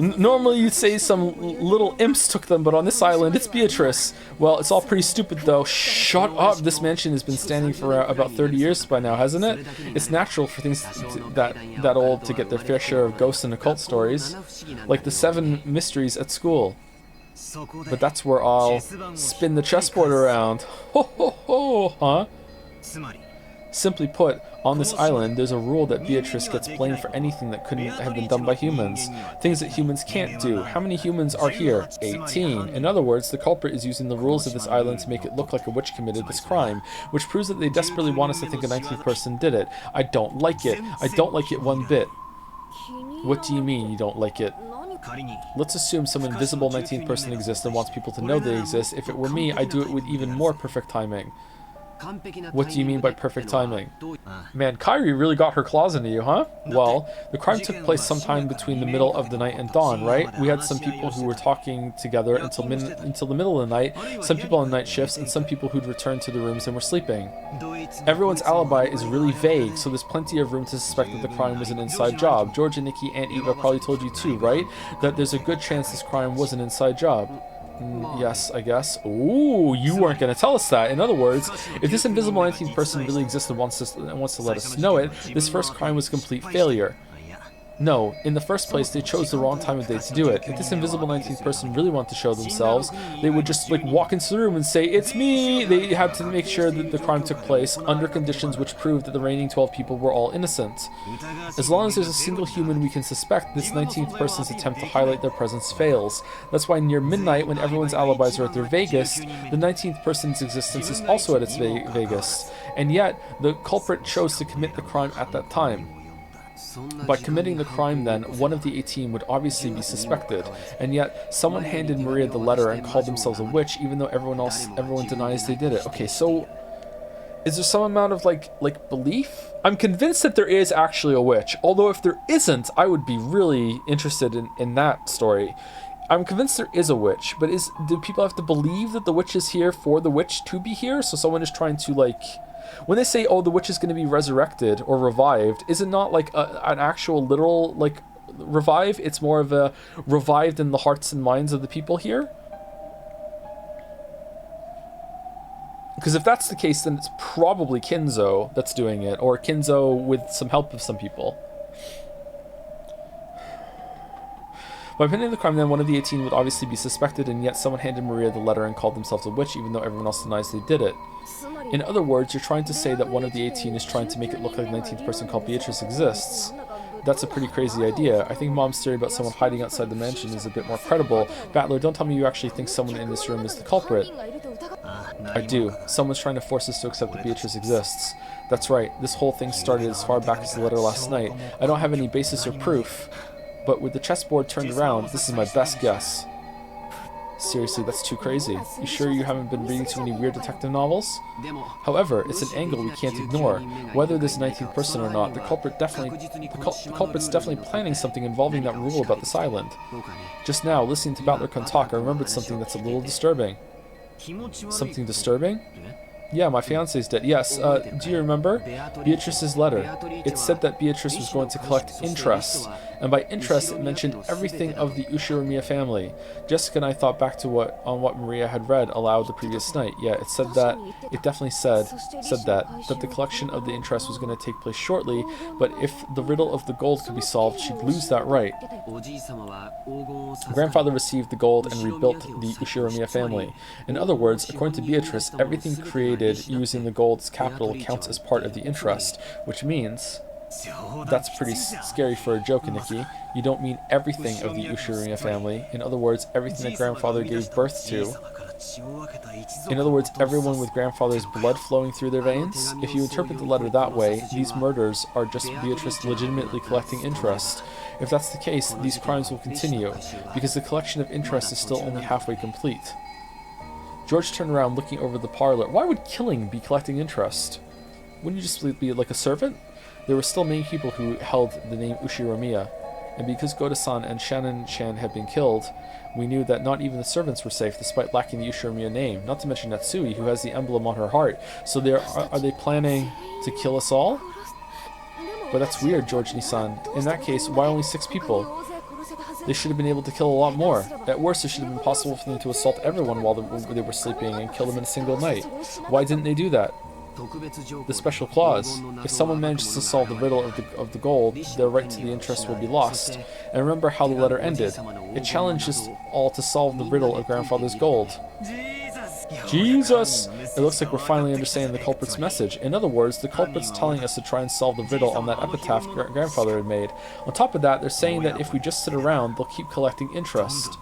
Normally you'd say some little imps took them, but on this island, it's Beatrice. Well, it's all pretty stupid though. Shut up! This mansion has been standing for about 30 years by now, hasn't it? It's natural for things that old to get their fair share of ghosts and occult stories. Like the 7 mysteries at school. But that's where I'll spin the chessboard around. Ho ho ho, huh? Simply put, on this island, there's a rule that Beatrice gets blamed for anything that couldn't have been done by humans. Things that humans can't do. How many humans are here? 18. In other words, the culprit is using the rules of this island to make it look like a witch committed this crime, which proves that they desperately want us to think a 19th person did it. I don't like it. I don't like it one bit. What do you mean you don't like it? Let's assume some invisible 19th person exists and wants people to know they exist. If it were me, I'd do it with even more perfect timing. What do you mean by perfect timing? Man, Kairi really got her claws into you, huh? Well, the crime took place sometime between the middle of the night and dawn, right? We had some people who were talking together until the middle of the night, some people on night shifts, and some people who'd returned to the rooms and were sleeping. Everyone's alibi is really vague, so there's plenty of room to suspect that the crime was an inside job. George and Nikki and Eva probably told you too, right? That there's a good chance this crime was an inside job. Yes, I guess. Ooh, you weren't going to tell us that. In other words, if this invisible 19th person really exists and wants to let us know it, this first crime was a complete failure. No, in the first place, they chose the wrong time of day to do it. If this invisible 19th person really wanted to show themselves, they would just, like, walk into the room and say, "It's me!" They had to make sure that the crime took place under conditions which proved that the remaining 12 people were all innocent. As long as there's a single human we can suspect, this 19th person's attempt to highlight their presence fails. That's why near midnight, when everyone's alibis are at their vaguest, the 19th person's existence is also at its vaguest. And yet, the culprit chose to commit the crime at that time. By committing the crime then, one of the 18 would obviously be suspected, and yet someone handed Maria the letter and called themselves a witch, even though everyone denies they did it. Okay, so is there some amount of like belief? I'm convinced that there is actually a witch, although if there isn't, I would be really interested in that story. I'm convinced there is a witch, but do people have to believe that the witch is here for the witch to be here? So someone is trying to, like, when they say, oh, the witch is going to be resurrected or revived, is it not like an actual literal, like, revive? It's more of a revived in the hearts and minds of the people here? Because if that's the case, then it's probably Kinzo that's doing it, or Kinzo with some help of some people. By committing the crime, then, one of the 18 would obviously be suspected, and yet someone handed Maria the letter and called themselves a witch, even though everyone else denies they did it. In other words, you're trying to say that one of the 18 is trying to make it look like the 19th person called Beatrice exists. That's a pretty crazy idea. I think Mom's theory about someone hiding outside the mansion is a bit more credible. Battler, don't tell me you actually think someone in this room is the culprit. I do. Someone's trying to force us to accept that Beatrice exists. That's right. This whole thing started as far back as the letter last night. I don't have any basis or proof, but with the chessboard turned around, this is my best guess. Seriously, that's too crazy. You sure you haven't been reading too many weird detective novels? However, it's an angle we can't ignore. Whether this 19th person or not, the culprit's definitely planning something involving that rule about this island. Just now, listening to Battler talk, I remembered something that's a little disturbing. Something disturbing? Yeah, my fiance's dead. Yes, do you remember? Beatrice's letter. It said that Beatrice was going to collect interest, and by interest it mentioned everything of the Ushiromiya family. Jessica and I thought back to what Maria had read aloud the previous night. Yeah, it said that, it definitely said that the collection of the interest was going to take place shortly, but if the riddle of the gold could be solved, she'd lose that right. Grandfather received the gold and rebuilt the Ushiromiya family. In other words, according to Beatrice, everything created using the gold's capital counts as part of the interest, which means That's pretty scary for a joke, Nikki. You don't mean everything of the Ushiromiya family. In other words, everything that grandfather gave birth to. In other words, everyone with grandfather's blood flowing through their veins? If you interpret the letter that way, these murders are just Beatrice legitimately collecting interest. If that's the case, these crimes will continue, because the collection of interest is still only halfway complete. George turned around, looking over the parlor. Why would killing be collecting interest? Wouldn't you just be like a servant? There were still many people who held the name Ushiromiya, and because Goda-san and Shannon-chan had been killed, we knew that not even the servants were safe, despite lacking the Ushiromiya name, not to mention Natsui, who has the emblem on her heart. So are they planning to kill us all? But that's weird, George Nissan. In that case, why only 6 people? They should have been able to kill a lot more. At worst, it should have been possible for them to assault everyone while they were sleeping and kill them in a single night. Why didn't they do that? The special clause. If someone manages to solve the riddle of the gold, their right to the interest will be lost. And remember how the letter ended. It challenged us all to solve the riddle of grandfather's gold. Jesus! It looks like we're finally understanding the culprit's message. In other words, the culprit's telling us to try and solve the riddle on that epitaph grandfather had made. On top of that, they're saying that if we just sit around, they'll keep collecting interest.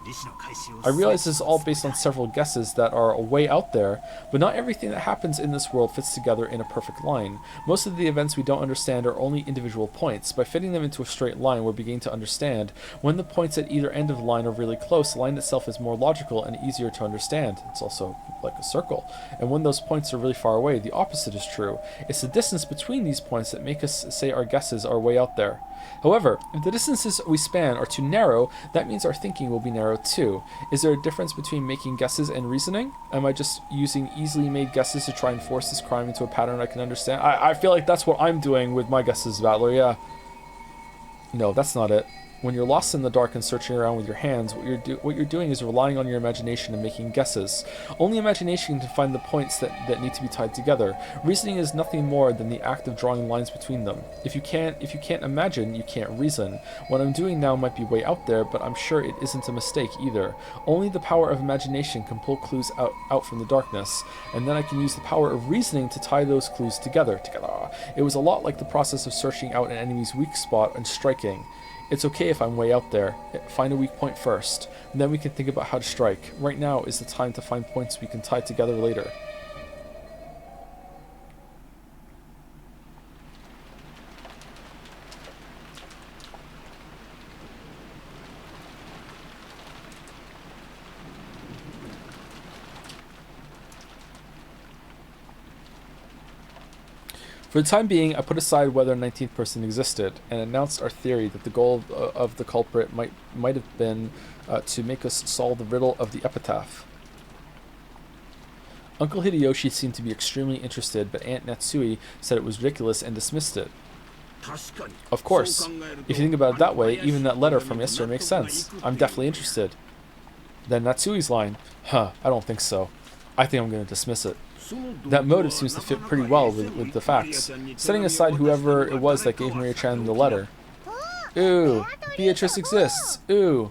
I realize this is all based on several guesses that are way out there, but not everything that happens in this world fits together in a perfect line. Most of the events we don't understand are only individual points. By fitting them into a straight line, we're beginning to understand. When the points at either end of the line are really close, the line itself is more logical and easier to understand. It's also like a circle. And when those points are really far away, the opposite is true. It's the distance between these points that make us say our guesses are way out there. However, if the distances we span are too narrow, that means our thinking will be narrow too. Is there a difference between making guesses and reasoning? Am I just using easily made guesses to try and force this crime into a pattern I can understand? I feel like that's what I'm doing with my guesses, Battler, yeah. No, that's not it. When you're lost in the dark and searching around with your hands, what you're doing is relying on your imagination and making guesses. Only imagination can find the points that need to be tied together. Reasoning is nothing more than the act of drawing lines between them. If you can't imagine, you can't reason. What I'm doing now might be way out there, but I'm sure it isn't a mistake either. Only the power of imagination can pull clues out from the darkness, and then I can use the power of reasoning to tie those clues together. It was a lot like the process of searching out an enemy's weak spot and striking. It's okay if I'm way out there. Find a weak point first, and then we can think about how to strike. Right now is the time to find points we can tie together later. For the time being, I put aside whether a 19th person existed, and announced our theory that the goal of the culprit might have been to make us solve the riddle of the epitaph. Uncle Hideyoshi seemed to be extremely interested, but Aunt Natsui said it was ridiculous and dismissed it. Of course. If you think about it that way, even that letter from yesterday makes sense. I'm definitely interested. Then Natsui's line, I don't think so. I think I'm going to dismiss it. That motive seems to fit pretty well with the facts. Setting aside whoever it was that gave Maria-chan the letter. Ooh, Beatrice exists. Ooh.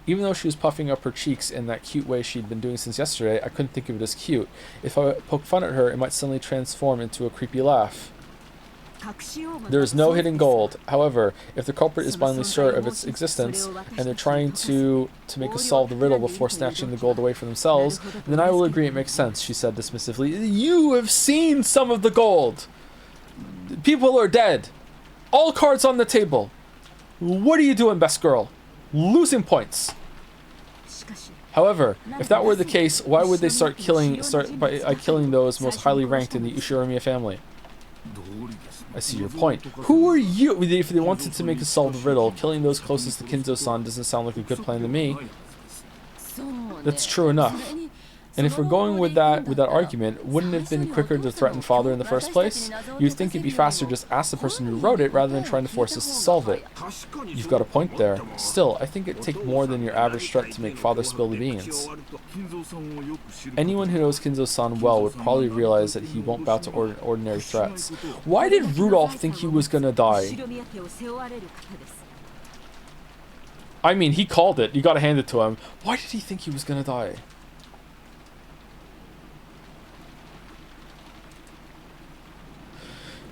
Even though she was puffing up her cheeks in that cute way she'd been doing since yesterday, I couldn't think of it as cute. If I poke fun at her, it might suddenly transform into a creepy laugh. There is no hidden gold. However, if the culprit is blindly sure of its existence, and they're trying to make us solve the riddle before snatching the gold away for themselves, then I will agree it makes sense, she said dismissively. You have seen some of the gold! People are dead. All cards on the table. What are you doing, best girl? Losing points. However, if that were the case, why would they start by killing those most highly ranked in the Ushiromiya family? I see your point. Who are you? If they wanted to make us solve the riddle, killing those closest to Kinzo-san doesn't sound like a good plan to me. That's true enough. And if we're going with that argument, wouldn't it have been quicker to threaten father in the first place? You'd think it'd be faster to just ask the person who wrote it rather than trying to force us to solve it. You've got a point there. Still, I think it'd take more than your average threat to make father spill the beans. Anyone who knows Kinzo-san well would probably realize that he won't bow to ordinary threats. Why did Rudolph think he was gonna die? I mean, he called it. You gotta hand it to him. Why did he think he was gonna die?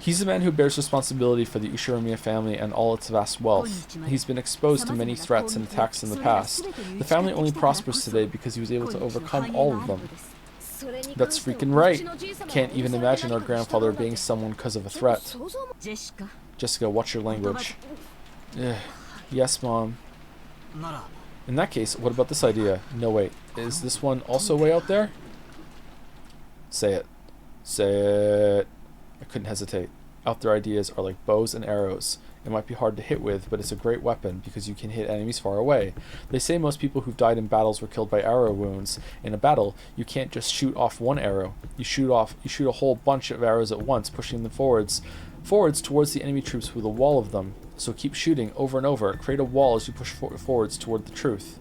He's the man who bears responsibility for the Ushiromiya family and all its vast wealth. He's been exposed to many threats and attacks in the past. The family only prospers today because he was able to overcome all of them. That's freaking right. Can't even imagine our grandfather being someone because of a threat. Jessica, watch your language. Ugh. Yes, Mom. In that case, what about this idea? No, wait. Is this one also way out there? Say it. Say it. I couldn't hesitate. Out there ideas are like bows and arrows. It might be hard to hit with, but it's a great weapon because you can hit enemies far away. They say most people who've died in battles were killed by arrow wounds. In a battle, you can't just shoot off one arrow. You shoot a whole bunch of arrows at once, pushing them forwards towards the enemy troops with a wall of them. So keep shooting over and over. Create a wall as you push forwards toward the truth.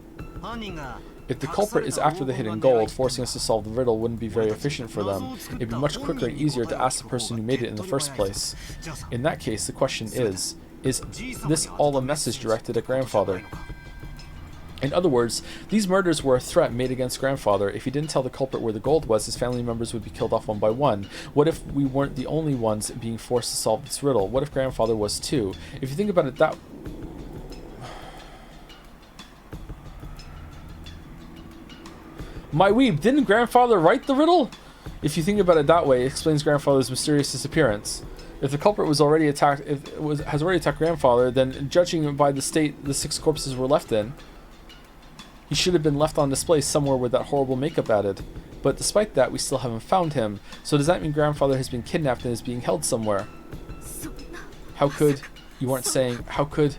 If the culprit is after the hidden gold, forcing us to solve the riddle wouldn't be very efficient for them. It'd be much quicker and easier to ask the person who made it in the first place. In that case, the question is this all a message directed at grandfather? In other words, these murders were a threat made against grandfather. If he didn't tell the culprit where the gold was, his family members would be killed off one by one. What if we weren't the only ones being forced to solve this riddle? What if grandfather was too? If you think about it that... My weeb, didn't grandfather write the riddle? If you think about it that way, it explains grandfather's mysterious disappearance. If the culprit has already attacked grandfather, then judging by the state the 6 corpses were left in, he should have been left on display somewhere with that horrible makeup added. But despite that, we still haven't found him. So does that mean grandfather has been kidnapped and is being held somewhere? How could... You weren't saying... How could...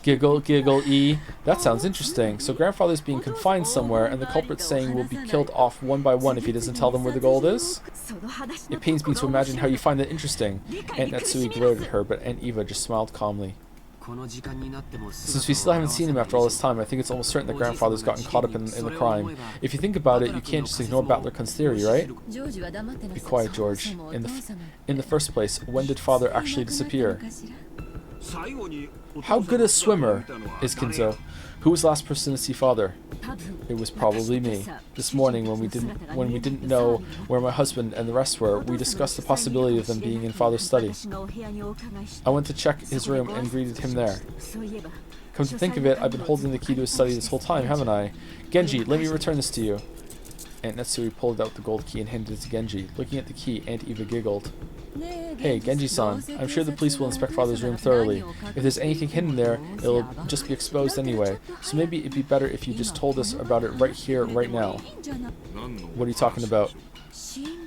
Giggle, giggle, E. That sounds interesting. So grandfather's being confined somewhere, and the culprit's saying will be killed off one by one if he doesn't tell them where the gold is? It pains me to imagine how you find that interesting. Aunt Natsui glared at her, but Aunt Eva just smiled calmly. Since we still haven't seen him after all this time, I think it's almost certain that grandfather's gotten caught up in the crime. If you think about it, you can't just ignore Battler-kun's theory, right? Be quiet, George. In the first place, when did father actually disappear? How good a swimmer is Kinzo? Who was the last person to see father? It was probably me. This morning, when we didn't know where my husband and the rest were, we discussed the possibility of them being in father's study. I went to check his room and greeted him there. Come to think of it, I've been holding the key to his study this whole time, haven't I? Genji, let me return this to you. Aunt Natsui pulled out the gold key and handed it to Genji. Looking at the key, Aunt Eva giggled. Hey, Genji-san, I'm sure the police will inspect father's room thoroughly. If there's anything hidden there, it'll just be exposed anyway. So maybe it'd be better if you just told us about it right here, right now. What are you talking about?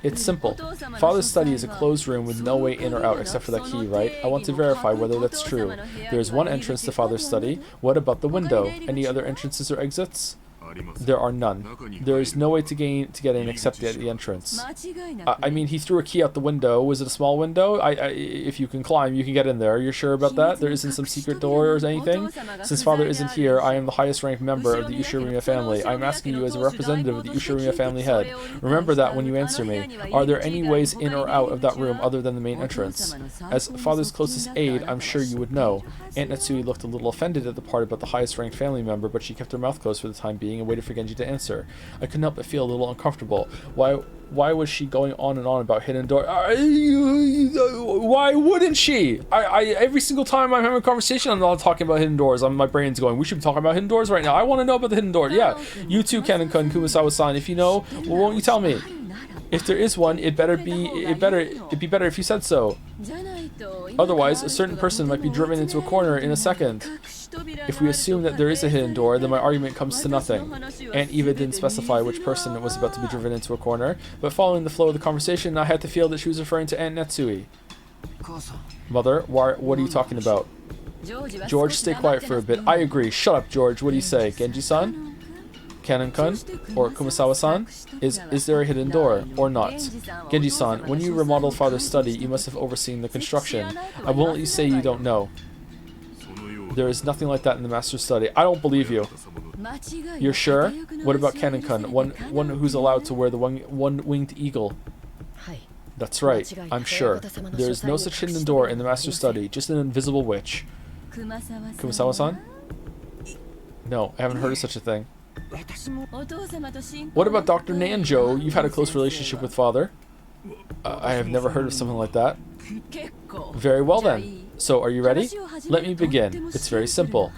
It's simple. Father's study is a closed room with no way in or out except for that key, right? I want to verify whether that's true. There is one entrance to father's study. What about the window? Any other entrances or exits? There are none. There is no way to get in except at the entrance. I mean, he threw a key out the window. Was it a small window? If you can climb, you can get in there. You're sure about that? There isn't some secret door or anything? Since father isn't here, I am the highest ranked member of the Ushiromiya family. I'm asking you as a representative of the Ushiromiya family head. Remember that when you answer me. Are there any ways in or out of that room other than the main entrance? As father's closest aide, I'm sure you would know. Aunt Natsui looked a little offended at the part about the highest ranked family member, but she kept her mouth closed for the time being and waited for Genji to answer. I couldn't help but feel a little uncomfortable. Why was she going on and on about hidden door? Why wouldn't she? Every single time I'm having a conversation, I'm not talking about hidden doors. My brain's going, we should be talking about hidden doors right now. I want to know about the hidden door. Yeah, you too, Kanon-kun, Kumasawa-san. If you know, well, won't you tell me? If there is one, it'd be better if you said so. Otherwise, a certain person might be driven into a corner in a second. If we assume that there is a hidden door, then my argument comes to nothing. Aunt Eva didn't specify which person was about to be driven into a corner, but following the flow of the conversation, I had to feel that she was referring to Aunt Natsui. Mother, what are you talking about? George, stay quiet for a bit. I agree. Shut up, George. What do you say? Genji-san? Kanon-kun? Or Kumasawa-san? Is there a hidden door, or not? Genji-san, when you remodeled father's study, you must have overseen the construction. I won't let you say you don't know. There is nothing like that in the master's study. I don't believe you. You're sure? What about Kanon-kun, one who's allowed to wear the one-winged eagle? That's right, I'm sure. There is no such hidden door in the master's study, just an invisible witch. Kumasawa-san? No, I haven't heard of such a thing. What about Dr. Nanjo? You've had a close relationship with father. I have never heard of something like that. Very well then. So, are you ready? Let me begin. It's very simple.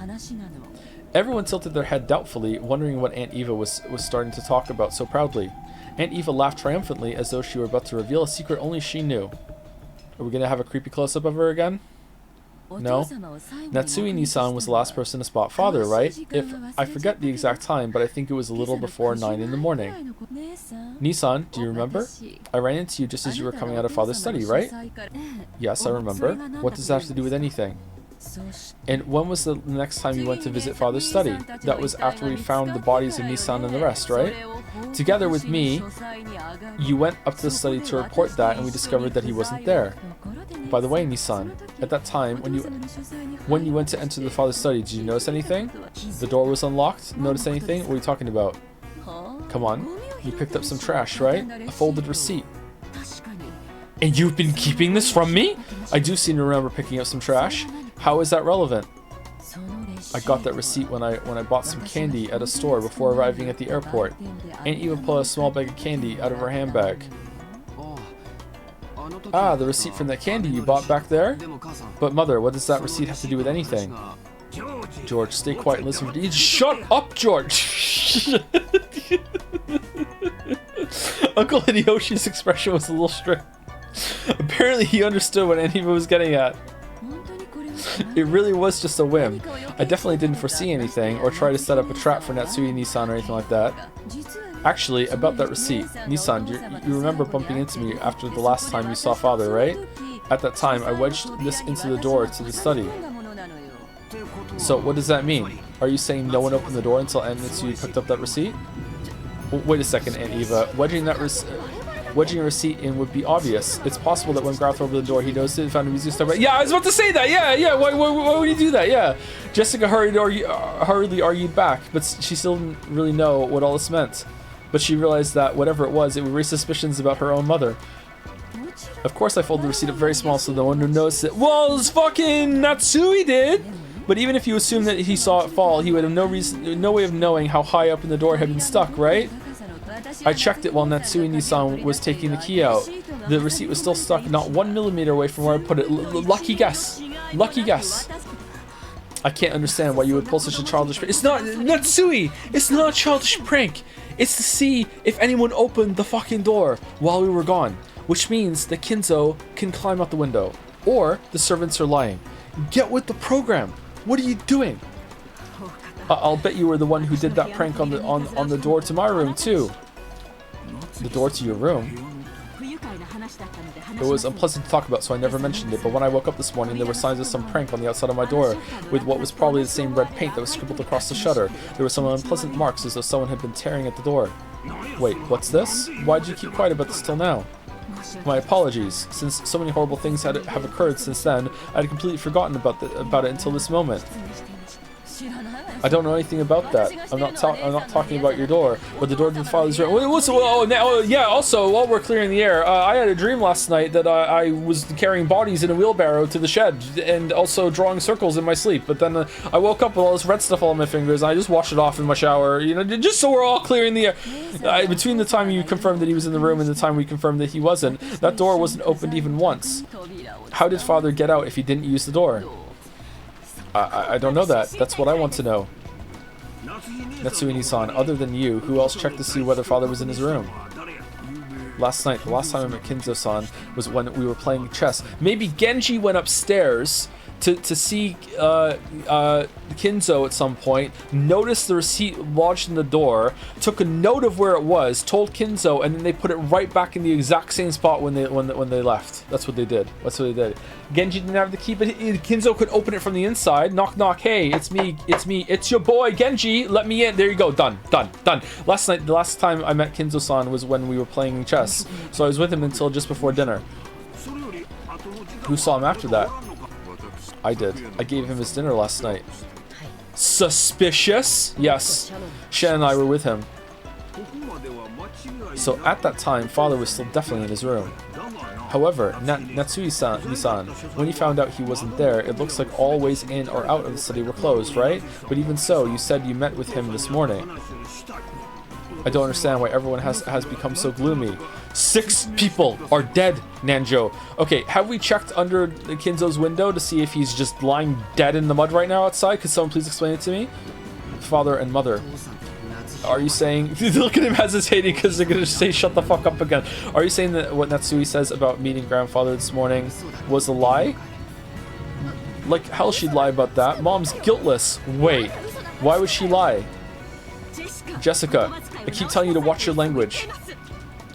Everyone tilted their head doubtfully, wondering what Aunt Eva was starting to talk about so proudly. Aunt Eva laughed triumphantly as though she were about to reveal a secret only she knew. Are we going to have a creepy close-up of her again? No? Natsui-Nisan was the last person to spot Father, right? I forget the exact time, but I think it was a little before 9 in the morning. Nisan, do you remember? I ran into you just as you were coming out of Father's study, right? Yes, I remember. What does that have to do with anything? And when was the next time you went to visit Father's study? That was after we found the bodies of Nisan and the rest, right? Together with me, you went up to the study to report that, and we discovered that he wasn't there. By the way, Nisan, at that time, when you went to enter the Father's study, did you notice anything? The door was unlocked? Notice anything? What are you talking about? Come on. You picked up some trash, right? A folded receipt. And you've been keeping this from me? I do seem to remember picking up some trash. How is that relevant? I got that receipt when I bought some candy at a store before arriving at the airport. Aunt Eva pulled a small bag of candy out of her handbag. Ah, the receipt from that candy you bought back there? But Mother, what does that receipt have to do with anything? George, stay quiet and listen for the— Shut up, George! Uncle Hideyoshi's expression was a little strict. Apparently he understood what Aunt Eva was getting at. It really was just a whim. I definitely didn't foresee anything or try to set up a trap for Natsui-Nisan or anything like that. Actually, about that receipt, Nisan, you remember bumping into me after the last time you saw Father, right? At that time, I wedged this into the door to the study. So, what does that mean? Are you saying no one opened the door until Aunt Natsui picked up that receipt? Wait a second, Aunt Eva. Wedging a receipt in would be obvious. It's possible that when Garth opened the door, he noticed it and found a music store. Yeah, I was about to say that. Yeah. Why would he do that? Yeah. Jessica hurriedly argued back, but she still didn't really know what all this meant. But she realized that whatever it would raise suspicions about her own mother. Of course, I folded the receipt up very small so no one would notice it. Well, fucking Natsui did. But even if you assume that he saw it fall, he would have no way of knowing how high up in the door it had been stuck, right? I checked it while Natsui-Nisan was taking the key out. The receipt was still stuck not 1 millimeter away from where I put it. Lucky guess. Lucky guess. I can't understand why you would pull such a childish prank. It's not Natsui! It's not a childish prank! It's to see if anyone opened the fucking door while we were gone. Which means that Kinzo can climb out the window. Or the servants are lying. Get with the program! What are you doing? I'll bet you were the one who did that prank on the door to my room too. The door to your room? It was unpleasant to talk about, so I never mentioned it, but when I woke up this morning, there were signs of some prank on the outside of my door, with what was probably the same red paint that was scribbled across the shutter. There were some unpleasant marks as though someone had been tearing at the door. Wait, what's this? Why did you keep quiet about this till now? My apologies. Since so many horrible things have occurred since then, I had completely forgotten about it until this moment. I don't know anything about that. I'm not talking about your door, but the door to the Father's room. Yeah. Also, while we're clearing the air, I had a dream last night that I was carrying bodies in a wheelbarrow to the shed, and also drawing circles in my sleep. But then I woke up with all this red stuff all on my fingers, and I just washed it off in my shower. You know, just so we're all clearing the air. Between the time you confirmed that he was in the room and the time we confirmed that he wasn't, that door wasn't opened even once. How did Father get out if he didn't use the door? I don't know that. That's what I want to know. Natsui-Nisan, other than you, who else checked to see whether Father was in his room? Last night, the last time I met Kinzo-san was when we were playing chess. Maybe Genji went upstairs to see Kinzo at some point, noticed the receipt lodged in the door, took a note of where it was, told Kinzo, and then they put it right back in the exact same spot when they left. That's what they did. Genji didn't have the key, but Kinzo could open it from the inside. Knock, knock. Hey, it's me. It's your boy, Genji. Let me in. There you go. Done. Last night, the last time I met Kinzo-san was when we were playing chess. So I was with him until just before dinner. Who saw him after that? I did. I gave him his dinner last night. Suspicious? Yes. Shen and I were with him. So at that time, Father was still definitely in his room. However, Natsui-Nisan, when you found out he wasn't there, it looks like all ways in or out of the study were closed, right? But even so, you said you met with him this morning. I don't understand why everyone has become so gloomy. 6 people are dead, Nanjo. Okay, have we checked under Kinzo's window to see if he's just lying dead in the mud right now outside? Could someone please explain it to me? Father and mother. Are you saying... Look at him hesitating because they're going to say shut the fuck up again. Are you saying that what Natsui says about meeting grandfather this morning was a lie? Like, hell she'd lie about that. Mom's guiltless. Wait, why would she lie? Jessica, I keep telling you to watch your language.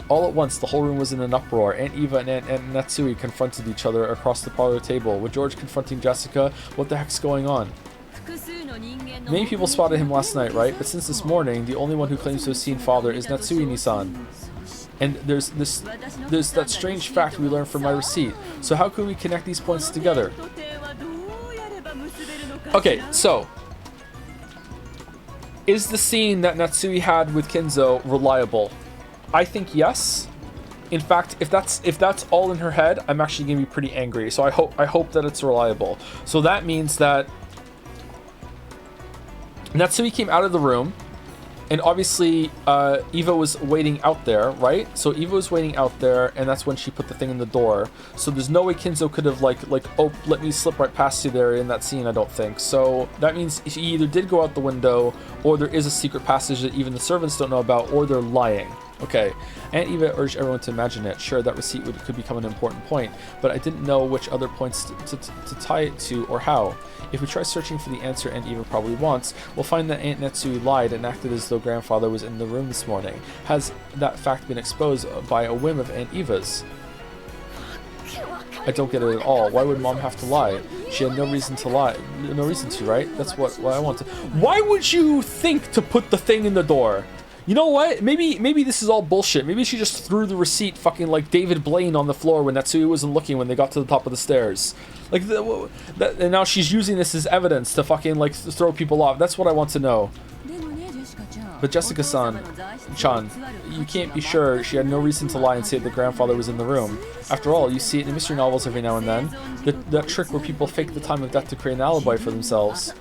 All at once, the whole room was in an uproar. Aunt Eva and Aunt Natsui confronted each other across the parlor table. With George confronting Jessica, what the heck's going on? Many people spotted him last night, right? But since this morning, the only one who claims to have seen father is Natsui-ni-san. And there's that strange fact we learned from my receipt. So how can we connect these points together? Okay, so is the scene that Natsui had with Kinzo reliable? I think yes. In fact, if that's all in her head, I'm actually gonna be pretty angry. So I hope that it's reliable. So that means that Natsui came out of the room, and obviously Eva was waiting out there, right? So Eva was waiting out there, and that's when she put the thing in the door. So there's no way Kinzo could have like oh, let me slip right past you there in that scene, I don't think. So that means he either did go out the window, or there is a secret passage that even the servants don't know about, or they're lying. Okay, Aunt Eva urged everyone to imagine it. Sure, that receipt could become an important point, but I didn't know which other points to tie it to or how. If we try searching for the answer Aunt Eva probably wants, we'll find that Aunt Natsui lied and acted as though grandfather was in the room this morning. Has that fact been exposed by a whim of Aunt Eva's? I don't get it at all. Why would mom have to lie? She had no reason to lie. No reason to, right? That's what I want to... Why would you think to put the thing in the door? You know what? Maybe this is all bullshit. Maybe she just threw the receipt fucking like David Blaine on the floor when Natsui wasn't looking when they got to the top of the stairs. Like, and now she's using this as evidence to fucking like throw people off. That's what I want to know. But Jessica-san, you can't be sure she had no reason to lie and say that grandfather was in the room. After all, you see it in mystery novels every now and then. That trick where people fake the time of death to create an alibi for themselves.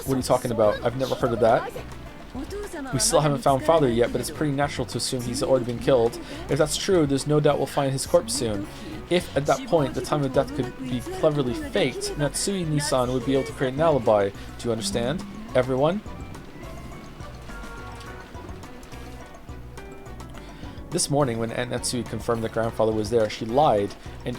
What are you talking about? I've never heard of that. We still haven't found father yet, but it's pretty natural to assume he's already been killed. If that's true, there's no doubt we'll find his corpse soon. If, at that point, the time of death could be cleverly faked, Natsui-ni-san would be able to create an alibi. Do you understand? Everyone? This morning, when Aunt Natsui confirmed that grandfather was there, she lied, and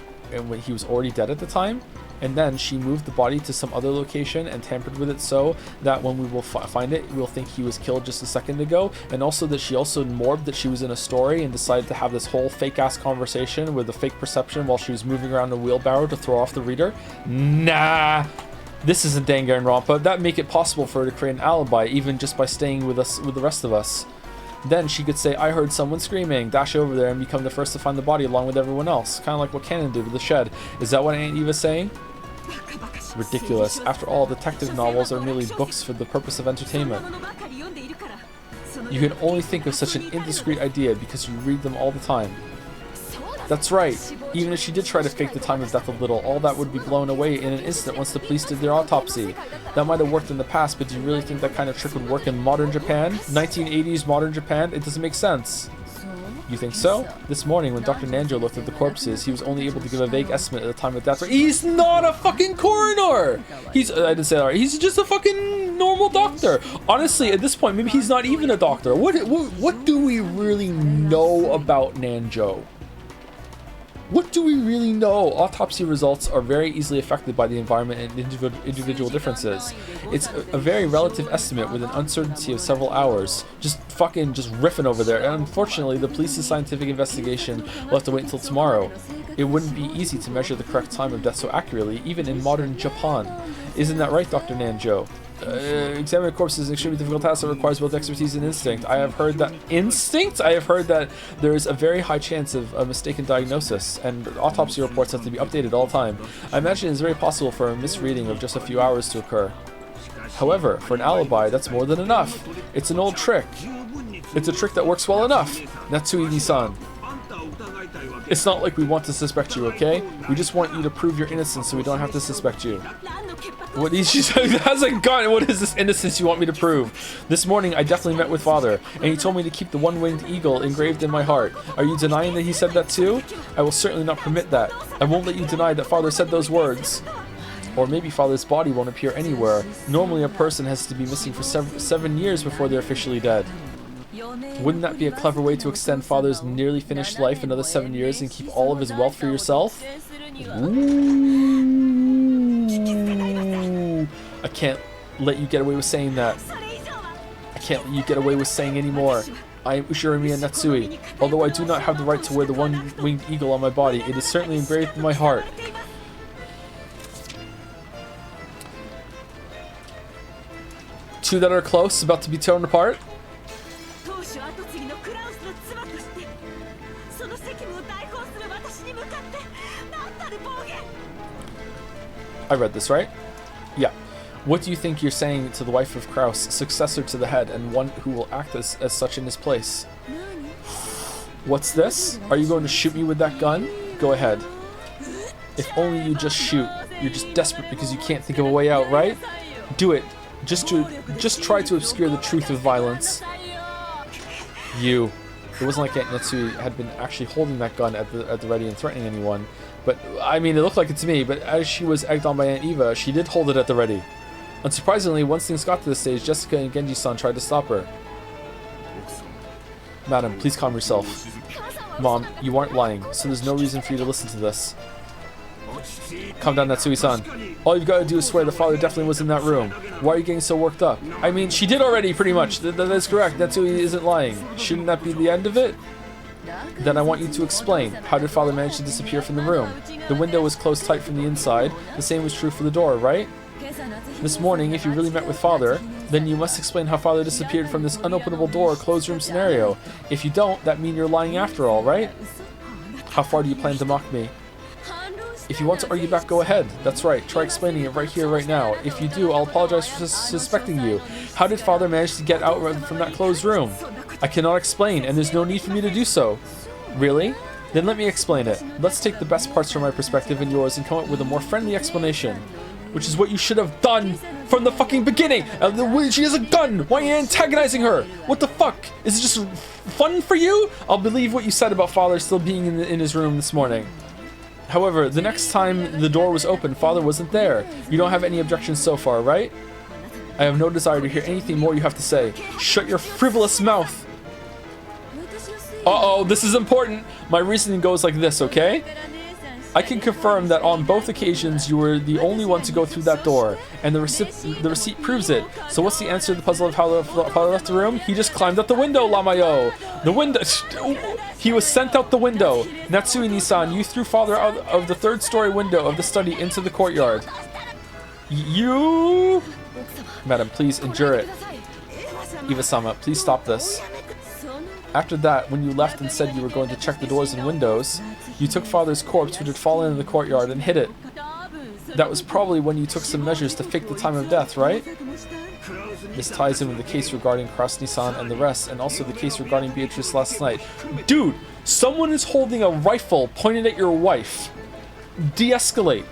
when he was already dead at the time. And then she moved the body to some other location and tampered with it so that when we will find it, we'll think he was killed just a second ago. And also that she also morbed that she was in a story and decided to have this whole fake-ass conversation with a fake perception while she was moving around a wheelbarrow to throw off the reader. Nah, this isn't Danganronpa. That'd make it possible for her to create an alibi, even just by staying with us, with the rest of us. Then she could say, I heard someone screaming, dash over there and become the first to find the body along with everyone else. Kind of like what Cannon did with the shed. Is that what Aunt Eva's saying? Ridiculous. After all, detective novels are merely books for the purpose of entertainment. You can only think of such an indiscreet idea because you read them all the time. That's right. Even if she did try to fake the time of death a little, all that would be blown away in an instant once the police did their autopsy. That might have worked in the past, but do you really think that kind of trick would work in modern Japan? 1980s modern Japan? It doesn't make sense. You think so? This morning, when Dr. Nanjo looked at the corpses, he was only able to give a vague estimate of the time of death. He's not a fucking coroner! I didn't say that right. He's just a fucking normal doctor. Honestly, at this point, maybe he's not even a doctor. What do we really know about Nanjo? What do we really know? Autopsy results are very easily affected by the environment and individual differences. It's a very relative estimate with an uncertainty of several hours. Just riffing over there. And unfortunately, the police's scientific investigation will have to wait until tomorrow. It wouldn't be easy to measure the correct time of death so accurately, even in modern Japan. Isn't that right, Dr. Nanjo? Examining a corpse is an extremely difficult task that requires both expertise and instinct. I have heard that there is a very high chance of a mistaken diagnosis, and autopsy reports have to be updated all the time. I imagine it's very possible for a misreading of just a few hours to occur. However, for an alibi, that's more than enough. It's an old trick. It's a trick that works well enough. Natsui-ni-san. It's not like we want to suspect you, okay? We just want you to prove your innocence so we don't have to suspect you. What she has a gun. What is this innocence you want me to prove? This morning I definitely met with father, and he told me to keep the one-winged eagle engraved in my heart. Are you denying that he said that too? I will certainly not permit that. I won't let you deny that father said those words. Or maybe father's body won't appear anywhere. Normally a person has to be missing for 7 years before they're officially dead. Wouldn't that be a clever way to extend father's nearly finished life another 7 years and keep all of his wealth for yourself? Ooh. I can't let you get away with saying that. I can't let you get away with saying any more. I am Ushirimiya Natsui. Although I do not have the right to wear the one-winged eagle on my body, it is certainly engraved in my heart. Two that are close, about to be torn apart. I read this, right? Yeah. What do you think you're saying to the wife of Kraus, successor to the head, and one who will act as such in his place? What's this? Are you going to shoot me with that gun? Go ahead. If only you just shoot. You're just desperate because you can't think of a way out, right? Do it. Just try to obscure the truth of violence. You. It wasn't like Aunt Natsui had been actually holding that gun at the ready and threatening anyone. But, I mean, it looked like it to me, but as she was egged on by Aunt Eva, she did hold it at the ready. Unsurprisingly, once things got to this stage, Jessica and Genji-san tried to stop her. Madam, please calm yourself. Mom, you aren't lying, so there's no reason for you to listen to this. Calm down, Natsui-san. All you've got to do is swear the father definitely was in that room. Why are you getting so worked up? I mean, she did already, pretty much. That is correct. Natsui isn't lying. Shouldn't that be the end of it? Then I want you to explain. How did father manage to disappear from the room? The window was closed tight from the inside. The same was true for the door, right? This morning, if you really met with father, then you must explain how father disappeared from this unopenable door closed room scenario. If you don't, that means you're lying after all, right? How far do you plan to mock me? If you want to argue back, go ahead. That's right. Try explaining it right here, right now. If you do, I'll apologize for suspecting you. How did father manage to get out from that closed room? I cannot explain, and there's no need for me to do so. Really? Then let me explain it. Let's take the best parts from my perspective and yours and come up with a more friendly explanation. Which is what you should have done from the fucking beginning! She has a gun! Why are you antagonizing her? What the fuck? Is it just fun for you? I'll believe what you said about father still being in his room this morning. However, the next time the door was open, father wasn't there. You don't have any objections so far, right? I have no desire to hear anything more you have to say. Shut your frivolous mouth! Uh-oh, this is important. My reasoning goes like this, okay? I can confirm that on both occasions you were the only one to go through that door, and the receipt proves it. So what's the answer to the puzzle of how the father left the room? He just climbed out the window, Lamayo! The window... He was sent out the window. Natsui-ni-san, you threw father out of the third-story window of the study into the courtyard. You... Madam, please endure it. Eva-sama, please stop this. After that, when you left and said you were going to check the doors and windows, you took father's corpse, which had fallen in the courtyard, and hid it. That was probably when you took some measures to fake the time of death, right? This ties in with the case regarding Krasny-san and the rest, and also the case regarding Beatrice last night. Dude, someone is holding a rifle pointed at your wife. De-escalate.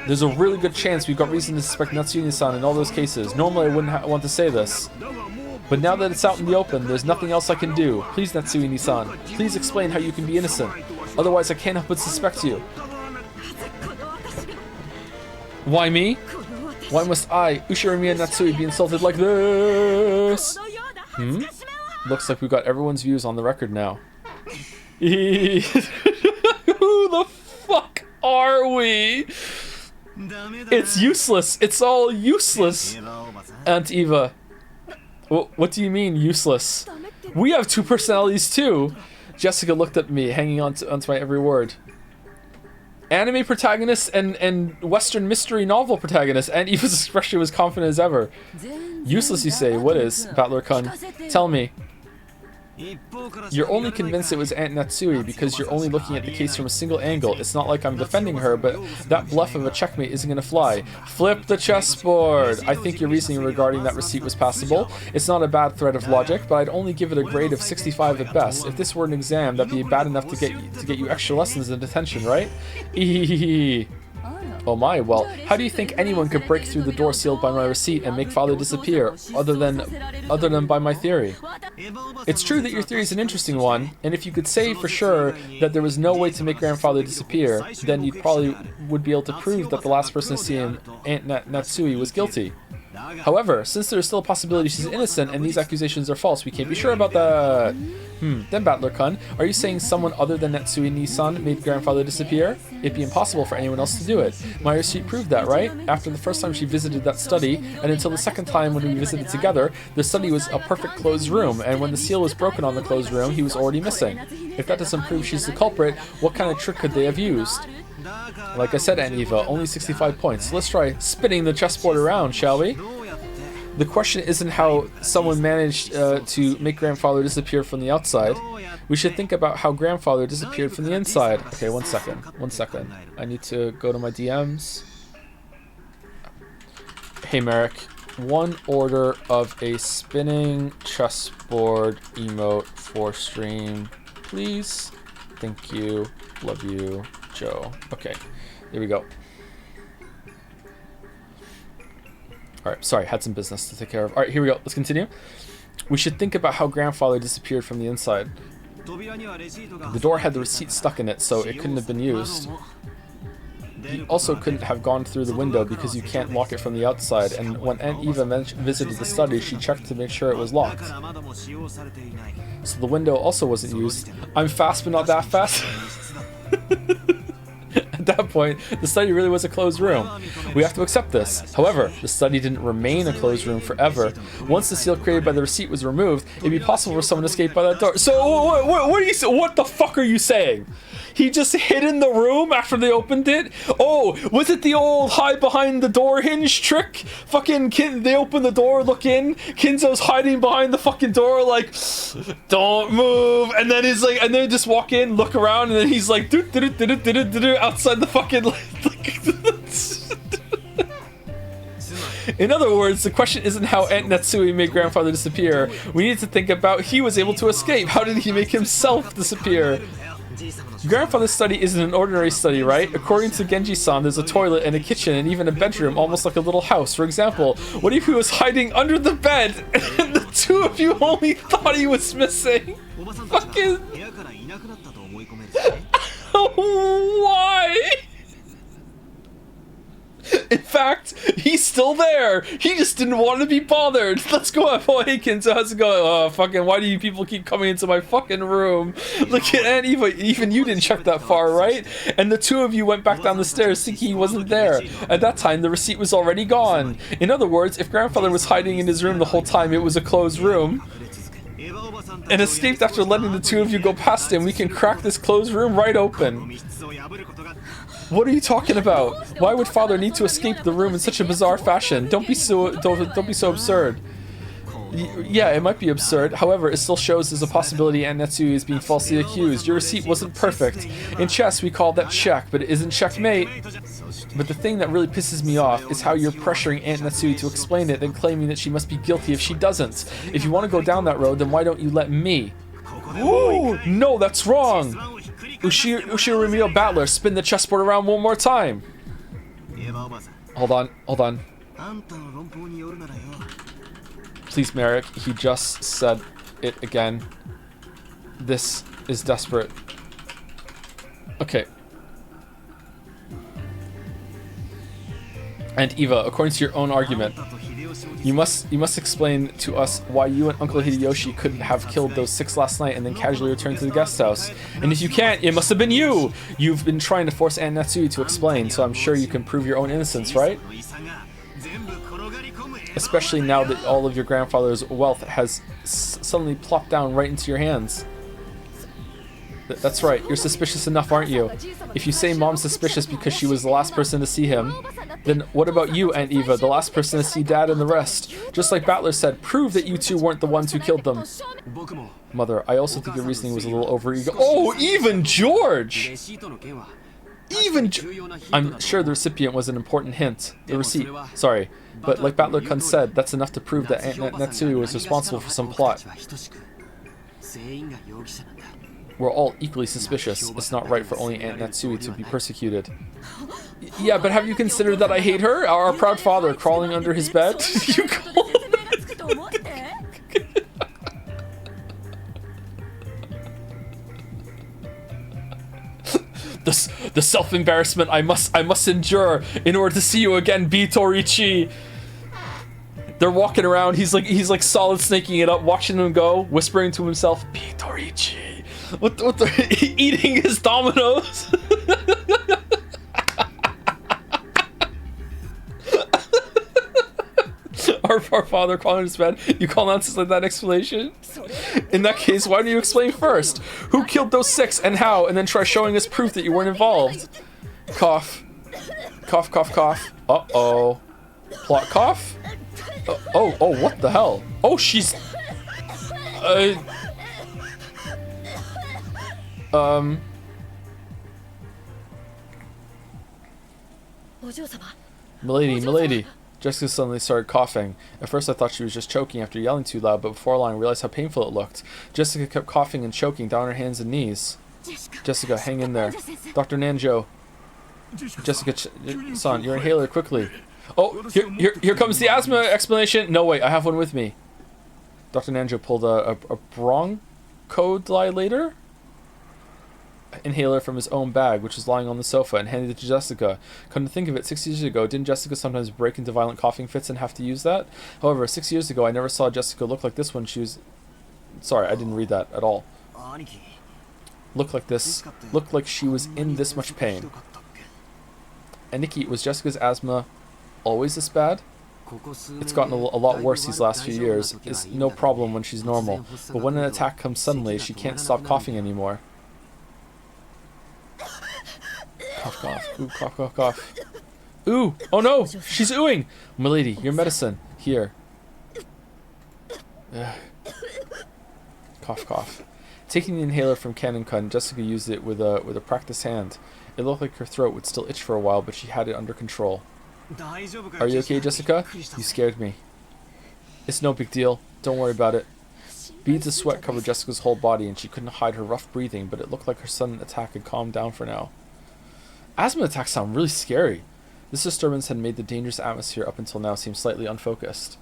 There's a really good chance we've got reason to suspect Natsuni-san in all those cases. Normally I wouldn't want to say this. But now that it's out in the open, there's nothing else I can do. Please, Natsui-san, please explain how you can be innocent. Otherwise, I can't help but suspect you. Why me? Why must I, Ushirimiya Natsui, be insulted like this? Looks like we've got everyone's views on the record now. Who the fuck are we? It's useless. It's all useless. Aunt Eva. What do you mean, useless? We have two personalities, too. Jessica looked at me, hanging onto my every word. Anime protagonist and Western mystery novel protagonist. And Eva's expression was confident as ever. Useless, you say? What is? Battler-kun. Tell me. You're only convinced it was Aunt Natsui because you're only looking at the case from a single angle. It's not like I'm defending her, but that bluff of a checkmate isn't gonna fly. Flip the chessboard! I think your reasoning regarding that receipt was passable. It's not a bad thread of logic, but I'd only give it a grade of 65 at best. If this were an exam, that'd be bad enough to get you extra lessons in detention, right? Oh my, well, how do you think anyone could break through the door sealed by my receipt and make father disappear, other than by my theory? It's true that your theory is an interesting one, and if you could say for sure that there was no way to make grandfather disappear, then you probably would be able to prove that the last person to see him, Aunt Natsui, was guilty. However, since there is still a possibility she's innocent and these accusations are false, we can't be sure about that. Then Battler-kun, are you saying someone other than Natsui Nisan made grandfather disappear? It'd be impossible for anyone else to do it. My receipt proved that, right? After the first time she visited that study, and until the second time when we visited together, the study was a perfect closed room, and when the seal was broken on the closed room, he was already missing. If that doesn't prove she's the culprit, what kind of trick could they have used? Like I said, Aunt Eva, only 65 points. Let's try spinning the chessboard around, shall we? The question isn't how someone managed to make grandfather disappear from the outside. We should think about how grandfather disappeared from the inside. Okay, 1 second. 1 second. I need to go to my DMs. Hey, Merrick. One order of a spinning chessboard emote for stream, please. Thank you. Love you, Joe. Okay, there we go. Alright, sorry, had some business to take care of. Alright, here we go. Let's continue. We should think about how grandfather disappeared from the inside. The door had the receipt stuck in it, so it couldn't have been used. You also couldn't have gone through the window because you can't lock it from the outside, and when Aunt Eva visited the study, she checked to make sure it was locked. So the window also wasn't used. I'm fast, but not that fast. At that point, the study really was a closed room. We have to accept this. However, the study didn't remain a closed room forever. Once the seal created by the receipt was removed, it'd be possible for someone to escape by that door. So, what the fuck are you saying? He just hid in the room after they opened it? Oh, was it the old hide behind the door hinge trick? Fucking they open the door, look in, Kinzo's hiding behind the fucking door like, don't move, and then he's like, and then just walk in, look around, and then he's like, outside the fucking, In other words, the question isn't how Aunt Natsui made grandfather disappear. We need to think about he was able to escape. How did he make himself disappear? Grandfather's study isn't an ordinary study, right? According to Genji-san, there's a toilet and a kitchen and even a bedroom, almost like a little house. For example, what if he was hiding under the bed and the two of you only thought he was missing? Fucking... Why? In fact, he's still there. He just didn't want to be bothered. Let's go up. Oh, hey, Kinzo, how's it going? Oh, fucking, why do you people keep coming into my fucking room? Look at Aunt Eva. Even you didn't check that far, right? And the two of you went back down the stairs thinking he wasn't there. At that time, the receipt was already gone. In other words, if grandfather was hiding in his room the whole time, it was a closed room, and escaped after letting the two of you go past him, we can crack this closed room right open. What are you talking about? Why would father need to escape the room in such a bizarre fashion? Don't be so absurd. Yeah, it might be absurd. However, it still shows there's a possibility Aunt Natsui is being falsely accused. Your receipt wasn't perfect. In chess, we call that check, but it isn't checkmate. But the thing that really pisses me off is how you're pressuring Aunt Natsui to explain it, then claiming that she must be guilty if she doesn't. If you want to go down that road, then why don't you let me? Ooh, no, that's wrong. Ushiro Battler, spin the chessboard around one more time. Hold on. Please, Merrick, he just said it again. This is desperate. Okay. And Eva, according to your own argument, you must explain to us why you and Uncle Hideyoshi couldn't have killed those 6 last night and then casually returned to the guest house. And if you can't, it must have been you! You've been trying to force Aunt Natsui to explain, so I'm sure you can prove your own innocence, right? Especially now that all of your grandfather's wealth has suddenly plopped down right into your hands. That's right, you're suspicious enough, aren't you? If you say Mom's suspicious because she was the last person to see him, then what about you, Aunt Eva, the last person to see Dad and the rest? Just like Battler said, prove that you two weren't the ones who killed them. Mother, I also think your reasoning was a little overego. Oh, even George! I'm sure the recipient was an important hint. The receipt. Sorry. But like Battler-kun said, that's enough to prove that Aunt Natsui was responsible for some plot. We're all equally suspicious. It's not right for only Aunt Natsui to be persecuted. Yeah, but have you considered that I hate her? Our proud father crawling under his bed? You call the self-embarrassment I must endure in order to see you again, B. Toriichi. They're walking around. He's like solid snaking it up, watching them go, whispering to himself, B. Toriichi. What the eating his dominoes. Our father calling his bed. You call nonsense like that explanation? In that case, why don't you explain first? Who killed those 6 and how? And then try showing us proof that you weren't involved. Cough. Cough, cough, cough. Uh-oh. Plot cough? Oh, what the hell? Oh, she's... Milady. Jessica suddenly started coughing. At first I thought she was just choking after yelling too loud, but before long I realized how painful it looked. Jessica kept coughing and choking down on her hands and knees. Jessica, hang in there. Dr. Nanjo. Jessica-san, your inhaler, quickly. Oh, here comes the asthma explanation. No, wait, I have one with me. Dr. Nanjo pulled a bronchodilator inhaler from his own bag, which was lying on the sofa, and handed it to Jessica. Come to think of it, 6 years ago, didn't Jessica sometimes break into violent coughing fits and have to use that? However, 6 years ago, I never saw Jessica look like this when she was... Sorry, I didn't read that at all. Look like this. Looked like she was in this much pain. And Nikki, was Jessica's asthma always this bad? It's gotten a lot worse these last few years. It's no problem when she's normal, but when an attack comes suddenly, she can't stop coughing anymore. Cough, cough. Ooh, cough, cough, cough. Ooh! Oh no! She's oohing! Milady, your medicine. Here. Ugh. Cough, cough. Taking the inhaler from Cannon-kun, Jessica used it with a practiced hand. It looked like her throat would still itch for a while, but she had it under control. Are you okay, Jessica? You scared me. It's no big deal. Don't worry about it. Beads of sweat covered Jessica's whole body, and she couldn't hide her rough breathing, but it looked like her sudden attack had calmed down for now. Asthma attacks sound really scary. This disturbance had made the dangerous atmosphere up until now seem slightly unfocused.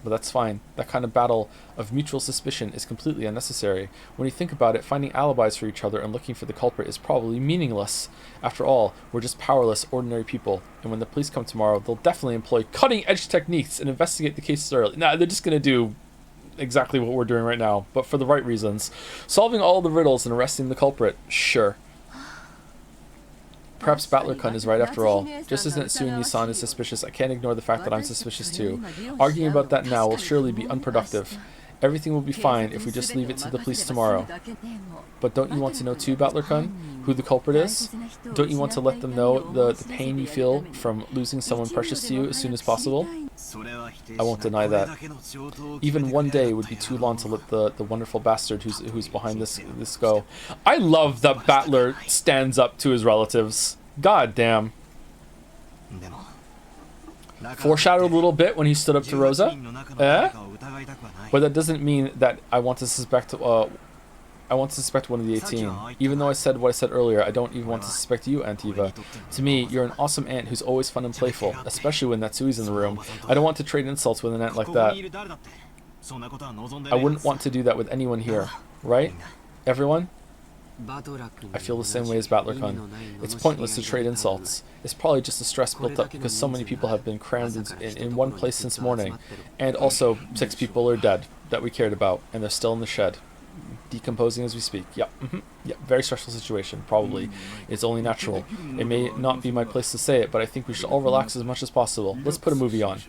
But that's fine. That kind of battle of mutual suspicion is completely unnecessary. When you think about it, finding alibis for each other and looking for the culprit is probably meaningless. After all, we're just powerless, ordinary people. And when the police come tomorrow, they'll definitely employ cutting-edge techniques and investigate the case thoroughly. Nah, they're just going to do exactly what we're doing right now, but for the right reasons. Solving all the riddles and arresting the culprit, sure. Perhaps Battler-kun is right after all. Just as Natsui-san is suspicious, I can't ignore the fact that I'm suspicious too. Arguing about that now will surely be unproductive. Everything will be fine if we just leave it to the police tomorrow. But don't you want to know too, Battler-kun, who the culprit is? Don't you want to let them know the pain you feel from losing someone precious to you as soon as possible? I won't deny that. Even one day would be too long to let the wonderful bastard who's behind this go. I love that Battler stands up to his relatives. God damn. Foreshadowed a little bit when he stood up to Rosa. But that doesn't mean that I want to suspect one of the 18. Even though I said what I said earlier, I don't even want to suspect you, Aunt Eva. To me, you're an awesome aunt who's always fun and playful, especially when Natsui's in the room. I don't want to trade insults with an aunt like that. I wouldn't want to do that with anyone here. Right? Everyone? I feel the same way as Battler-kun. It's pointless to trade insults. It's probably just the stress built up because so many people have been crammed in one place since morning. And also, 6 people are dead that we cared about, and they're still in the shed. Decomposing as we speak. Yep. Yep. Very stressful situation. Probably. It's only natural. It may not be my place to say it, but I think we should all relax as much as possible. Let's put a movie on.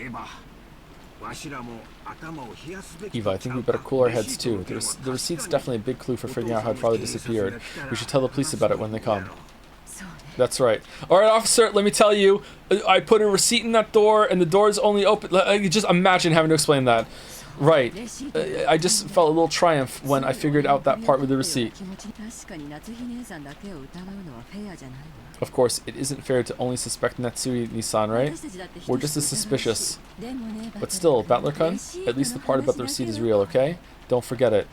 Eva, I think we better cool our heads too. The receipt's definitely a big clue for figuring out how father disappeared. We should tell the police about it when they come. That's right. Alright, officer, let me tell you, I put a receipt in that door and the door is only open. Just imagine having to explain that. Right. I just felt a little triumph when I figured out that part with the receipt. Of course, it isn't fair to only suspect Natsui-san, right? We're just as suspicious. But still, Battler-kun, at least the part about the receipt is real, okay? Don't forget it.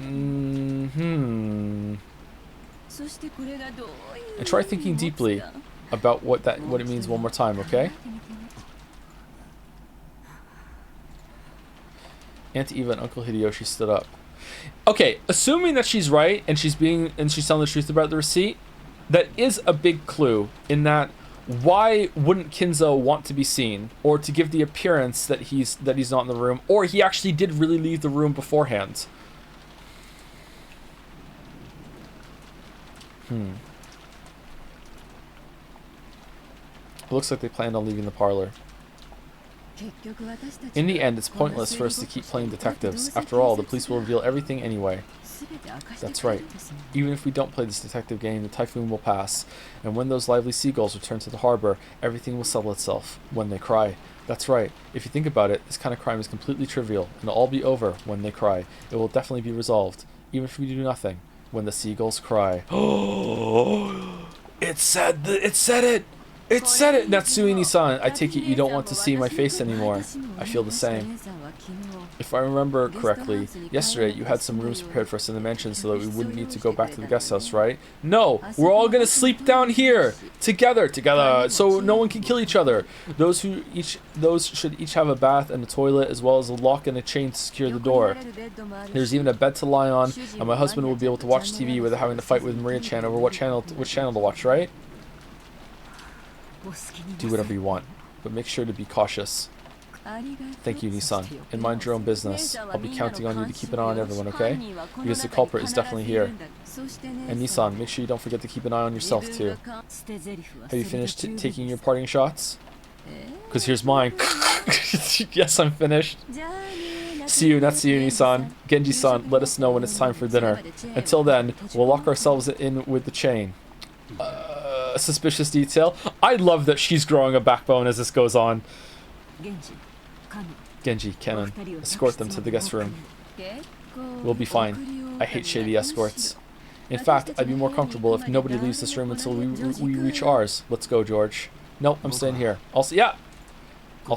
And try thinking deeply about what it means one more time, okay? Aunt Eva and Uncle Hideyoshi stood up. Okay, assuming that she's right and she's telling the truth about the receipt, that is a big clue in that why wouldn't Kinzo want to be seen or to give the appearance that he's not in the room, or he actually did really leave the room beforehand? It looks like they planned on leaving the parlor. In the end, it's pointless for us to keep playing detectives. After all, the police will reveal everything anyway. That's right. Even if we don't play this detective game, the typhoon will pass. And when those lively seagulls return to the harbor, everything will settle itself. When they cry. That's right. If you think about it, this kind of crime is completely trivial. And it'll all be over when they cry. It will definitely be resolved. Even if we do nothing. When the seagulls cry. Oh! It said it! It said it! Natsui-san, I take it you don't want to see my face anymore. I feel the same. If I remember correctly, yesterday you had some rooms prepared for us in the mansion so that we wouldn't need to go back to the guest house, right? No! We're all gonna sleep down here! Together! So no one can kill each other. Those should each have a bath and a toilet, as well as a lock and a chain to secure the door. There's even a bed to lie on, and my husband will be able to watch TV without having to fight with Maria-chan over which channel to watch, right? Do whatever you want, but make sure to be cautious. Thank you, Nissan. And mind your own business. I'll be counting on you to keep an eye on everyone, okay? Because the culprit is definitely here. And Nissan, make sure you don't forget to keep an eye on yourself, too. Have you finished taking your parting shots? Because here's mine. Yes, I'm finished. See you, Natsui-san. Genji-san, let us know when it's time for dinner. Until then, we'll lock ourselves in with the chain. A suspicious detail. I love that she's growing a backbone as this goes on. Genji, Kennen, escort them to the guest room. We'll be fine. I hate shady escorts. In fact, I'd be more comfortable if nobody leaves this room until we reach ours. Let's go, George. Nope, I'm staying here. I'll stay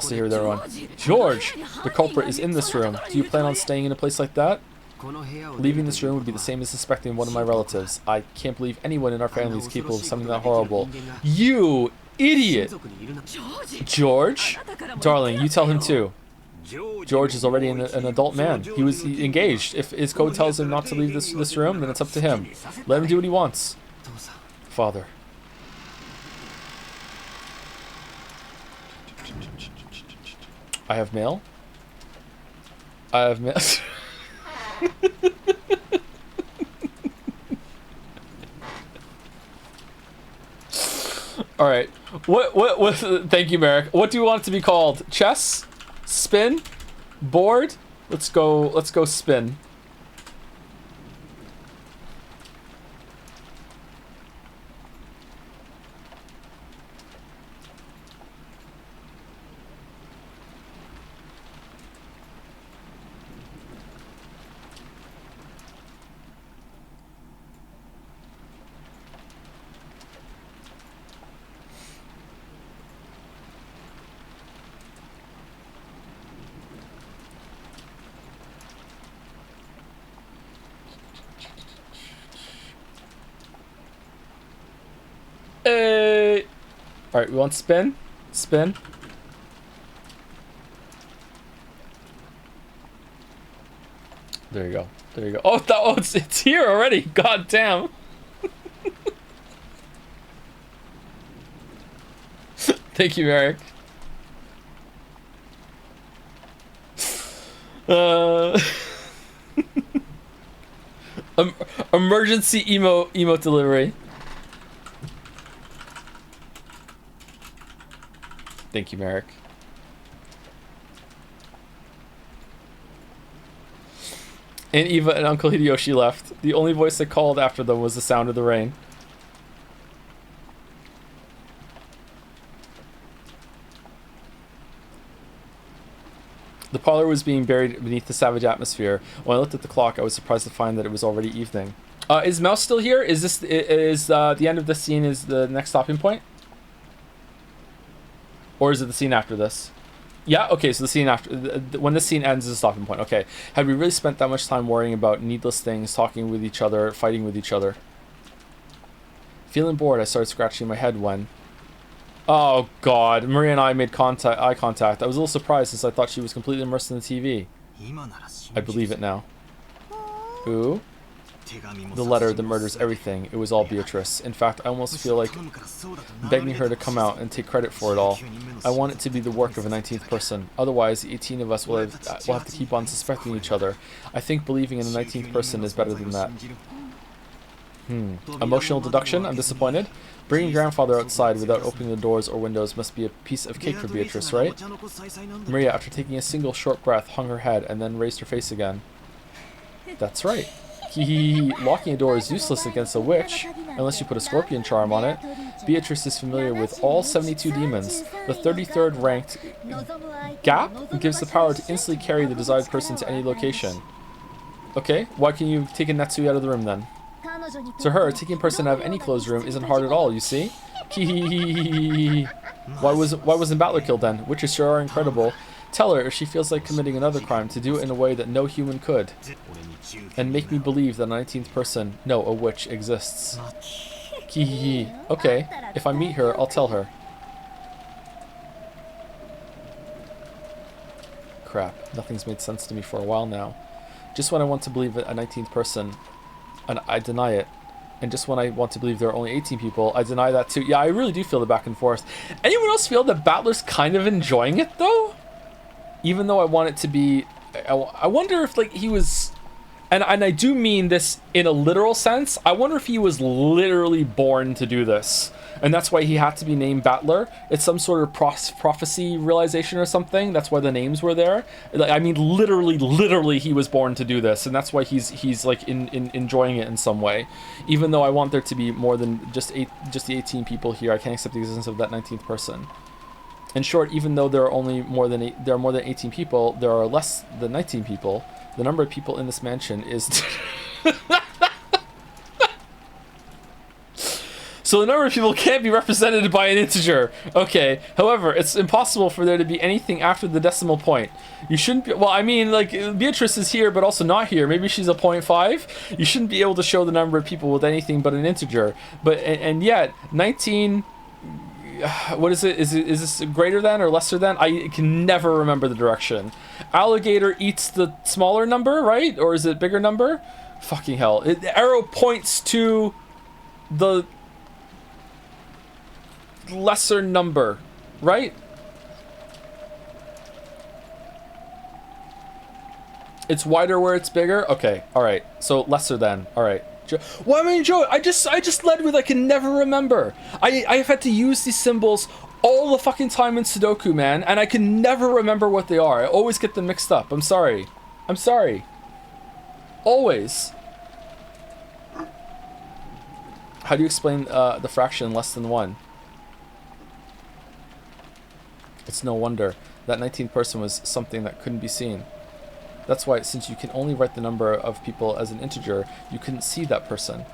here with everyone. George! The culprit is in this room. Do you plan on staying in a place like that? Leaving this room would be the same as suspecting one of my relatives. I can't believe anyone in our family is capable of something that horrible. You idiot! George? Darling, you tell him too. George is already an adult man. He was engaged. If his code tells him not to leave this room, then it's up to him. Let him do what he wants. Father. I have mail? I have mail. All right. What thank you, Merrick. What do you want it to be called? Chess? Spin? Board? Let's go spin. Hey. All right, we want spin. Spin. There you go. There you go. Oh, it's here already. God damn. Thank you, Eric. Emergency emote delivery. Thank you, Merrick. And Eva and Uncle Hideyoshi left. The only voice that called after them was the sound of the rain. The parlor was being buried beneath the savage atmosphere. When I looked at the clock, I was surprised to find that it was already evening. Is Mouse still here? Is this the end of the scene? Is the next stopping point, or is it the scene after this? Yeah. Okay. So the scene after when this scene ends is a stopping point. Okay. Had we really spent that much time worrying about needless things, talking with each other, fighting with each other? Feeling bored, I started scratching my head when. Oh God, Maria and I made eye contact. I was a little surprised since I thought she was completely immersed in the TV. I believe it now. Who? The letter that murders everything. It was all Beatrice. In fact, I almost feel like begging her to come out and take credit for it all. I want it to be the work of a 19th person. Otherwise, the 18 of us will have to keep on suspecting each other. I think believing in a 19th person is better than that. Emotional deduction? I'm disappointed. Bringing grandfather outside without opening the doors or windows must be a piece of cake for Beatrice, right? Maria, after taking a single short breath, hung her head and then raised her face again. That's right. Locking a door is useless against a witch, unless you put a scorpion charm on it. Beatrice is familiar with all 72 demons. The 33rd ranked gap gives the power to instantly carry the desired person to any location. Okay, why can you take a Netsui out of the room then? To her, taking a person out of any closed room isn't hard at all, you see? Why wasn't Battler killed then? Witches sure are incredible. Tell her if she feels like committing another crime to do it in a way that no human could. And make me believe that a 19th person, no, a witch, exists. Okay, if I meet her, I'll tell her. Crap, nothing's made sense to me for a while now. Just when I want to believe it, a 19th person, and I deny it. And just when I want to believe there are only 18 people, I deny that too. Yeah, I really do feel the back and forth. Anyone else feel that Battler's kind of enjoying it though? Even though I want it to be, I wonder if like he was, and I do mean this in a literal sense. I wonder if he was literally born to do this, and that's why he had to be named Battler. It's some sort of prophecy realization or something. That's why the names were there. I mean, literally, he was born to do this, and that's why he's like enjoying it in some way. Even though I want there to be more than just the 18 people here, I can't accept the existence of that 19th person. In short, even though there are more than 18 people, there are less than 19 people. The number of people in this mansion is so the number of people can't be represented by an integer. Okay. However, it's impossible for there to be anything after the decimal point. You shouldn't be, well, I mean, like, Beatrice is here, but also not here. Maybe she's a 0.5. You shouldn't be able to show the number of people with anything but an integer. But, and yet, 19... What is it? Is this greater than or lesser than? I can never remember the direction. Alligator eats the smaller number, right? Or is it bigger number? Fucking hell. The arrow points to the lesser number, right? It's wider where it's bigger? Okay, alright. So lesser than. Alright. Well, I mean, Joe, I just led with I can never remember. I've had to use these symbols all the fucking time in Sudoku, man, and I can never remember what they are. I always get them mixed up. I'm sorry. I'm sorry. Always. How do you explain the fraction less than 1? It's no wonder. That 19th person was something that couldn't be seen. That's why, since you can only write the number of people as an integer, you couldn't see that person.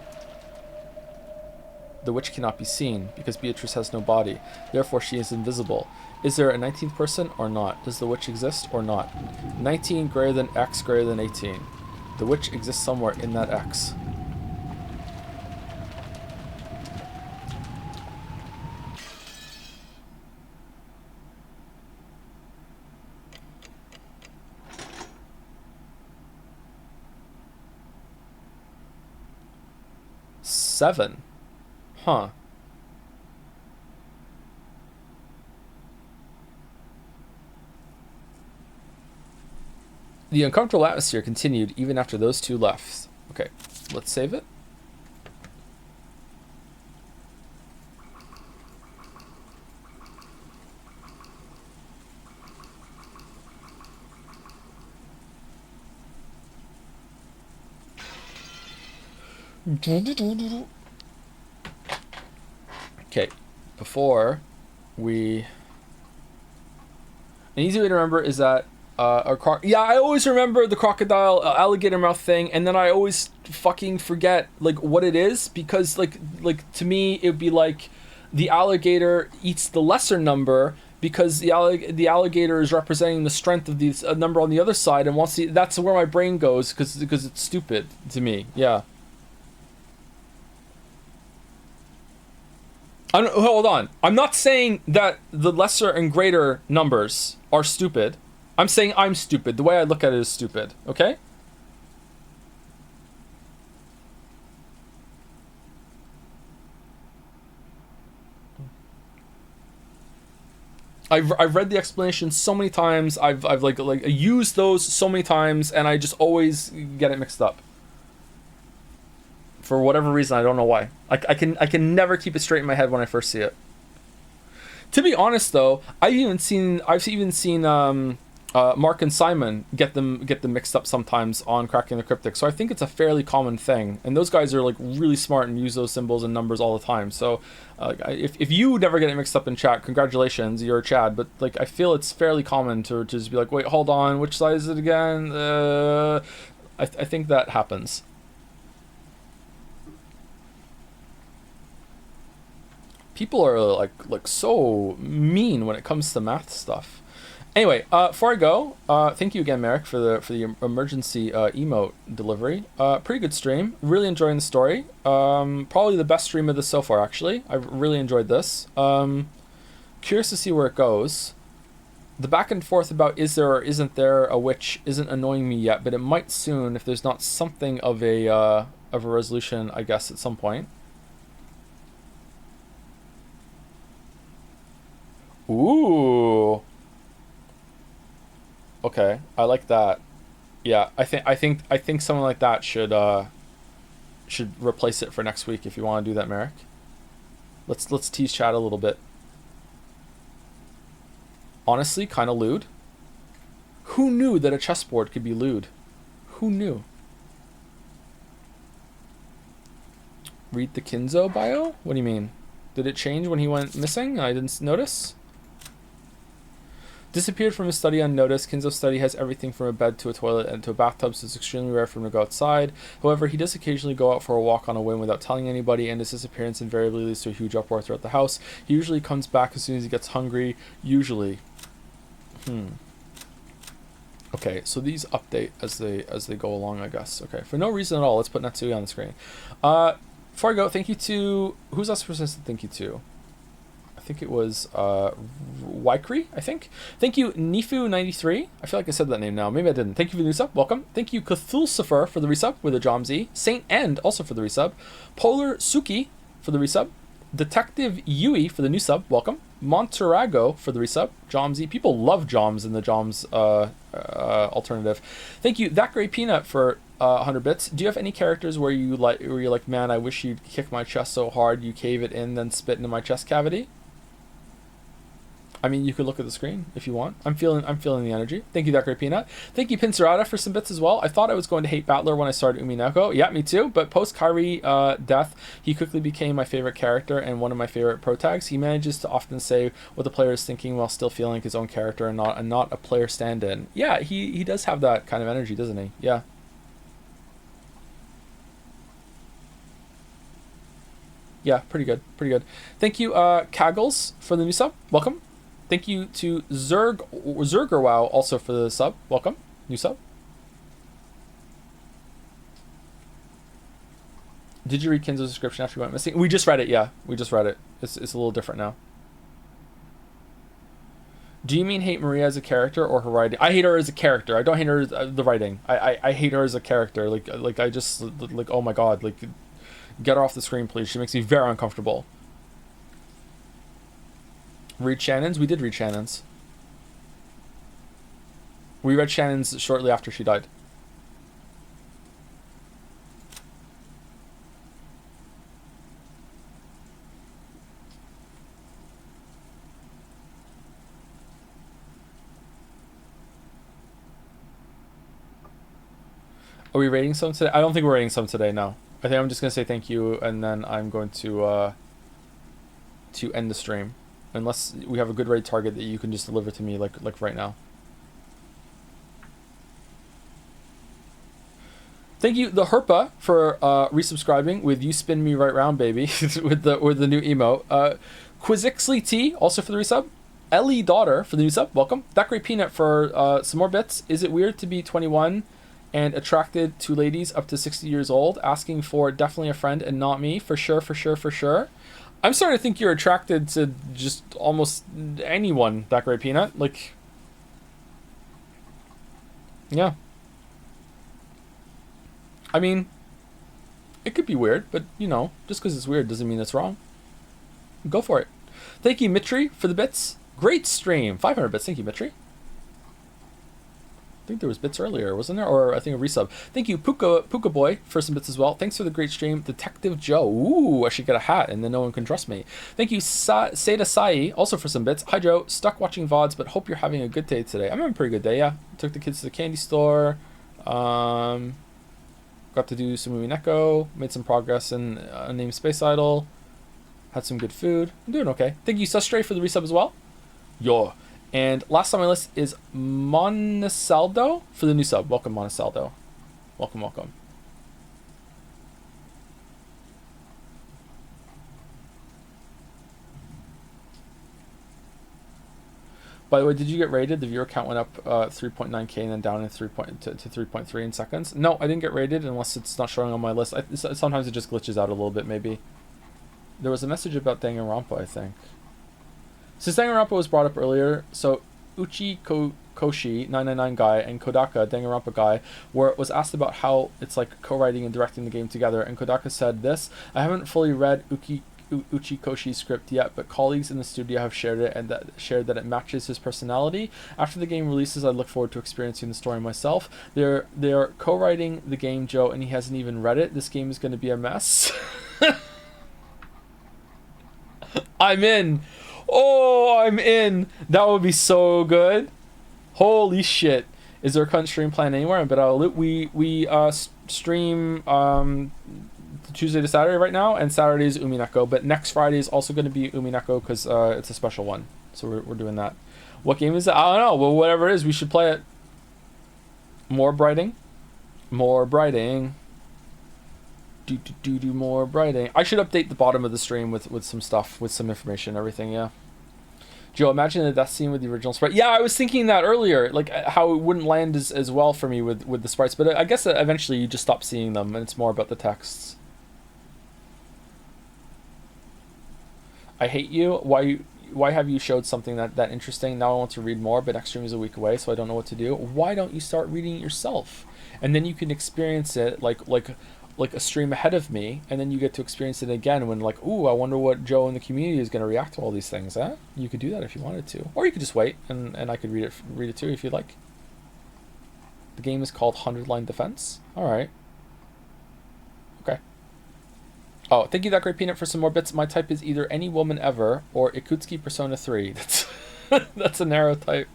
The witch cannot be seen, because Beatrice has no body. Therefore, she is invisible. Is there a 19th person or not? Does the witch exist or not? 19 greater than x greater than 18. The witch exists somewhere in that x. Seven. Huh. The uncomfortable atmosphere continued even after those two left. Okay, let's save it. Okay, before we... An easy way to remember is that Yeah, I always remember the crocodile alligator mouth thing, and then I always fucking forget like what it is, because like to me it would be like the alligator eats the lesser number, because the alligator is representing the strength of the number on the other side, and wants to. That's where my brain goes, because it's stupid to me. Yeah. Hold on. I'm not saying that the lesser and greater numbers are stupid. I'm saying I'm stupid. The way I look at it is stupid. Okay? I've read the explanation so many times. I've like used those so many times, and I just always get it mixed up. For whatever reason, I don't know why. I can never keep it straight in my head when I first see it. To be honest, though, I've even seen Mark and Simon get them mixed up sometimes on Cracking the Cryptic. So I think it's a fairly common thing, and those guys are like really smart and use those symbols and numbers all the time. So if you never get it mixed up in chat, congratulations, you're a Chad. But like I feel it's fairly common to just be like, wait, hold on, which side is it again? I think that happens. People are like so mean when it comes to math stuff. Anyway, before I go, thank you again, Merrick, for the emergency emote delivery. Pretty good stream. Really enjoying the story. Probably the best stream of this so far, actually. I've really enjoyed this. Curious to see where it goes. The back and forth about is there or isn't there a witch isn't annoying me yet, but it might soon if there's not something of a resolution, I guess, at some point. Ooh. Okay, I like that. Yeah, I think someone like that should replace it for next week if you want to do that, Merrick. Let's tease chat a little bit. Honestly, kind of lewd. Who knew that a chessboard could be lewd? Who knew? Read the Kinzo bio? What do you mean? Did it change when he went missing? I didn't notice. Disappeared from his study unnoticed. Kinzo's study has everything from a bed to a toilet and to a bathtub, so it's extremely rare for him to go outside. However, he does occasionally go out for a walk on a whim without telling anybody, and his disappearance invariably leads to a huge uproar throughout the house. He usually comes back as soon as he gets hungry. Usually. Okay, so these update as they go along, I guess. Okay, for no reason at all, let's put Natsuya on the screen. Before I go, thank you to... Who's last person to thank you to? I think it was Waikri, I think. Thank you, Nifu93. I feel like I said that name now. Maybe I didn't. Thank you for the resub. Welcome. Thank you, Cthulcifer, for the resub with a Jomz. Saint End also for the resub. Polar Suki for the resub. Detective Yui for the new sub. Welcome. Monterago for the resub. Jomz. People love Joms in the Joms alternative. Thank you, That Great Peanut, for 100 bits. Do you have any characters where you're like, man, I wish you'd kick my chest so hard you cave it in, then spit into my chest cavity? I mean, you could look at the screen if you want. I'm feeling the energy. Thank you, That Great Peanut. Thank you, Pincerata, for some bits as well. I thought I was going to hate Battler when I started Umineko. Yeah, me too. But post Kairi death, he quickly became my favorite character and one of my favorite pro tags. He manages to often say what the player is thinking while still feeling like his own character and not a player stand-in. Yeah, he does have that kind of energy, doesn't he? Yeah. Yeah, pretty good. Thank you, Kaggles, for the new sub. Welcome. Thank you to Zergerwow also for the sub. Welcome. New sub. Did you read Kinzo's description after you went missing? We just read it, yeah. We just read it. It's a little different now. Do you mean hate Maria as a character or her writing? I hate her as a character. I don't hate her as the writing. I hate her as a character. Like I just like, oh my god, like, get her off the screen, please. She makes me very uncomfortable. Read Shannon's? We did read Shannon's. We read Shannon's shortly after she died. Are we rating some today? I don't think we're rating some today, no. I think I'm just going to say thank you, and then I'm going to end the stream. Unless we have a good raid target that you can just deliver to me like right now. Thank you, the Herpa, for resubscribing with "You Spin Me Right Round, Baby" with the new emote. Quizixley T also for the resub. Ellie Daughter for the new sub. Welcome. That Great Peanut for some more bits. Is it weird to be 21 and attracted to ladies up to 60 years old? Asking for definitely a friend and not me. For sure, for sure, for sure. I'm starting to think you're attracted to just almost anyone, That Great Peanut. Like, yeah. I mean, it could be weird, but, you know, just because it's weird doesn't mean it's wrong. Go for it. Thank you, Mitri, for the bits. Great stream. 500 bits. Thank you, Mitri. I think there was bits earlier, wasn't there? Or I think a resub. Thank you, Puka Boy, for some bits as well. Thanks for the great stream. Detective Joe. Ooh, I should get a hat, and then no one can trust me. Thank you, Seda Sai, also for some bits. Hi, Joe. Stuck watching VODs, but hope you're having a good day today. I'm having a pretty good day, yeah. Took the kids to the candy store. Got to do some Umineko, made some progress in Unnamed Space Idol, had some good food. I'm doing okay. Thank you, Sustray, for the resub as well. Yo. And last on my list is Monasaldo for the new sub. Welcome, Monasaldo. Welcome, welcome. By the way, did you get rated? The viewer count went up 3.9k and then down in to 3.3 in seconds. No, I didn't get rated unless it's not showing on my list. Sometimes it just glitches out a little bit, maybe. There was a message about Danganronpa, I think. Since Danganronpa was brought up earlier, so Uchi Koshi, 999 guy, and Kodaka, Danganronpa guy, was asked about how it's like co-writing and directing the game together, and Kodaka said this: I haven't fully read Uchi Koshi's script yet, but colleagues in the studio have shared it and shared that it matches his personality. After the game releases, I look forward to experiencing the story myself. They're co-writing the game, Joe, and he hasn't even read it. This game is going to be a mess. I'm in. Oh, I'm in. That would be so good. Holy shit. Is there a current stream plan anywhere? But we stream Tuesday to Saturday right now, and Saturday is Umineko, but next Friday is also going to be Umineko because it's a special one, so we're doing that. What game is it? I don't know. Well, whatever it is, we should play it. More brighting. More brighting. Do more brighting. I should update the bottom of the stream with some stuff, with some information and everything, yeah. Joe, imagine the death scene with the original sprite. Yeah, I was thinking that earlier, like how it wouldn't land as well for me with the sprites, but I guess eventually you just stop seeing them and it's more about the texts. I hate you. Why have you showed something that interesting? Now I want to read more, but next stream is a week away, so I don't know what to do. Why don't you start reading it yourself? And then you can experience it like a stream ahead of me, and then you get to experience it again when like, ooh, I wonder what Joe in the community is going to react to all these things. Huh? You could do that if you wanted to, or you could just wait and I could read it too if you'd like. The game is called 100 Line Defense. All right. Okay. Oh, thank you, That Great Peanut, for some more bits. My type is either Any Woman Ever or Ikutsuki Persona 3. That's a narrow type.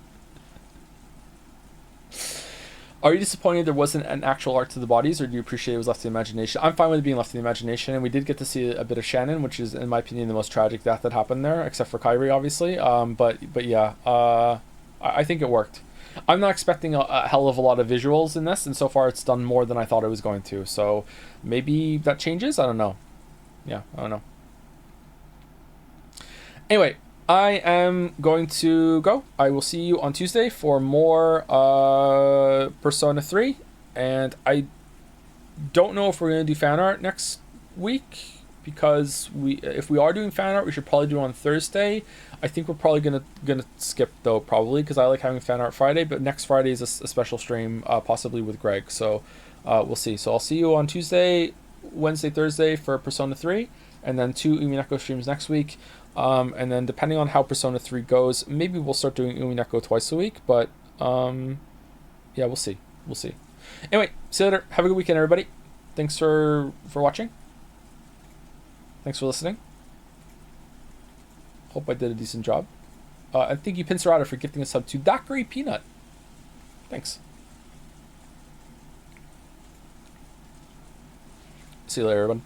Are you disappointed there wasn't an actual art to the bodies, or do you appreciate it was left to the imagination? I'm fine with it being left to the imagination, and we did get to see a bit of Shannon, which is, in my opinion, the most tragic death that happened there, except for Kyrie, obviously. But yeah, I think it worked. I'm not expecting a hell of a lot of visuals in this, and so far it's done more than I thought it was going to. So maybe that changes? I don't know. Yeah, I don't know. Anyway, I am going to go. I will see you on Tuesday for more Persona 3. And I don't know if we're going to do fan art next week, because if we are doing fan art, we should probably do it on Thursday. I think we're probably gonna skip though, probably, because I like having fan art Friday. But next Friday is a special stream, possibly with Greg. So we'll see. So I'll see you on Tuesday, Wednesday, Thursday for Persona 3, and then 2 Umineko streams next week. And then depending on how Persona 3 goes, maybe we'll start doing Umineko twice a week, but yeah, we'll see. We'll see. Anyway, see you later. Have a good weekend, everybody. Thanks for watching. Thanks for listening. Hope I did a decent job. And thank you, Pincerata, for gifting a sub to Daiquiri Peanut. Thanks. See you later, everyone.